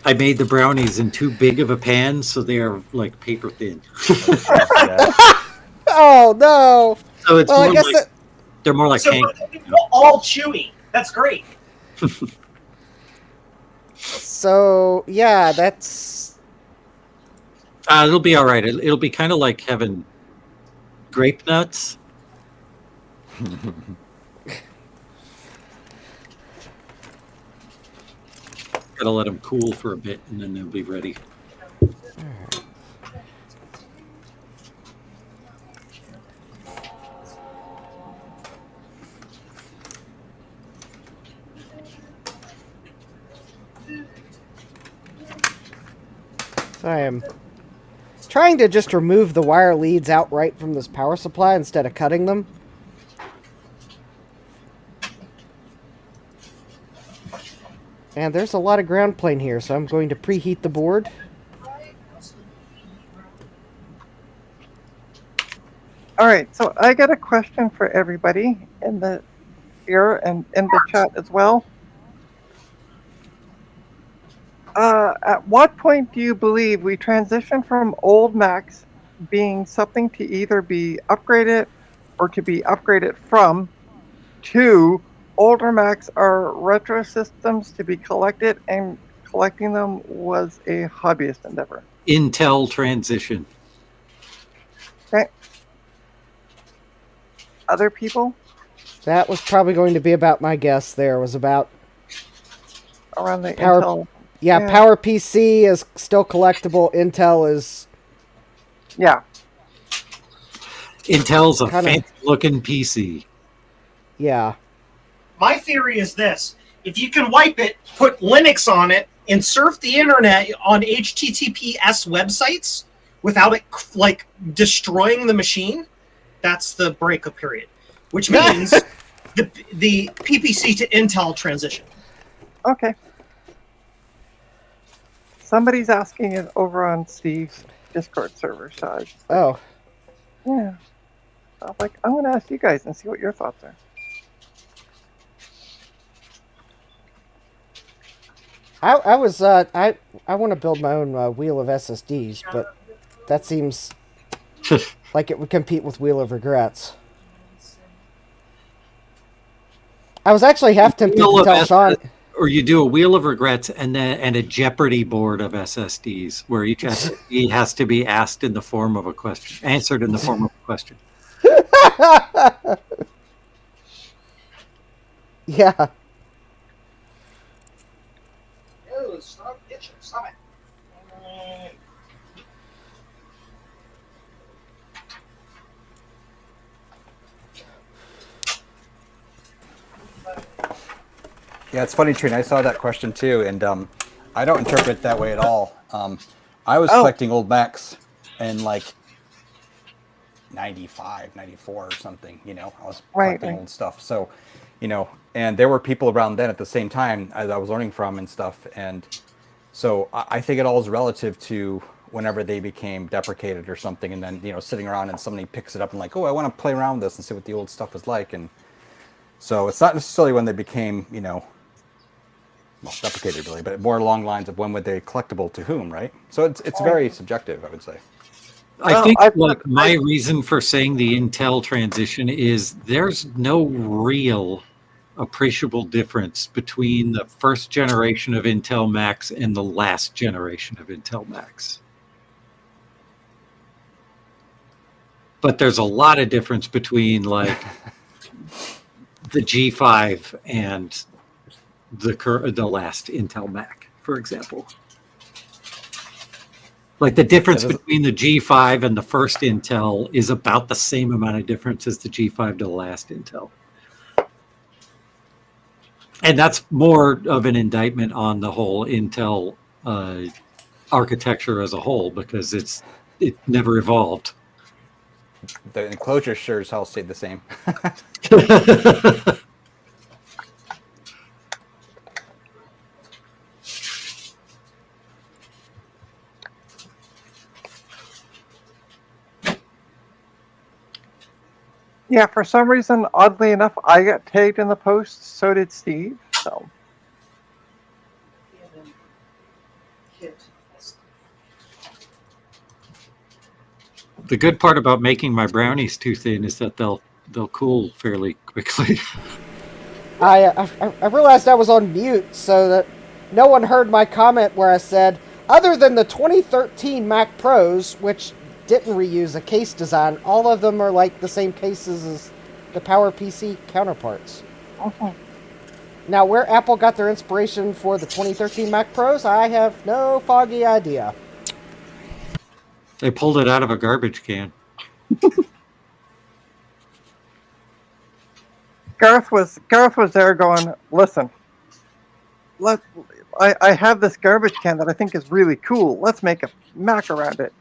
I made the brownies in too big of a pan, so they are like paper thin. Yeah. Oh no! So it's Well, I more guess like that. they're more like So pancakes. we're all chewy. That's great. So yeah, that's. It'll be all right. It'll be kind of like having grape nuts. Gotta let them cool for a bit, and then they'll be ready. So I am trying to just remove the wire leads outright from this power supply instead of cutting them. And there's a lot of ground plane here, so I'm going to preheat the board. All right, so I got a question for everybody in the here and in the chat as well. At what point do you believe we transition from old Macs being something to either be upgraded or to be upgraded from, to older Macs are retro systems to be collected, and collecting them was a hobbyist endeavor? Intel transition. Okay. Other people That was probably going to be about my guess there, was about... around the Power- Intel? Yeah, Yeah. Power PC is still collectible. Intel is... Yeah. Intel's a Kinda- fancy-looking PC. Yeah. My theory is this: if you can wipe it, put Linux on it, and surf the internet on HTTPS websites without it like destroying the machine, that's the breakup period. Which means the PPC to Intel transition. Okay. Somebody's asking it over on Steve's Discord server, so I was just like, Oh. yeah. I was like, I'm going to ask you guys and see what your thoughts are. I was I want to build my own wheel of SSDs, but that seems like it would compete with Wheel of Regrets. I was actually half tempted Wheel to of tell Sean. Or you do a Wheel of Regrets and a Jeopardy board of SSDs, where each SSD has to be asked in the form of a question, answered in the form of a question. Yeah. Oh, stop itching. Stop it. Yeah, it's funny, Trina. I saw that question too, and I don't interpret it that way at all. I was collecting old Macs in like 95, 94 or something, you know. I was collecting old stuff. So, you know, and there were people around then at the same time as I was learning from and stuff. And so I think it all is relative to whenever they became deprecated or something, and then, you know, sitting around and somebody picks it up and like, oh, I want to play around with this and see what the old stuff is like. And so it's not necessarily when they became, you know, well, deprecated really, but more along lines of when were they collectible to whom, right? So it's very subjective, I would say. I think like my reason for saying the Intel transition is there's no real appreciable difference between the first generation of Intel Macs and the last generation of Intel Macs. But there's a lot of difference between like the G5 and the last Intel Mac, for example. Like the difference between the G5 and the first Intel is about the same amount of difference as the G5 to the last Intel. And that's more of an indictment on the whole Intel architecture as a whole, because it never evolved. The enclosure sure as hell stayed the same. Yeah, for some reason, oddly enough, I got tagged in the post. So did Steve. So The good part about making my brownies too thin is that they'll cool fairly quickly. I realized I was on mute so that no one heard my comment where I said, other than the 2013 Mac Pros, which didn't reuse a case design, all of them are like the same cases as the PowerPC counterparts. Now, where Apple got their inspiration for the 2013 Mac Pros, I have no foggy idea. They pulled it out of a garbage can. Garth was there going, listen, I have this garbage can that I think is really cool. Let's make a Mac around it.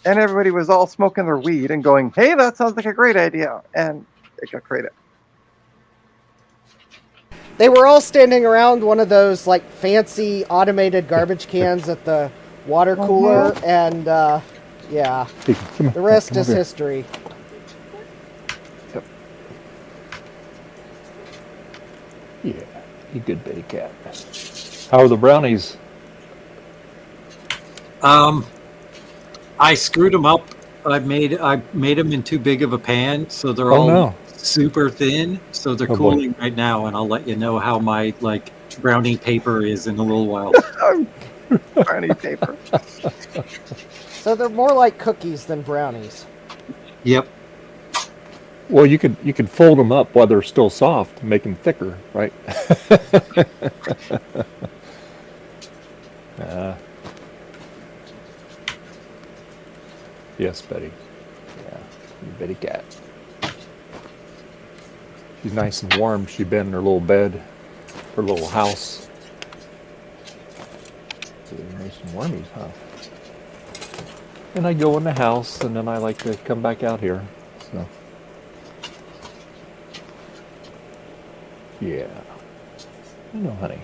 And everybody was all smoking their weed and going, hey, that sounds like a great idea. And it got created. They were all standing around one of those like fancy automated garbage cans at the water cooler, and yeah, Hey, come the on, rest come is over here. history. Yeah, you good bitty cat. How are the brownies? I screwed them up. I made them in too big of a pan, so they're Oh, all no. super thin. So they're Oh, boy. cooling right now, and I'll let you know how my like brownie paper is in a little while. Brownie paper. So they're more like cookies than brownies. Yep. Well, you could fold them up while they're still soft and make them thicker, right? Yes, Betty. Yeah, you bitty cat. She's nice and warm. She's been in her little bed, her little house. Nice and warmies, huh? And I go in the house, and then I like to come back out here. So, yeah. I know, honey.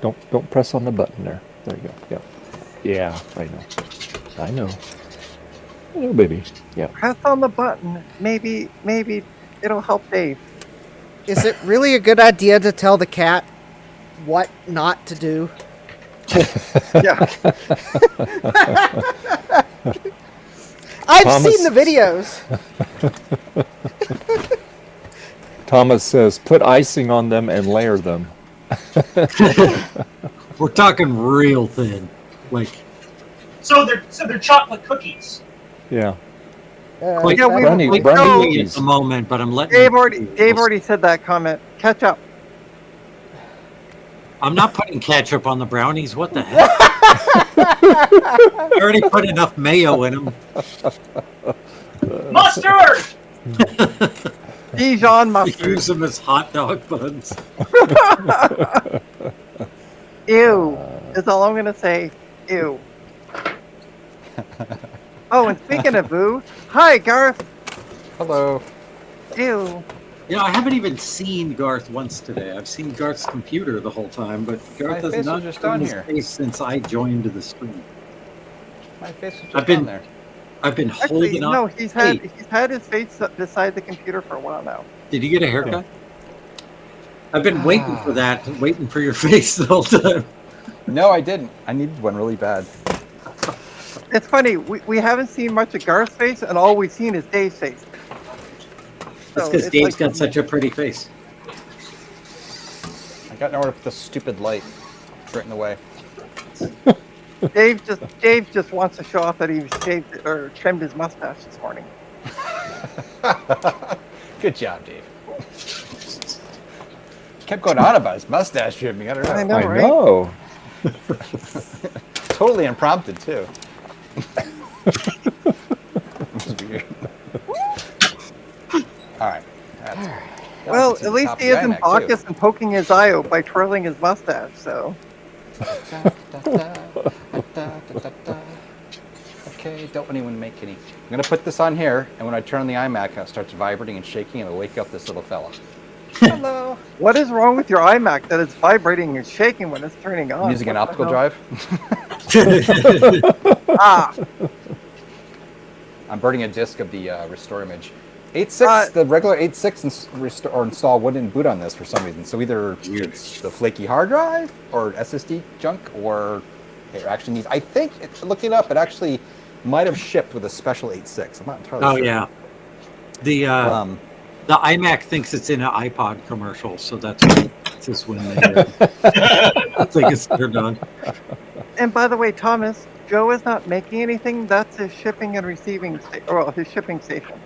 Don't press on the button there. There you go. Yeah. Yeah, I know. I know. I know, baby. Yeah. Press on the button. Maybe it'll help Dave. Is it really a good idea to tell the cat what not to do? Yeah. I've Thomas- seen the videos. Thomas says, put icing on them and layer them. We're talking real thin, like So they're chocolate cookies. Yeah. like Yeah, we- Brownie- like brownie cookie at cookies. the moment. But I'm letting Dave already said that comment. Catch up. I'm not putting ketchup on the brownies. What the heck? I already put enough mayo in them. Mustard! Dijon mustard. Use them as hot dog buns. Ew. Is all I'm gonna say. Ew. Oh, and speaking of boo, hi Garth. Hello. Ew. You know, I haven't even seen Garth once today. I've seen Garth's computer the whole time, but Garth My has face not was just shown on his here. face since I joined the stream. My face was just I've been- on there. I've been Actually, holding on. no, he's had Hey, his face beside the computer for a while now. did you get a haircut? I've been waiting for that, waiting for your face the whole time. No, I didn't. I needed one really bad. It's funny, we haven't seen much of Garth's face, and all we've seen is Dave's face. That's So because it's Dave's like- got such a pretty face. I got nowhere to put the stupid light. It's right in the way. Dave just wants to show off that he shaved or trimmed his mustache this morning. Good job, Dave. Kept going on about his mustache trimming. I don't know. I know, I right? know. Totally unprompted too. This is weird. All right. Well, at least he isn't Bacchus and poking his eye out by twirling his mustache, so. Okay, don't anyone make any. I'm gonna put this on here, and when I turn on the iMac, it starts vibrating and shaking, and it'll wake up this little fella. Hello. What is wrong with your iMac that it's vibrating and shaking when it's turning on? I'm using an What the optical hell? drive. Ah, I'm burning a disk of the restore image. 8.6, the regular 8.6 or install wouldn't boot on this for some reason. So either it's the flaky hard drive or SSD junk, or it actually needs. I think looking up, it actually might have shipped with a special 8.6. I'm not entirely sure. Oh yeah, the iMac thinks it's in an iPod commercial, so that's just when they think it's turned on. And by the way, Thomas, Joe is not making anything. That's his shipping and receiving, his shipping station.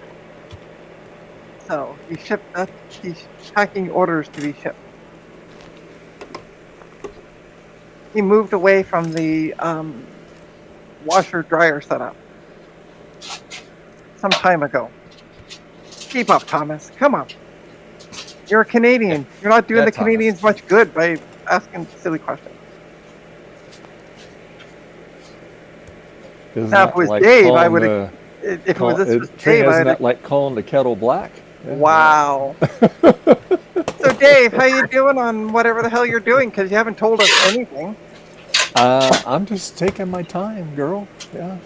So he's packing orders to be shipped. He moved away from the washer dryer setup some time ago. Keep up, Thomas. Come on. You're a Canadian. You're not doing the Thomas. Canadians much good by asking silly questions. Isn't Now, if that it was like Dave, I calling would the- have. If it call- was this was Trina, Dave, isn't I'd that like calling the kettle black? Yeah. Wow. So, Dave, how you doing on whatever the hell you're doing? Because you haven't told us anything. I'm just taking my time, girl. Yeah.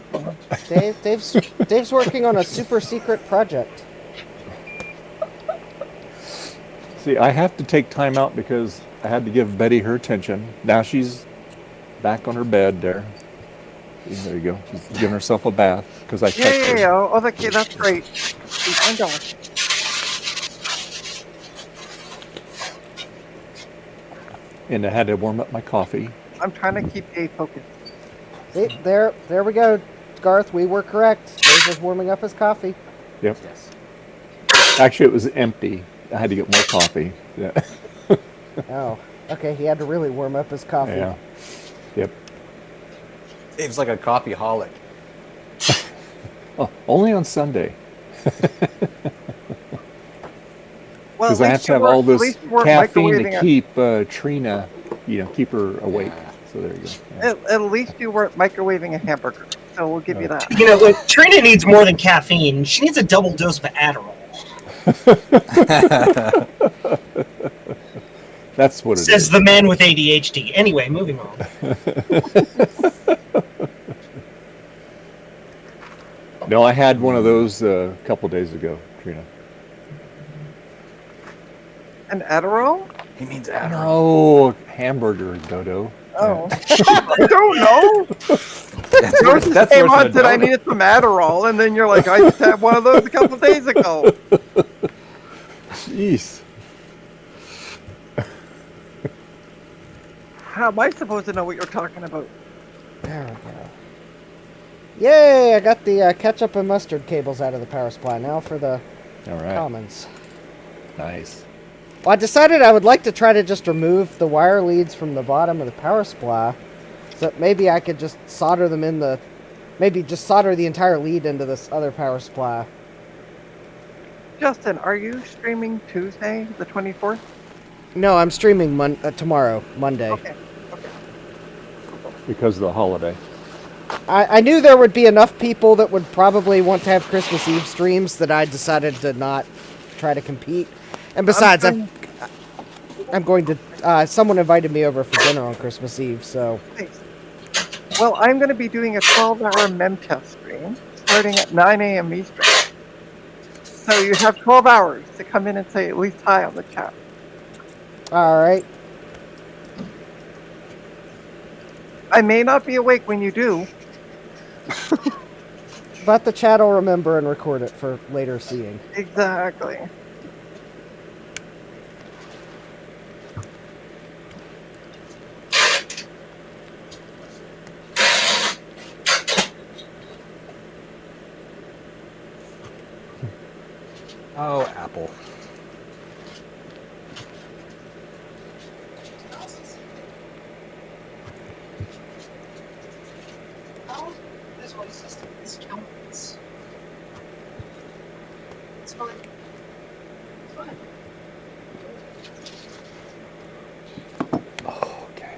Dave's working on a super secret project. See, I have to take time out because I had to give Betty her attention. Now she's back on her bed there. There you go. She's giving herself a bath because I touched her. Yeah. Oh, okay, that's great. Keep on going. And I had to warm up my coffee. I'm trying to keep Dave focused. See, there we go, Garth. We were correct. Dave was warming up his coffee. Yep. Actually, it was empty. I had to get more coffee. Yeah. Oh, okay. He had to really warm up his coffee. Yeah. Yep. Dave's like a coffee holic. Oh, only on Sunday. Well, Because I have to have all this caffeine microwaving to keep Trina, keep her awake. So there you go. Yeah. At least you weren't microwaving a hamburger, so we'll give you that. You know, look, Trina needs more than caffeine. She needs a double dose of Adderall. That's what it Says is. the man with ADHD. Anyway, moving on. No, I had one of those a couple days ago, Trina. An Adderall? He means Adderall. Oh, hamburger, Dodo. Oh. I don't know. Yours just That's came worse on than and said I donut. needed some Adderall, and then you're like, I just had one of those a couple days ago. Jeez. How am I supposed to know what you're talking about? There we go. Yay! I got the ketchup and mustard cables out of the power supply. Now for the All right. commons. Nice. Well, I decided I would like to try to just remove the wire leads from the bottom of the power supply, so that maybe I could just solder them in the, maybe just solder the entire lead into this other power supply. Justin, are you streaming Tuesday, the 24th? No, I'm streaming tomorrow, Monday. Okay. Because of the holiday. I knew there would be enough people that would probably want to have Christmas Eve streams that I decided to not try to compete. And besides, I'm going to. Someone invited me over for dinner on Christmas Eve, so. Thanks. Well, I'm going to be doing a 12-hour mem test stream starting at 9 a.m. Eastern. So you have 12 hours to come in and say at least hi on the chat. All right. I may not be awake when you do. But the chat will remember and record it for later seeing. Exactly. Oh, Apple. This one system is counts. It's fine. It's fine. Okay.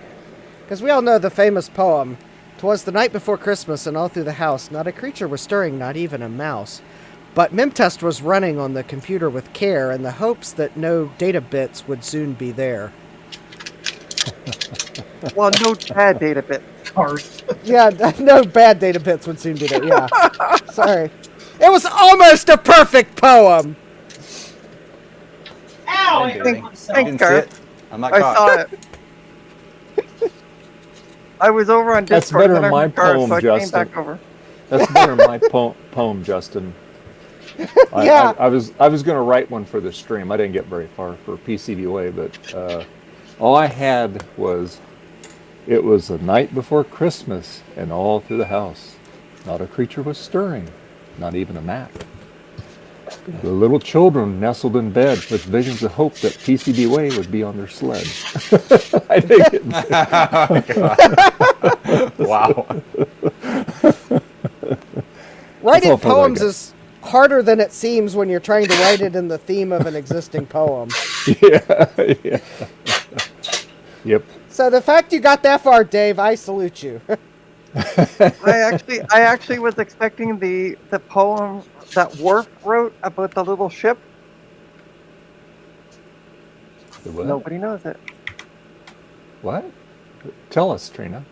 Because we all know the famous poem, "'Twas the night before Christmas, and all through the house, not a creature was stirring, not even a mouse." But MemTest was running on the computer with care in the hopes that no data bits would soon be there. Well, no bad data bits. Garth. Yeah, no bad data bits would soon be there. Yeah. Sorry. It was almost a perfect poem. Ow! I didn't do I anything. hurt I myself. didn't see Garth. it. I'm not I caught. saw it. I was over on That's Discord. better then I than my heard Garth, poem, so I came Justin. back over. That's better than my poem, Justin. Yeah. I was going to write one for the stream. I didn't get very far for PCBWay, but all I had was, it was the night before Christmas, and all through the house, not a creature was stirring, not even a mat. The little children nestled in bed with visions of hope that PCBWay would be on their sled. I think Wow. Writing all fun I poems got. is harder than it seems when you're trying to write it in the theme of an existing poem. yeah. Yep. So the fact you got that far, Dave, I salute you. I actually was expecting the poem that Worf wrote about the little ship. The what? Nobody knows it. What? Tell us, Trina.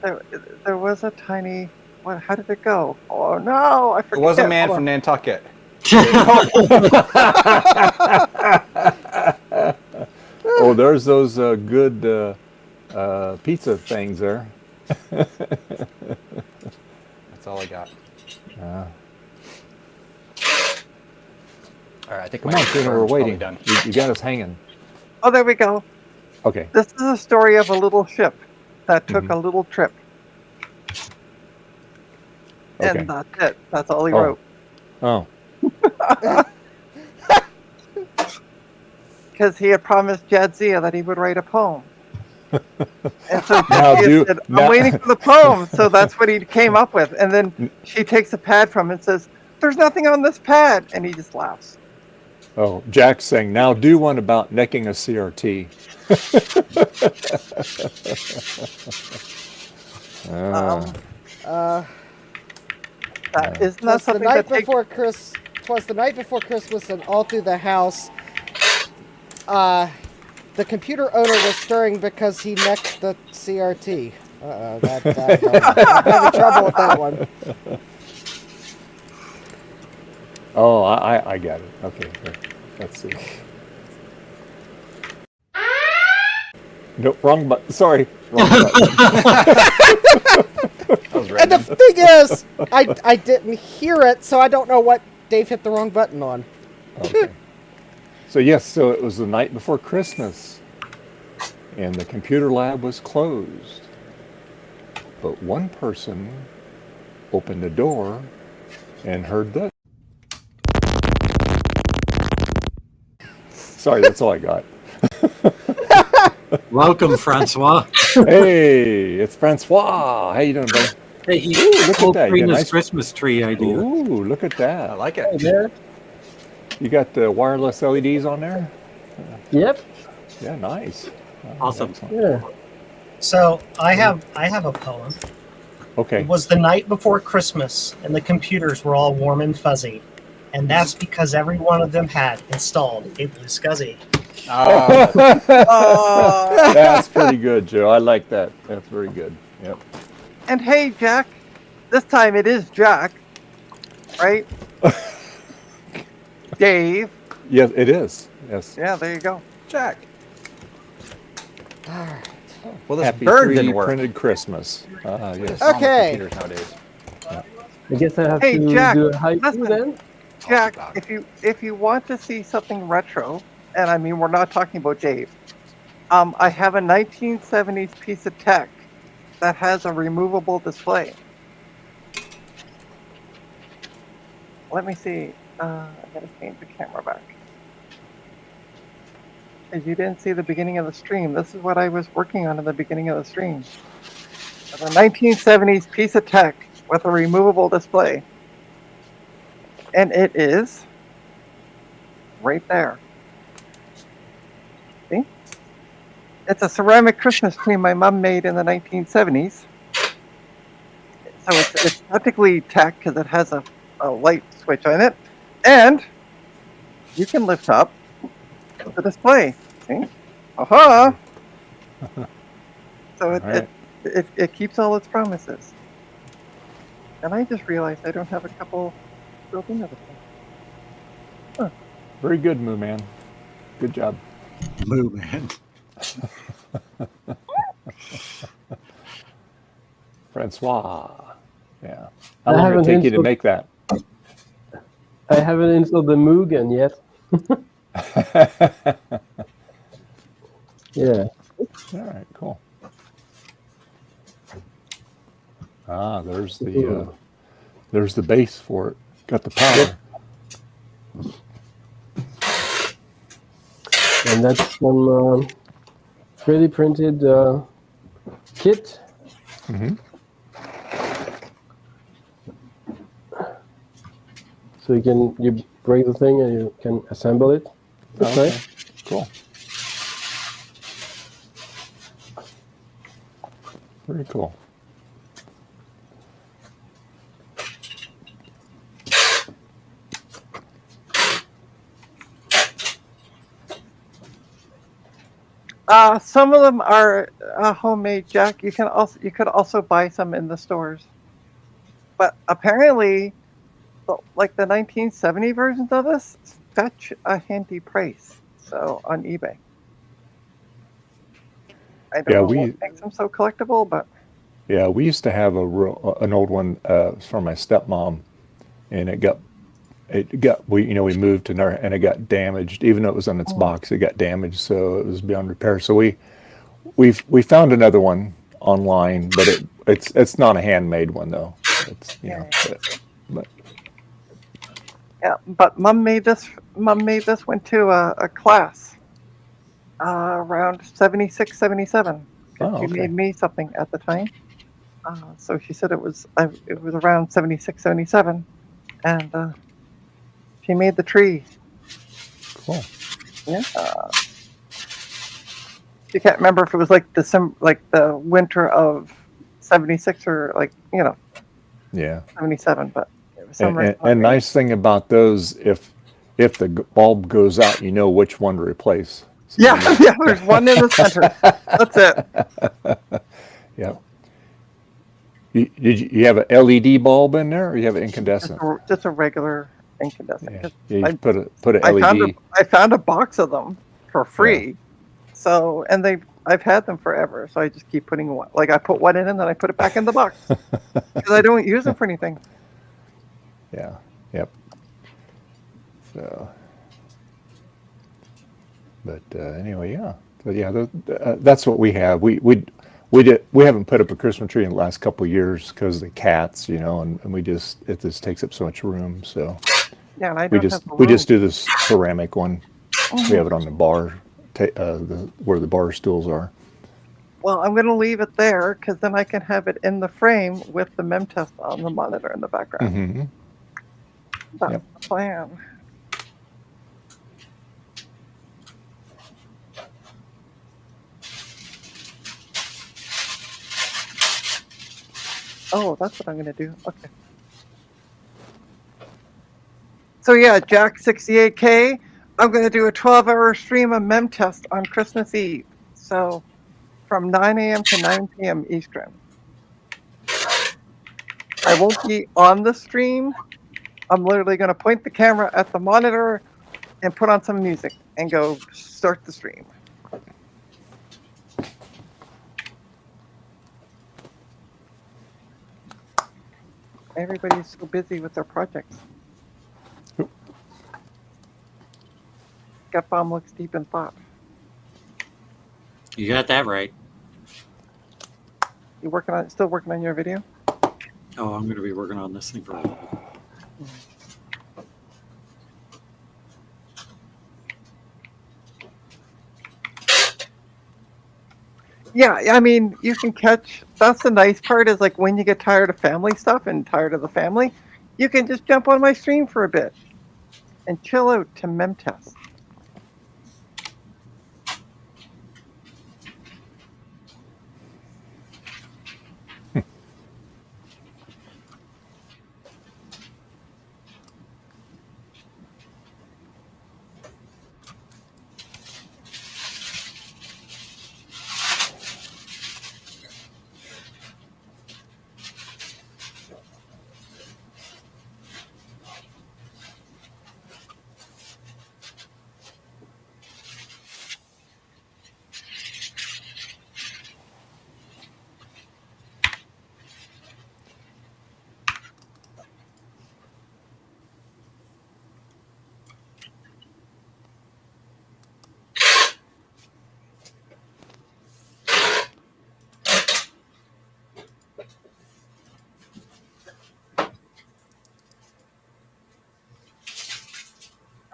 There was a tiny. What? How did it go? Oh no! I It forget. was a man Hold from on. Nantucket. Oh, there's those good pizza things there. That's all I got. Uh, All right, I think Come my on, Trina, we're turn's probably waiting. done. You got us hanging. Oh, there we go. Okay. This is a story of a little ship that took Mhm. a little trip, Okay. and that's it. That's all he Oh. wrote. Oh. Because he had promised Jadzia that he would write a poem. And so Now Jadzia said, I'm now- waiting for the poem. So that's what he came up with. And then she takes a pad from him and says, there's nothing on this pad. And he just laughs. Oh, Jack's saying, now do one about necking a CRT. Isn't that Plus the something night that takes... before Plus the night before Christmas, and all through the house, the computer owner was stirring because he necked the CRT. I'm having trouble with that one. Oh, I got it. Okay, here. Let's see. No, wrong button. Sorry, wrong button. That was And the random. thing is, I didn't hear it, so I don't know what Dave hit the wrong button on. Okay. So yes, so it was the night before Christmas, and the computer lab was closed. But one person opened the door and heard this. Sorry, that's all I got. Welcome, Francois. Hey, it's Francois. How you doing, buddy? Hey, he Ooh, look at stole that. You got Trina's nice- Christmas tree idea. Ooh, look at I that. like it. You got the wireless LEDs on there? Yep. Yeah, nice. Awesome. Excellent. Yeah. So I have a poem. Okay. It was the night before Christmas, and the computers were all warm and fuzzy. And that's because every one of them had installed a blue SCSI. Oh. That's pretty good, Joe. I like that. That's very good. Yep. And hey, Jack. This time it is Jack. Right? Dave. Yes, it is. Yes. Yeah, there you go. Jack. Well, this Happy bird 3D didn't work. printed Christmas. Yes. What's wrong with Okay. computers nowadays? I guess I have Hey, to Jack, do a haiku listen. then. Jack, God. if you want to see something retro, and I mean we're not talking about Dave, I have a 1970s piece of tech that has a removable display. Let me see. I gotta change the camera back. As you didn't see the beginning of the stream, this is what I was working on in the beginning of the stream. A 1970s piece of tech with a removable display. And it is right there. See? It's a ceramic Christmas tree my mom made in the 1970s. So it's technically tech because it has a light switch on it. And you can lift up the display. See? Aha! So Right. It keeps all its promises. And I just realized I don't have a couple built into the thing. Very good, Moo Man. Good job. Moo Man. Francois. Yeah. I How long did it haven't take you to installed- make that? I haven't installed the Mugen yet. Yeah. All right, cool. Ah, there's the base for it. Got the power. And that's some 3D printed kit. Mm-hmm. So you break the thing and you can assemble it. That's Okay. nice. Cool. Very cool. Some of them are homemade, Jack. You could also buy some in the stores. But apparently, like the 1970 versions of this fetch a handy price. So on eBay. I don't know what makes them so collectible, but Yeah, we used to have an old one from my stepmom, and we moved to Nar, and it got damaged. Even though it was on its box, it got damaged, so it was beyond repair. So we found another one online, but it's not a handmade one though. It's but yeah. But Mom made this one to a class around 76, 77. Oh, She okay. made me something at the time. So she said it was around 76, 77, and she made the tree. Cool. Yeah. You can't remember if it was like December, like the winter of 76 or Yeah. 77, but it was summer. And nice thing about those, if the bulb goes out, you know which one to replace. So Yeah, there's one in the center. That's it. Yeah. You have an LED bulb in there, or you have an incandescent? Just a regular incandescent. Yeah, you put an LED. I found a box of them for free. So, and I've had them forever. So I just keep putting one. Like I put one in and then I put it back in the box because I don't use them for anything. Yeah. Yep. So, but anyway, yeah. But yeah, that's what we have. We haven't put up a Christmas tree in the last couple of years because of the cats, and it just takes up so much room. So yeah, and I we don't just have the we room. just do this ceramic one. We have it on the bar, where the bar stools are. Well, I'm going to leave it there because then I can have it in the frame with the mem test on the monitor in the background. Mm-hmm. That's Yep. the plan. Oh, that's what I'm going to do. Okay. So yeah, Jack 68K, I'm going to do a 12-hour stream of mem test on Christmas Eve. So from 9 a.m. to 9 p.m. Eastern. I won't be on the stream. I'm literally going to point the camera at the monitor and put on some music and go start the stream. Everybody's so busy with their projects. Gut Bomb looks deep in thought. You got that right. You still working on your video? Oh, I'm going to be working on this thing for a while. Yeah, I mean, you can catch. That's the nice part is like when you get tired of family stuff and tired of the family, you can just jump on my stream for a bit and chill out to mem test.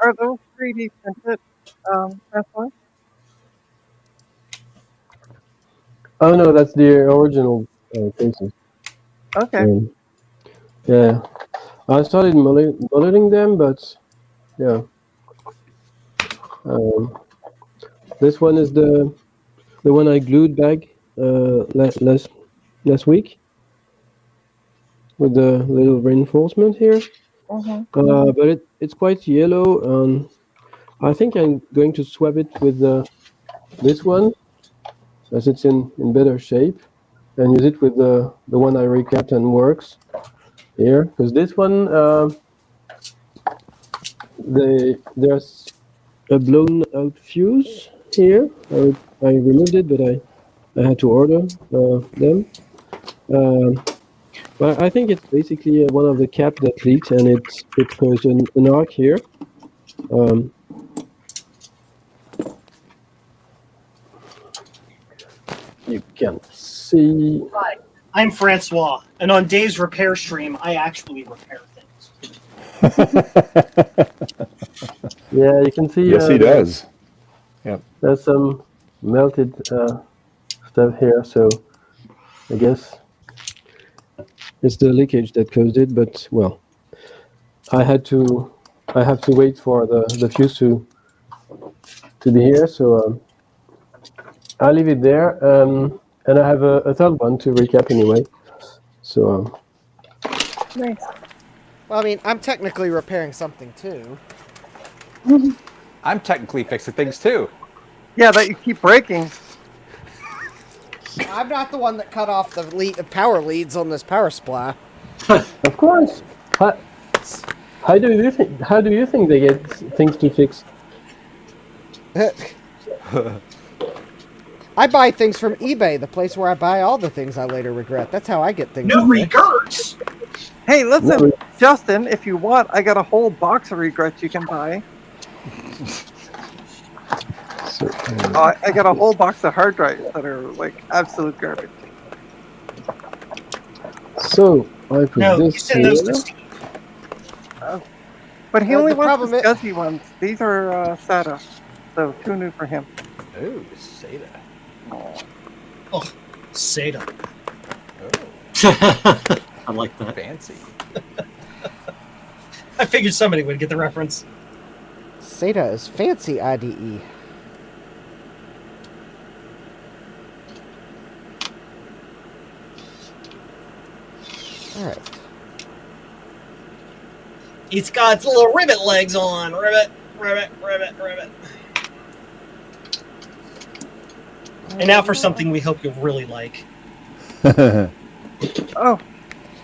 Are those 3D printed, Francois? Oh no, that's the original cases. Okay. Yeah, I started modeling them, but yeah. This one is the one I glued back last week with the little reinforcement here. Mm-hmm. But it's quite yellow, and I think I'm going to swap it with this one, as it's in better shape, and use it with the one I recapped and works here. Because this one, there's a blown out fuse here. I removed it, but I had to order them. But I think it's basically one of the caps that leaks, and it caused an arc here. You can see. Hi, I'm Francois, and on Dave's repair stream, I actually repair things. Yeah, you can see. Yes, he does. Yep. There's some melted stuff here, so I guess it's the leakage that caused it. But well, I have to wait for the fuse to be here, so I'll leave it there. And I have a third one to recap anyway. So. Nice. Well, I mean, I'm technically repairing something too. I'm technically fixing things too. Yeah, that you keep breaking. I'm not the one that cut off the power leads on this power supply. Of course. How do you think they get things to fix? I buy things from eBay, the place where I buy all the things I later regret. That's how I get things. No regrets. Hey, listen, Justin, if you want, I got a whole box of regrets you can buy. I got a whole box of hard drives that are like absolute garbage. So I put No, you this send those to here. Steve. But he The only wants problem the is- SCSI ones. These are SATA, so too new for him. Ooh, SATA. Oh, SATA. I like that. Fancy. I figured somebody would get the reference. SATA is fancy IDE. Alright. It's got its little rivet legs on. Rivet, rivet, rivet, rivet. And now for something we hope you'll really like. Oh,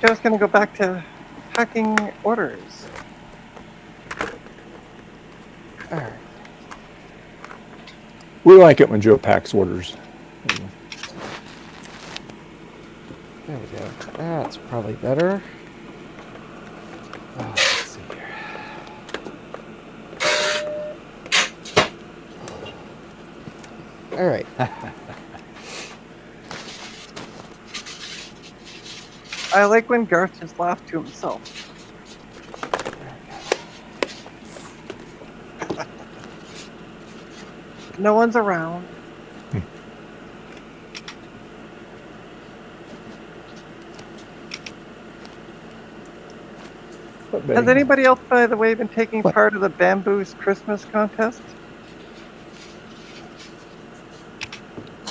Joe's gonna go back to packing orders. Alright. We like it when Joe packs orders. There we go. That's probably better. Let's see here. Alright. I like when Garth just laughs to himself. No one's around. Has anybody else, by the way, been taking part of the Bamboo's Christmas contest?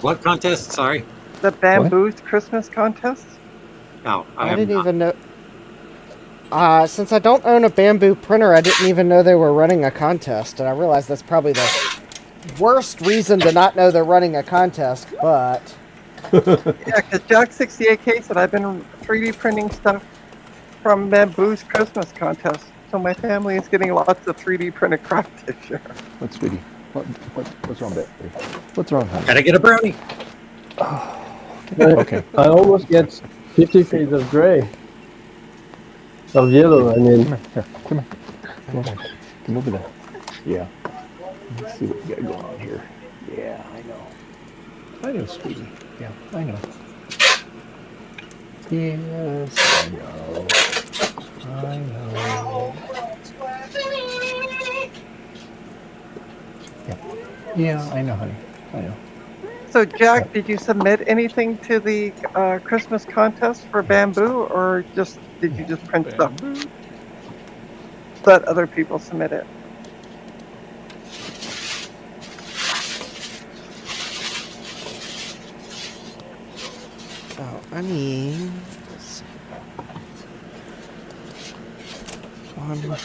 What contest? Sorry. The Bamboo's Christmas contest? No, I didn't even know. Since I don't own a Bamboo printer, I didn't even know they were running a contest, and I realize that's probably the worst reason to not know they're running a contest, but... Yeah, because Jack68K said I've been 3D printing stuff from Bamboo's Christmas contest, so my family is getting lots of 3D printed craft this year. What's sweetie? What's wrong, baby? What's wrong, honey? Gotta get a brownie. Okay. I almost get 50 shades of gray. Of yellow, I mean. Come here. Come on. Come over there. Yeah. Let's see what we got going on here. Yeah, I know. I know, sweetie. Yeah, I know. Yes, I know. I know. Yeah, I know, honey. I know. So, Jack, did you submit anything to the Christmas contest for bamboo, or did you just print stuff that other people submitted? Oh, I mean, let's see. One.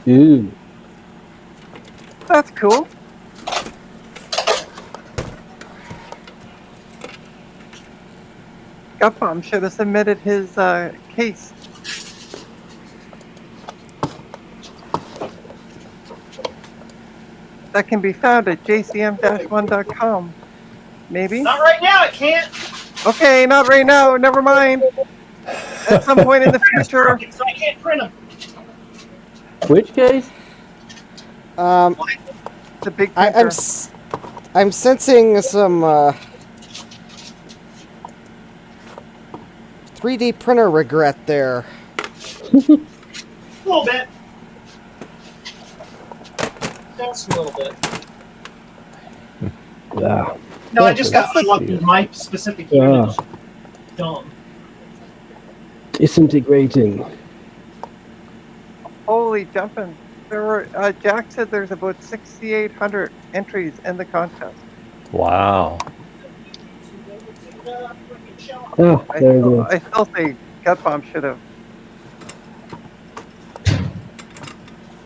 Ew. That's cool. Gutbomb should have submitted his case. That can be found at jcm-1.com. Maybe? Not right now, it can't. Okay, not right now. Never mind. At some point in the future. So I can't print them. Which case? The big printer. I'm sensing some 3D printer regret there. A little bit. Just a little bit. Ah. No, I just got That's lucky. My specific unit is dumb. Disintegrating. Holy jumping. There were Jack said there's about 6,800 entries in the contest. Wow. Oh, there you go. I still think Gutbomb should have.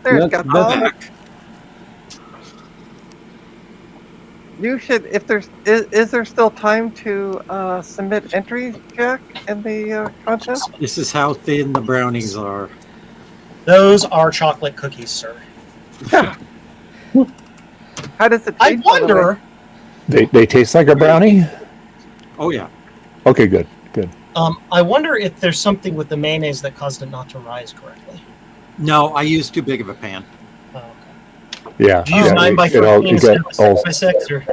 There's Gutbomb. You should, if there's, is there still time to submit entries, Jack, in the contest? This is how thin the brownies are. Those are chocolate cookies, sir. How does it taste? I wonder. They taste like a brownie? Oh yeah. Okay, good. I wonder if there's something with the mayonnaise that caused it not to rise correctly. No, I used too big of a pan. Oh, okay. Yeah. Did you use 9 by 13 instead of 6 by 6? Or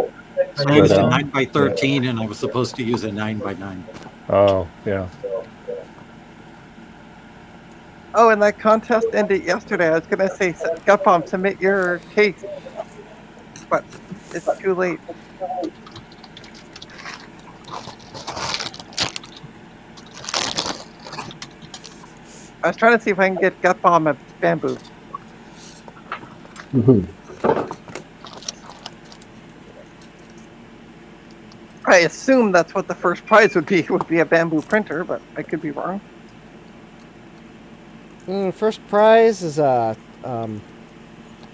I used a 9 by 13 and I was supposed to use a 9 by 9. Oh, yeah. Oh, and that contest ended yesterday. I was going to say, Gutbomb, submit your case. But it's too late. I was trying to see if I can get Gutbomb a bamboo. I assume that's what the first prize would be a bamboo printer, but I could be wrong. First prize is a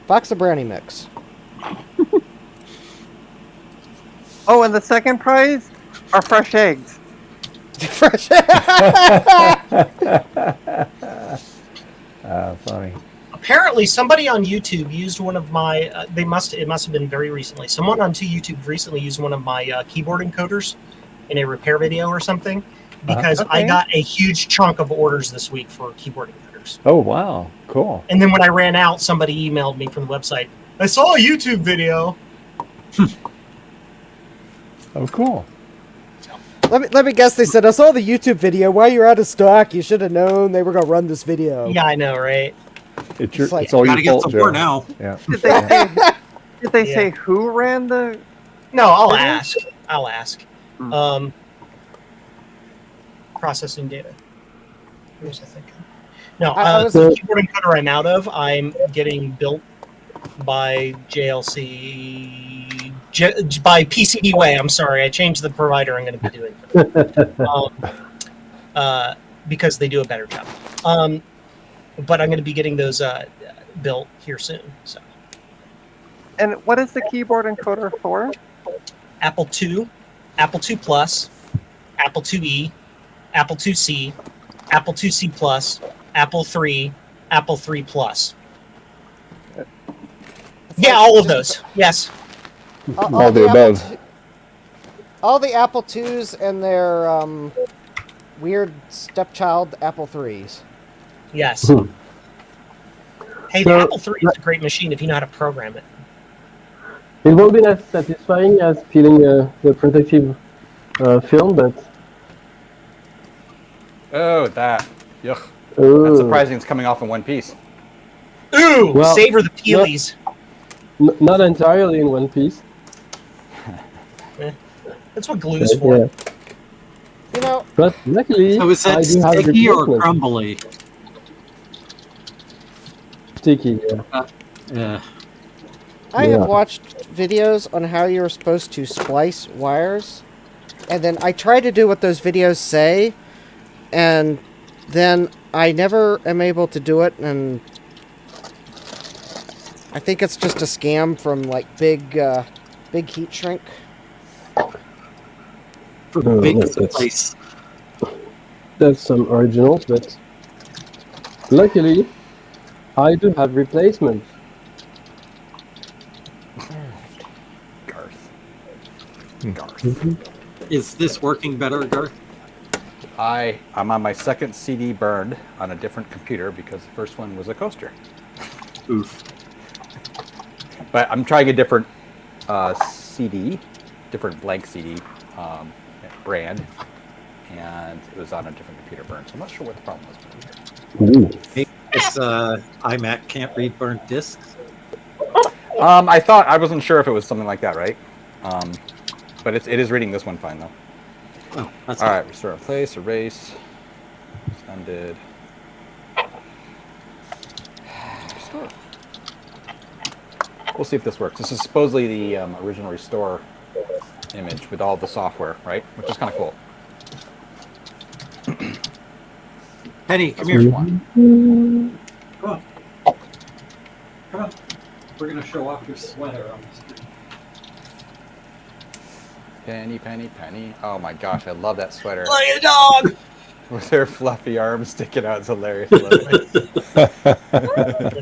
box of brownie mix. Oh, and the second prize are fresh eggs. Fresh. Funny. apparently, somebody on YouTube used one of my. It must have been very recently. Someone on YouTube recently used one of my keyboard encoders in a repair video or something because I got a huge chunk of orders this week for keyboard encoders. Oh wow, cool. And then when I ran out, somebody emailed me from the website. I saw a YouTube video. Oh, cool. Let me guess. They said, I saw the YouTube video. Why you're out of stock? You should have known they were gonna run this video. Yeah, I know, right? It's your. It's like- It's all Gotta your get fault, some more Joe. now. Yeah. Did they say who ran the? No, I'll ask. I'll ask. Processing data. What was I thinking? No, the keyboard encoder I'm out of, I'm getting built by JLC, by PCD Way. I'm sorry, I changed the provider I'm going to be doing for them. Because they do a better job. But I'm going to be getting those built here soon. So. And what is the keyboard encoder for? Apple II, Apple II Plus, Apple IIe, Apple IIc, Apple IIc Plus, Apple III, Apple III Plus. Yeah, all of those. Yes. All the above. All the Apple IIs and their weird stepchild Apple IIIs. Yes. Hmm. Hey, So, the Apple III is a great machine if you know how to program it. It won't be as satisfying as peeling the protective film, but Oh, that. Yuck. That's oh, surprising it's coming off in one piece. Ooh, Well, savor the peelies. not entirely in one piece. That's what glue's for. Yeah, You know, but luckily So is that I do have a sticky or replacement. crumbly? Sticky, yeah. Yeah. I have Yeah. watched videos on how you're supposed to splice wires, and then I try to do what those videos say, and then I never am able to do it, and I think it's just a scam from like big heat shrink. For No, big no, slice. That's some originals, but luckily I do have replacements. Garth. Is this working better, Garth? I'm on my second CD burned on a different computer because the first one was a coaster. Oof. But I'm trying a different CD, different blank CD brand, and it was on a different computer burn. So I'm not sure what the problem was. Ooh. Maybe this iMac can't read burnt discs. I wasn't sure if it was something like that, right? But it is reading this one fine though. Oh, that's All right, restore, replace, erase, extended, restore. We'll see if this works. This is supposedly the original restore image with all the software, right? Which is kind of cool. Penny, come here. Come on. Come on. We're going to show off your sweater on the screen. Penny, penny, penny. Oh my gosh, I love that sweater. Like a dog! With her fluffy arms sticking out. It's hilarious. I love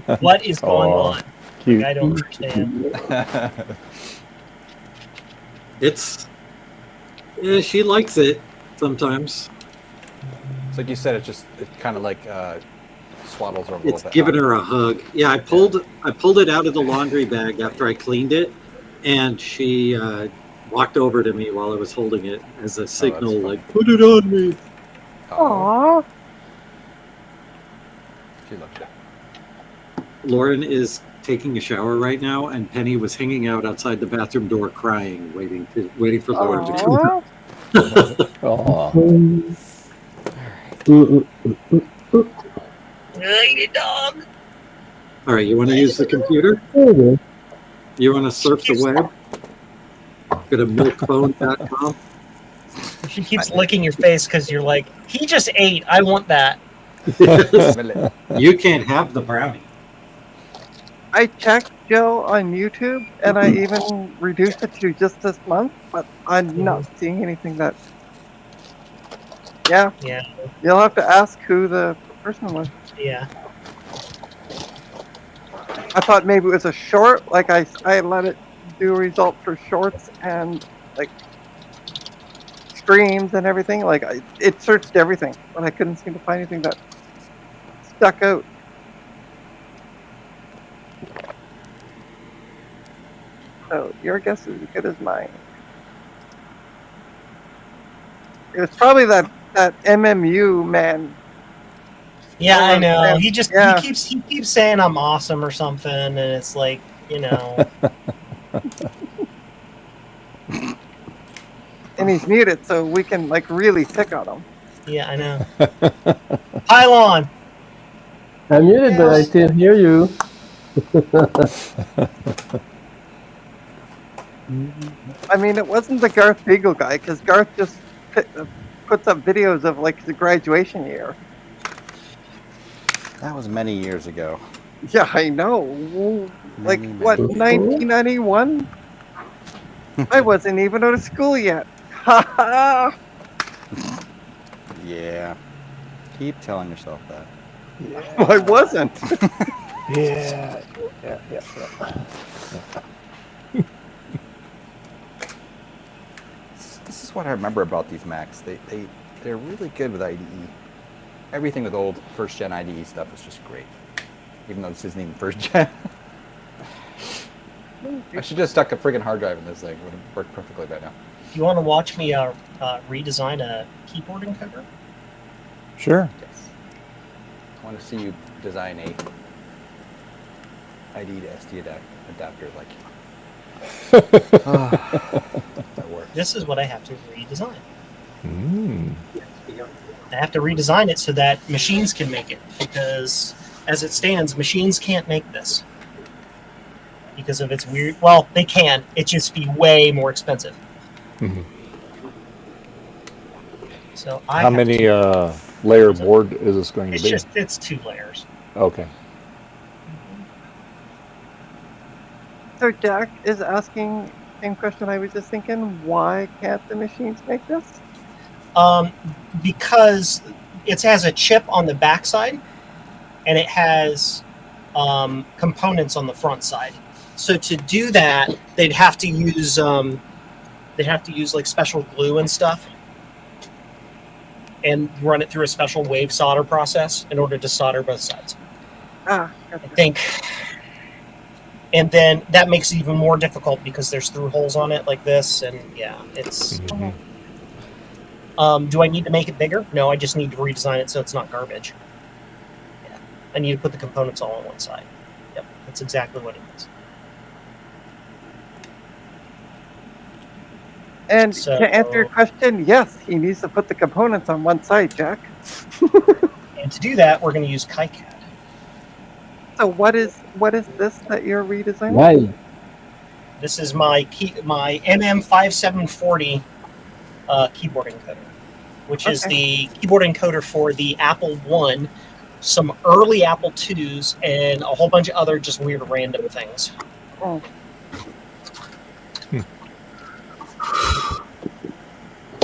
it. What is going on? Cute. I don't understand. She likes it sometimes. It's like you said, it kind of like swaddles her a little It's bit. giving her a hug. Yeah, I pulled it out of the laundry bag after I cleaned it, and she walked over to me while I was holding it as a signal, like, put it on me. Aww. She loves it. Lauren is taking a shower right now, and Penny was hanging out outside the bathroom door crying, waiting for Lauren to come out. Aw. Like a dog! All right, you want to use the computer? Okay. You want to surf the web? Go to milkphone.com. She keeps licking your face because you're like, he just ate. I want that. You can't have the brownie. I checked Joe on YouTube, and I even reduced it to just this month, but I'm not seeing anything that. Yeah, Yeah, you'll have to ask who the person was. yeah. I thought maybe it was a short, like I let it do a result for shorts and like streams and everything. Like it searched everything, but I couldn't seem to find anything that stuck out. So your guess is as good as mine. It was probably that MMU man. Yeah, I know. Yeah. He keeps saying I'm awesome or something, and it's like, you know. And he's muted, so we can like really pick on him. Yeah, I know. Pylon. I'm muted, but I still hear you. I mean, it wasn't the Garth Beagle guy, because Garth just puts up videos of like the graduation year. That was many years ago. Yeah, I know. Like what, 1991? I wasn't even out of school yet. Ha ha! Yeah. Keep telling yourself that. I wasn't. Yeah. This is what I remember about these Macs. They're really good with IDE. everything with old first gen IDE stuff is just great, even though this isn't even first gen. I should just stuck a friggin' hard drive in this thing. It would have worked perfectly by now. You want to watch me redesign a keyboard encoder? Sure. Yes. I want to see you design a ID to SD adapter like that works. This is what I have to redesign. Mm. I have to redesign it so that machines can make it, because as it stands, machines can't make this because of its weird. Well, they can. It just be way more expensive. Mhm. So I How have many to- layer board is this going to be? it's 2 layers. Okay. So Jack is asking same question I was just thinking. Why can't the machines make this? Because it has a chip on the back side, and it has components on the front side. So to do that, they'd have to use like special glue and stuff, and run it through a special wave solder process in order to solder both sides. Ah, I think. And then that makes it even more difficult because there's through holes on it like this, and yeah, it's. Mhm. Do I need to make it bigger? No, I just need to redesign it so it's not garbage. Yeah, I need to put the components all on one side. Yep, that's exactly what it is. And So- to answer your question, yes, he needs to put the components on one side, Jack. And to do that, we're going to use KiCad. So what is this that you're redesigning? Why? This is my MM5740 keyboard encoder, which is the keyboard encoder for the Apple I, some early Apple IIs, and a whole bunch of other just weird random things. Oh.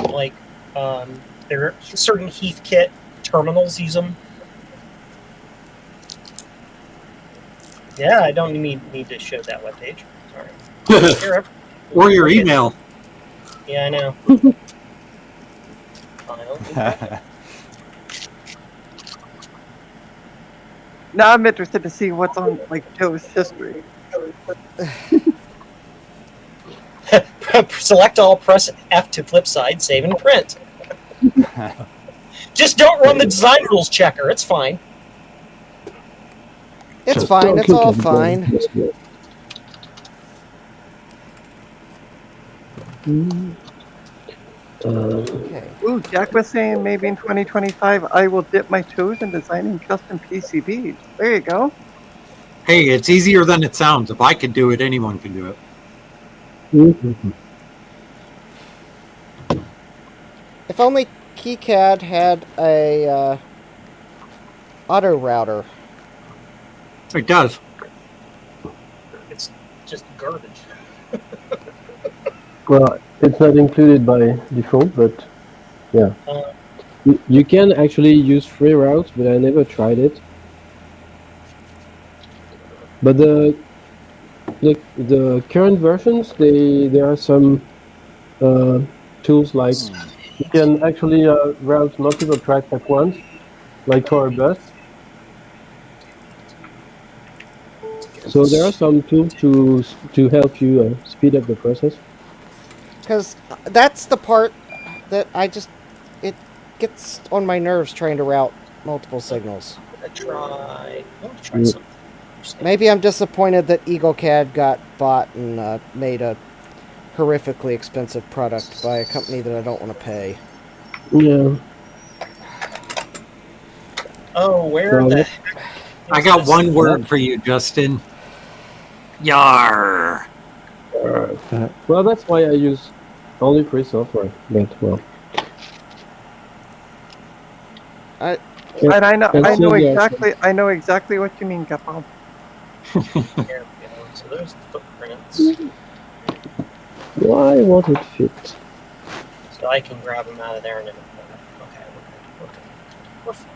Like, there are certain Heathkit terminals use them. Yeah, I don't need to show that webpage. Sorry. Here, Or your email. Yeah, I know. File. Now I'm interested to see what's on like Joe's history. Select all, press F to flip side, save and print. Just don't run the design rules checker. It's fine. It's fine. It's all fine. Okay. Ooh, Jack was saying maybe in 2025 I will dip my toes in designing custom PCBs. There you go. Hey, it's easier than it sounds. If I can do it, anyone can do it. Mhm. If only KiCad had a auto router. It does. It's just garbage. Well, it's not included by default, but yeah. Uh, You can actually use free routes, but I never tried it. But the current versions, there are some tools like you can actually route multiple tracks at once, like for a bus. So there are some tools to help you speed up the process. Because that's the part that it gets on my nerves trying to route multiple signals. I want to try something. Maybe I'm disappointed that EagleCAD got bought and made a horrifically expensive product by a company that I don't want to pay. Yeah. Oh, where Well, the let's- heck? I is got this? one word for you, Justin. Yar. Well, that's why I use only free software. But well, And I know That's so I know exactly what you mean, Gappo. There we go. So there's the footprints. why won't it fit? So I can grab them out of there and then. Okay, we're good. We're fine.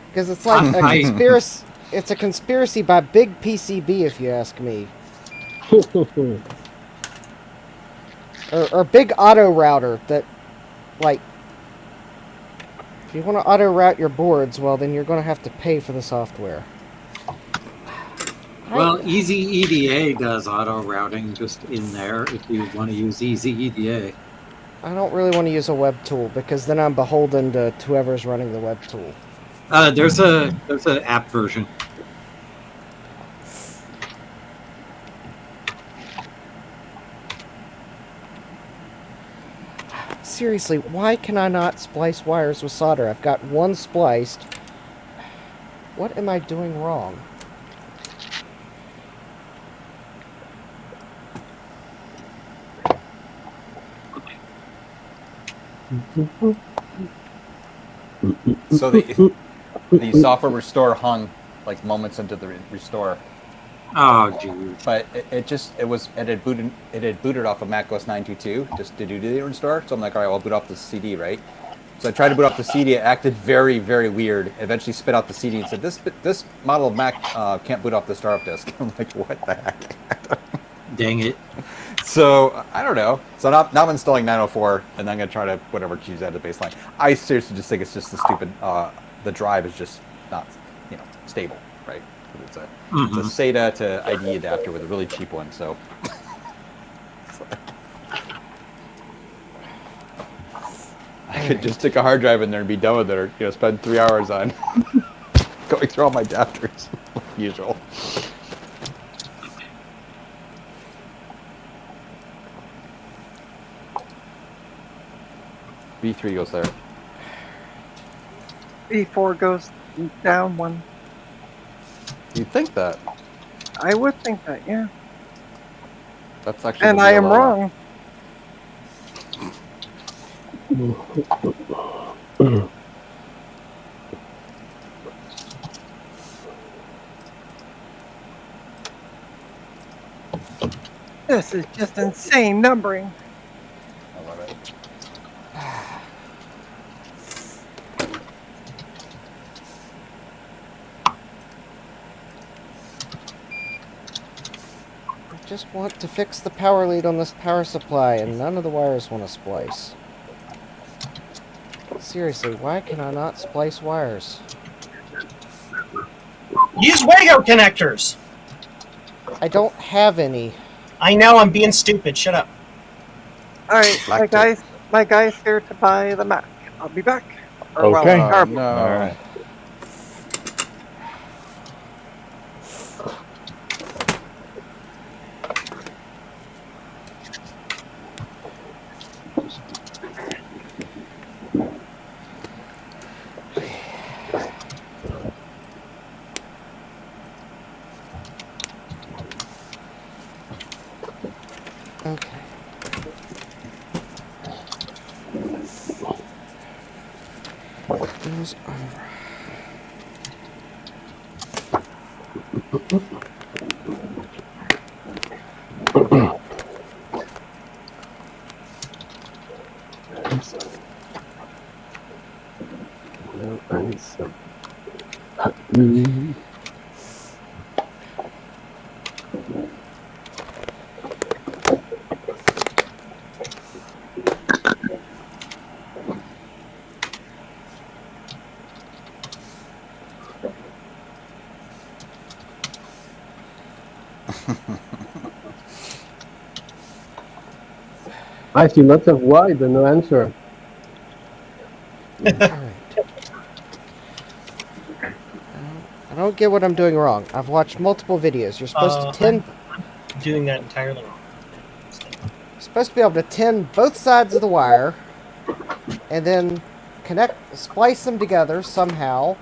Because it's like a I- conspiracy. It's a conspiracy by big PCB, if you ask me. or big auto router that, like, if you want to auto route your boards, well, then you're going to have to pay for the software. Well, Easy EDA does auto routing just in there if you want to use Easy EDA. I don't really want to use a web tool because then I'm beholden to whoever's running the web tool. There's an app version. Seriously, why can I not splice wires with solder? I've got one spliced. What am I doing wrong? So the software restore hung like moments into the restore. Oh, geez. But it had booted off of Mac OS 922 just to do the restore. So I'm like, all right, well, I'll boot off the CD, right? So I tried to boot off the CD. It acted very, very weird. Eventually spit out the CD and said, this model of Mac can't boot off the startup disk. I'm like, what the heck? Dang it. So I don't know. So now I'm installing 904, and then I'm gonna try to choose that as a baseline. I seriously just think it's just the stupid. The drive is just not, stable, right? It's a SATA to ID adapter with a really cheap one. So I could just stick a hard drive in there and be done with it, or spend 3 hours on going through all my adapters, like usual. B3 goes there. B4 goes down one. You'd think that. I would think that, yeah. That's actually. And I am wrong. This is just insane numbering. I love it. I just want to fix the power lead on this power supply, and none of the wires want to splice. Seriously, why can I not splice wires? Use Wago connectors. I don't have any. I know, I'm being stupid. Shut up. All right, my guy's here to buy the Mac. I'll be back. Okay. No. All right. Okay. Those are... No, I need some. I see lots of why, but no answer. Alright. I don't get what I'm doing wrong. I've watched multiple videos. You're supposed to tin... I'm doing that entirely wrong. You're supposed to be able to tin both sides of the wire, and then splice them together somehow,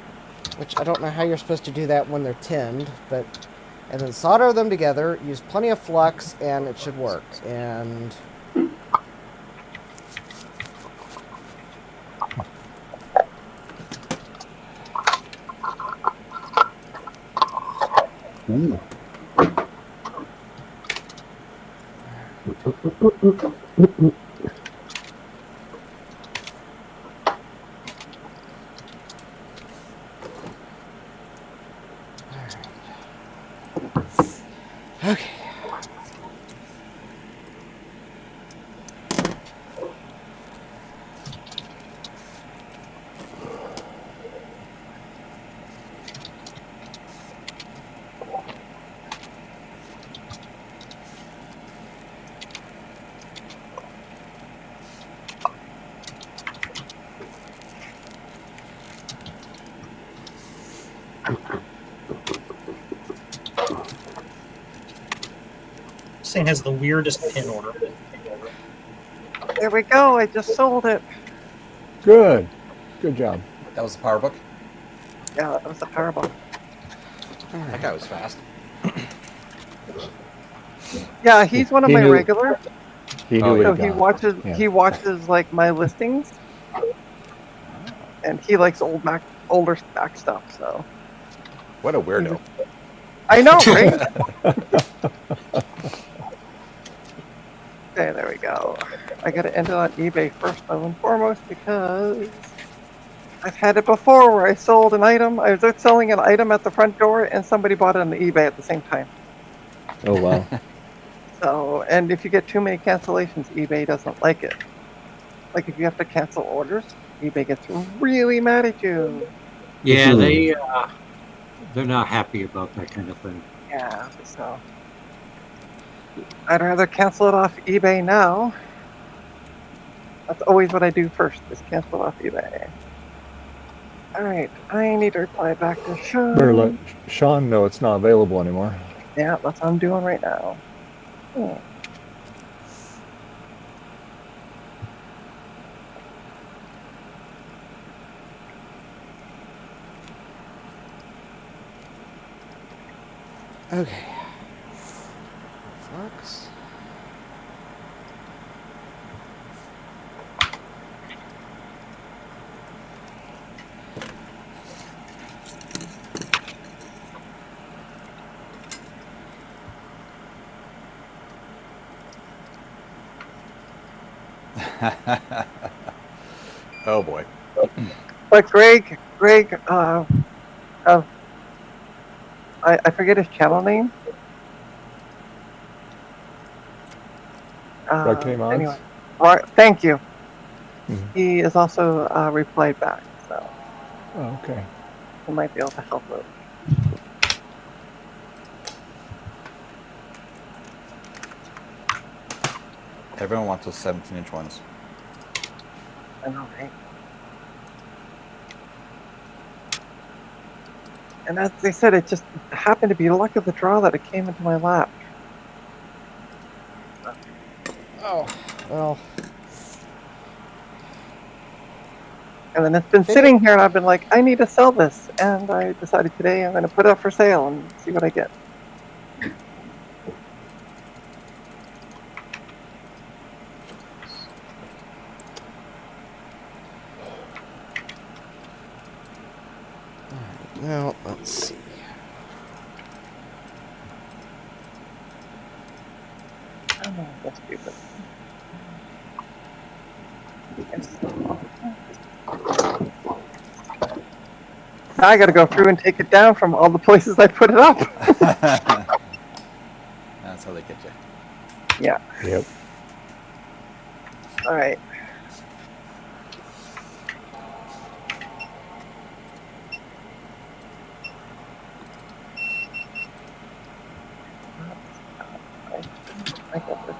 which I don't know how you're supposed to do that when they're tinned, but... And then solder them together, use plenty of flux, and it should work. And... Ooh. Okay. thing has the weirdest pin order. There we go. I just sold it. Good. Good job. That was the power book. Yeah, that was a power book. That guy was fast. Yeah, he's one of He my knew- regulars. He Oh, knew So what he got. watches. Yeah. He watches like my listings, and he likes older Mac stuff. So What a weirdo. I know, right? Okay, there we go. I gotta end it on eBay first and foremost because I've had it before where I sold an item. I was out selling an item at the front door and somebody bought it on eBay at the same time. Oh wow. So, and if you get too many cancellations, eBay doesn't like it. Like if you have to cancel orders, eBay gets really mad at you. Yeah, Mhm. they're not happy about that kind of thing. Yeah, so I'd rather cancel it off eBay now. That's always what I do first, is cancel off eBay. Alright, I need to reply back to Sean. Better let Sean know it's not available anymore. Yeah, that's what I'm doing right now. Okay. Flux. Oh boy. But Greg, I forget his channel name. Right, K Mods? Anyway, thank you. Mhm. He is also replied back, so Oh, okay. he might be able to help out. Everyone wants those 17-inch ones. I know, right? And as they said, it just happened to be luck of the draw that it came into my lap. Oh, well. And then it's been sitting here, and I've been like, I need to sell this. And I decided today I'm going to put it up for sale and see what I get. Now, let's see. Oh, that's stupid. Now I got to go through and take it down from all the places I put it up. That's how they get you. Yeah. Yep. All right. I got this.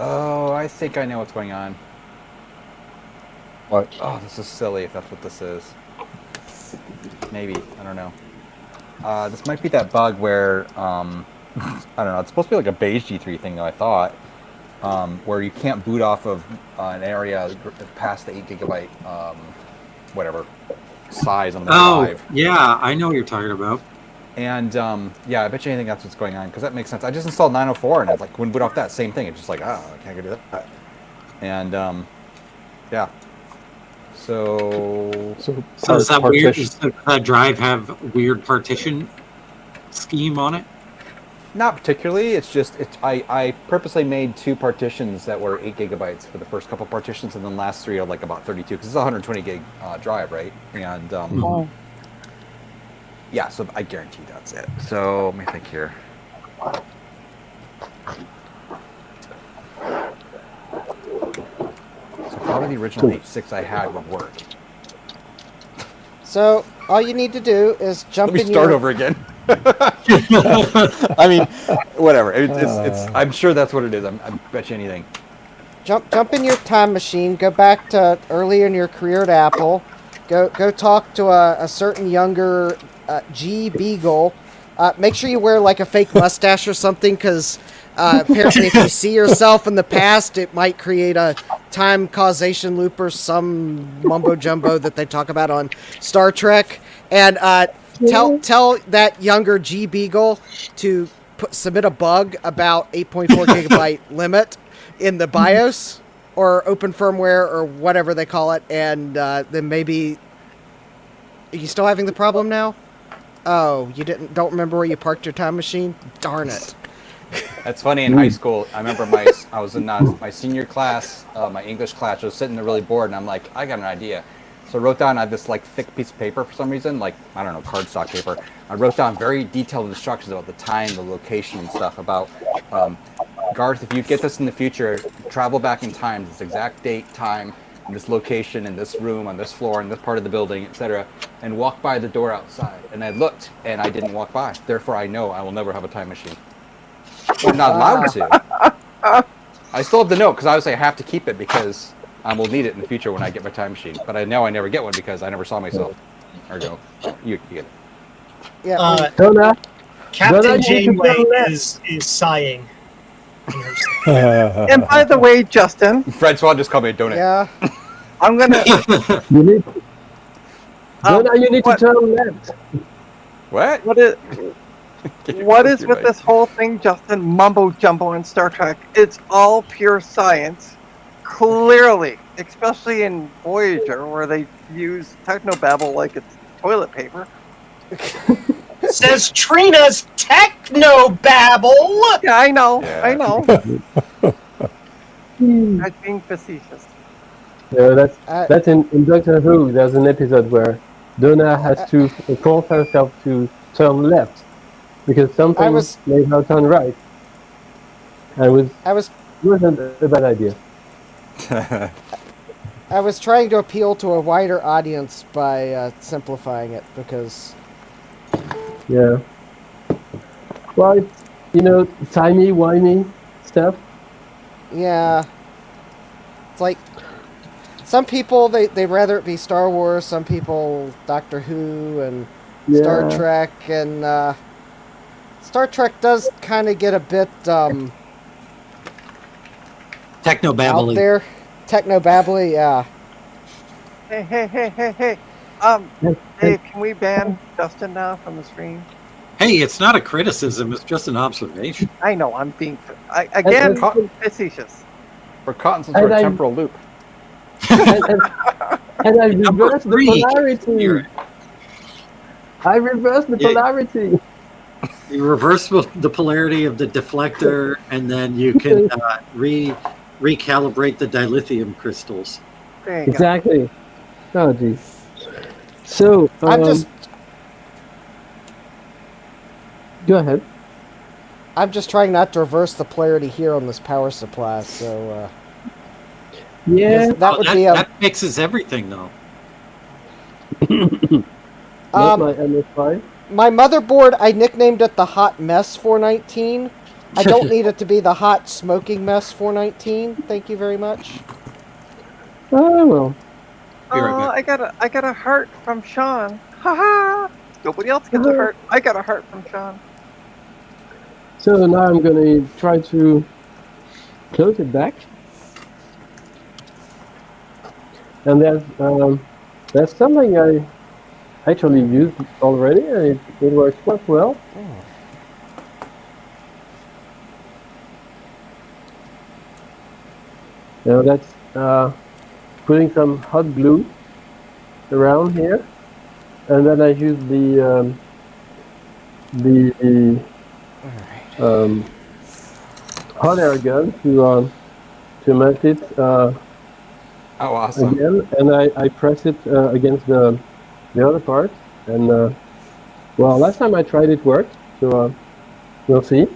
Oh, I think I know what's going on. What? Oh, this is silly if that's what this is. Maybe. I don't know. This might be that bug where, I don't know, it's supposed to be like a beige G3 thing though, I thought, where you can't boot off of an area past the 8 gigabyte, whatever, size on the drive. Yeah, I know what you're talking about. And yeah, I bet you anything that's what's going on, because that makes sense. I just installed 904 and it's like, when boot off that, same thing. It's just like, I can't go do that. And yeah. So So does that weird? Does that drive have weird partition scheme on it? not particularly. It's just I purposely made 2 partitions that were 8 gigabytes for the first couple partitions, and then last 3 are like about 32 because it's a 120 gig drive, right? And yeah, so I guarantee that's it. So let me think here. So probably the original 8.6 I had would work. So all you need to do is jump Let me in start your, over again. I mean, whatever. It's I'm sure that's what it is. I bet you anything. Jump in your time machine. Go back to early in your career at Apple. Go talk to a certain younger G Beagle. Make sure you wear like a fake mustache or something, because apparently if you see yourself in the past, it might create a time causation loop or some mumbo jumbo that they talk about on Star Trek. And tell that younger G Beagle to submit a bug about 8.4 gigabyte limit in the BIOS or open firmware or whatever they call it, and then maybe... Are you still having the problem now? Oh, you don't remember where you parked your time machine? Darn it. That's funny. In high school, I remember I was in my senior class, my English class. I was sitting there really bored, and I'm like, I got an idea. So I wrote down, I had this like thick piece of paper for some reason, like, I don't know, cardstock paper. I wrote down very detailed instructions about the time, the location and stuff about, Garth, if you get this in the future, travel back in time, this exact date, time, in this location, in this room, on this floor, in this part of the building, etc., and walk by the door outside. And I looked, and I didn't walk by. Therefore, I know I will never have a time machine. I'm not allowed to. I still have the note, because obviously I have to keep it, because I will need it in the future when I get my time machine. But I know I never get one, because I never saw myself. Ergo, you get it. Yeah. Captain Janeway is sighing. And by the way, Justin, Francois just called me a donut. Yeah. I'm gonna. You need. You need to turn left. What? What is with this whole thing, Justin? Mumbo jumbo in Star Trek. It's all pure science. Clearly, especially in Voyager, where they use technobabble like it's toilet paper. Says Trina's technobabble. Yeah, I know. Yeah. I know. I'm being facetious. Yeah, that's in Doctor Who. There's an episode where Donna has to force herself to turn left because something made her turn right. It wasn't a bad idea. I was trying to appeal to a wider audience by simplifying it because... Yeah. Well, it's, timey-wimey stuff. Yeah. It's like... Some people, they'd rather it be Star Wars. Some people, Doctor Who and Star Trek. And Star Trek does kind of get a bit... Technobabbly. Out there. Technobabbly, yeah. Hey. Dave, can we ban Justin now from the stream? Hey, it's not a criticism. It's just an observation. I know, I'm being... facetious. We're caught in some sort of temporal loop. And I reversed the polarity. I reversed the polarity. You reverse the polarity of the deflector, and then you can recalibrate the dilithium crystals. There you Exactly. Oh, geez. So, go ahead. I'm just trying not to reverse the polarity here on this power supply, so... Yeah, that fixes everything, though. Not my MS5. My motherboard, I nicknamed it the Hot Mess 419. I don't need it to be the Hot Smoking Mess 419. Thank you very much. Oh well. I got a heart from Sean. Haha! Nobody else gets a heart. I got a heart from Sean. So now I'm gonna try to close it back. And there's something I actually used already, and it works quite well. Now that's putting some hot glue around here, and then I use the hot air gun to melt it. Oh, awesome. Again, and I press it against the other part, and well, last time I tried it worked, so we'll see.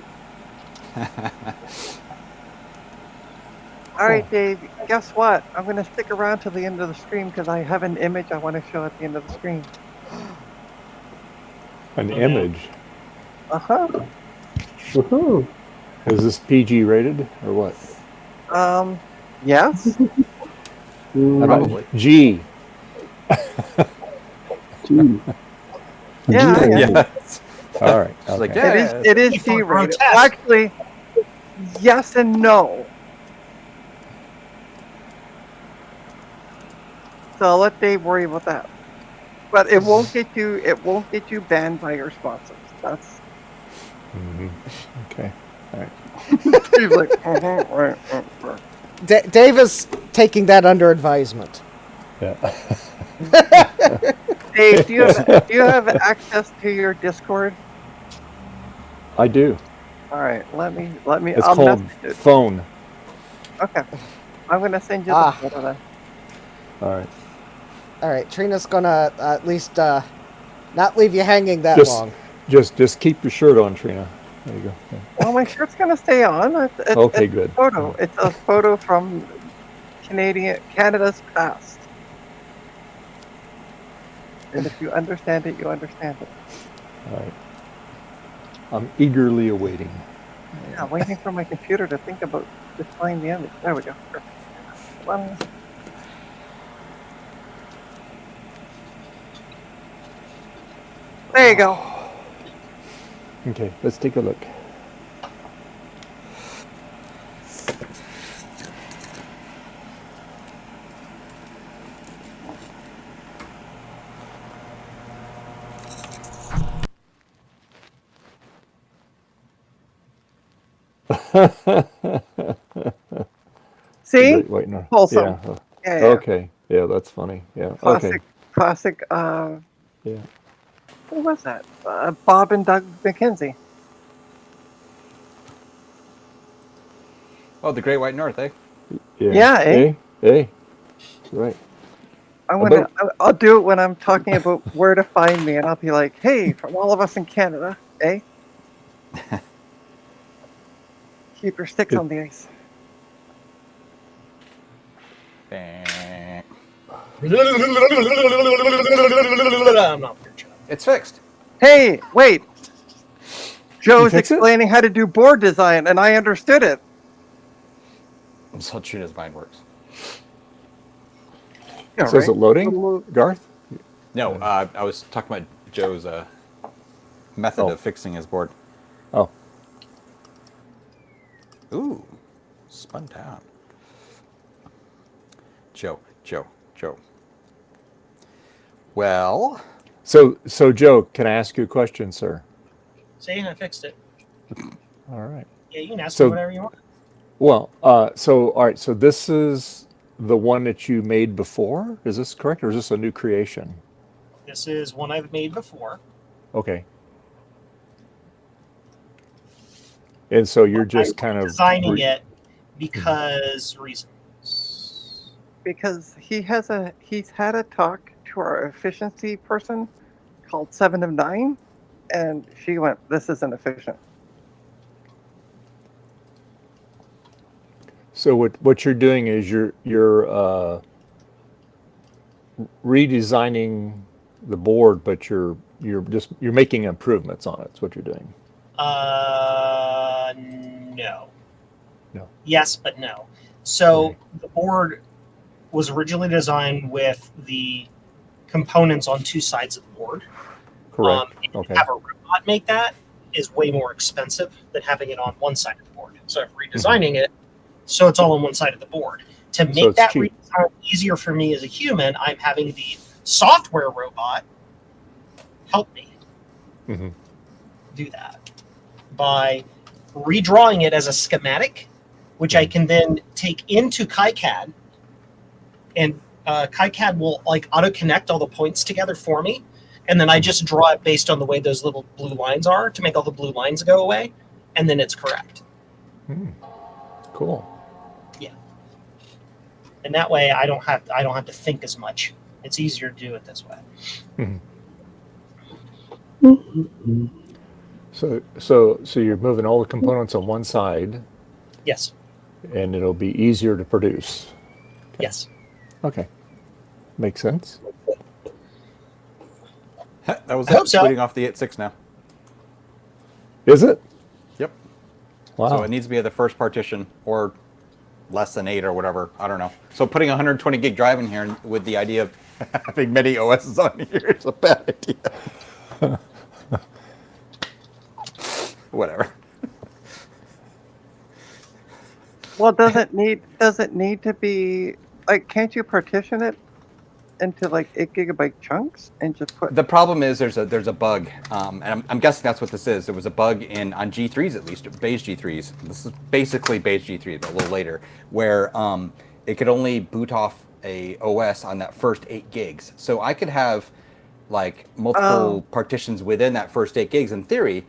All right, Dave, guess what? I'm going to stick around till the end of the stream because I have an image I want to show at the end of the stream. An image? Uh-huh. Woohoo. Is this PG rated or what? Yes. Mm, Probably. G. G. Yeah, G. yeah. Yes. All right. It's like, Okay. yeah. It is For G-rated. grotesque. Well, actually, yes and no. So I'll let Dave worry about that. But it won't get you. It won't get you banned by your sponsors. That's Okay. All right. Dave's like, right. Dave is taking that under advisement. Yeah. Dave, do you have access to your Discord? I do. All right, let me. It's I'll called message it. phone. Okay, I'm gonna send you Ah. the photo then. All right. All right, Trina's gonna at least not leave you hanging that Just, long. just keep your shirt on, Trina. There you go. Yeah. Well, my shirt's gonna stay on. Okay, it's good. A photo. It's a photo from Canada's past. And if you understand it, you understand it. All right. I'm eagerly awaiting. Yeah, waiting for my computer to think about displaying the image. There we go. Perfect. One. There you go. Okay, let's take a look. See? Great white North. Wholesome. Yeah. Yeah, yeah. Okay. Yeah, that's funny. Yeah. Okay. Classic. Yeah. Who was that? Bob and Doug McKenzie. Oh, the Great White North, eh? Yeah, eh? Hey. Right. I'll do it when I'm talking about where to find me, and I'll be like, "Hey, from all of us in Canada, eh? Keep your sticks on the ice." I'm not very sure. It's fixed. Hey, wait! Joe's fix it? explaining how to do board design, and I understood it. That's how Trina's mind works. Yeah, So is it right? loading, Garth? No, I was talking about Joe's method Oh. of fixing his board. Oh. Ooh, spun down. Joe. Well, So Joe, can I ask you a question, sir? See, I fixed it. All right. Yeah, you can ask So- me whatever you want. Well, all right. So this is the one that you made before. Is this correct, or is this a new creation? This is one I've made before. Okay. And so you're just I'm kind of designing it because reasons. Because he's had a talk to our efficiency person called 7 of 9, and she went, "This isn't efficient." So what you're doing is you're redesigning the board, but you're making improvements on it. That's what you're doing. No. No. Yes, but no. So Okay. the board was originally designed with the components on two sides of the board. Correct. And Okay. to have a robot make that is way more expensive than having it on one side of the board. So I'm redesigning it so it's all on one side of the board. To make it's that cheap. redesign easier for me as a human, I'm having the software robot help me Mhm. do that by redrawing it as a schematic, which I can then take into KiCad, and KiCad will like auto connect all the points together for me, and then I just draw it based on the way those little blue lines are to make all the blue lines go away, and then it's correct. Cool. And that way I don't have to think as much. It's easier to do it this way. So you're moving all the components on one side, Yes. and it'll be easier to produce. Yes. Okay. Makes sense. that was I hope so. tweeting off the 8.6 now. Is it? Yep. Wow. So it needs to be the first partition or less than 8 or whatever. I don't know. So putting a 120 gig drive in here with the idea of having many OSs on here is a bad idea. Whatever. Well, does it need to be like? Can't you partition it into like 8 GB chunks and just put? The problem is there's a bug, and I'm guessing that's what this is. There was a bug on G3s at least, beige G3s. This is basically beige G3, but a little later, where it could only boot off a OS on that first 8 gigs. So I could have like multiple partitions within that first 8 gigs in theory,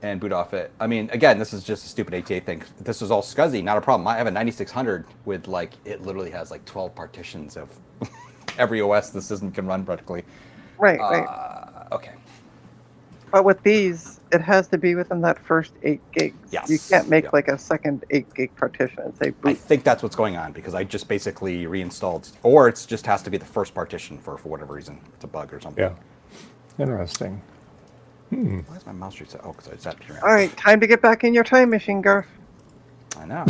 and boot off it. I mean, again, this is just a stupid ATA thing. If this was all SCSI, not a problem. I have a 9600 with like, it literally has like 12 partitions of every OS the system can run practically. Right. Okay. But with these, it has to be within that first 8 gigs. Yes. You can't make like a second 8 gig partition and say boot. I think that's what's going on because I just basically reinstalled, or it just has to be the first partition for whatever reason. It's a bug or something. Yeah. Interesting. Why is my mouse reset? Oh, because I zapped here. All right, time to get back in your time machine, Garth. I know.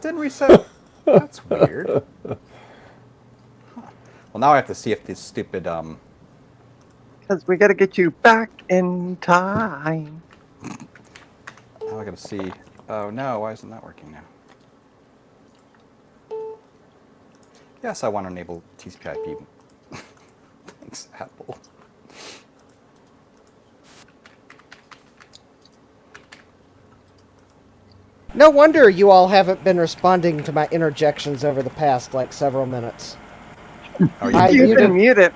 Didn't reset. That's weird. Huh. Well, now I have to see if this stupid Because we got to get you back in time. Now I gotta see. Oh no, why isn't that working now? Yes, I want to enable TCP/IP. Thanks, Apple. No wonder you all haven't been responding to my interjections over the past, like, several minutes. You've been muted.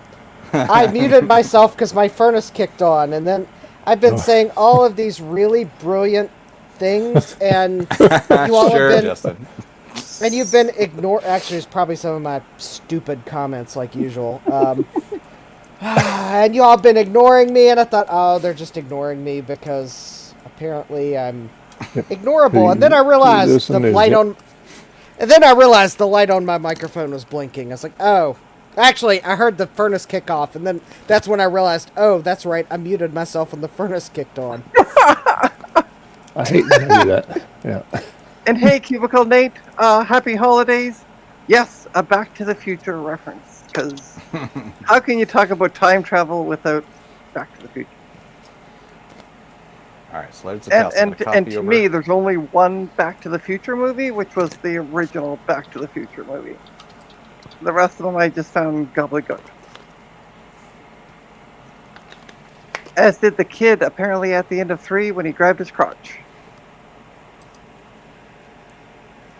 I muted myself because my furnace kicked on, and then I've been saying all of these really brilliant things, and you all Sure, have been... Justin. And you've been ignored. Actually, it's probably some of my stupid comments, like usual. And you all have been ignoring me, and I thought, oh, they're just ignoring me because apparently I'm ignorable. And then I realized the light on. And then I realized the light on my microphone was blinking. I was like, oh. Actually, I heard the furnace kick off, and then that's when I realized, oh, that's right, I muted myself when the furnace kicked on. I hate to do that. Yeah. And hey, Cubicle Nate, happy holidays. Yes, a Back to the Future reference. Because how can you talk about time travel without Back to the Future? All right, so let's test. And to me, there's only one Back to the Future movie, which was the original Back to the Future movie. The rest of them I just found gobbledygook. As did the kid, apparently at the end of 3 when he grabbed his crotch.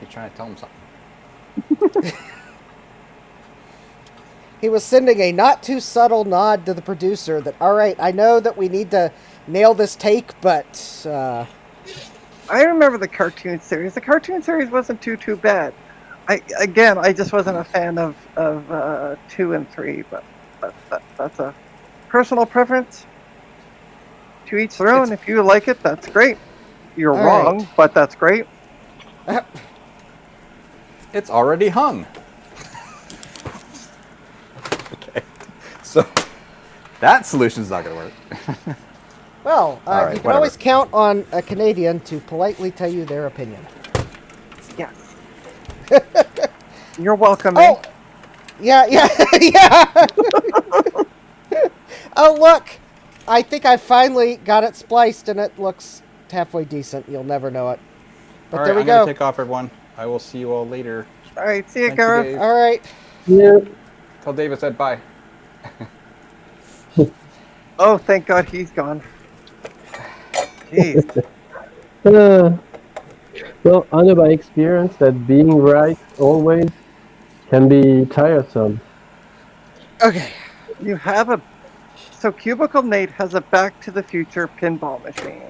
You're trying to tell him something. He was sending a not too subtle nod to the producer that, all right, I know that we need to nail this take, but... I remember the cartoon series. The cartoon series wasn't too bad. I just wasn't a fan of 2 and 3, but that's a personal preference. To each their own. If you like it, that's great. You're wrong, right. but that's great. It's already hung. Okay, so that solution's not going to work. Well, right, you can whatever. always count on a Canadian to politely tell you their opinion. Yes. You're welcome. Oh, yeah. Oh, look. I think I finally got it spliced, and it looks halfway decent. You'll never know it. But All right, there we I'm going go. to take off, everyone. I will see you all later. All right, see you, Thank you, Gareth. Dave. All right. Yeah. Tell Dave I said bye. Oh, thank God he's gone. Jeez. Well, I know by experience that being right always can be tiresome. Okay. You have a... So Cubicle Nate has a Back to the Future pinball machine.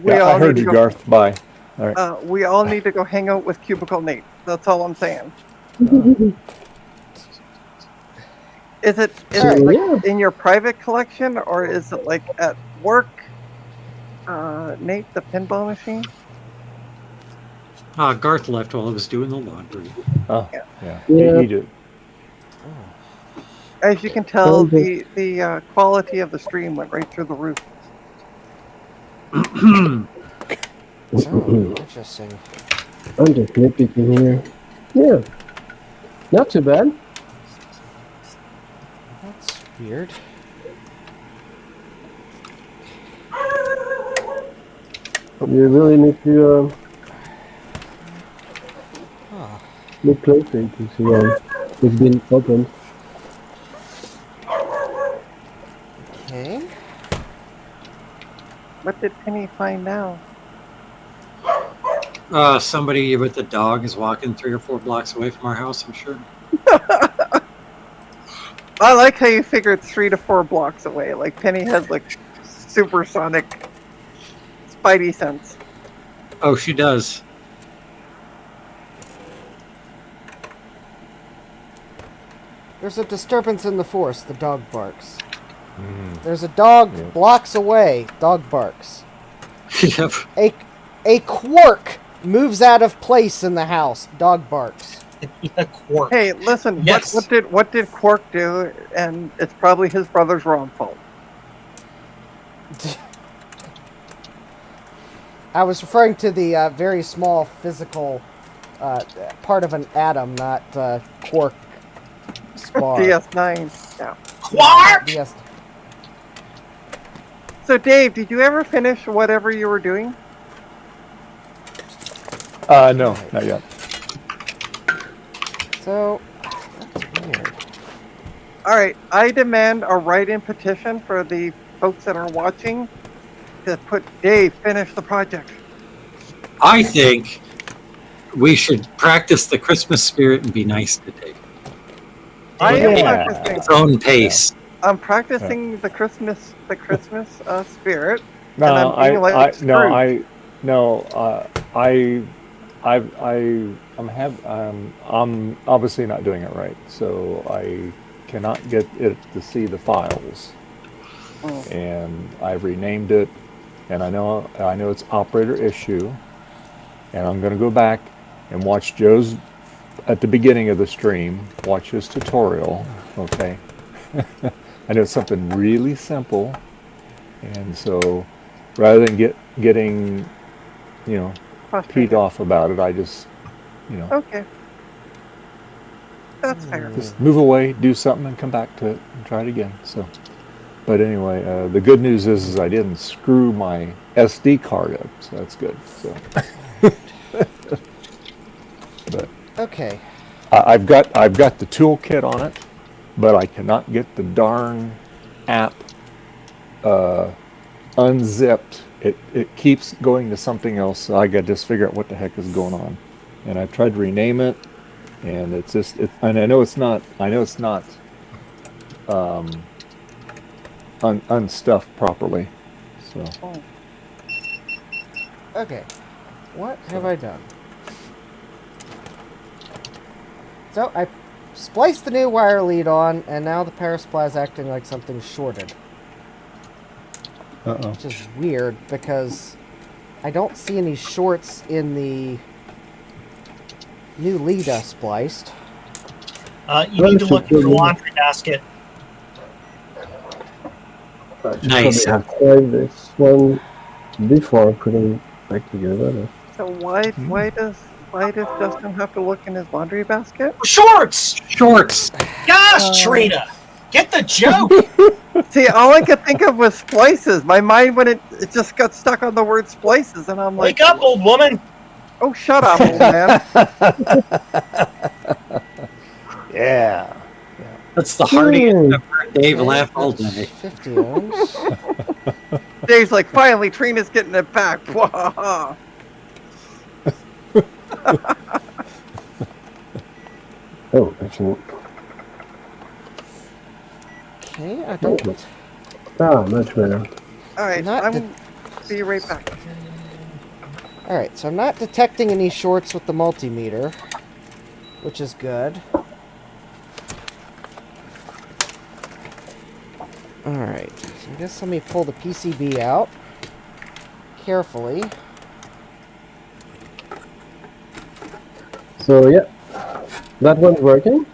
I heard you, Garth. Bye. All right. We all need to go hang out with Cubicle Nate. That's all I'm saying. Is it like in your private collection, or is it like at work? Nate, the pinball machine? Garth left while I was doing the laundry. Oh, yeah. Yeah. He did. As you can tell, the quality of the stream went right through the roof. Oh, interesting. I'm just nitpicking here. Yeah, not too bad. That's weird. You really need to look closely to see it's been opened. Okay. What did Penny find now? Somebody with a dog is walking 3 or 4 blocks away from our house, I'm sure. I like how you figured 3 to 4 blocks away. Like Penny has like supersonic spidey sense. Oh, she does. There's a disturbance in the force. The dog barks. There's a dog blocks away. Dog barks. Yep. A quark moves out of place in the house. Dog barks. A quark. Hey, listen. Yes. What did Quark do? And it's probably his brother's wrong fault. I was referring to the very small physical part of an atom, not quark spar. DS9. Yeah. Quark! DS. So Dave, did you ever finish whatever you were doing? No, not yet. So that's weird. All right, I demand a write-in petition for the folks that are watching to put Dave finish the project. I think we should practice the Christmas spirit and be nice today. I am Yeah. practicing. Its own pace. I'm practicing the Christmas spirit. No, And I'm being like I'm obviously not doing it right, so I cannot get it to see the files, and I've renamed it, and I know it's operator issue, and I'm going to go back and watch Joe's at the beginning of the stream. Watch his tutorial, okay? I know it's something really simple, and so rather than getting, peed off about it, I just, Okay. That's fair. just move away, do something, and come back to it and try it again. So, but anyway, the good news is I didn't screw my SD card up, so that's good. So, but Okay. I've got the toolkit on it, but I cannot get the darn app unzipped. It keeps going to something else. So I got to just figure out what the heck is going on. And I've tried to rename it, and it's just. And I know it's not. Unstuffed properly. So. Okay. What have I done? So I spliced the new wire lead on, and now the power supply is acting like something's shorted. Uh-oh. Which is weird because I don't see any shorts in the new lead I spliced. You need to look in the laundry basket. Nice. Probably have tried this one before putting it back together. So why does Justin have to look in his laundry basket? Shorts! Shorts! Gosh, Trina! Get the joke! See, all I could think of was splices. My mind it just got stuck on the word splices, and I'm like, Wake up, old woman! oh, shut up, old man. Yeah. That's the hardiest I've heard Dave laugh all day. 50 ohms. Dave's like, finally, Trina's getting it back. Wahaha. Oh, excellent. Okay, I don't. Ah, much better. All right, Not I'm be right back. Alright, so I'm not detecting any shorts with the multimeter, which is good. Alright, so I guess let me pull the PCB out carefully. So yeah, that one's working.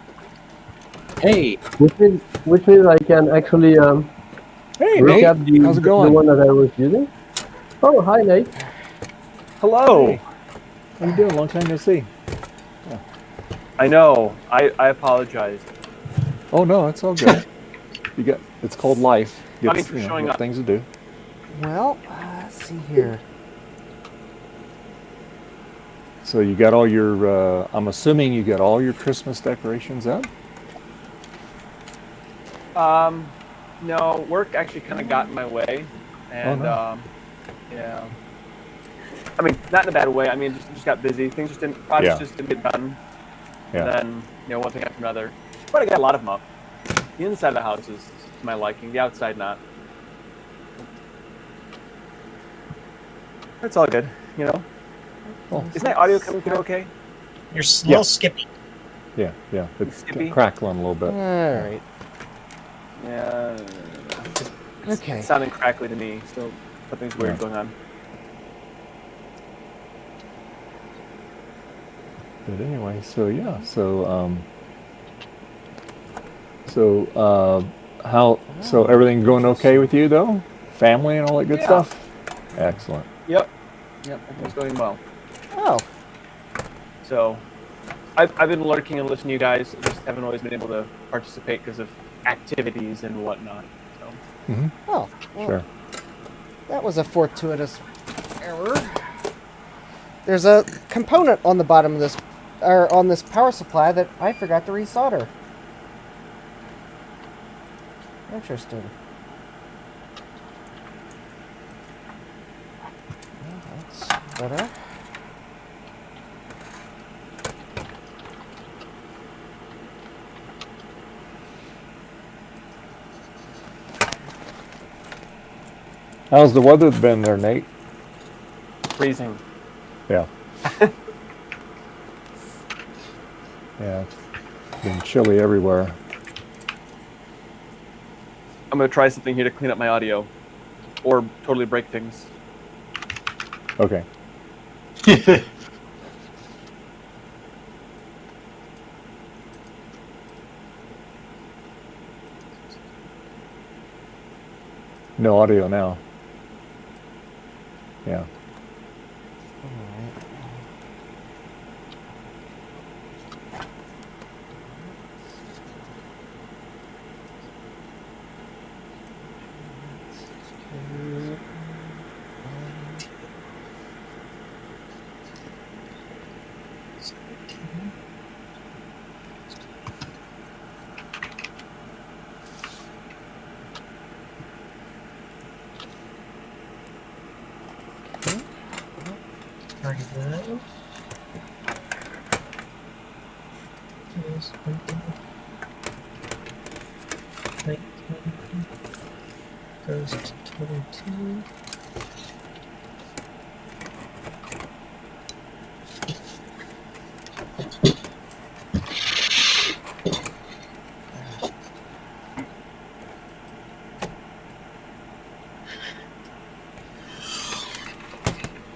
Hey, Which means I can actually Hey, Nate. recap How's it going? the one that I was using. Oh, hi, Nate. Hello. Hey. How you doing? Long time no see. I know. I apologize. Oh no, it's all good. It's called life. Funny Gets for showing got up. things to do. Well, let's see here. So you got all your. I'm assuming you got all your Christmas decorations up. No, work actually kind of got in my way, and no. yeah. I mean, not in a bad way. I mean, just got busy. Projects Yeah. just didn't get done. Yeah. And then, one thing after another. But I got a lot of them up. The inside of the house is to my liking. The outside, not. That's all good, Oh. Is my audio coming through okay? You're a little skippy. Yeah. It's Skippy? crackling a little bit. All right. Yeah. Okay. It's sounding crackly to me. Still, something's weird going on. But anyway, so yeah, so everything going okay with you though? Family and all that good Yeah. stuff? Excellent. Yep, everything's going well. Oh, So, I've been lurking and listening to you guys. Just haven't always been able to participate because of activities and whatnot. So, oh. Well, Sure. that was a fortuitous error. There's a component on the bottom of this, or on this power supply that I forgot to resolder. Interesting. Well, that's better. How's the weather been there, Nate? freezing. Yeah. Yeah, it's been chilly everywhere. I'm gonna try something here to clean up my audio, or totally break things. Okay. No audio now. Yeah. Goes to 22.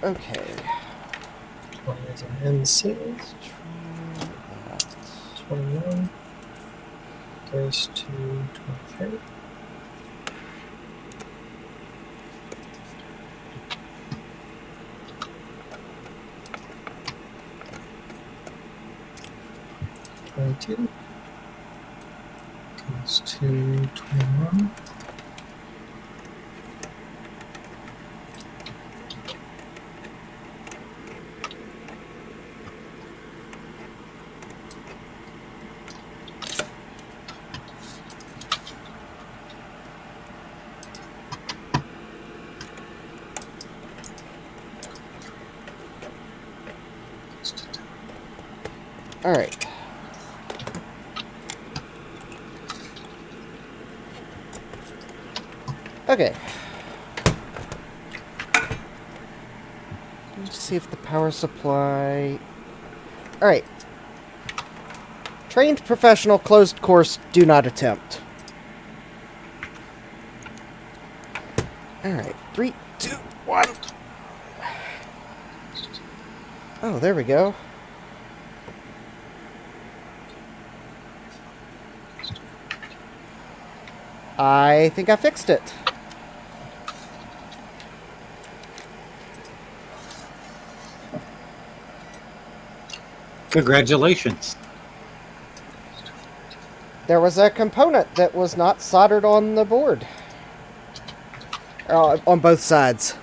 Okay. 20 is an NC. 21 goes to 23. Two goes to 21. All right. Okay. Let's see if the power supply... Alright. Trained professional, closed course, do not attempt. Alright, 3, 2, 1. Oh, there we go. I think I fixed it. Congratulations. There was a component that was not soldered on the board. On both sides.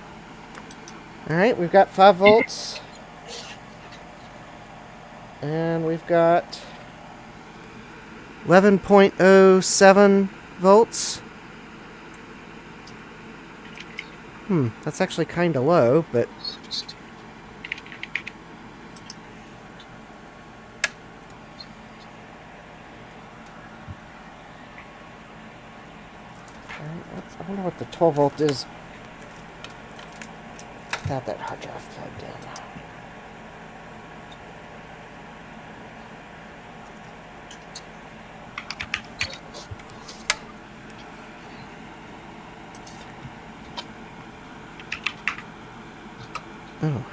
Alright, we've got 5 volts. And we've got 11.07 volts. That's actually kind of low, but... I wonder what the 12 volt is without that hard drive plugged in. Oh.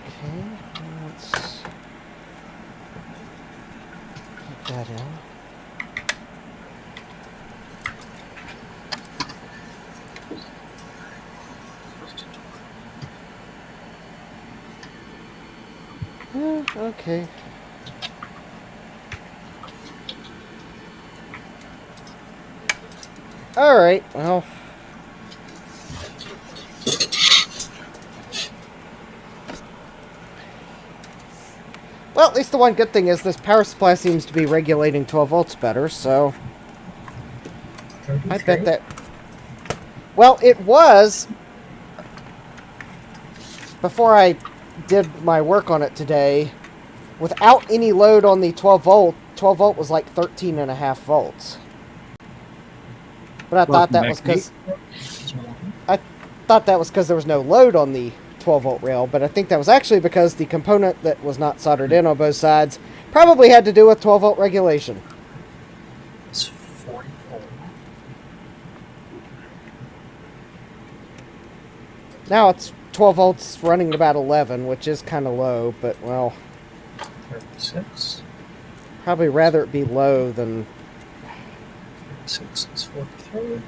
Okay, let's put that in. Okay. Alright, well. Well, at least the one good thing is this power supply seems to be regulating 12 volts better, so... I bet that... Well, it was... Before I did my work on it today, without any load on the 12 volt was like 13.5 volts. But I thought that was because there was no load on the 12 volt rail, but I think that was actually because the component that was not soldered in on both sides probably had to do with 12 volt regulation. It's 44. Now it's 12 volts running at about 11, which is kind of low, but well, 36. probably rather it be low than 36 is 43.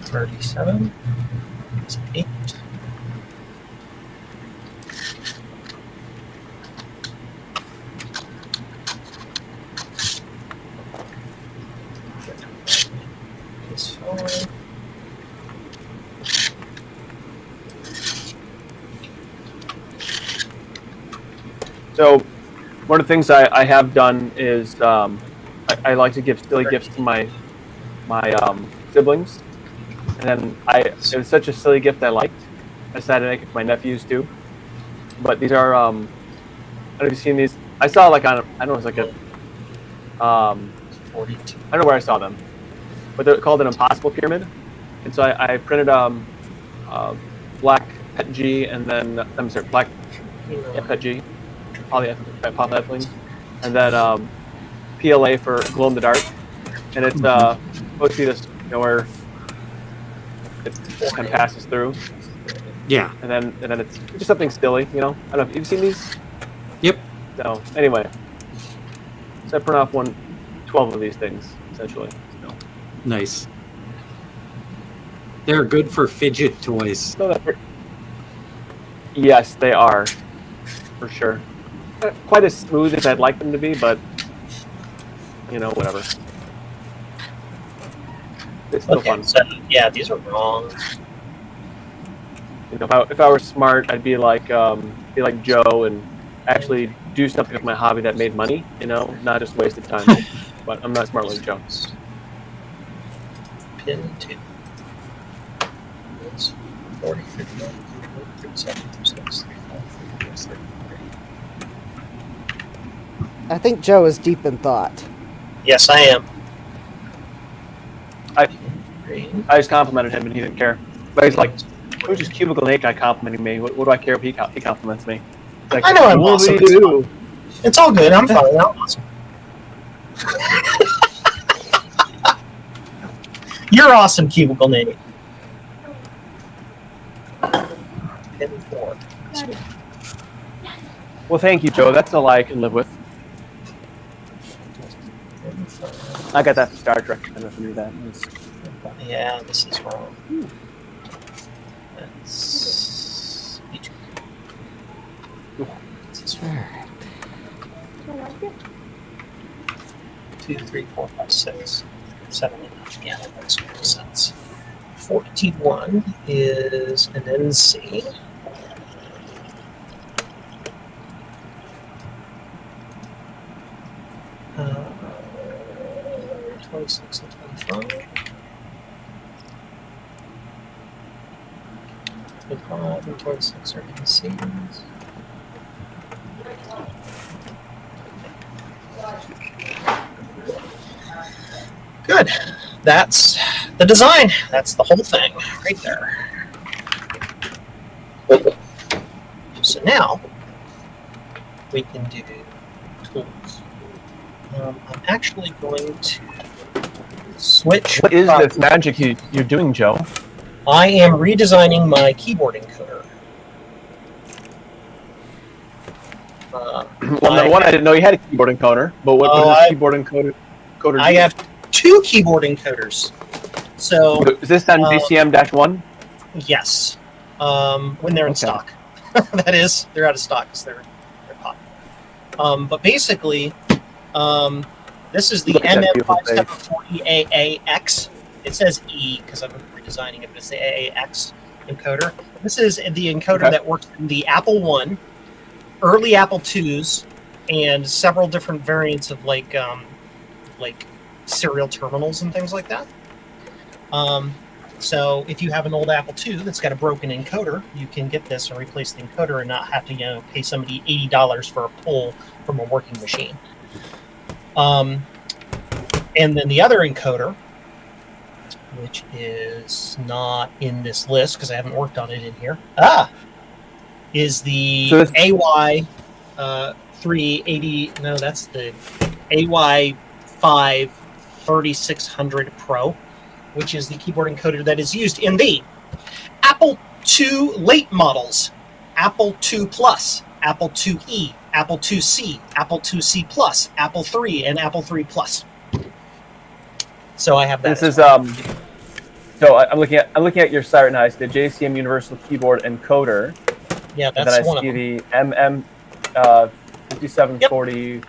$37 is 8. Is 5. So, one of the things I have done is I like to give silly gifts to my siblings, and then it was such a silly gift I liked. I decided to make it for my nephews too. But these are I don't know if you've seen these. I saw like on I don't know it was like a 42. I don't know where I saw them, but they're called an impossible pyramid. And so I printed black PET G and then I'm sorry black PET G. Polyethylene, and then PLA for glow in the dark, and it's supposed to be this, where it kind of passes through. Yeah. And then it's just something silly, I don't know. Have you seen these? Yep. So anyway, so I print off 12 of these things essentially. So. Nice. They're good for fidget toys. Yes, they are, for sure. Not quite as smooth as I'd like them to be, but whatever. It's still fun. So, yeah, these are wrong. If I were smart, I'd be like Joe and actually do something with my hobby that made money. Not just wasted time. But I'm not smart like Joe. Pin 2. It's 40, 51, 37, 36, 35, 36, 33. I think Joe is deep in thought. Yes, I am. I just complimented him and he didn't care. But he's like, who's this cubicle Nate guy complimenting me? What do I care if he compliments me? Like, I know I'm what awesome. do you do? It's all good. I'm fine. I'm awesome. You're awesome, Cubicle Nate. Pin 4. Well, thank you, Joe. That's a lie I can live with. I got that from Star Trek. I don't know if you knew that. Yeah, this is wrong. That's this one. 2, 3, 4, 5, 6, 7, 8. Yeah, that makes more sense. 41 is an NC. 26 and 25. 25 and 26 are NCs. Good. That's the design. That's the whole thing right there. So now we can do tools. I'm actually going to switch. What is this magic you're doing, Joe? I am redesigning my keyboard encoder. Well, number one, I didn't know you had a keyboard encoder. But what is this keyboard encoder I do? have 2 keyboard encoders. So is this on JCM-1? Yes, when they're in stock. That is, they're out of stock because they're popular. But basically, this is the MM5740AAX. It says E because I'm redesigning it, but it's the AAX encoder. This is the encoder that works in the Apple I, early Apple IIs, and several different variants of like serial terminals and things like that. So if you have an old Apple II that's got a broken encoder, you can get this and replace the encoder and not have to pay somebody $80 for a pull from a working machine. And then the other encoder, which is not in this list because I haven't worked on it in here, is the AY 380. No, that's the AY 5 3600 Pro, which is the keyboard encoder that is used in the Apple II late models, Apple II Plus, Apple IIe, Apple IIc, Apple IIc Plus, Apple III, and Apple III Plus. So I have that. This is So I'm looking at your site right now. I see the JCM Universal Keyboard Encoder. Yeah, that's one of them. And then I see the MM5740,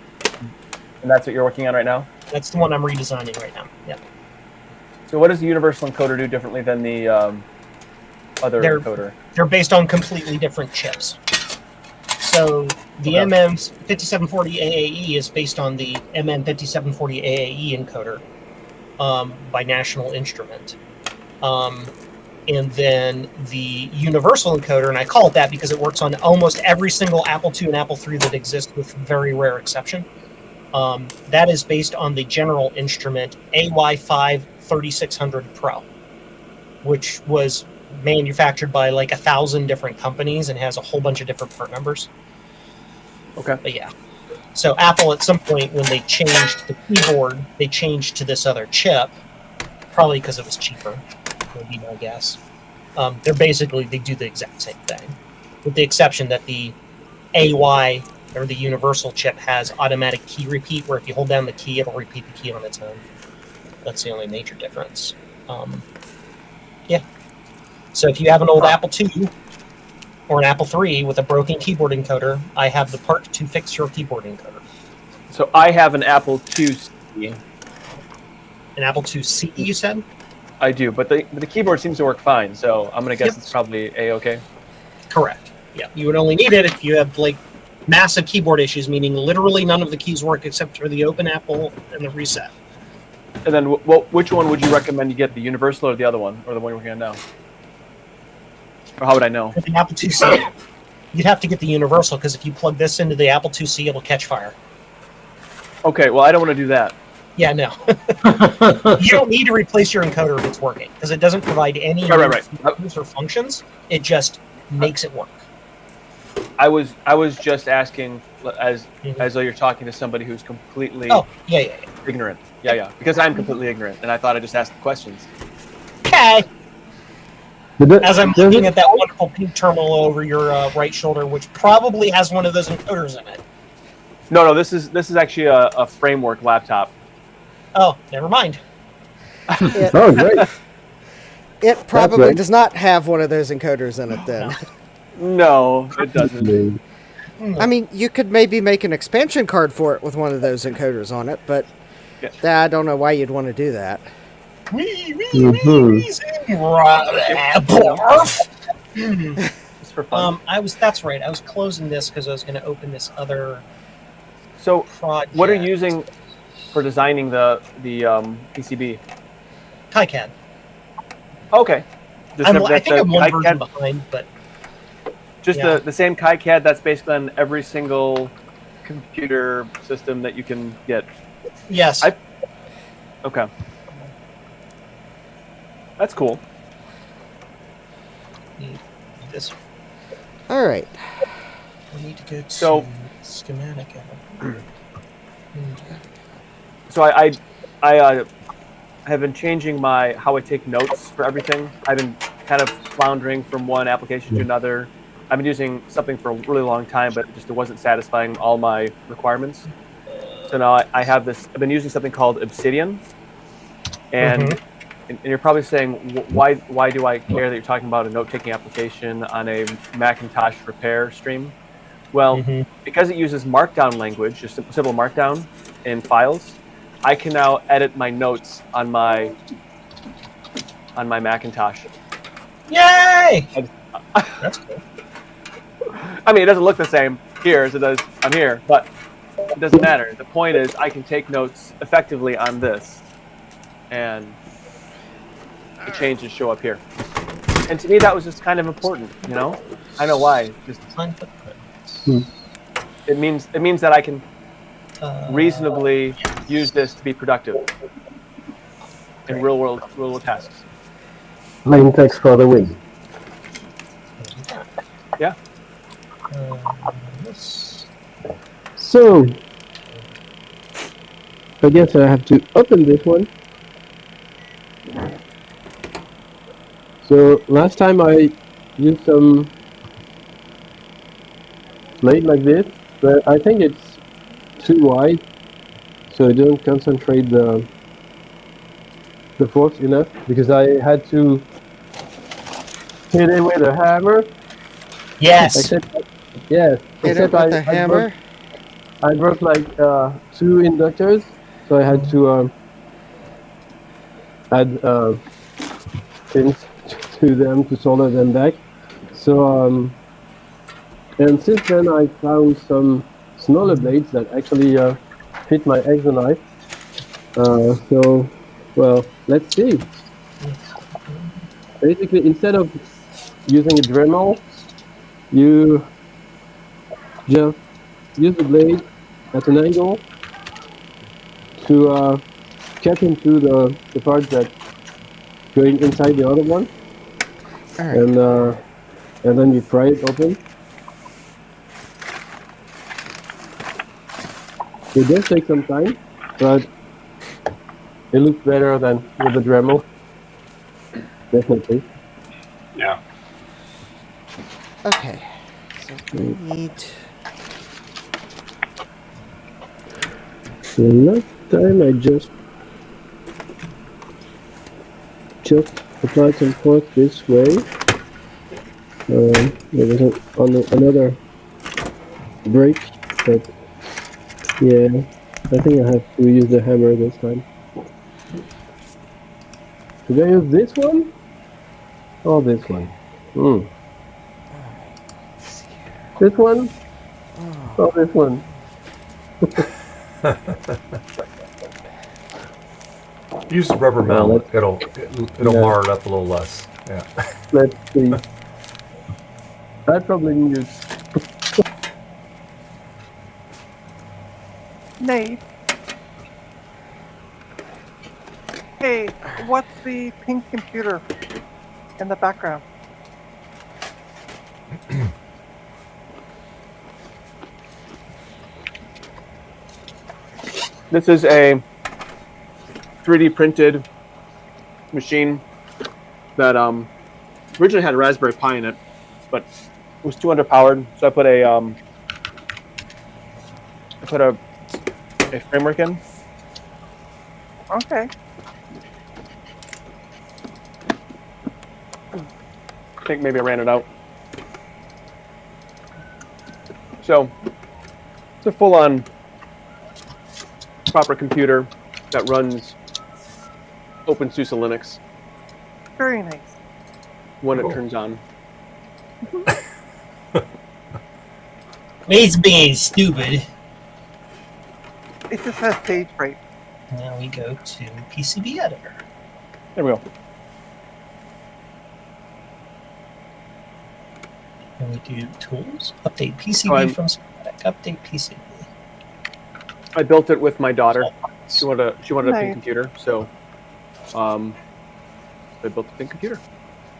and that's what you're working on right now. That's the one I'm redesigning right now. Yeah. So what does the Universal Encoder do differently than the other encoder? They're based on completely different chips. So the MM5740 AAE is based on the MM5740 AAE encoder by National Instrument. And then the Universal encoder, and I call it that because it works on almost every single Apple II and Apple III that exists with very rare exception. That is based on the General Instrument AY5 3600 Pro, which was manufactured by like 1,000 different companies and has a whole bunch of different part numbers. Okay. But yeah. So Apple at some point when they changed the keyboard, they changed to this other chip, probably because it was cheaper, would be my guess. They do the exact same thing, with the exception that the AY or the Universal chip has automatic key repeat, where if you hold down the key, it'll repeat the key on its own. That's the only major difference. Yeah. So if you have an old Apple II or an Apple III with a broken keyboard encoder, I have the part to fix your keyboard encoder. So I have an Apple IIc. An Apple IIc, you said? I do, but the keyboard seems to work fine, so I'm going to guess it's probably A-okay. Correct. Yeah, you would only need it if you have like massive keyboard issues, meaning literally none of the keys work except for the open Apple and the reset. And then which one would you recommend you get, the Universal or the other one, or the one you're working on now? Or how would I know? The Apple IIc, you'd have to get the Universal, because if you plug this into the Apple IIc, it'll catch fire. Okay, well, I don't want to do that. Yeah, no. You don't need to replace your encoder if it's working, because it doesn't provide any features or functions. It just makes it work. I was just asking as though you're talking to somebody who's completely ignorant. Yeah, because I'm completely ignorant, and I thought I just asked the questions. Okay. As I'm looking at that wonderful pink terminal over your right shoulder, which probably has one of those encoders in it. No, this is actually a framework laptop. Oh, never mind. It, Oh, great. it probably right. does not have one of those encoders in it then. No, it doesn't. I mean, you could maybe make an expansion card for it with one of those encoders on it, but I don't know why you'd want to do that. It's for fun. That's right. I was closing this because I was going to open this other So, project. what are you using for designing the PCB? KiCad. Okay. I think I'm one version KiCad, behind, but just yeah. the same KiCad that's based on every single computer system that you can get. yes. Okay. That's cool. This All right. we need to go to So- schematic. So I have been changing how I take notes for everything. I've been kind of floundering from one application to another. I've been using something for a really long time, but it wasn't satisfying all my requirements. So now I have this. I've been using something called Obsidian, and you're probably saying, why do I care that you're talking about a note-taking application on a Macintosh repair stream? Well, because it uses Markdown language, just simple Markdown in files, I can now edit my notes on my Macintosh. Yay! That's cool. I mean, it doesn't look the same here as it does on here, but it doesn't matter. The point is, I can take notes effectively on this, and the changes show up here. And to me, that was just kind of important, you know? I know why. Just it means that I can reasonably use this to be productive in real world tasks. Main text for the win. Yeah. So, I guess I have to open this one. So, last time I used some blade like this, but I think it's too wide, so I don't concentrate the force enough, because I had to hit it with a hammer. Yes. Except Hit it with a hammer. I broke like 2 inductors, so I had to add pins to them to solder them back. So and since then I found some smaller blades that actually fit my Exo knife. So, well, let's see. Basically, instead of using a Dremel, you just use the blade at an angle to cut into the part that's going inside the other one. All right. And then you pry it open. It does take some time, but it looks better than with the Dremel. Definitely. Yeah. Okay. So we need. So last time I just applied some force this way. There was another break, but yeah, I think I have to use the hammer this time. Should I use this one or this one? This one or this one? Use the rubber Well, mallet. It'll yeah. mar it up a little less. Yeah. Let's see. I probably use. Nate. Hey, what's the pink computer in the background? This is a 3D printed machine that originally had a Raspberry Pi in it, but it was too underpowered. So I put a framework in, Okay. I think maybe I ran it out. So it's a full-on proper computer that runs OpenSUSE Linux Very nice. when Cool. it turns on. It's being stupid. It just has page break. Now we go to PCB editor. There we go. And we do tools, update PCB I'm- from schematic, update PCB. I built it with my daughter. She wanted a pink Nice. computer, so I built a pink computer.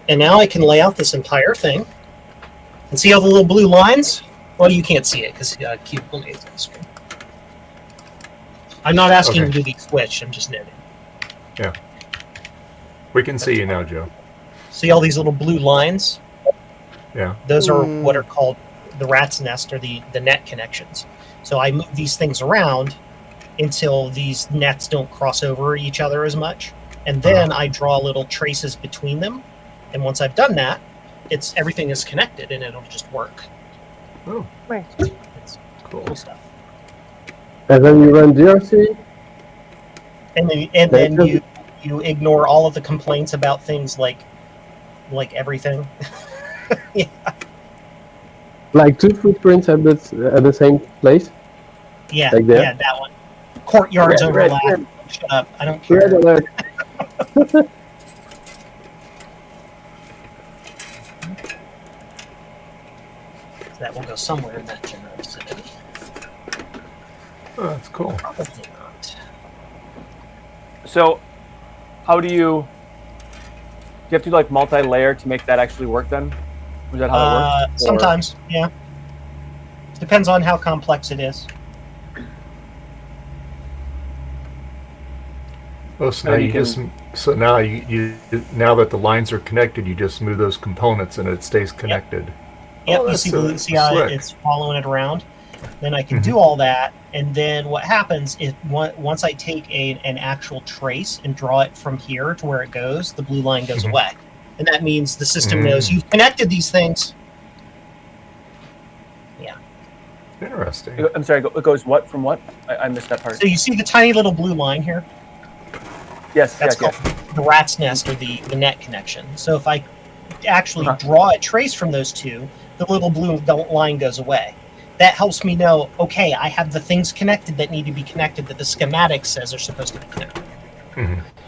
And now I can lay out this entire thing. And see all the little blue lines? Well, you can't see it because Cubicle made it on the screen. I'm not asking Okay. you to do the switch, I'm just noting. Yeah. We can see you now, Joe. See all these little blue lines? Yeah. Those are what are called the rat's nest or the net connections. So I move these things around until these nets don't cross over each other as much. And then I draw little traces between them. And once I've done that, everything is connected and it'll just work. Oh, Nice. It's cool. cool stuff. And then you run DRC. And then you ignore all of the complaints about things like everything. Yeah. Like 2 footprints at the same place. Yeah, Like that? yeah, that one. Courtyards Red, overlap. red. Shut up. I don't care. Red alert. That will go somewhere in that general vicinity. Oh, that's cool. Probably not. So, how do you have to do like multi-layer to make that actually work? Then, is that how it works? Or- Sometimes, yeah. Depends on how complex it is. Oh, so now And you you can- just now you now that the lines are connected, you just move those components and it stays connected. Yep, Oh, you that's see how slick. it's following it around. Then I can do all that, and then what happens is once I take an actual trace and draw it from here to where it goes, the blue line goes away, and that means the system knows you've connected these things. Yeah. Interesting. I'm sorry. It goes what from what? I missed that part. So you see the tiny little blue line here? Yes, That's yes, called yes. the rat's nest or the net connection. So if I actually draw a trace from those two, the little blue line goes away. That helps me know, okay, I have the things connected that need to be connected that the schematic says are supposed to be connected.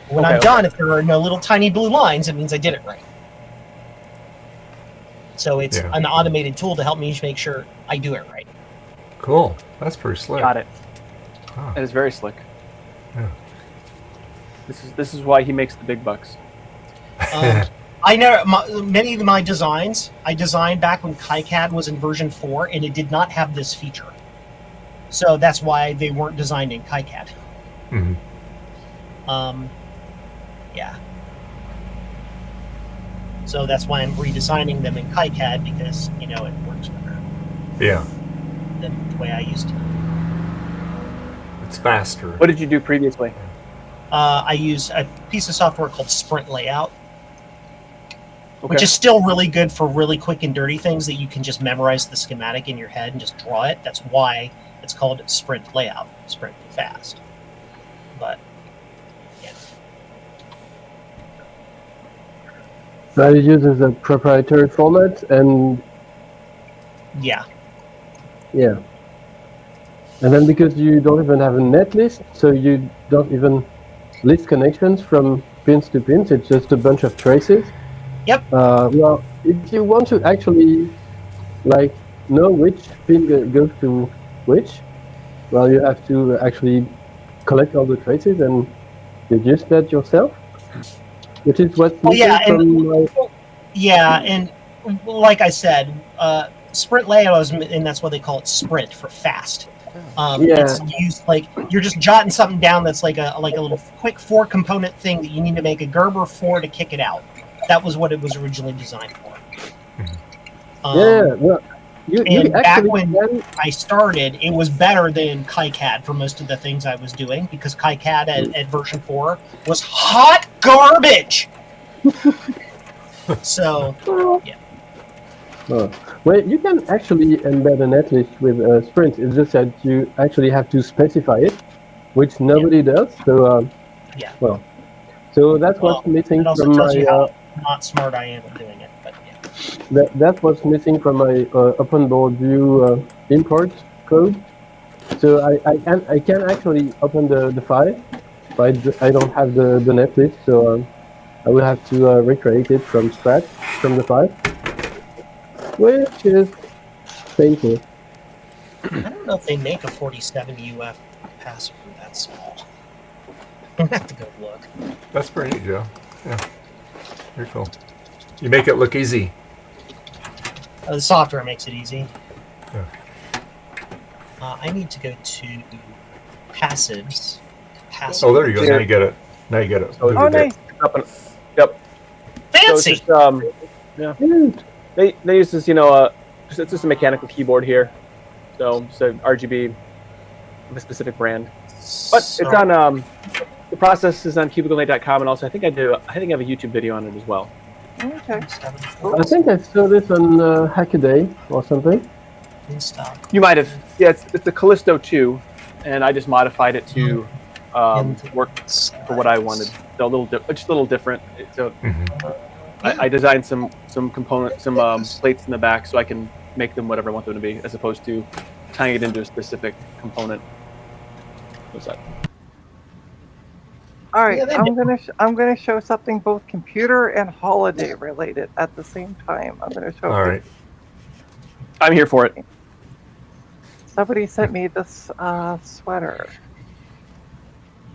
When I'm done, if there are no little tiny blue lines, it means I did it right. So it's an automated tool to help me make sure I do it right. Cool. That's pretty slick. Got it. Huh. That is very slick. Yeah. This is why he makes the big bucks. I know many of my designs I designed back when KiCad was in version 4, and it did not have this feature. So that's why they weren't designed in KiCad. Yeah. So that's why I'm redesigning them in KiCad because it works better Yeah. than the way I used to. It's faster. What did you do previously? I use a piece of software called Sprint Layout, Okay. which is still really good for really quick and dirty things that you can just memorize the schematic in your head and just draw it. That's why it's called Sprint Layout, Sprint Fast. But, yeah. So it uses a proprietary format and Yeah. yeah. And then because you don't even have a net list, so you don't even list connections from pins to pins, it's just a bunch of traces. Yep. Well, if you want to actually know which pin goes to which, well, you have to actually collect all the traces and deduce that yourself, which is what's missing and like I said, Sprint Layout and that's why they call it Sprint for fast. It's used you're just jotting something down that's like a little quick 4-component thing that you need to make a Gerber for to kick it out. That was what it was originally designed for. Yeah, well, You And back actually when can. I started, it was better than KiCad for most of the things I was doing because KiCad at version 4 was hot garbage. So, yeah. Well, you can actually embed a netlist with Sprint. It's just that you actually have to specify it, which nobody does. So, Yeah. well, so that's Well, what's missing it also from tells my. you how not smart I am at doing it. But yeah. That's what's missing from my open board view import code. So I can actually open the file, but I don't have the netlist. So I will have to recreate it from scratch from the file, which is painful. I don't know if they make a 4070 UF capacitor that small. I have to go look. That's pretty neat, Joe. Yeah, very cool. You make it look easy. The software makes it easy. Yeah. I need to go to passives. Oh, there you go. Now you get it. Now you get it. Oh, nice. Yep. Fancy. So it's just, yeah. They use this, it's just a mechanical keyboard here. So it's a RGB of a specific brand. But it's on the process is on cubiclenight.com, and also I think I have a YouTube video on it as well. Okay. I think I saw this on Hackaday or something. You might have. Yeah, it's the Callisto 2, and I just modified it to work for what I wanted. So just a little different. So I designed some plates in the back so I can make them whatever I want them to be, as opposed to tying it into a specific component. What's that? All right, Yeah, I'm gonna show something both computer and holiday related at the same time. I'm gonna show. All right. I'm here for it. Somebody sent me this sweater.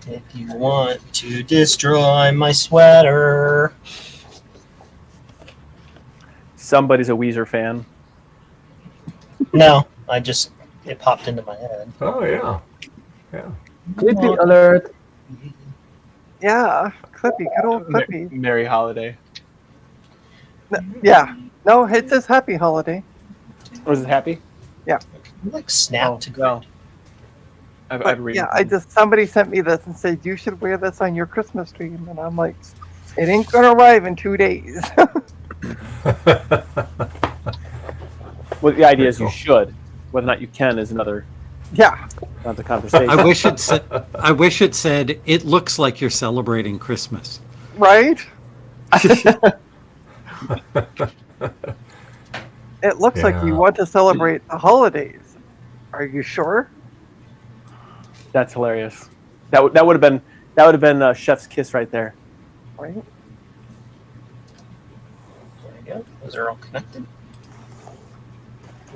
If you want to destroy my sweater. Somebody's a Weezer fan. No, it popped into my head. Oh yeah. Yeah. Clippy alert. Yeah, Clippy, good old Clippy. Merry Holiday. Yeah, no, it says Happy Holiday. Was it happy? Yeah. Like snap to go. Somebody sent me this and said you should wear this on your Christmas tree, and I'm like, it ain't gonna arrive in 2 days. Well, the idea is you should. Whether or not you can is another. Yeah. Not the conversation. I wish it said it looks like you're celebrating Christmas. Right? It looks like you want to celebrate the holidays. Are you sure? That's hilarious. That would have been chef's kiss right there. Right. There we go. Those are all connected.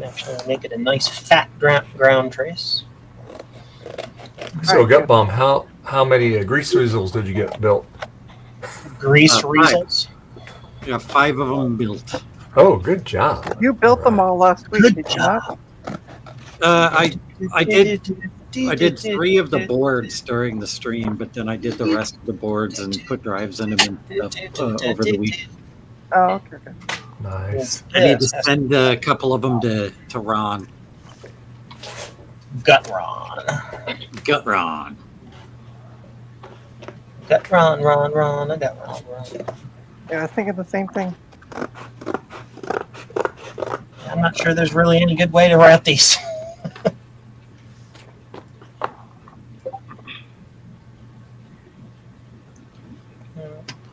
Actually make it a nice fat ground trace. So, Gut Bomb, how many grease weasels did you get built? Grease weasels? Yeah, 5 of them built. Oh, good job. You built them all last week. Did you not? I did 3 of the boards during the stream, but then I did the rest of the boards and put drives in them and stuff over the week. Oh, okay. Nice. I need to send a couple of them to Ron. Gut Ron. Gut Ron. Gut Ron, I got Ron. Yeah, I was thinking the same thing. I'm not sure there's really any good way to wrap these.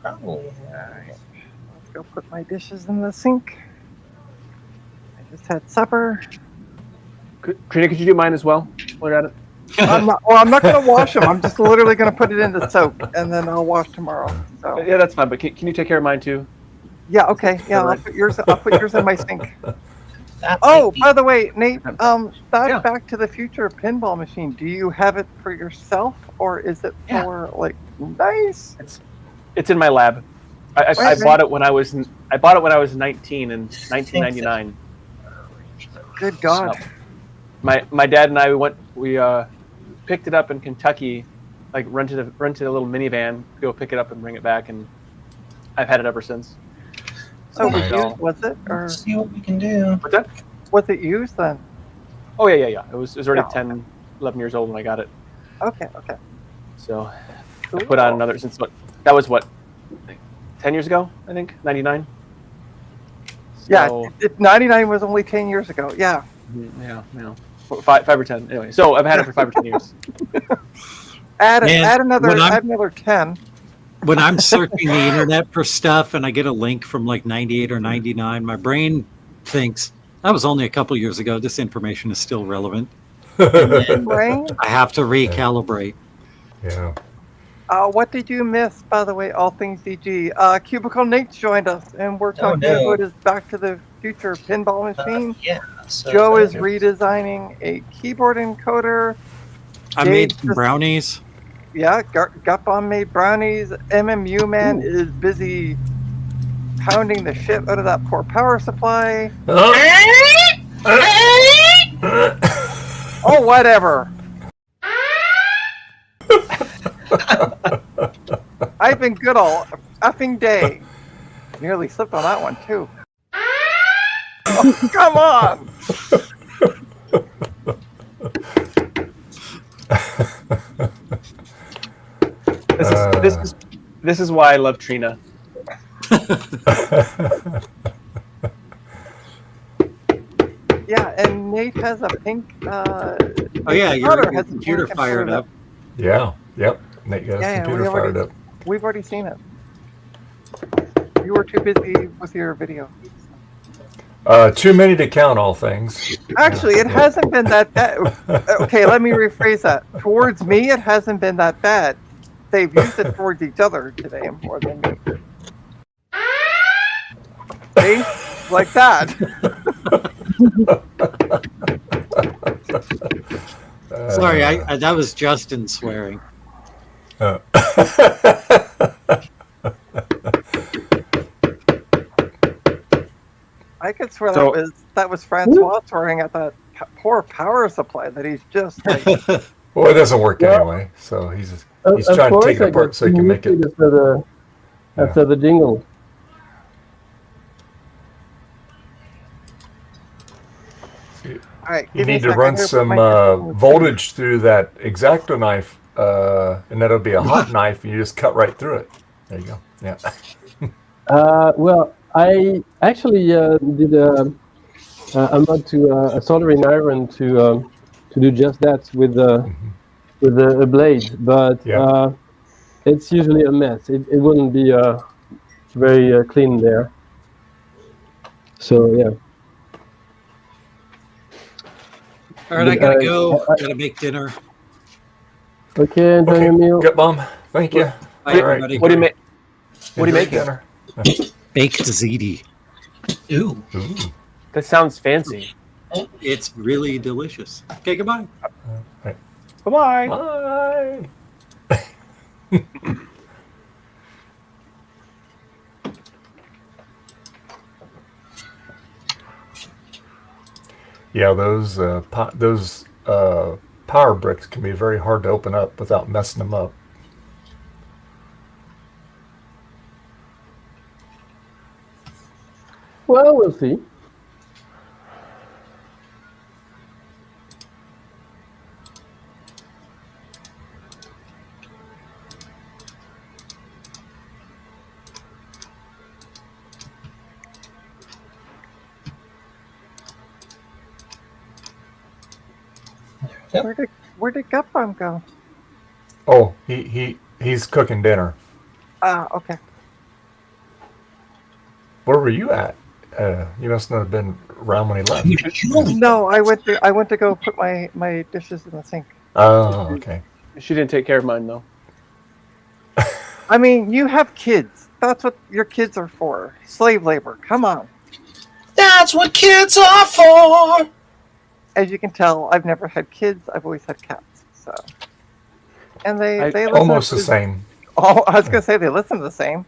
Probably. Alright. Let's go put my dishes in the sink. I just had supper. Trina, could you do mine as well? While you're at it. I'm not going to wash them. I'm just literally going to put it in the soak, and then I'll wash tomorrow. So. Yeah, that's fine. But can you take care of mine too? Yeah. Okay. Yeah. I'll put yours in my sink. Oh, by the way, Nate. That Back to the Future pinball machine. Do you have it for yourself, or is it for like nice? It's in my lab. I bought it when I was 19 in 1999. Good God. So, my dad and I we picked it up in Kentucky, like rented a little minivan, go pick it up and bring it back, and I've had it ever since. So was it? Or? Let's see what we can do. What's that? Was it used then? Oh yeah. It was already Yeah. 10, 11 years old when I got it. Okay. So Cool. I put on another since that was 10 years ago, I think, 99. Yeah, So, if 99 was only 10 years ago. Yeah. yeah. Five or 10. Anyway, so I've had it for 5 or 10 years. Add Man, another 10. When I'm searching the internet for stuff and I get a link from like 98 or 99, my brain thinks that was only a couple years ago. This information is still relevant. And then Brain? I have to recalibrate. Yeah. What did you miss, by the way, all things DG? Cubicle Nate's joined us, and we're talking no. about his Back to the Future pinball machine. Yeah. So Joe is redesigning a keyboard encoder. I made some brownies. Yeah, Gutbomb made brownies. MMU Man is busy pounding the shit out of that poor power supply. Oh, whatever. I've been good all effing day. Nearly slipped on that one, too. Oh, come on! This is why I love Trina. Yeah, and Nate has a pink. Oh yeah, your computer fired up. Yeah. Yep. Nate got his computer fired up. We've already seen it. You were too busy with your video. Too many to count, all things. Actually, it hasn't been that bad. Okay, let me rephrase that. Towards me, it hasn't been that bad. They've used it towards each other today more than me. See? Like that. Sorry, I that was Justin swearing. I could swear that was Francois swearing at that poor power supply that he's just like. Well, it doesn't work anyway, so he's trying to take it apart so he can make it. After the jingle. All right, You need to run some voltage through that X-Acto knife, and that'll be a hot knife, and you just cut right through it. There you go. Yeah. Well, I actually did a mod to a soldering iron to do just that with a blade, but it's usually a mess. It wouldn't be very clean there. So yeah. All right, I gotta go. Gotta make dinner. Okay, enjoy your meal. Good, Mom. Thank you. Bye, everybody. What do you make? What do you make? Dinner. Baked ziti. Ooh. That sounds fancy. It's really delicious. Okay, goodbye. Bye-bye. Bye. Yeah, those power bricks can be very hard to open up without messing them up. Well, we'll see. Where did Gutbomb go? Oh, he's cooking dinner. Okay. Where were you at? You must not have been around when he left. No, I went to go put my dishes in the sink. Oh, okay. She didn't take care of mine though. I mean, you have kids. That's what your kids are for. Slave labor. Come on. That's what kids are for. As you can tell, I've never had kids. I've always had cats. So, and they listen Almost to, the same. Oh, I was gonna say they listen to the same.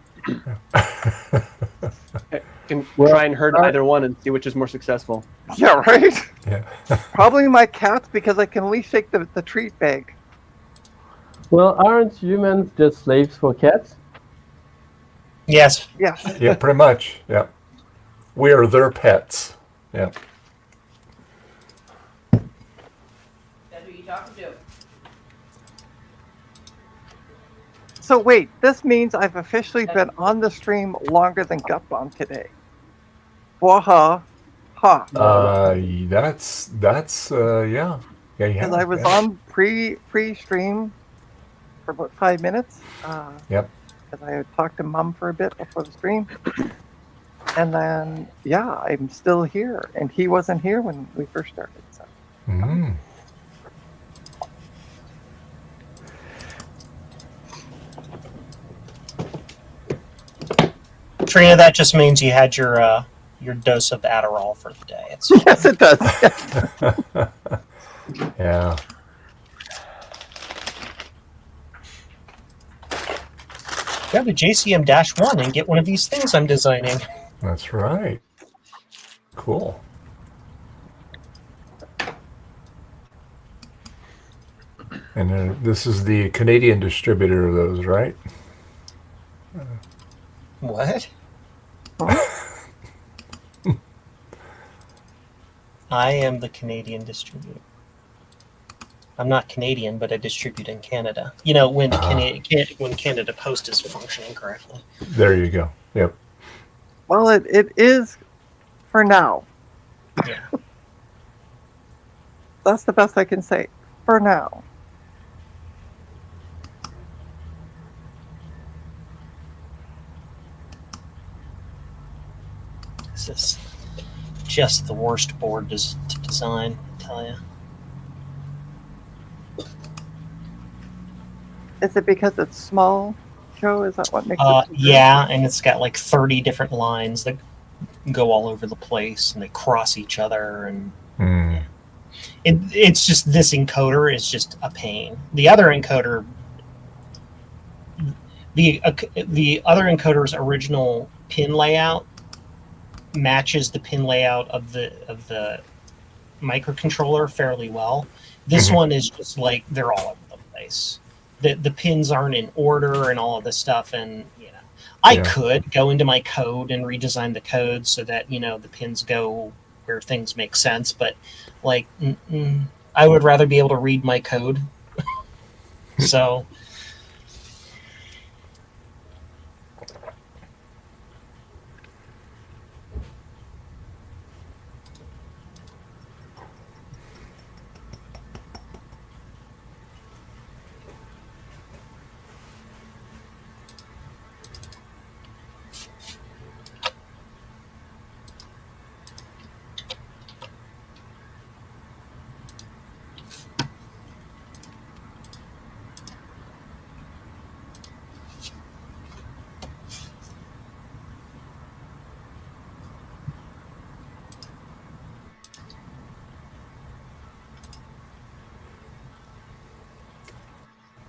Can try and herd either one and see which is more successful. Yeah, right. Yeah. Probably my cats because I can at least shake the treat bag. Well, aren't humans just slaves for cats? Yes. Yes. Yeah, pretty much. Yeah. We are their pets. Yeah. who you talking to. So wait, this means I've officially been on the stream longer than Gut Bomb today. Waha, ha. That's yeah. Yeah, you Because have. I was yeah. on pre-stream for about 5 minutes. Yep. Because I had talked to Mum for a bit before the stream. And then, yeah, I'm still here. And he wasn't here when we first started. So. Mm. Trina, that just means you had your dose of Adderall for the day. It's Yes, it does. Yeah. Go to JCM-1 and get one of these things I'm designing. That's right. Cool. And this is the Canadian distributor of those, right? What? I am the Canadian distributor. I'm not Canadian, but I distribute in Canada. You know, when Canada Post is functioning correctly. There you go. Yep. Well, it is for now. Yeah. That's the best I can say. For now. This is just the worst board to design, I tell you. Is it because it's small, Joe? Is that what makes it? Yeah, and it's got like 30 different lines that go all over the place, and they cross each other, and it's just, this encoder is just a pain. The other encoder, the other encoder's original pin layout matches the pin layout of the microcontroller fairly well. This one is just like, they're all over the place. The pins aren't in order and all of this stuff, and I could go into my code and redesign the code so that the pins go where things make sense, but like I would rather be able to read my code. So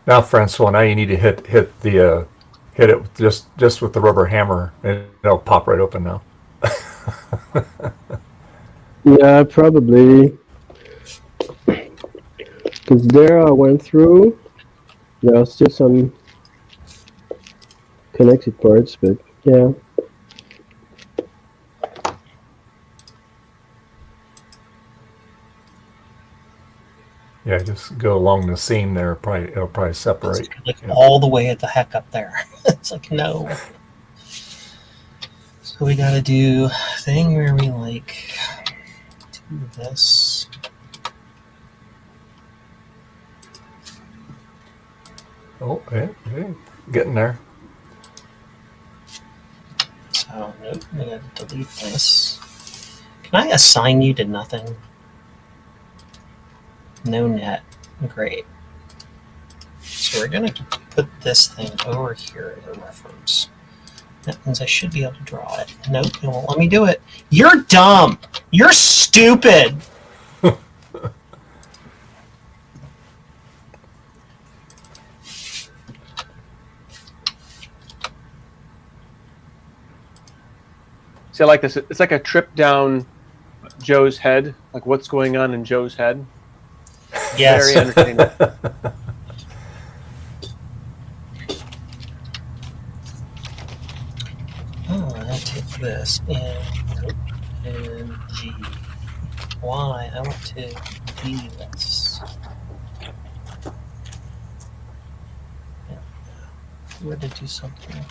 Now, Francois, now you need to hit it just with the rubber hammer, and it'll pop right open now. Yeah, probably. Because there I went through. There are still some connected parts, but yeah. Yeah, just go along the seam there. It'll probably separate. like all the way at the heck up there. It's like, no. So we got to do a thing where we like do this. Oh, hey, getting there. So nope, we got to delete this. Can I assign you to nothing? No net. Great. So we're going to put this thing over here as a reference. That means I should be able to draw it. Nope, it won't let me do it. You're dumb! You're stupid! See, I like this. It's like a trip down Joe's head. Like, what's going on in Joe's head? Yes. Very entertaining. I take this and G. Y, I want to D this. we were to do something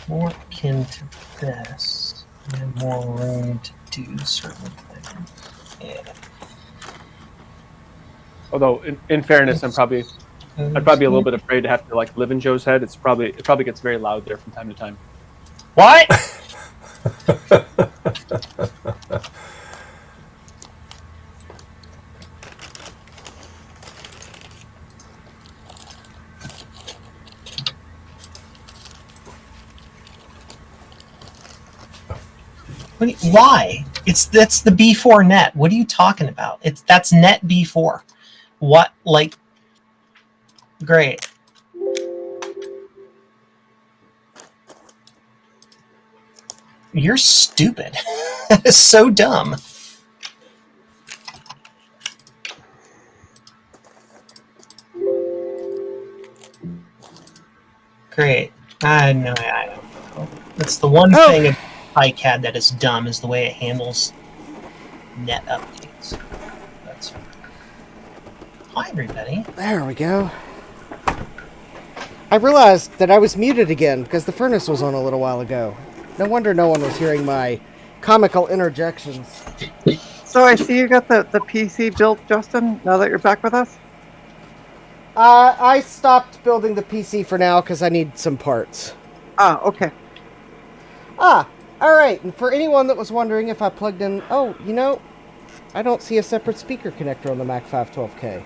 more akin to this, and more room to do certain things. Yeah. Although, in fairness, I'd probably be a little bit afraid to have to like live in Joe's head. It probably gets very loud there from time to time. What? Why? That's the B4 net. What are you talking about? That's net B4. What, like? Great. You're stupid. That is so dumb. Great. I know. That's the one thing of iCAD that is dumb, is the way it handles net updates. That's fine. Hi, everybody. There we go. I realized that I was muted again because the furnace was on a little while ago. No wonder no one was hearing my comical interjections. So I see you got the PC built, Justin, now that you're back with us? I stopped building the PC for now because I need some parts. Ah, okay. Alright, and for anyone that was wondering if I plugged in... Oh, you know, I don't see a separate speaker connector on the Mac 512K.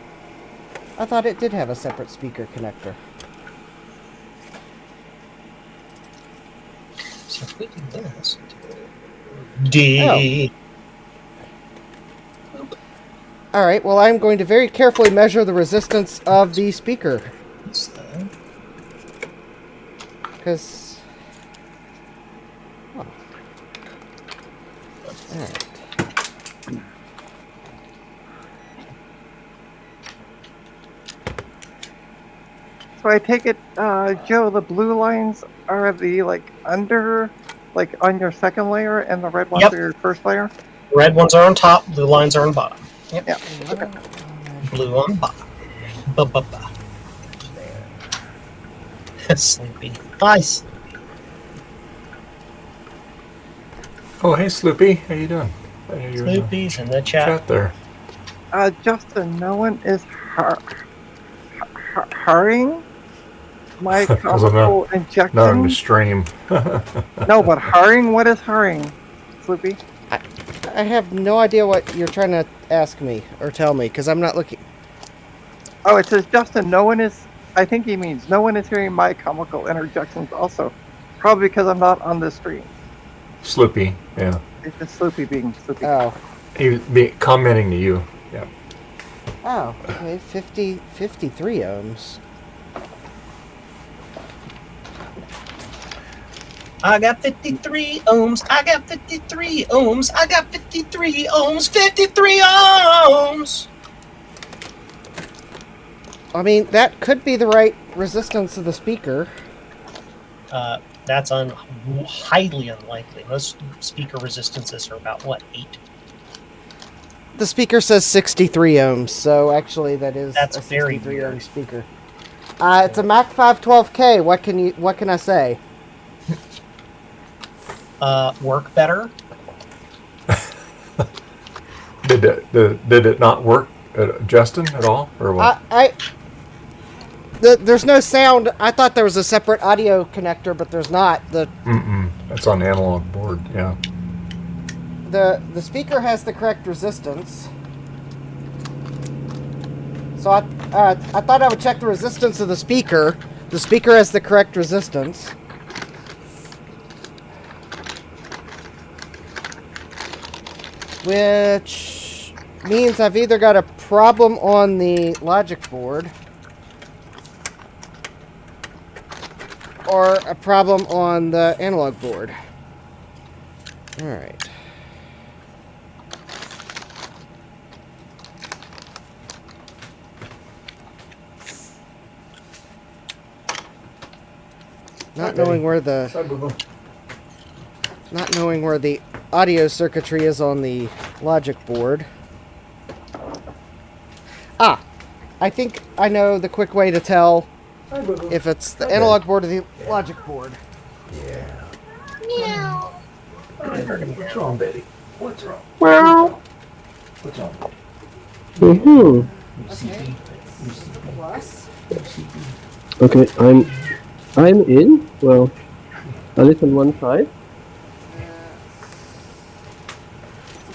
I thought it did have a separate speaker connector. So if we do this... D... Oh. Alright, well I'm going to very carefully measure the resistance of the speaker. Because... Oh. Alright. So I take it, Joe, the blue lines are the, like, under, like, on your second layer, and the red ones are your first layer? Red ones are on top, blue lines are on bottom. Yep. Yeah. Okay. Blue on bottom. Ba-ba-ba. Sleepy. Hi, Sleepy. Oh, hey, Sloopy. How you doing? Sloopy's in the chat. There. Justin, no one is hurrying my chemical injection. Not on the stream. No, but hurrying? What is hurrying, Sloopy? I have no idea what you're trying to ask me or tell me, because I'm not looking. Oh, it says, Justin, no one is... I think he means no one is hearing my chemical interjections also. Probably because I'm not on the stream. Sloopy, yeah. It's just Sloopy being Sloopy. Oh. He was commenting to you. Yeah. Oh, okay. 53 ohms. I got 53 ohms. I got 53 ohms. I got 53 ohms. 53 ohms. I mean, that could be the right resistance of the speaker. That's highly unlikely. Most speaker resistances are about, what, 8? The speaker says 63 ohms, so actually that's a very 63 ohm speaker. It's a Mac 512K. What can I say? Work better. Did it not work, Justin, at all, or what? There's no sound. I thought there was a separate audio connector, but there's not. That's on the analog board. Yeah. The speaker has the correct resistance. So I thought I would check the resistance of the speaker. The speaker has the correct resistance. Which means I've either got a problem on the logic board or a problem on the analog board. Alright. Not knowing where the audio circuitry is on the logic board. I think I know the quick way to tell if it's the analog board or the logic board. What's wrong, Betty? What's wrong? Well. What's wrong? Mm-hmm. Okay, I'm in. Well, a little on one side.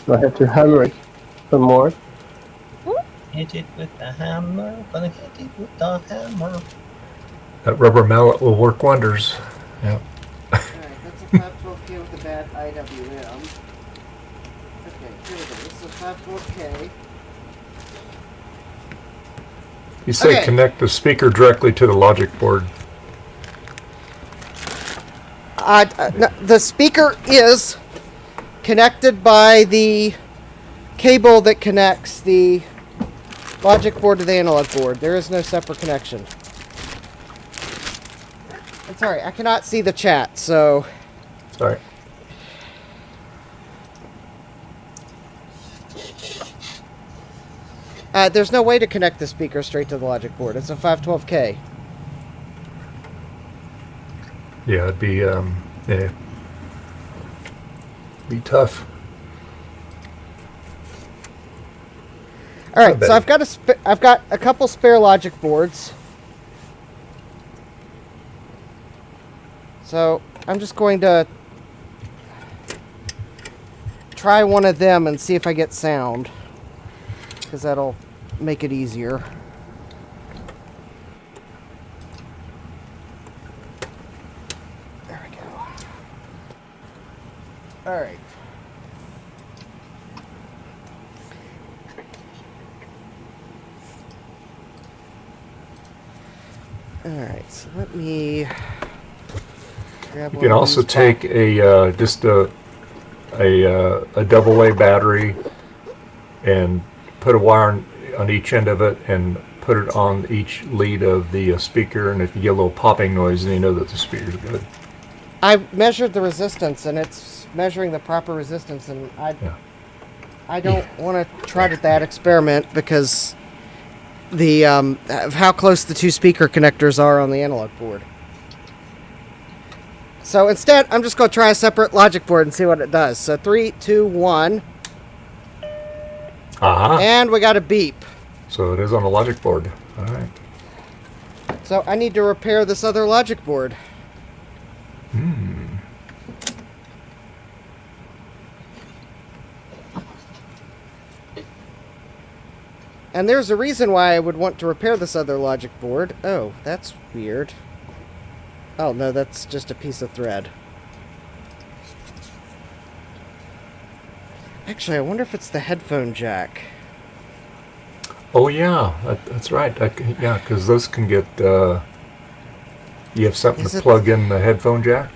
So I have to hammer it some more. Hit it with the hammer. Gonna hit it with the hammer. That rubber mallet will work wonders. Yeah. Alright, that's a 512K with a bad IWM. Okay, here we go. This is a 512K. You say Okay. connect the speaker directly to the logic board. No, the speaker is connected by the cable that connects the logic board to the analog board. There is no separate connection. I'm sorry, I cannot see the chat, so... Sorry. There's no way to connect the speaker straight to the logic board. It's a 512K. Yeah, it'd be be tough. All right, so I've got a couple spare logic boards. So I'm just going to try one of them and see if I get sound, because that'll make it easier. There we go. All right. All right, so let me grab You one can of also these take a just a double A battery and put a wire on each end of it and put it on each lead of the speaker, and if you get a little popping noise, then you know that the speaker's good. I measured the resistance, and it's measuring the proper resistance, and I don't want to try that experiment because the of how close the two speaker connectors are on the analog board. So instead, I'm just going to try a separate logic board and see what it does. So 3, 2, 1. And we got a beep. So it is on the logic board. All right. So I need to repair this other logic board. And there's a reason why I would want to repair this other logic board. Oh, that's weird. Oh, no, that's just a piece of thread. Actually, I wonder if it's the headphone jack. Oh yeah, that's right. Yeah, because those can get. You have something to plug in the headphone jack.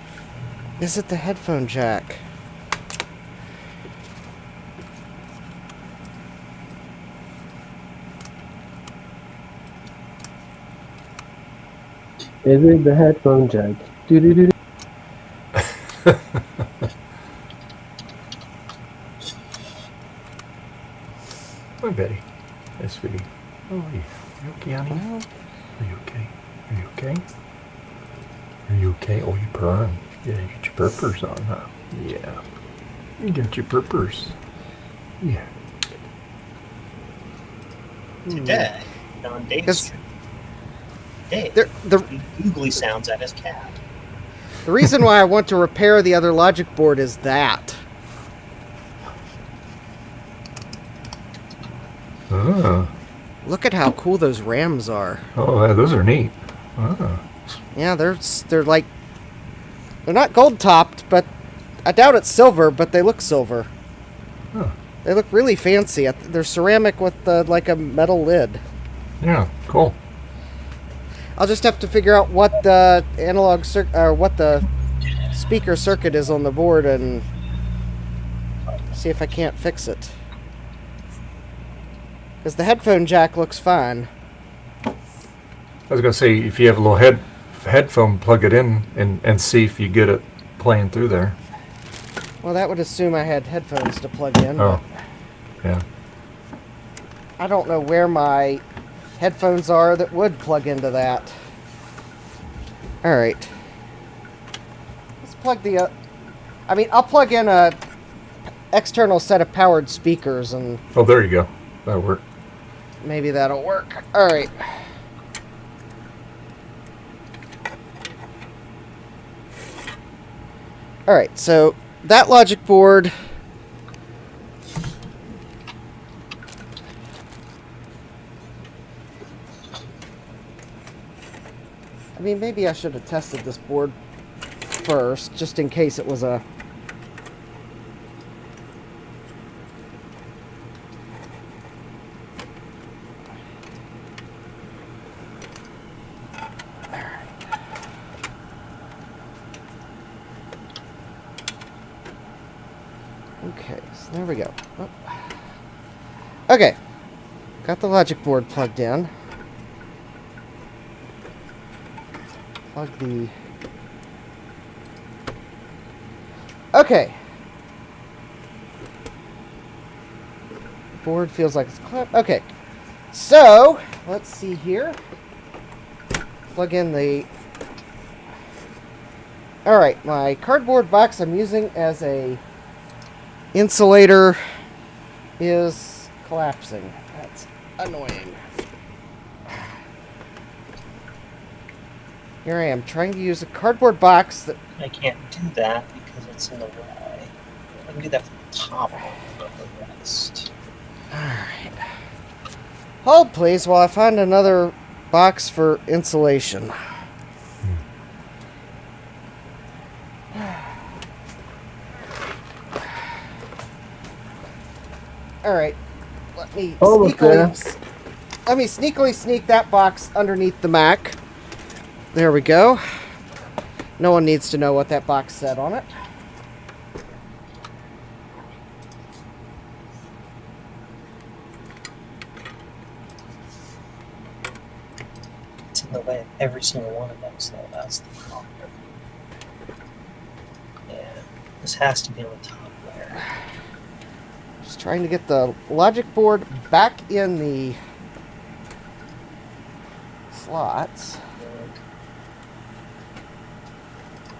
Is it the headphone jack? Is it the headphone jack? Do-do-do-do. Hi, Betty. Hi, sweetie. Oh, are you okay, honey? Are you okay? Are you okay? Are you okay? Oh, you purring. Yeah, you got your purpers on, huh? Yeah. You got your purpers. Yeah. Today, on Dave's Dave, googly sounds at his cat. The reason why I want to repair the other logic board is that. Look at how cool those rams are. Oh, those are neat. Yeah, they're like, they're not gold topped, but I doubt it's silver, but they look silver. They look really fancy. They're ceramic with like a metal lid. Yeah, cool. I'll just have to figure out what the analog or what the speaker circuit is on the board and see if I can't fix it. Because the headphone jack looks fine. I was gonna say, if you have a little headphone, plug it in and see if you get it playing through there. Well, that would assume I had headphones to plug in. Oh, yeah. I don't know where my headphones are that would plug into that. All right. Let's plug the. I'll plug in a external set of powered speakers, and Oh, there you go. That'll work. maybe that'll work. All right. All right. So that logic board. Maybe I should have tested this board first, just in case it was a... Okay, so there we go. Oh. Okay, got the logic board plugged in. Plug the... Okay. Board feels like it's clipped. Okay. So, let's see here. Plug in the... Alright, my cardboard box I'm using as a insulator is collapsing. That's annoying. Here I am, trying to use a cardboard box that... I can't do that because it's in the way. I can do that from the top of the rest. Alright. Hold please while I find another box for insulation. Alright. Let me sneakily sneak that box underneath the Mac. There we go. No one needs to know what that box said on it. It's in the way of every single one of those, though. That's the problem. Yeah, this has to be on the top there. Just trying to get the logic board back in the slots.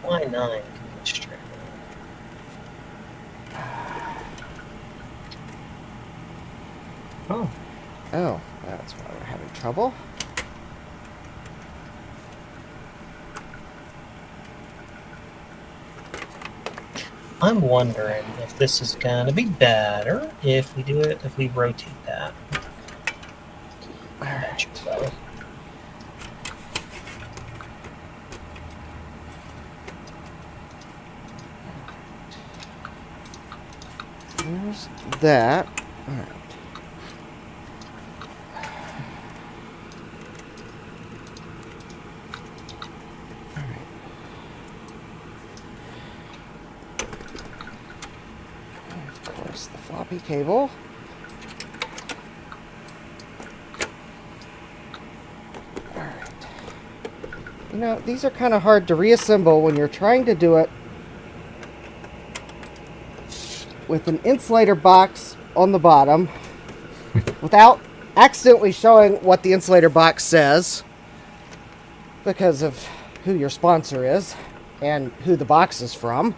Why 9? Straight. Oh. Oh, that's why we're having trouble. I'm wondering if this is gonna be better if we do it, if we rotate that. Alright. There's that. Alright. Of course, the floppy cable. Alright. You know, these are kind of hard to reassemble when you're trying to do it with an insulator box on the bottom without accidentally showing what the insulator box says because of who your sponsor is and who the box is from.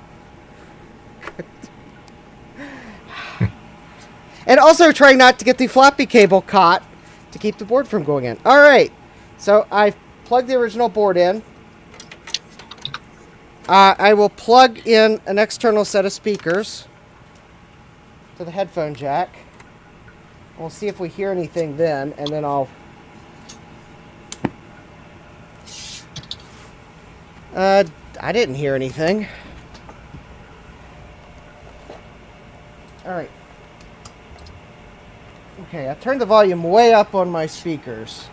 And also trying not to get the floppy cable caught to keep the board from going in. Alright, so I've plugged the original board in. I will plug in an external set of speakers to the headphone jack. We'll see if we hear anything then, and then I'll... I didn't hear anything. Alright. Okay, I turned the volume way up on my speakers.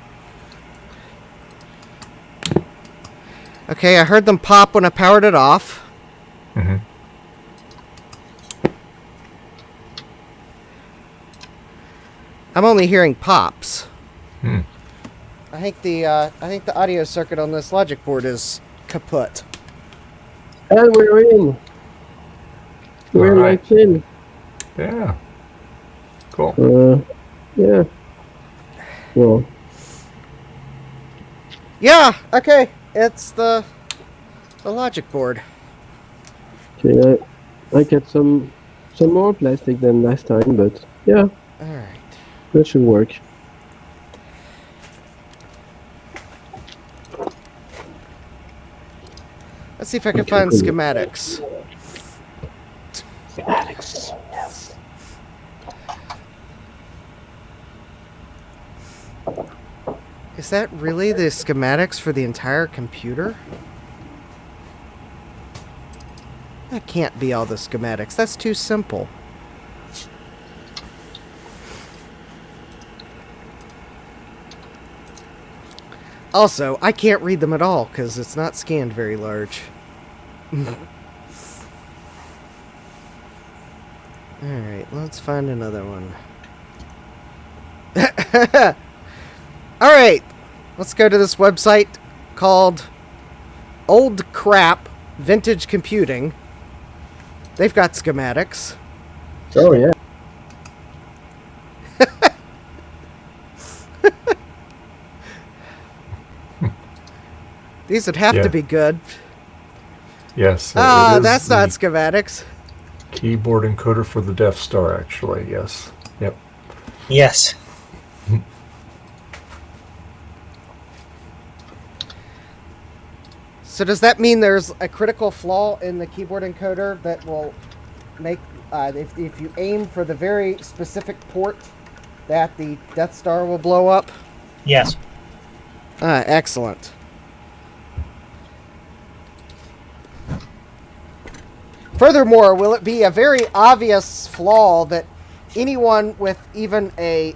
Okay, I heard them pop when I powered it off. Mm-hmm. I'm only hearing pops. Hmm. I think the audio circuit on this logic board is kaput. And we're in. We're Alright. locked in. Yeah. Cool. Yeah. Well, Yeah, okay. It's the The logic board. Okay, I got some more plastic than last time, but yeah, All right. that should work. Let's see if I can find schematics. Schematics, yes. Is that really the schematics for the entire computer? That can't be all the schematics. That's too simple. Also, I can't read them at all because it's not scanned very large. Alright, let's find another one. Alright, let's go to this website called Old Crap Vintage Computing. They've got schematics. Oh yeah. These would have Yeah. to be good. Yes. Ah, it is that's not the schematics. keyboard encoder for the Death Star, actually. Yes. Yep. Yes. So does that mean there's a critical flaw in the keyboard encoder that will make, if you aim for the very specific port, that the Death Star will blow up? Yes. Excellent. Furthermore, will it be a very obvious flaw that anyone with even a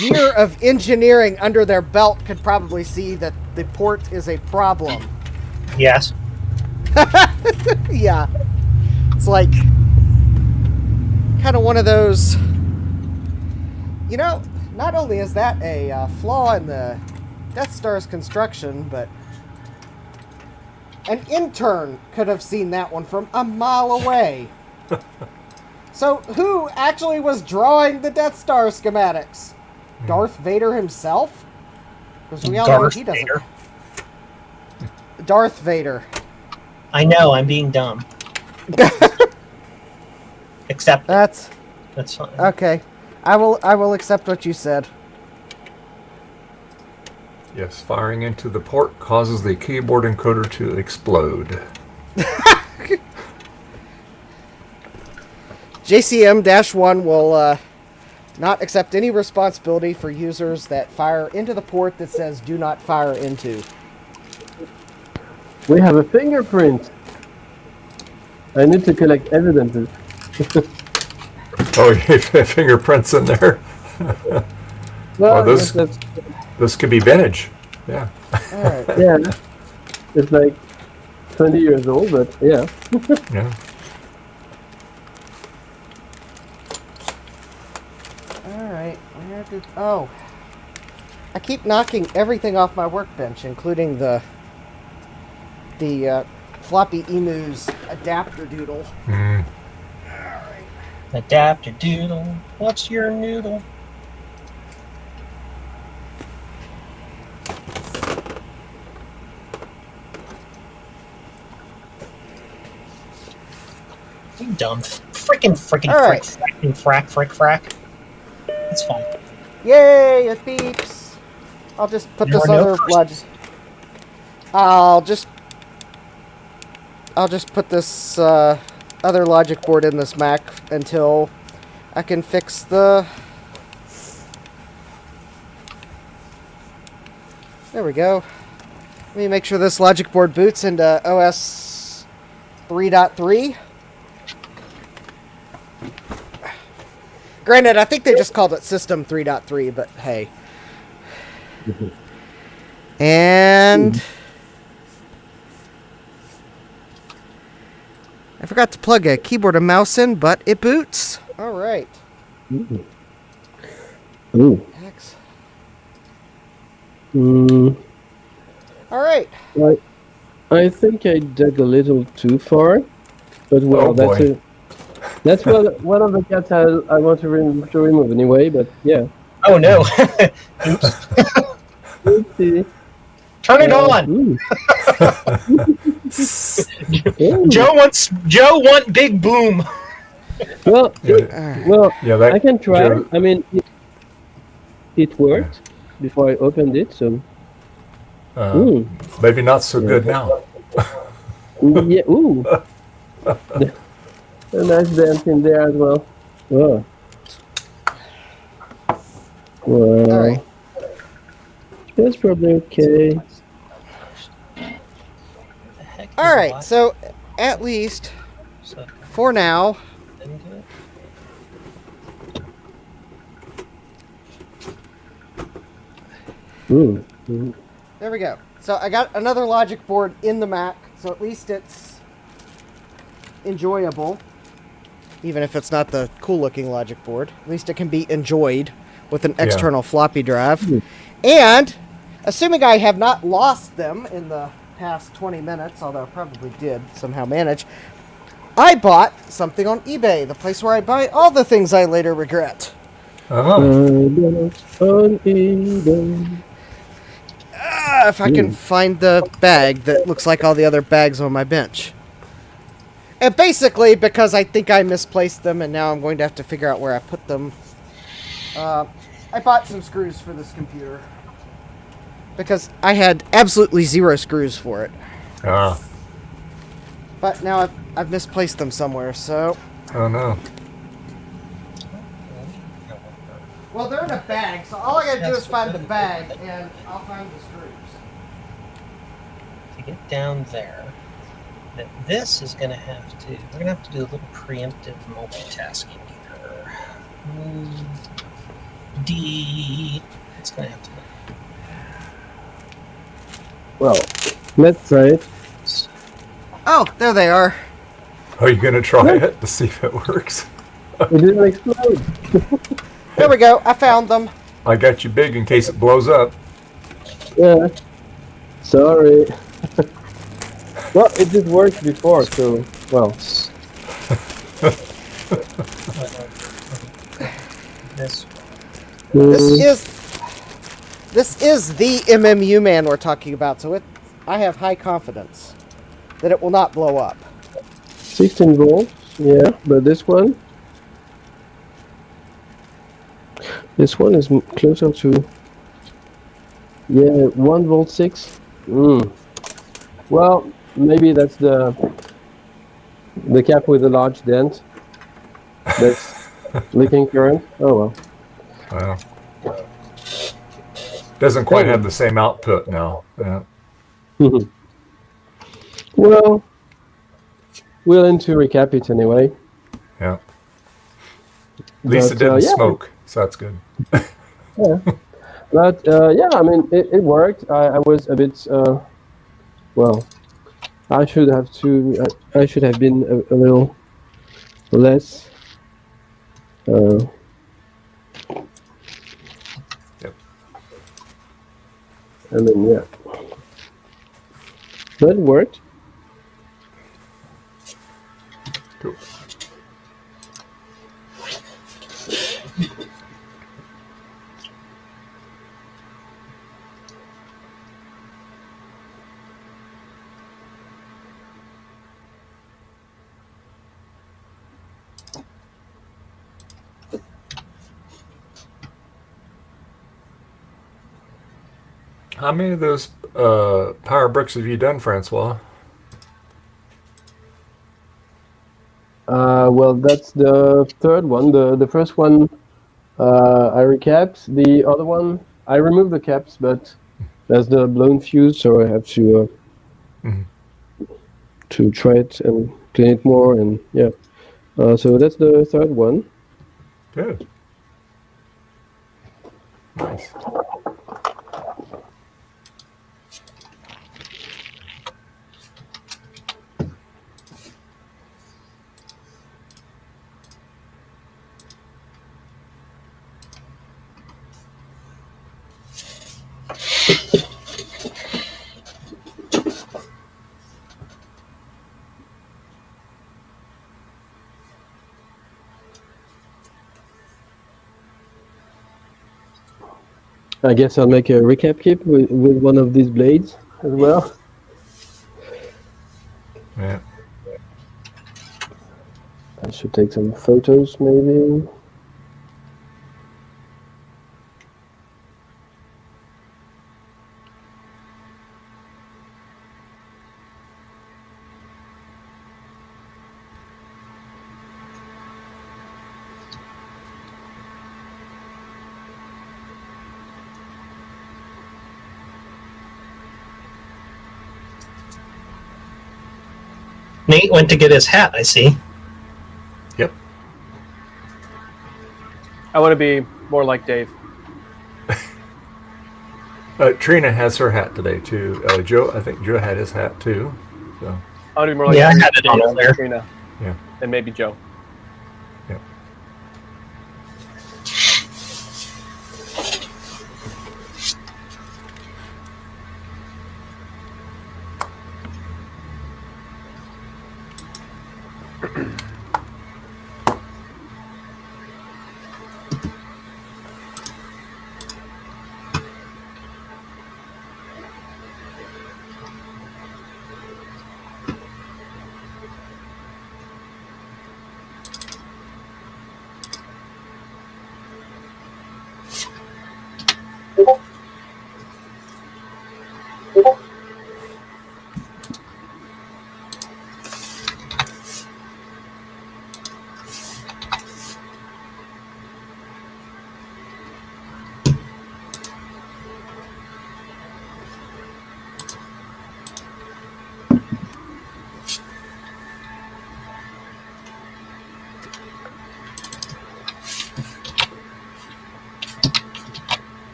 year of engineering under their belt could probably see that the port is a problem? Yes. Yeah. It's like kind of one of those, you know, not only is that a flaw in the Death Star's construction, but an intern could have seen that one from a mile away. So who actually was drawing the Death Star schematics? Darth Vader himself? Because we all know he doesn't. Vader. Darth Vader. I know, I'm being dumb. Except That's fine. okay. I will accept what you said. Yes. Firing into the port causes the keyboard encoder to explode. JCM-1 will not accept any responsibility for users that fire into the port that says "Do not fire into." We have a fingerprint. I need to collect evidences. Oh, you have fingerprints in there. Well, those- that's This could be vintage. Yeah. All right. yeah. It's like 20 years old, but yeah. Yeah. All right. Where did? Oh, I keep knocking everything off my workbench, including the floppy emu's adapter doodle. Mm. Adapter doodle. What's your noodle? You dumb. Frickin' All right. frack. It's fine. Yay! It beeps. I'll just put There this are no other persons. I'll just put this other logic board in this Mac until I can fix the. There we go. Let me make sure this logic board boots into OS 3.3. Granted, I think they just called it System 3.3, but hey. And I forgot to plug a keyboard and mouse in, but it boots. All right. Ooh. X. All right. I think I dug a little too far, but well, Oh, boy. That's one of the cats I want to remove anyway. But yeah. Oh no. Oopsie. Turn it on. Ooh. Joe want big boom. Well, Yeah, that I can try. Joe- I mean, it worked before I opened it, so. Maybe not so good now. Yeah, ooh. A nice dent in there as well. Oh. Well, All right. that's probably okay. All right. So at least for now, there we go. So I got another logic board in the Mac, so at least it's enjoyable. Even if it's not the cool-looking logic board, at least it can be enjoyed with an external floppy drive. And assuming I have not lost them in the past 20 minutes, although I probably did somehow manage, I bought something on eBay, the place where I buy all the things I later regret. If I can find the bag that looks like all the other bags on my bench. And basically, because I think I misplaced them, and now I'm going to have to figure out where I put them. I bought some screws for this computer. Because I had absolutely zero screws for it. But now I've misplaced them somewhere, so... Oh, no. Well, they're in a bag, so all I gotta do is find the bag, and I'll find the screws. To get down there, that this is going to have to, we're going to have to do a little preemptive multitasking here. Move D. It's going to have to. Well, let's try it. Oh, there they are. Are you going to try it to see if it works? It didn't explode. There we go. I found them. I got you big in case it blows up. Yeah. Sorry. Well, it did work before, so, well. This is the MMU man we're talking about, so I have high confidence that it will not blow up. 16 volts, yeah, but this one is closer to, 1 volt 6. Well, maybe that's the cap with a large dent that's leaking current. Oh well. Well, doesn't quite have the same output now. Yeah. Well, we'll need to recap it anyway. Yeah. At least it didn't smoke, so that's good. Yeah. But I mean, it worked. I was a bit well. I should have been a little less. Yep. I mean, yeah. But it worked. Cool. How many of those power bricks have you done, Francois? Well, that's the third one. The first one I recapped. The other one I removed the caps, but there's the blown fuse, so I have to try it and clean it more, and yeah. So that's the third one. Good. Nice. I guess I'll make a recap kit with one of these blades as well. Yeah. I should take some photos, maybe. Nate went to get his hat, I see. Yep. I want to be more like Dave. Trina has her hat today too. Joe, I think Joe had his hat too. So I want to be more like Yeah, I Dave, had it on Dave, earlier. Trina, yeah. and maybe Joe. Yeah.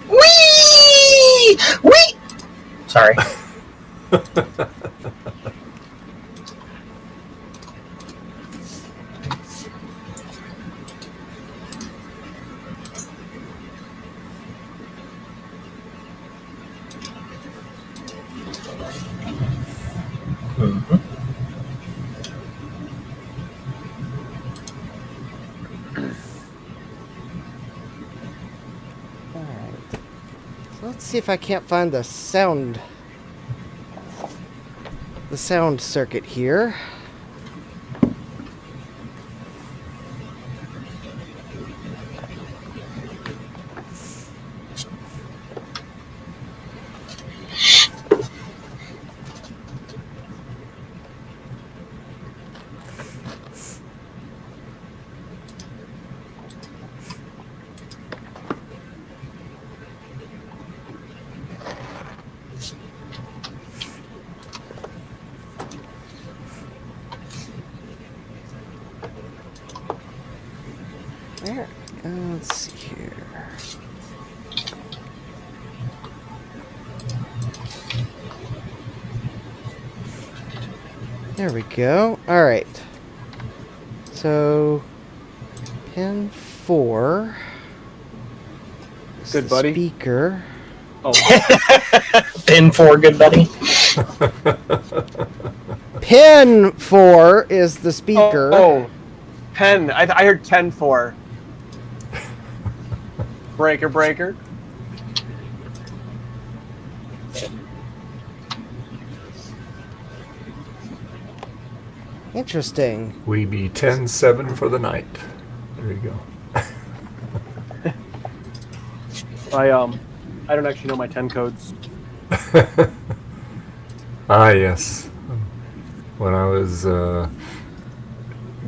Whee! Whee! Sorry. Let's see if I can't find the sound circuit here. There. Let's see here. There we go. All right. So, pin 4. is Good the buddy. Speaker. Oh, Pin 4, good buddy. Pin 4 is the speaker. Oh, 10. I heard 10-4. Breaker. Interesting. We be 10-7 for the night. There you go. I don't actually know my 10 codes. Yes. When I was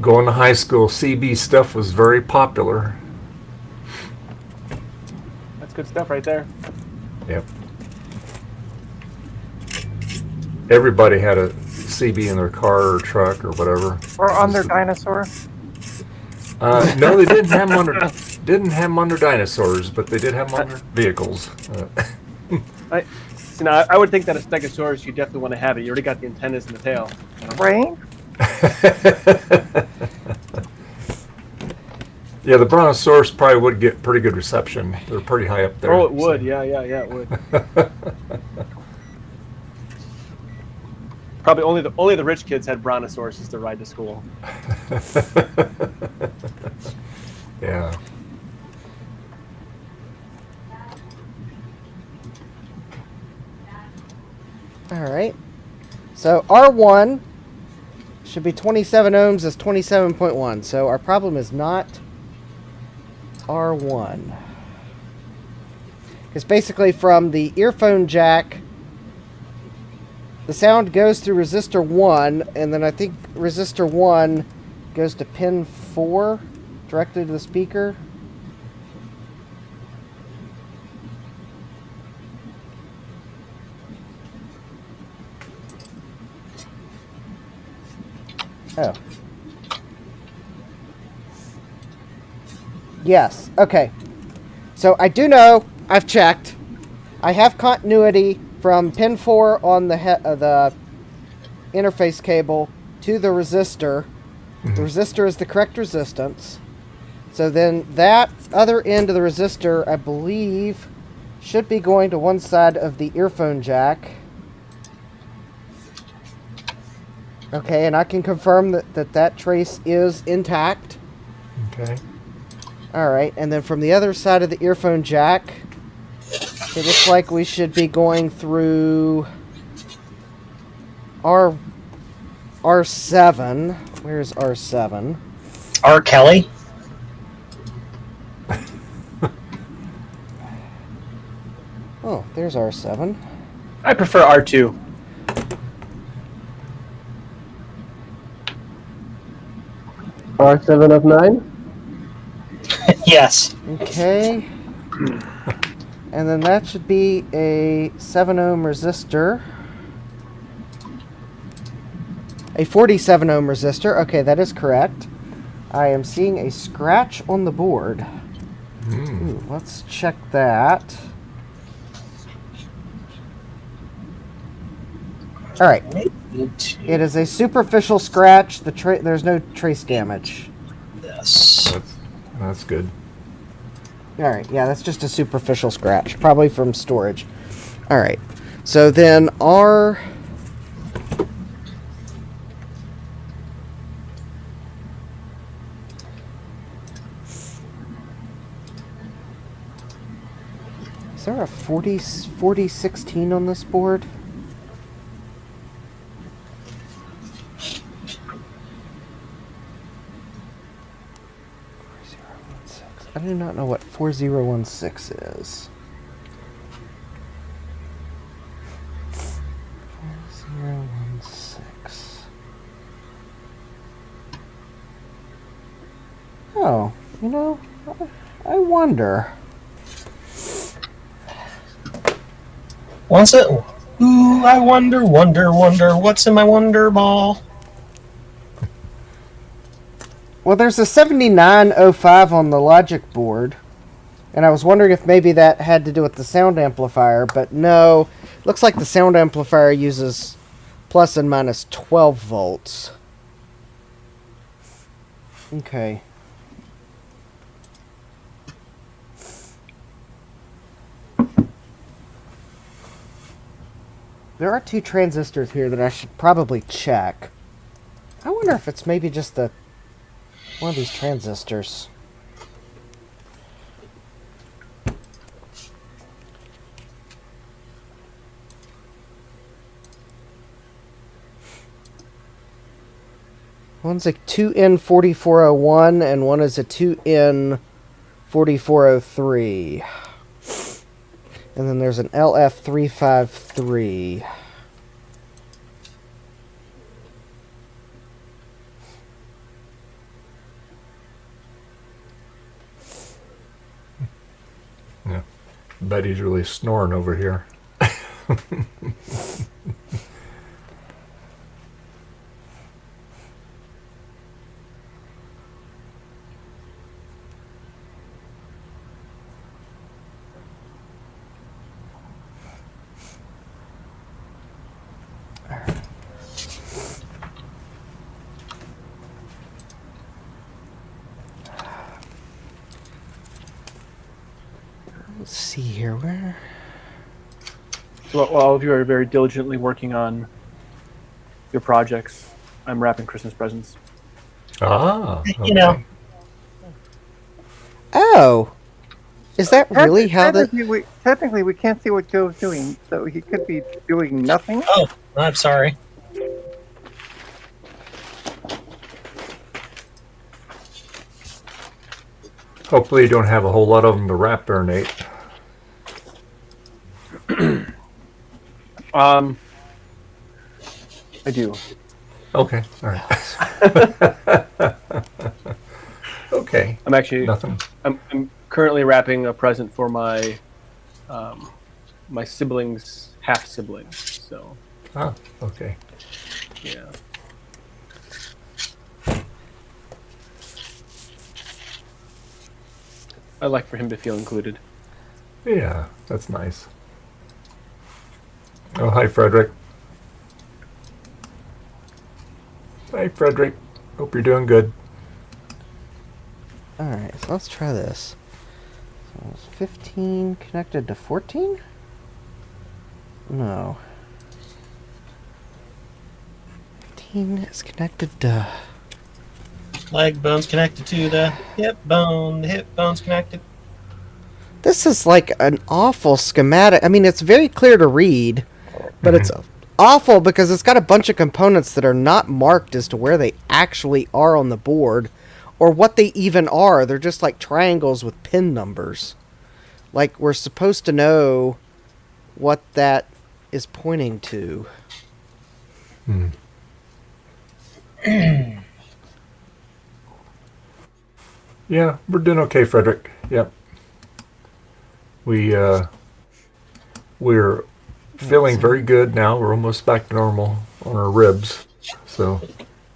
going to high school, CB stuff was very popular. good stuff right there. Yep. Everybody had a CB in their car or truck or whatever. Or on their dinosaur. No, they didn't have them under dinosaurs, but they did have them under vehicles. I would think that a Stegosaurus, you definitely want to have it. You already got the antennas and the tail. Right? Yeah, the Brontosaurus probably would get pretty good reception. They're pretty high up there. Oh, it would. So. Yeah, it would. Probably only the rich kids had Brontosauruses to ride to school. Yeah. All right. So R1 should be 27 ohms as 27.1. So our problem is not R1. It's basically from the earphone jack. The sound goes through resistor 1, and then I think resistor 1 goes to pin 4 directly to the speaker. Oh. Yes. Okay. So I do know, I've checked. I have continuity from pin 4 on the interface cable to the resistor. The resistor is the correct resistance. So then that other end of the resistor, I believe, should be going to one side of the earphone jack. Okay, and I can confirm that trace is intact. Okay. All right, and then from the other side of the earphone jack, it looks like we should be going through R7. Where's R7? R. Kelly. Oh, there's R7. I prefer R2. R7 of 9? Yes. Okay. And then that should be a 7 ohm resistor. A 47 ohm resistor. Okay, that is correct. I am seeing a scratch on the board. Ooh, let's check that. All right. It is a superficial scratch. There's no trace damage. Yes. That's good. All right. Yeah, that's just a superficial scratch, probably from storage. All right. So then R. Is there a 4016 on this board? I do not know what 4016 is. 4016. Oh, you know, I wonder. What's it? Ooh, I wonder, what's in my wonder ball? Well, there's a 7905 on the logic board, and I was wondering if maybe that had to do with the sound amplifier, but no. Looks like the sound amplifier uses plus and minus 12 volts. Okay. There are two transistors here that I should probably check. I wonder if it's maybe just one of these transistors. One's a 2N4401 and one is a 2N4403. And then there's an LF353. Yeah. Betty's really snoring over here. Let's see here. Where? So while all of you are very diligently working on your projects, I'm wrapping Christmas presents. Ah, okay. You know. Oh, is that really how the? Technically, we can't see what Joe's doing, so he could be doing nothing. Oh, I'm sorry. Hopefully you don't have a whole lot of them to wrap there, Nate. I do. Okay, all right. Okay. I'm actually nothing. I'm currently wrapping a present for my my siblings, half siblings. So. Ah, okay. Yeah. I like for him to feel included. Yeah, that's nice. Oh, hi, Frederick. Hi, Frederick. Hope you're doing good. All right, so let's try this. So it's 15 connected to 14? No. 15 is connected to... Leg bone's connected to the hip bone. The hip bone's connected. This is like an awful schematic. I mean, it's very clear to read, but it's awful because it's got a bunch of components that are not marked as to where they actually are on the board or what they even are. They're just like triangles with pin numbers. Like we're supposed to know what that is pointing to. Yeah, we're doing okay, Frederick. Yep. We're feeling very good now. We're almost back to normal on our ribs, so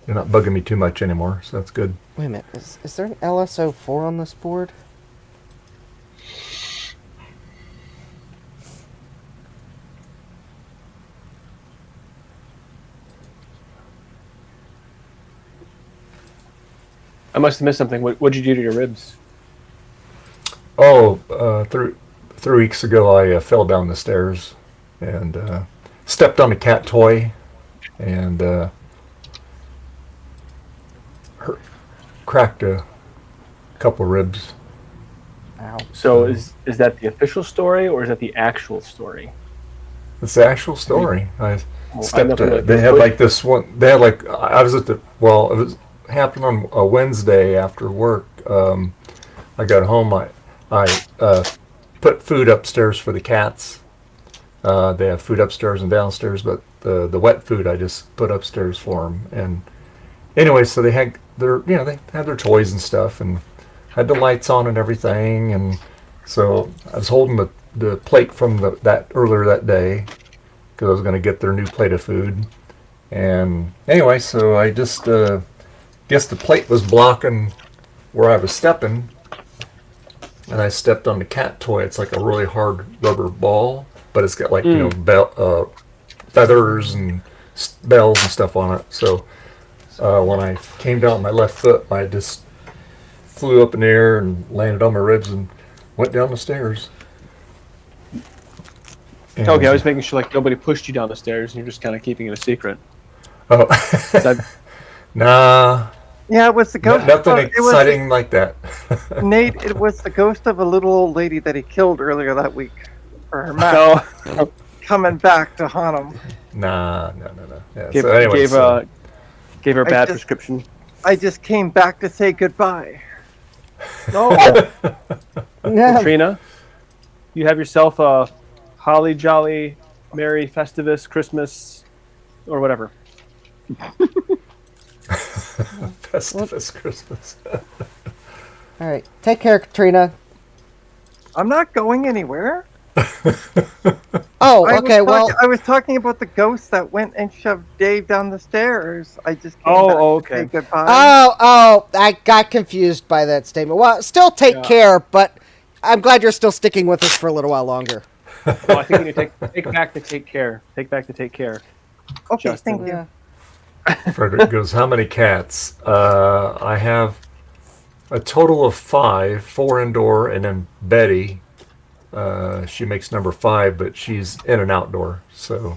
you're not bugging me too much anymore. So that's good. Wait a minute, is there an LSO4 on this board? I must have missed something. What'd you do to your ribs? Oh, 3 weeks ago I fell down the stairs and stepped on a cat toy and cracked a couple ribs. Ow. So is that the official story or is that the actual story? It's the actual story. I stepped. Like they had like this one. They had like I was at the well. It was happened on a Wednesday after work. I got home. I put food upstairs for the cats. They have food upstairs and downstairs, but the wet food I just put upstairs for them. And anyway, so they had their they had their toys and stuff and had the lights on and everything. And so I was holding the plate from that earlier that day because I was going to get their new plate of food. And anyway, so I just guess the plate was blocking where I was stepping, and I stepped on the cat toy. It's like a really hard rubber ball, but it's got like feathers and bells and stuff on it. So when I came down with my left foot, I just flew up in the air and landed on my ribs and went down the stairs. And Okay, I was making sure like nobody pushed you down the stairs and you're just kind of keeping it a secret. Oh, nah. Yeah, it was the ghost. Nothing exciting like that. Nate, it was the ghost of a little old lady that he killed earlier that week. Or her mouth coming back to haunt him. Nah. Yeah, Gave her a bad prescription. I just came back to say goodbye. No. Well, Trina, you have yourself a holly jolly, merry festivus Christmas, or whatever. Festivus Christmas. All right, take care, Katrina. I'm not going anywhere. Oh, okay. Well, I was talking about the ghost that went and shoved Dave down the stairs. I just came Oh, back okay. to say goodbye. I got confused by that statement. Well, still take care, but I'm glad you're still sticking with us for a little while longer. Well, I think you need to take back to take care. Take back to take care. Okay, Justin. thank you. Frederick goes, how many cats? I have a total of 5, 4 indoor, and then Betty. She makes number 5, but she's in and outdoor, so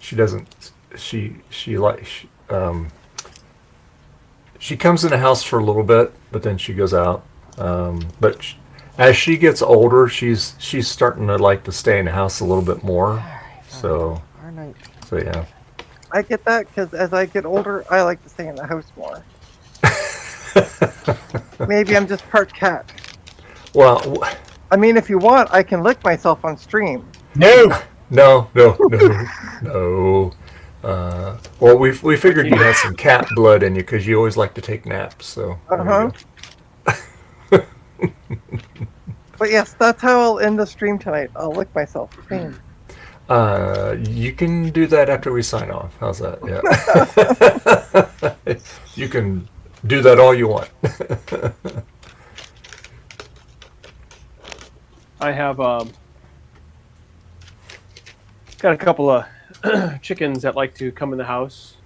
she doesn't. She comes in the house for a little bit, but then she goes out. As she gets older, she's starting to like to stay in the house a little bit more. So yeah. I get that because as I get older, I like to stay in the house more. Maybe I'm just part cat. Well, I mean, if you want, I can lick myself on stream. No. Well, we figured you had some cat blood in you because you always like to take naps. So. But yes, that's how I'll end the stream tonight. I'll lick myself. Pain. You can do that after we sign off. How's that? Yeah. You can do that all you want. I have got a couple of chickens that like to come in the house.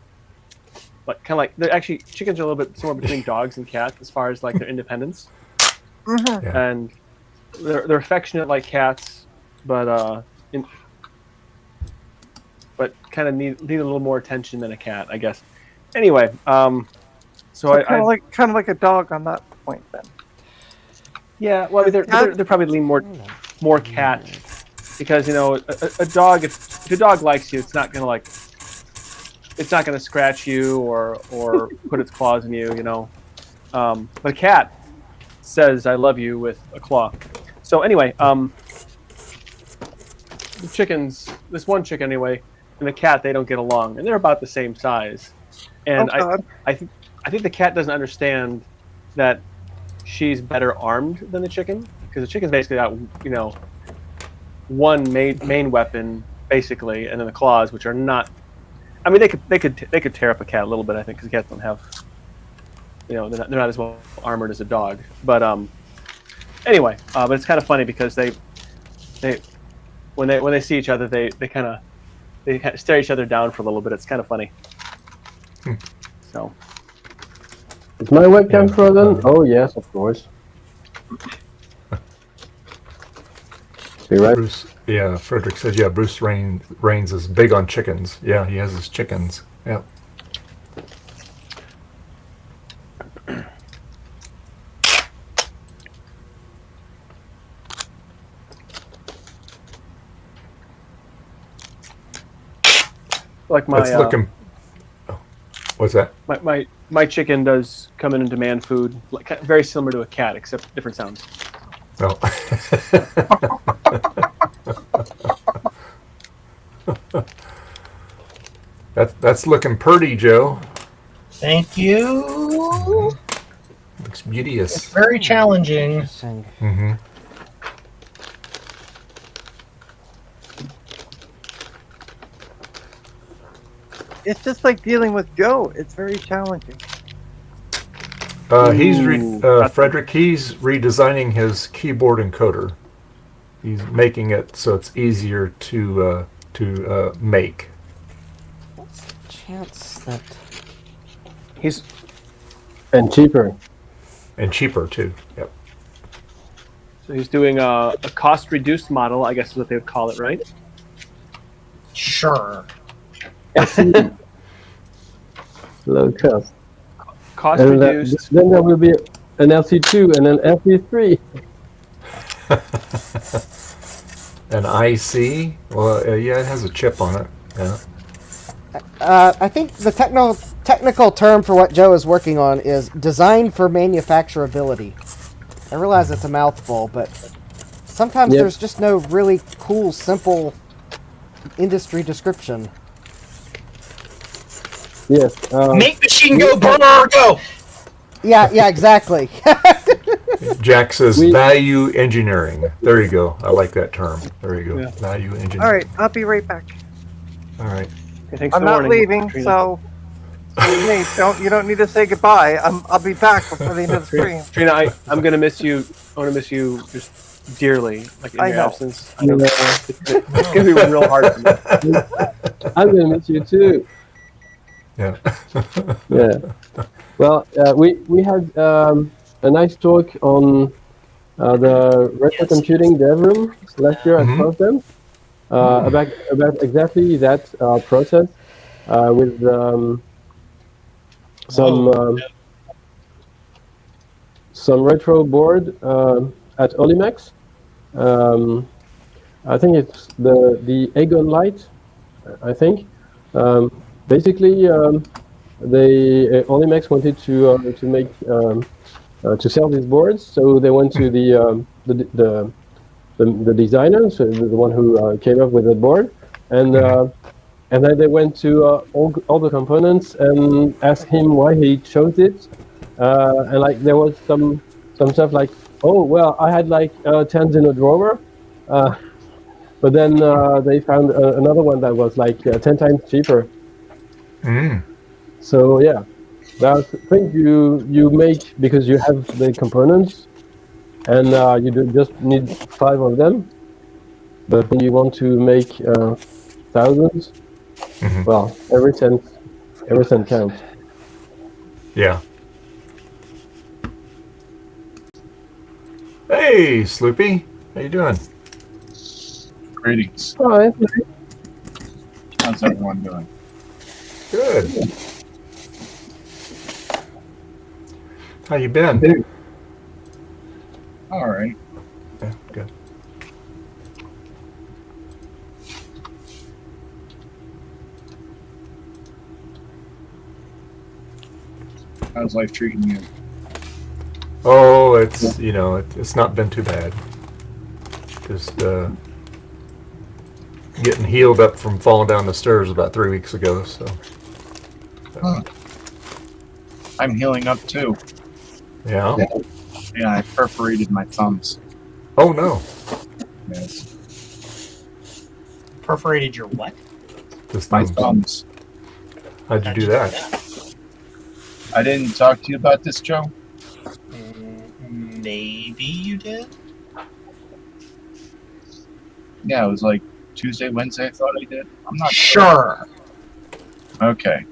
But kind of like actually chickens are a little bit somewhere between dogs and cats as far as like their independence. Mm-hmm. Yeah. And they're affectionate like cats, but kind of need a little more attention than a cat, I guess. Anyway, so I kind of like a dog on that point then. Yeah, well, they're probably lean more cat because a dog if your dog likes you, it's not gonna scratch you or put its claws in you, but a cat says I love you with a claw. So anyway, the chickens, this one chicken anyway, and the cat, they don't get along, and they're about the same size. And I think the cat doesn't understand that she's better armed than the chicken, because the chicken's basically got one main weapon basically, and then the claws, which are not. I mean, they could tear up a cat a little bit, I think, because cats don't have. They're not as well armored as a dog. But anyway, but it's kind of funny because they when they see each other, they kind of stare each other down for a little bit. It's kind of funny. So. Is my webcam frozen? Oh yes, of course. Be right. Bruce, Frederick says, Bruce Rains is big on chickens. Yeah, he has his chickens. Yeah. Like my. That's looking. What's that? My chicken does come in and demand food, like very similar to a cat, except different sounds. Oh. That's looking pretty, Joe. Thank you. Looks beauteous. It's very challenging. Mm-hmm. It's just like dealing with Joe. It's very challenging. Frederick. He's redesigning his keyboard encoder. He's making it so it's easier to make. What's the chance that and cheaper? And cheaper too. Yep. So he's doing a cost-reduced model, I guess is what they would call it, right? Sure. Low cost. Cost and reduced. Then there will be an LC2 and an LC3. An IC? Well, yeah, it has a chip on it. Yeah. I think the technical term for what Joe is working on is design for manufacturability. I realize it's a mouthful, but sometimes there's just no really cool, simple industry description. Yes. Make machine go, burr, go! Yeah, exactly. Jack says We- value engineering. There you go. I like that term. There you go. Yeah. Value engineering. All right, I'll be right back. All right. Okay, thanks I'm for not warning, leaving, Trina. so Nate, you don't need to say goodbye. I'll be back before the end of the stream. Trina, I'm gonna miss you. I want to miss you just dearly, like in I your know. absence. I know it's gonna be real hard for me. I'm gonna miss you too. Yeah. Yeah. Well, we had a nice talk on the retro computing dev room last year at FOSDEM about exactly that process with some retro board at Olimex. I think it's the Aegon Light. I think basically they Olimex wanted to make to sell these boards, so they went to the designer, so the one who came up with the board, and then they went to all the components and asked him why he chose it, and like there was some stuff like, oh well, I had like 10s in a drawer, but then they found another one that was like 10 times cheaper. So yeah, that's things you make because you have the components, and you just need 5 of them. But when you want to make thousands, well, every cent counts. Yeah. Hey, Sloopy. How you doing? Greetings. Hi. How's everyone doing? Good. How you been? All right. Yeah, good. How's life treating you? Oh, it's it's not been too bad. Just getting healed up from falling down the stairs about 3 weeks ago. So. Huh. I'm healing up too. Yeah. Yeah, I perforated my thumbs. Oh no. Yes. Perforated your what? Just My thumbs. How'd you do that? I didn't talk to you about this, Joe. Maybe you did. Yeah, it was like Tuesday, Wednesday. I thought I did. I'm not sure. Okay.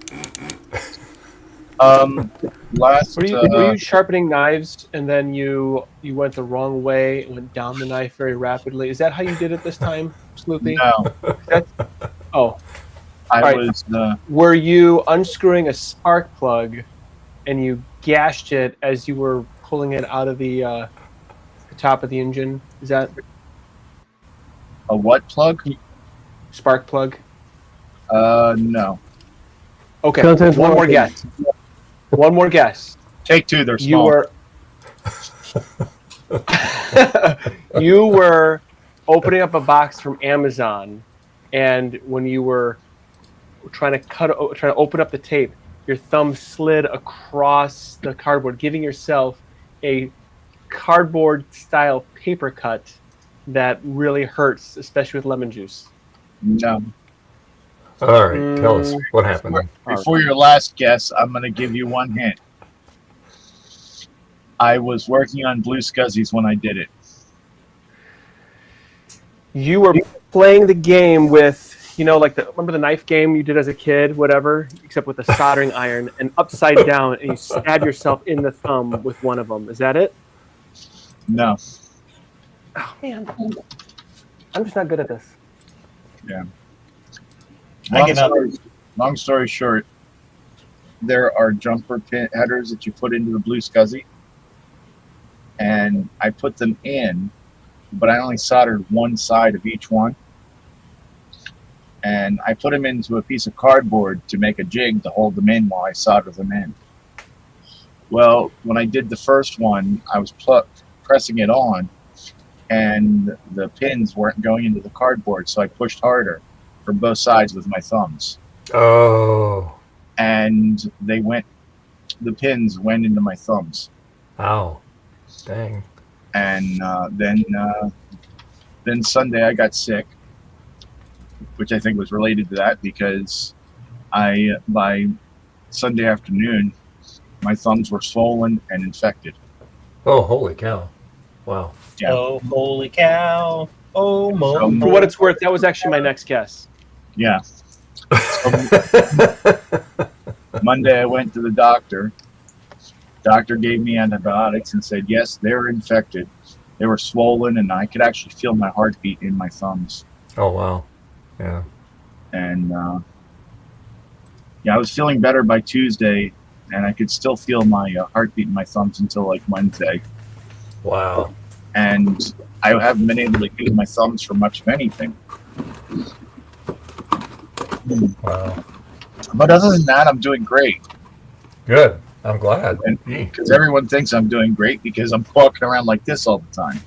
Last. Were you sharpening knives and then you went the wrong way and went down the knife very rapidly? Is that how you did it this time, Sloopy? No. Oh. I was. Were you unscrewing a spark plug and you gashed it as you were pulling it out of the top of the engine? Is that a what plug? Spark plug? No. Okay. Content One more warning. guess. One more guess. Take 2. They're You small. were you were opening up a box from Amazon, and when you were trying to open up the tape, your thumb slid across the cardboard, giving yourself a cardboard-style paper cut that really hurts, especially with lemon juice. No. All right, tell us what happened. Before your last guess, I'm going to give you one hint. I was working on Blue Scuzzies when I did it. You were playing the game with, remember the knife game you did as a kid, whatever, except with a soldering iron and upside down, and you stab yourself in the thumb with one of them. Is that it? No. Oh, man. I'm just not good at this. Yeah. I Long story short, there are jumper pin headers that you put into the Blue Scuzzy, and I put them in, but I only soldered one side of each one, and I put them into a piece of cardboard to make a jig to hold them in while I soldered them in. Well, when I did the first one, I was pressing it on, and the pins weren't going into the cardboard, so I pushed harder from both sides with my thumbs. Oh. And the pins went into my thumbs. Ow. Dang. And then Sunday I got sick, which I think was related to that because by Sunday afternoon my thumbs were swollen and infected. Oh, holy cow! Wow. Yeah. Oh, holy cow! Oh, mo. For what it's worth, that was actually my next guess. Yeah. Monday I went to the doctor. Doctor gave me antibiotics and said, yes, they're infected. They were swollen, and I could actually feel my heartbeat in my thumbs. Oh, wow. Yeah. And I was feeling better by Tuesday, and I could still feel my heartbeat in my thumbs until like Wednesday. Wow. And I haven't been able to use my thumbs for much of anything. Wow. But other than that, I'm doing great. Good. I'm glad. Because everyone thinks I'm doing great because I'm walking around like this all the time.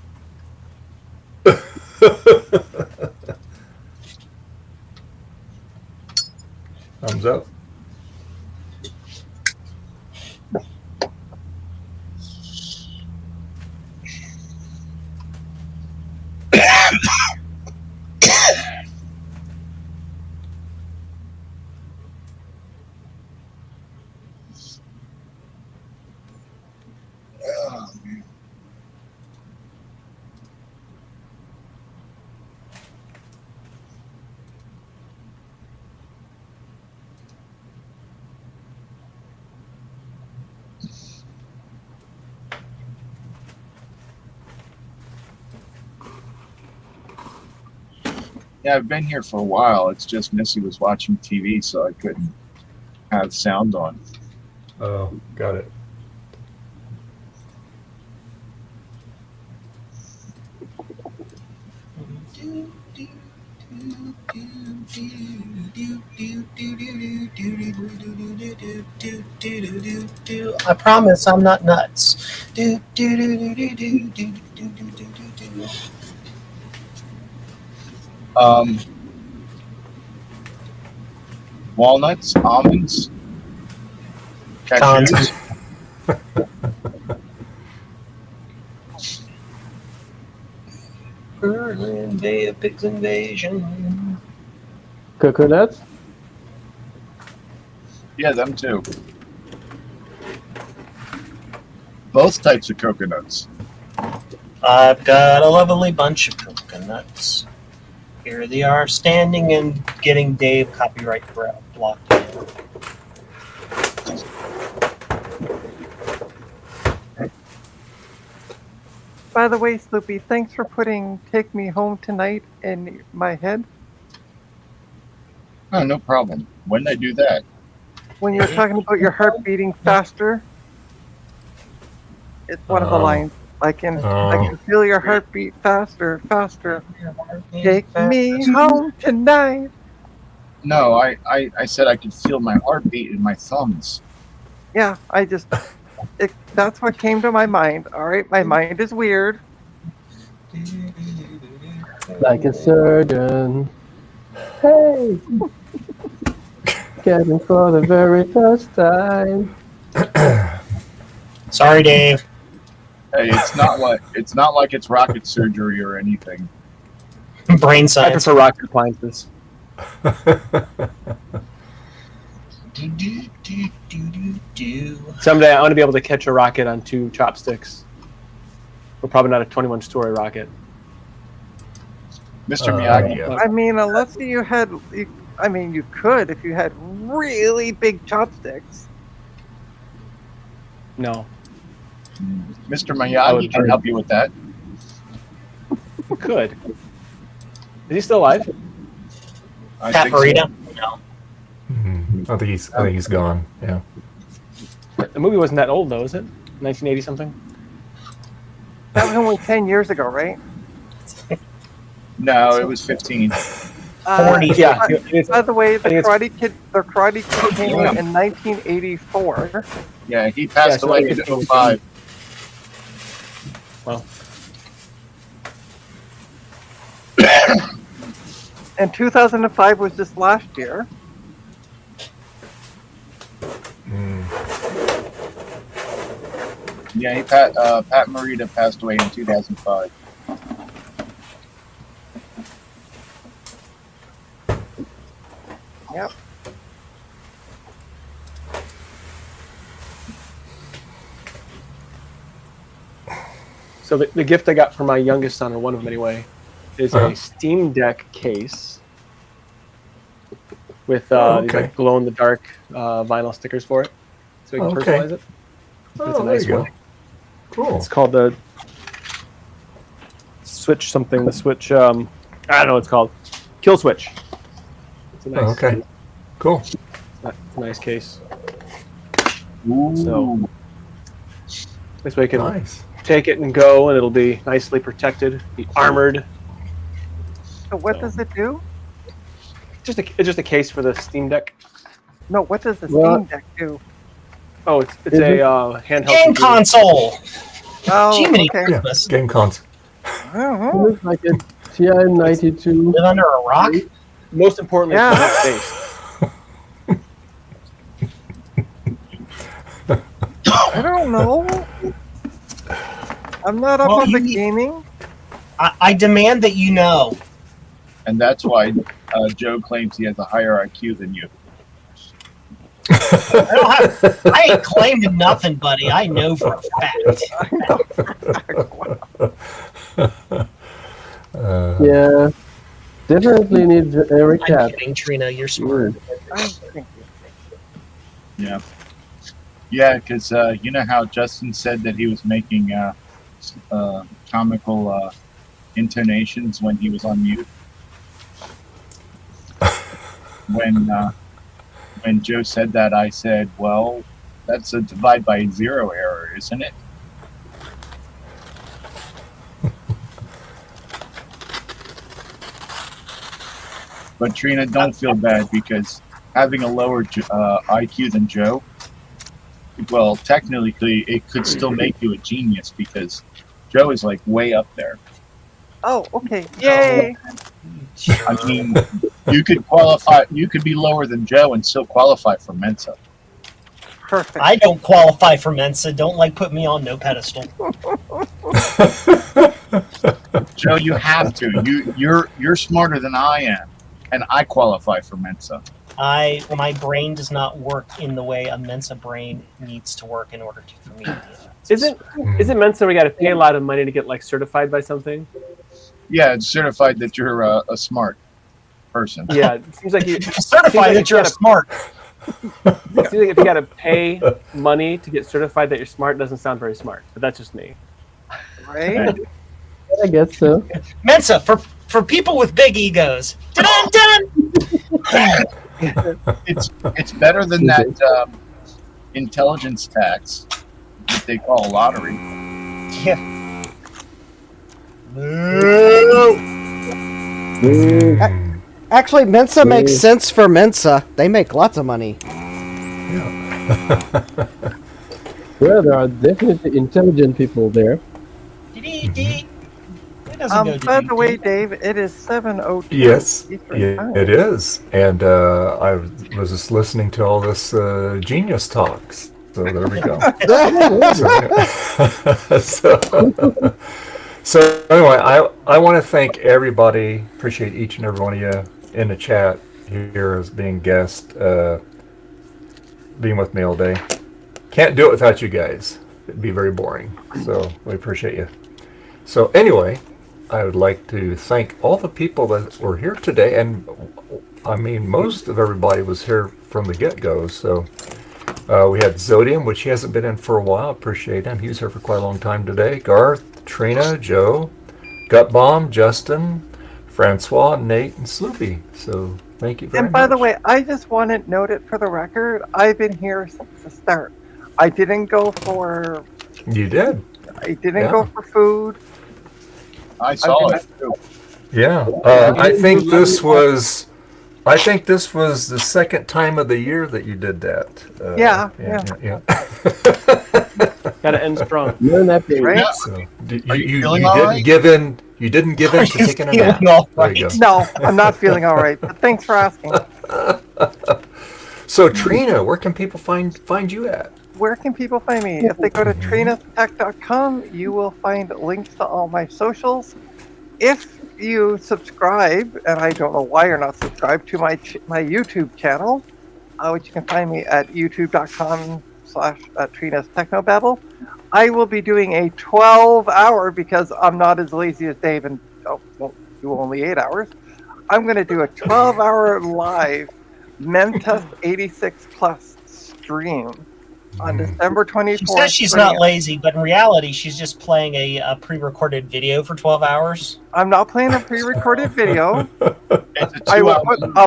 Thumbs up. Yeah, I've been here for a while. It's just Missy was watching TV, so I couldn't have sound on. Oh, got it. I promise I'm not nuts. Walnuts, almonds, cashews. Berlin Bay of Pigs Invasion. Coconuts? Yeah, them too. Both types of coconuts. I've got a lovely bunch of coconuts. Here they are, standing and getting Dave copyright blocked. By the way, Sloopy, thanks for putting Take Me Home Tonight in my head. Oh, no problem. When did I do that? When you're talking about your heart beating faster, it's one of the lines. I can feel your heartbeat faster, faster. Take me home tonight. No, I said I could feel my heartbeat in my thumbs. Yeah, that's what came to my mind. All right, my mind is weird. Like a surgeon. Hey! Getting for the very first time. Sorry, Dave. Hey, it's not like it's rocket surgery or anything. Brain science. I prefer rocket appliances. Someday I want to be able to catch a rocket on 2 chopsticks. But probably not a 21-story rocket. Mr. Miyagi. Yeah. I mean, unless you had, you could if you had really big chopsticks. No. Mr. Miyagi can help you with that. You could. Is he still alive? I Pat think so. Morita? No. Mm-hmm. I think he's gone. Yeah. The movie wasn't that old, though, is it? 1980 something? That was only 10 years ago, right? No, it was 15. 40. Yeah. By the way, the I think Karate Kid came out in 1984. Yeah, he passed so away like in 15. 05. Well, And 2005 was just last year. Yeah, Pat Morita passed away in 2005. Yep. So the gift I got for my youngest son, or one of them anyway, is Uh-huh. a Steam Deck case with Oh, these, okay. like glow-in-the-dark vinyl stickers for it, so we can Okay. personalize it. Oh, It's a there nice you go. one. Cool. It's called the Switch something. The Switch. I don't know what it's called. Kill Switch. It's a nice. Oh, okay. Cool. It's a nice case. Ooh. So this way you can Nice. take it and go, and it'll be nicely protected, be armored. So what does it do? It's just a case for the Steam Deck. No, what does the Well- Steam Deck do? Oh, it's Is a it- handheld Game computer. console. Oh, Jiminy okay. Yeah. Christmas. Game cons. It Uh-huh. looks like a TI-92. Live under a rock? Most importantly, Yeah. it's space. I don't know. I'm not up Well, on the you- gaming. I demand that you know. And that's why Joe claims he has a higher IQ than you. I ain't claiming nothing, buddy. I know for a fact. Yeah, definitely need a I'm recap. kidding, Trina. You're smart. I think Yeah. Yeah, because you know how Justin said that he was making comical intonations when he was on mute? When Joe said that, I said, well, that's a divide by zero error, isn't it? But Trina, don't feel bad, because having a lower IQ than Joe, well, technically, it could still make you a genius, because Joe is like way up there. Oh, okay. Yay! I mean, you could qualify. You could be lower than Joe and still qualify for Mensa. Perfect. I don't qualify for Mensa. Don't put me on no pedestal. Joe, you have to. You're smarter than I am, and I qualify for Mensa. My brain does not work in the way a Mensa brain needs to work in order for me to be Isn't Mensa we got to pay a lot of money to get like certified by something? Yeah, it's certified that you're a smart person. Yeah, it seems like you certified that you're smart. It seems like if you got to pay money to get certified that you're smart, it doesn't sound very smart. But that's just me. Right? I guess so. Mensa for people with big egos. Dun-dun-dun! It's better than that intelligence tax that they call a lottery. Yeah. Actually, Mensa makes sense for Mensa. They make lots of money. Well, there are definitely intelligent people there. It doesn't go By the way, Dave, it is 7:02. Yes, Eastern yeah, time. it is. And I was just listening to all this genius talks. So there we go. So anyway, I want to thank everybody. Appreciate each and every one of you in the chat here as being guests, being with me all day. Can't do it without you guys. It'd be very boring. So we appreciate you. So anyway, I would like to thank all the people that were here today, and I mean most of everybody was here from the get-go. So we had Zodium, which he hasn't been in for a while. Appreciate him. He was here for quite a long time today. Garth, Trina, Joe, Gut Bomb, Justin, Francois, Nate, and Sloopy. So thank you very much. And by the way, I just want to note it for the record. I've been here since the start. I didn't go for. You did. I didn't go for food. I saw it. Yeah. I think this was the second time of the year that you did that. Yeah. Gotta end strong. Right? So, Are you you feeling didn't all right? give in. You didn't give in to taking a nap. There you go. No, I'm not feeling all right. But thanks for asking. So Trina, where can people find you at? where can people find me? If they go to trainatech.com, you will find links to all my socials. If you subscribe, and I don't know why you're not subscribed to my YouTube channel, which you can find me at youtube.com/Trina's Technobabble, I will be doing a 12-hour, because I'm not as lazy as Dave and won't do only 8 hours. I'm going to do a 12-hour live Memtest 86 Plus stream on December 24th. She says she's not lazy, but in reality, she's just playing a pre-recorded video for 12 hours. I'm not playing a pre-recorded video. It's a I will 2-hour loop.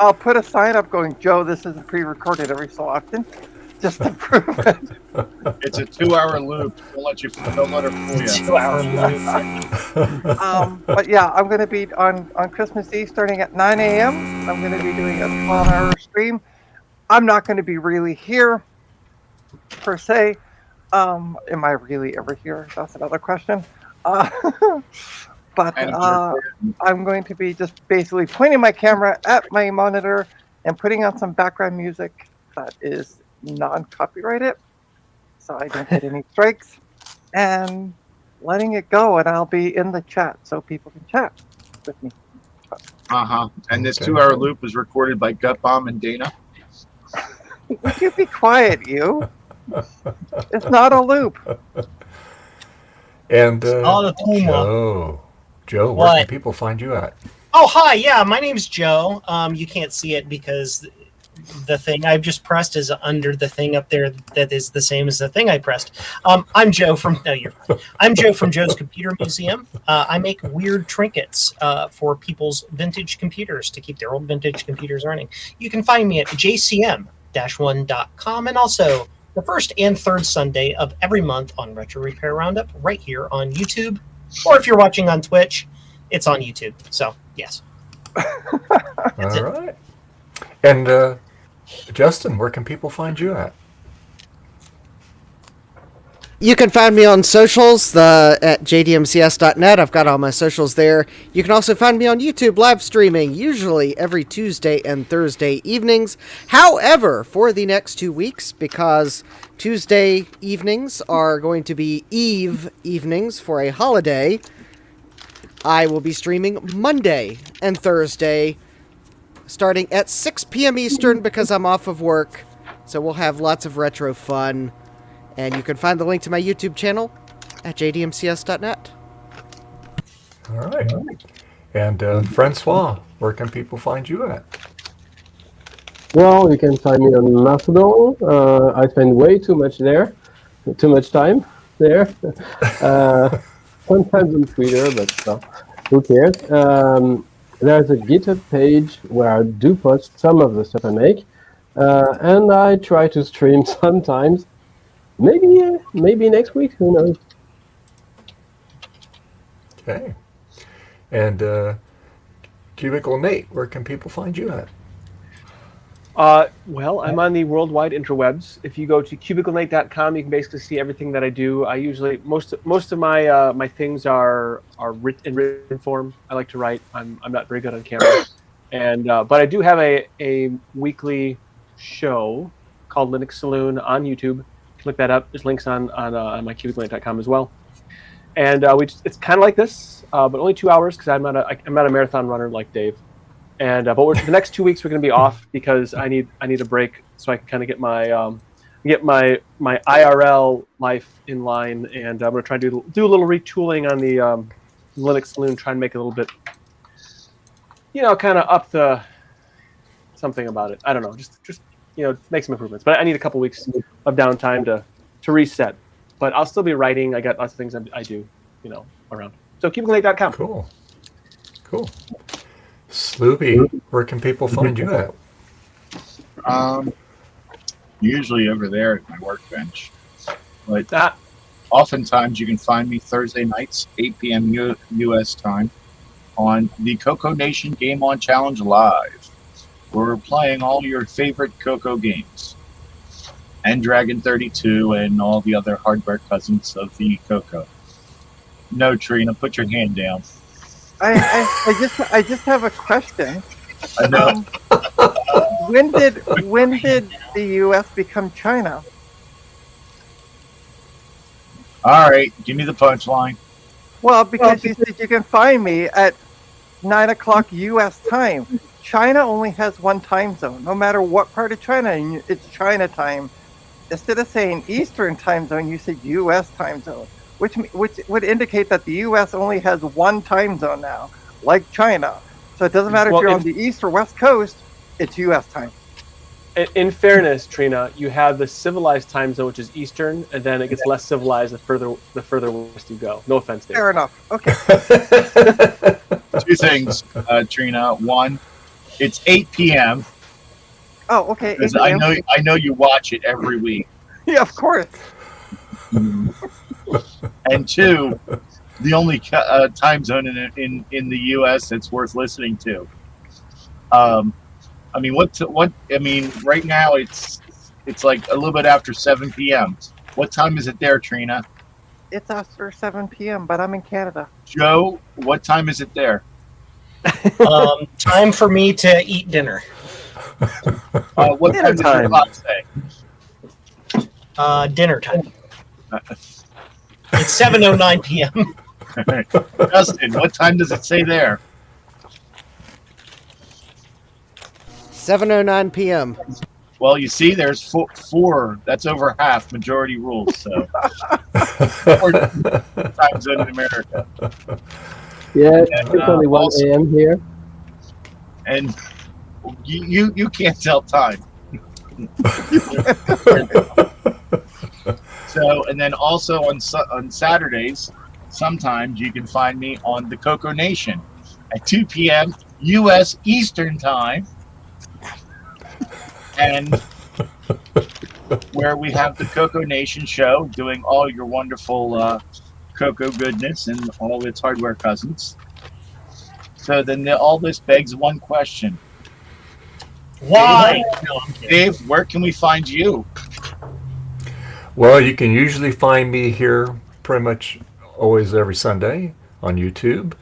I'll put a sign up going, Joe, this isn't pre-recorded every so often, just to prove it. It's a 2-hour loop. Don't let her fool you. 2-hour loop. But yeah, I'm going to be on Christmas Eve starting at 9 a.m. I'm going to be doing a 12-hour stream. I'm not going to be really here, per se. Am I really ever here? That's another question. But I'm going to be just basically pointing my camera at my monitor and putting on some background music that is non-copyrighted, so I don't get any strikes, and letting it go, and I'll be in the chat so people can chat with me. And this 2-hour loop was recorded by Gut Bomb and Dana. Would you be quiet, you? It's not a loop. And Joe, where can people find you at? Oh, hi. Yeah, my name's Joe. You can't see it because the thing I've just pressed is under the thing up there that is the same as the thing I pressed. I'm Joe from Joe's Computer Museum. I make weird trinkets for people's vintage computers to keep their old vintage computers running. You can find me at jcm-1.com, and also the first and third Sunday of every month on Retro Repair Roundup right here on YouTube. Or if you're watching on Twitch, it's on YouTube. So, yes. All right. And Justin, where can people find you at? You can find me on socials at jdmcs.net. I've got all my socials there. You can also find me on YouTube live streaming, usually every Tuesday and Thursday evenings. However, for the next 2 weeks, because Tuesday evenings are going to be Eve evenings for a holiday, I will be streaming Monday and Thursday, starting at 6 p.m. Eastern because I'm off of work. So we'll have lots of retro fun. And you can find the link to my YouTube channel at jdmcs.net. All right. And Francois, where can people find you at? Well, you can find me on Mastodon. I spend way too much there, too much time there. Sometimes on Twitter, but who cares? There's a GitHub page where I do post some of the stuff I make, and I try to stream sometimes. Maybe next week. Who knows? Okay. And Cubicle Nate, where can people find you at? Well, I'm on the worldwide interwebs. If you go to cubiclenate.com, you can basically see everything that I do. I usually most of my my things are in written form. I like to write. I'm not very good on camera, and but I do have a weekly show called Linux Saloon on YouTube. Look that up. There's links on my cubiclenate.com as well. And it's kind of like this, but only 2 hours because I'm not a marathon runner like Dave. And but the next 2 weeks we're going to be off because I need a break so I can kind of get my IRL life in line. And I'm going to try to do a little retooling on the Linux Saloon, try and make it a little bit, kind of up the something about it. I don't know, just make some improvements. But I need a couple weeks of downtime to reset. But I'll still be writing. I got lots of things I do, around. So cubiclenate.com. Cool. Sloopy, where can people find you at? Usually over there at my workbench. But oftentimes you can find me Thursday nights, 8 p.m. U.S. time, on the Coco Nation Game On Challenge Live. We're playing all your favorite Coco games. And Dragon 32 and all the other hardware cousins of the Coco. No, Trina, put your hand down. I just have a question. I know. When did the U.S. become China? All right, give me the punchline. Well, because you said you can find me at 9 o'clock U.S. time. China only has one time zone. No matter what part of China, and it's China time. Instead of saying Eastern time zone, you said U.S. time zone, which would indicate that the U.S. only has one time zone now, like China. So it doesn't matter if Well, you're in- on the East or West Coast, it's U.S. time. In fairness, Trina, you have the civilized time zone, which is Eastern, and then it gets less civilized the further west you go. No offense, Dave. Fair enough. Okay. Two things, Trina. One, it's 8 p.m. Oh, okay. 'cause 8 p.m. I know you watch it every week. Yeah, of course. And two, the only time zone in the U.S. that's worth listening to. I mean, right now it's like a little bit after 7 p.m. What time is it there, Trina? It's after 7 p.m., but I'm in Canada. Joe, what time is it there? Time for me to eat dinner. What Dinner time does your clock say? Dinner time. It's 7:09 p.m. Justin, what time does it say there? 7:09 p.m. Well, you see, there's four. That's over half. Majority rules. So, four time zone in America. Yeah, And, it's only 1 also- a.m. here. And you can't tell time. So, and then also on Saturdays, sometimes you can find me on the Coco Nation at 2 p.m. U.S. Eastern Time, and where we have the Coco Nation show doing all your wonderful cocoa goodness and all its hardware cousins. So then all this begs one question. Why? No, I'm kidding. Dave, where can we find you? Well, you can usually find me here pretty much always every Sunday on YouTube,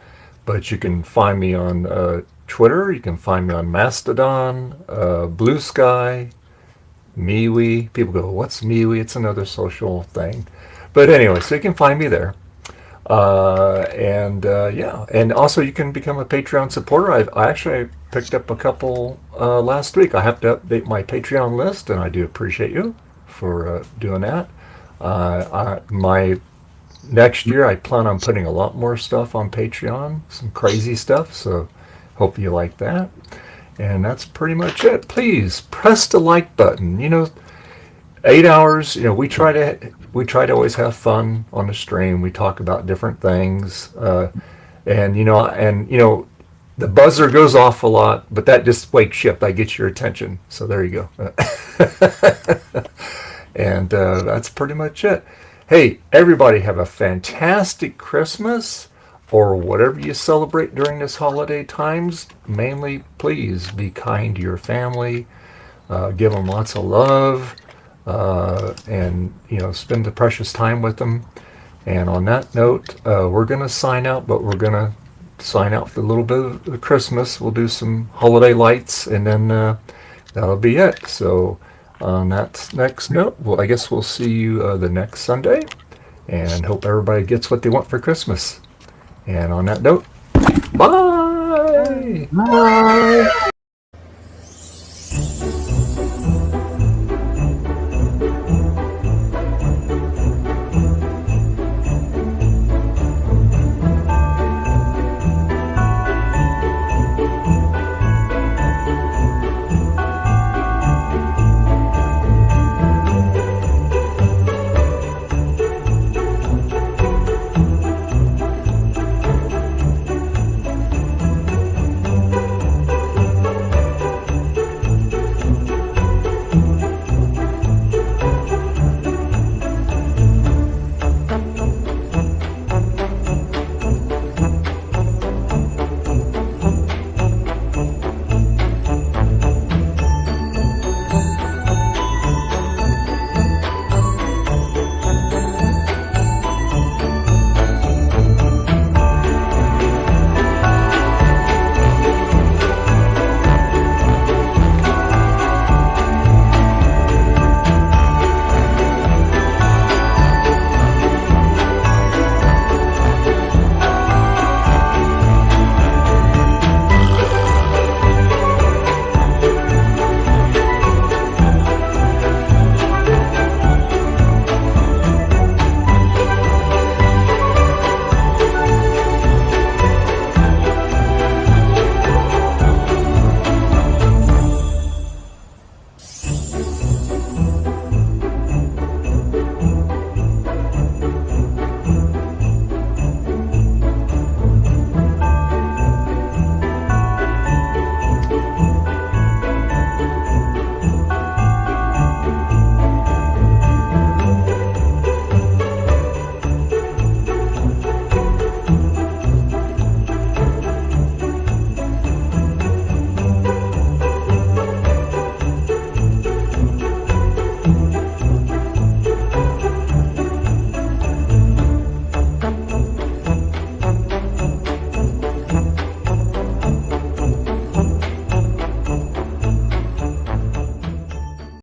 but you can find me on Twitter, you can find me on Mastodon, Blue Sky, MeWe. People go, what's MeWe? It's another social thing. But anyway, so you can find me there. And also you can become a Patreon supporter. I actually picked up a couple last week. I have to update my Patreon list, and I do appreciate you for doing that. My next year, I plan on putting a lot more stuff on Patreon, some crazy stuff, so hope you like that. And that's pretty much it. Please press the like button. 8 hours, we try to always have fun on the stream. We talk about different things, and the buzzer goes off a lot, but that just wakes you up. That gets your attention. So there you go. And that's pretty much it. Hey, everybody have a fantastic Christmas or whatever you celebrate during this holiday times. Mainly, please be kind to your family. Give them lots of love. And spend the precious time with them. And on that note, we're going to sign out, but we're going to sign out for a little bit of Christmas. We'll do some holiday lights, and then that'll be it. So on that next note, I guess we'll see you the next Sunday, and hope everybody gets what they want for Christmas. And on that note, bye! Bye.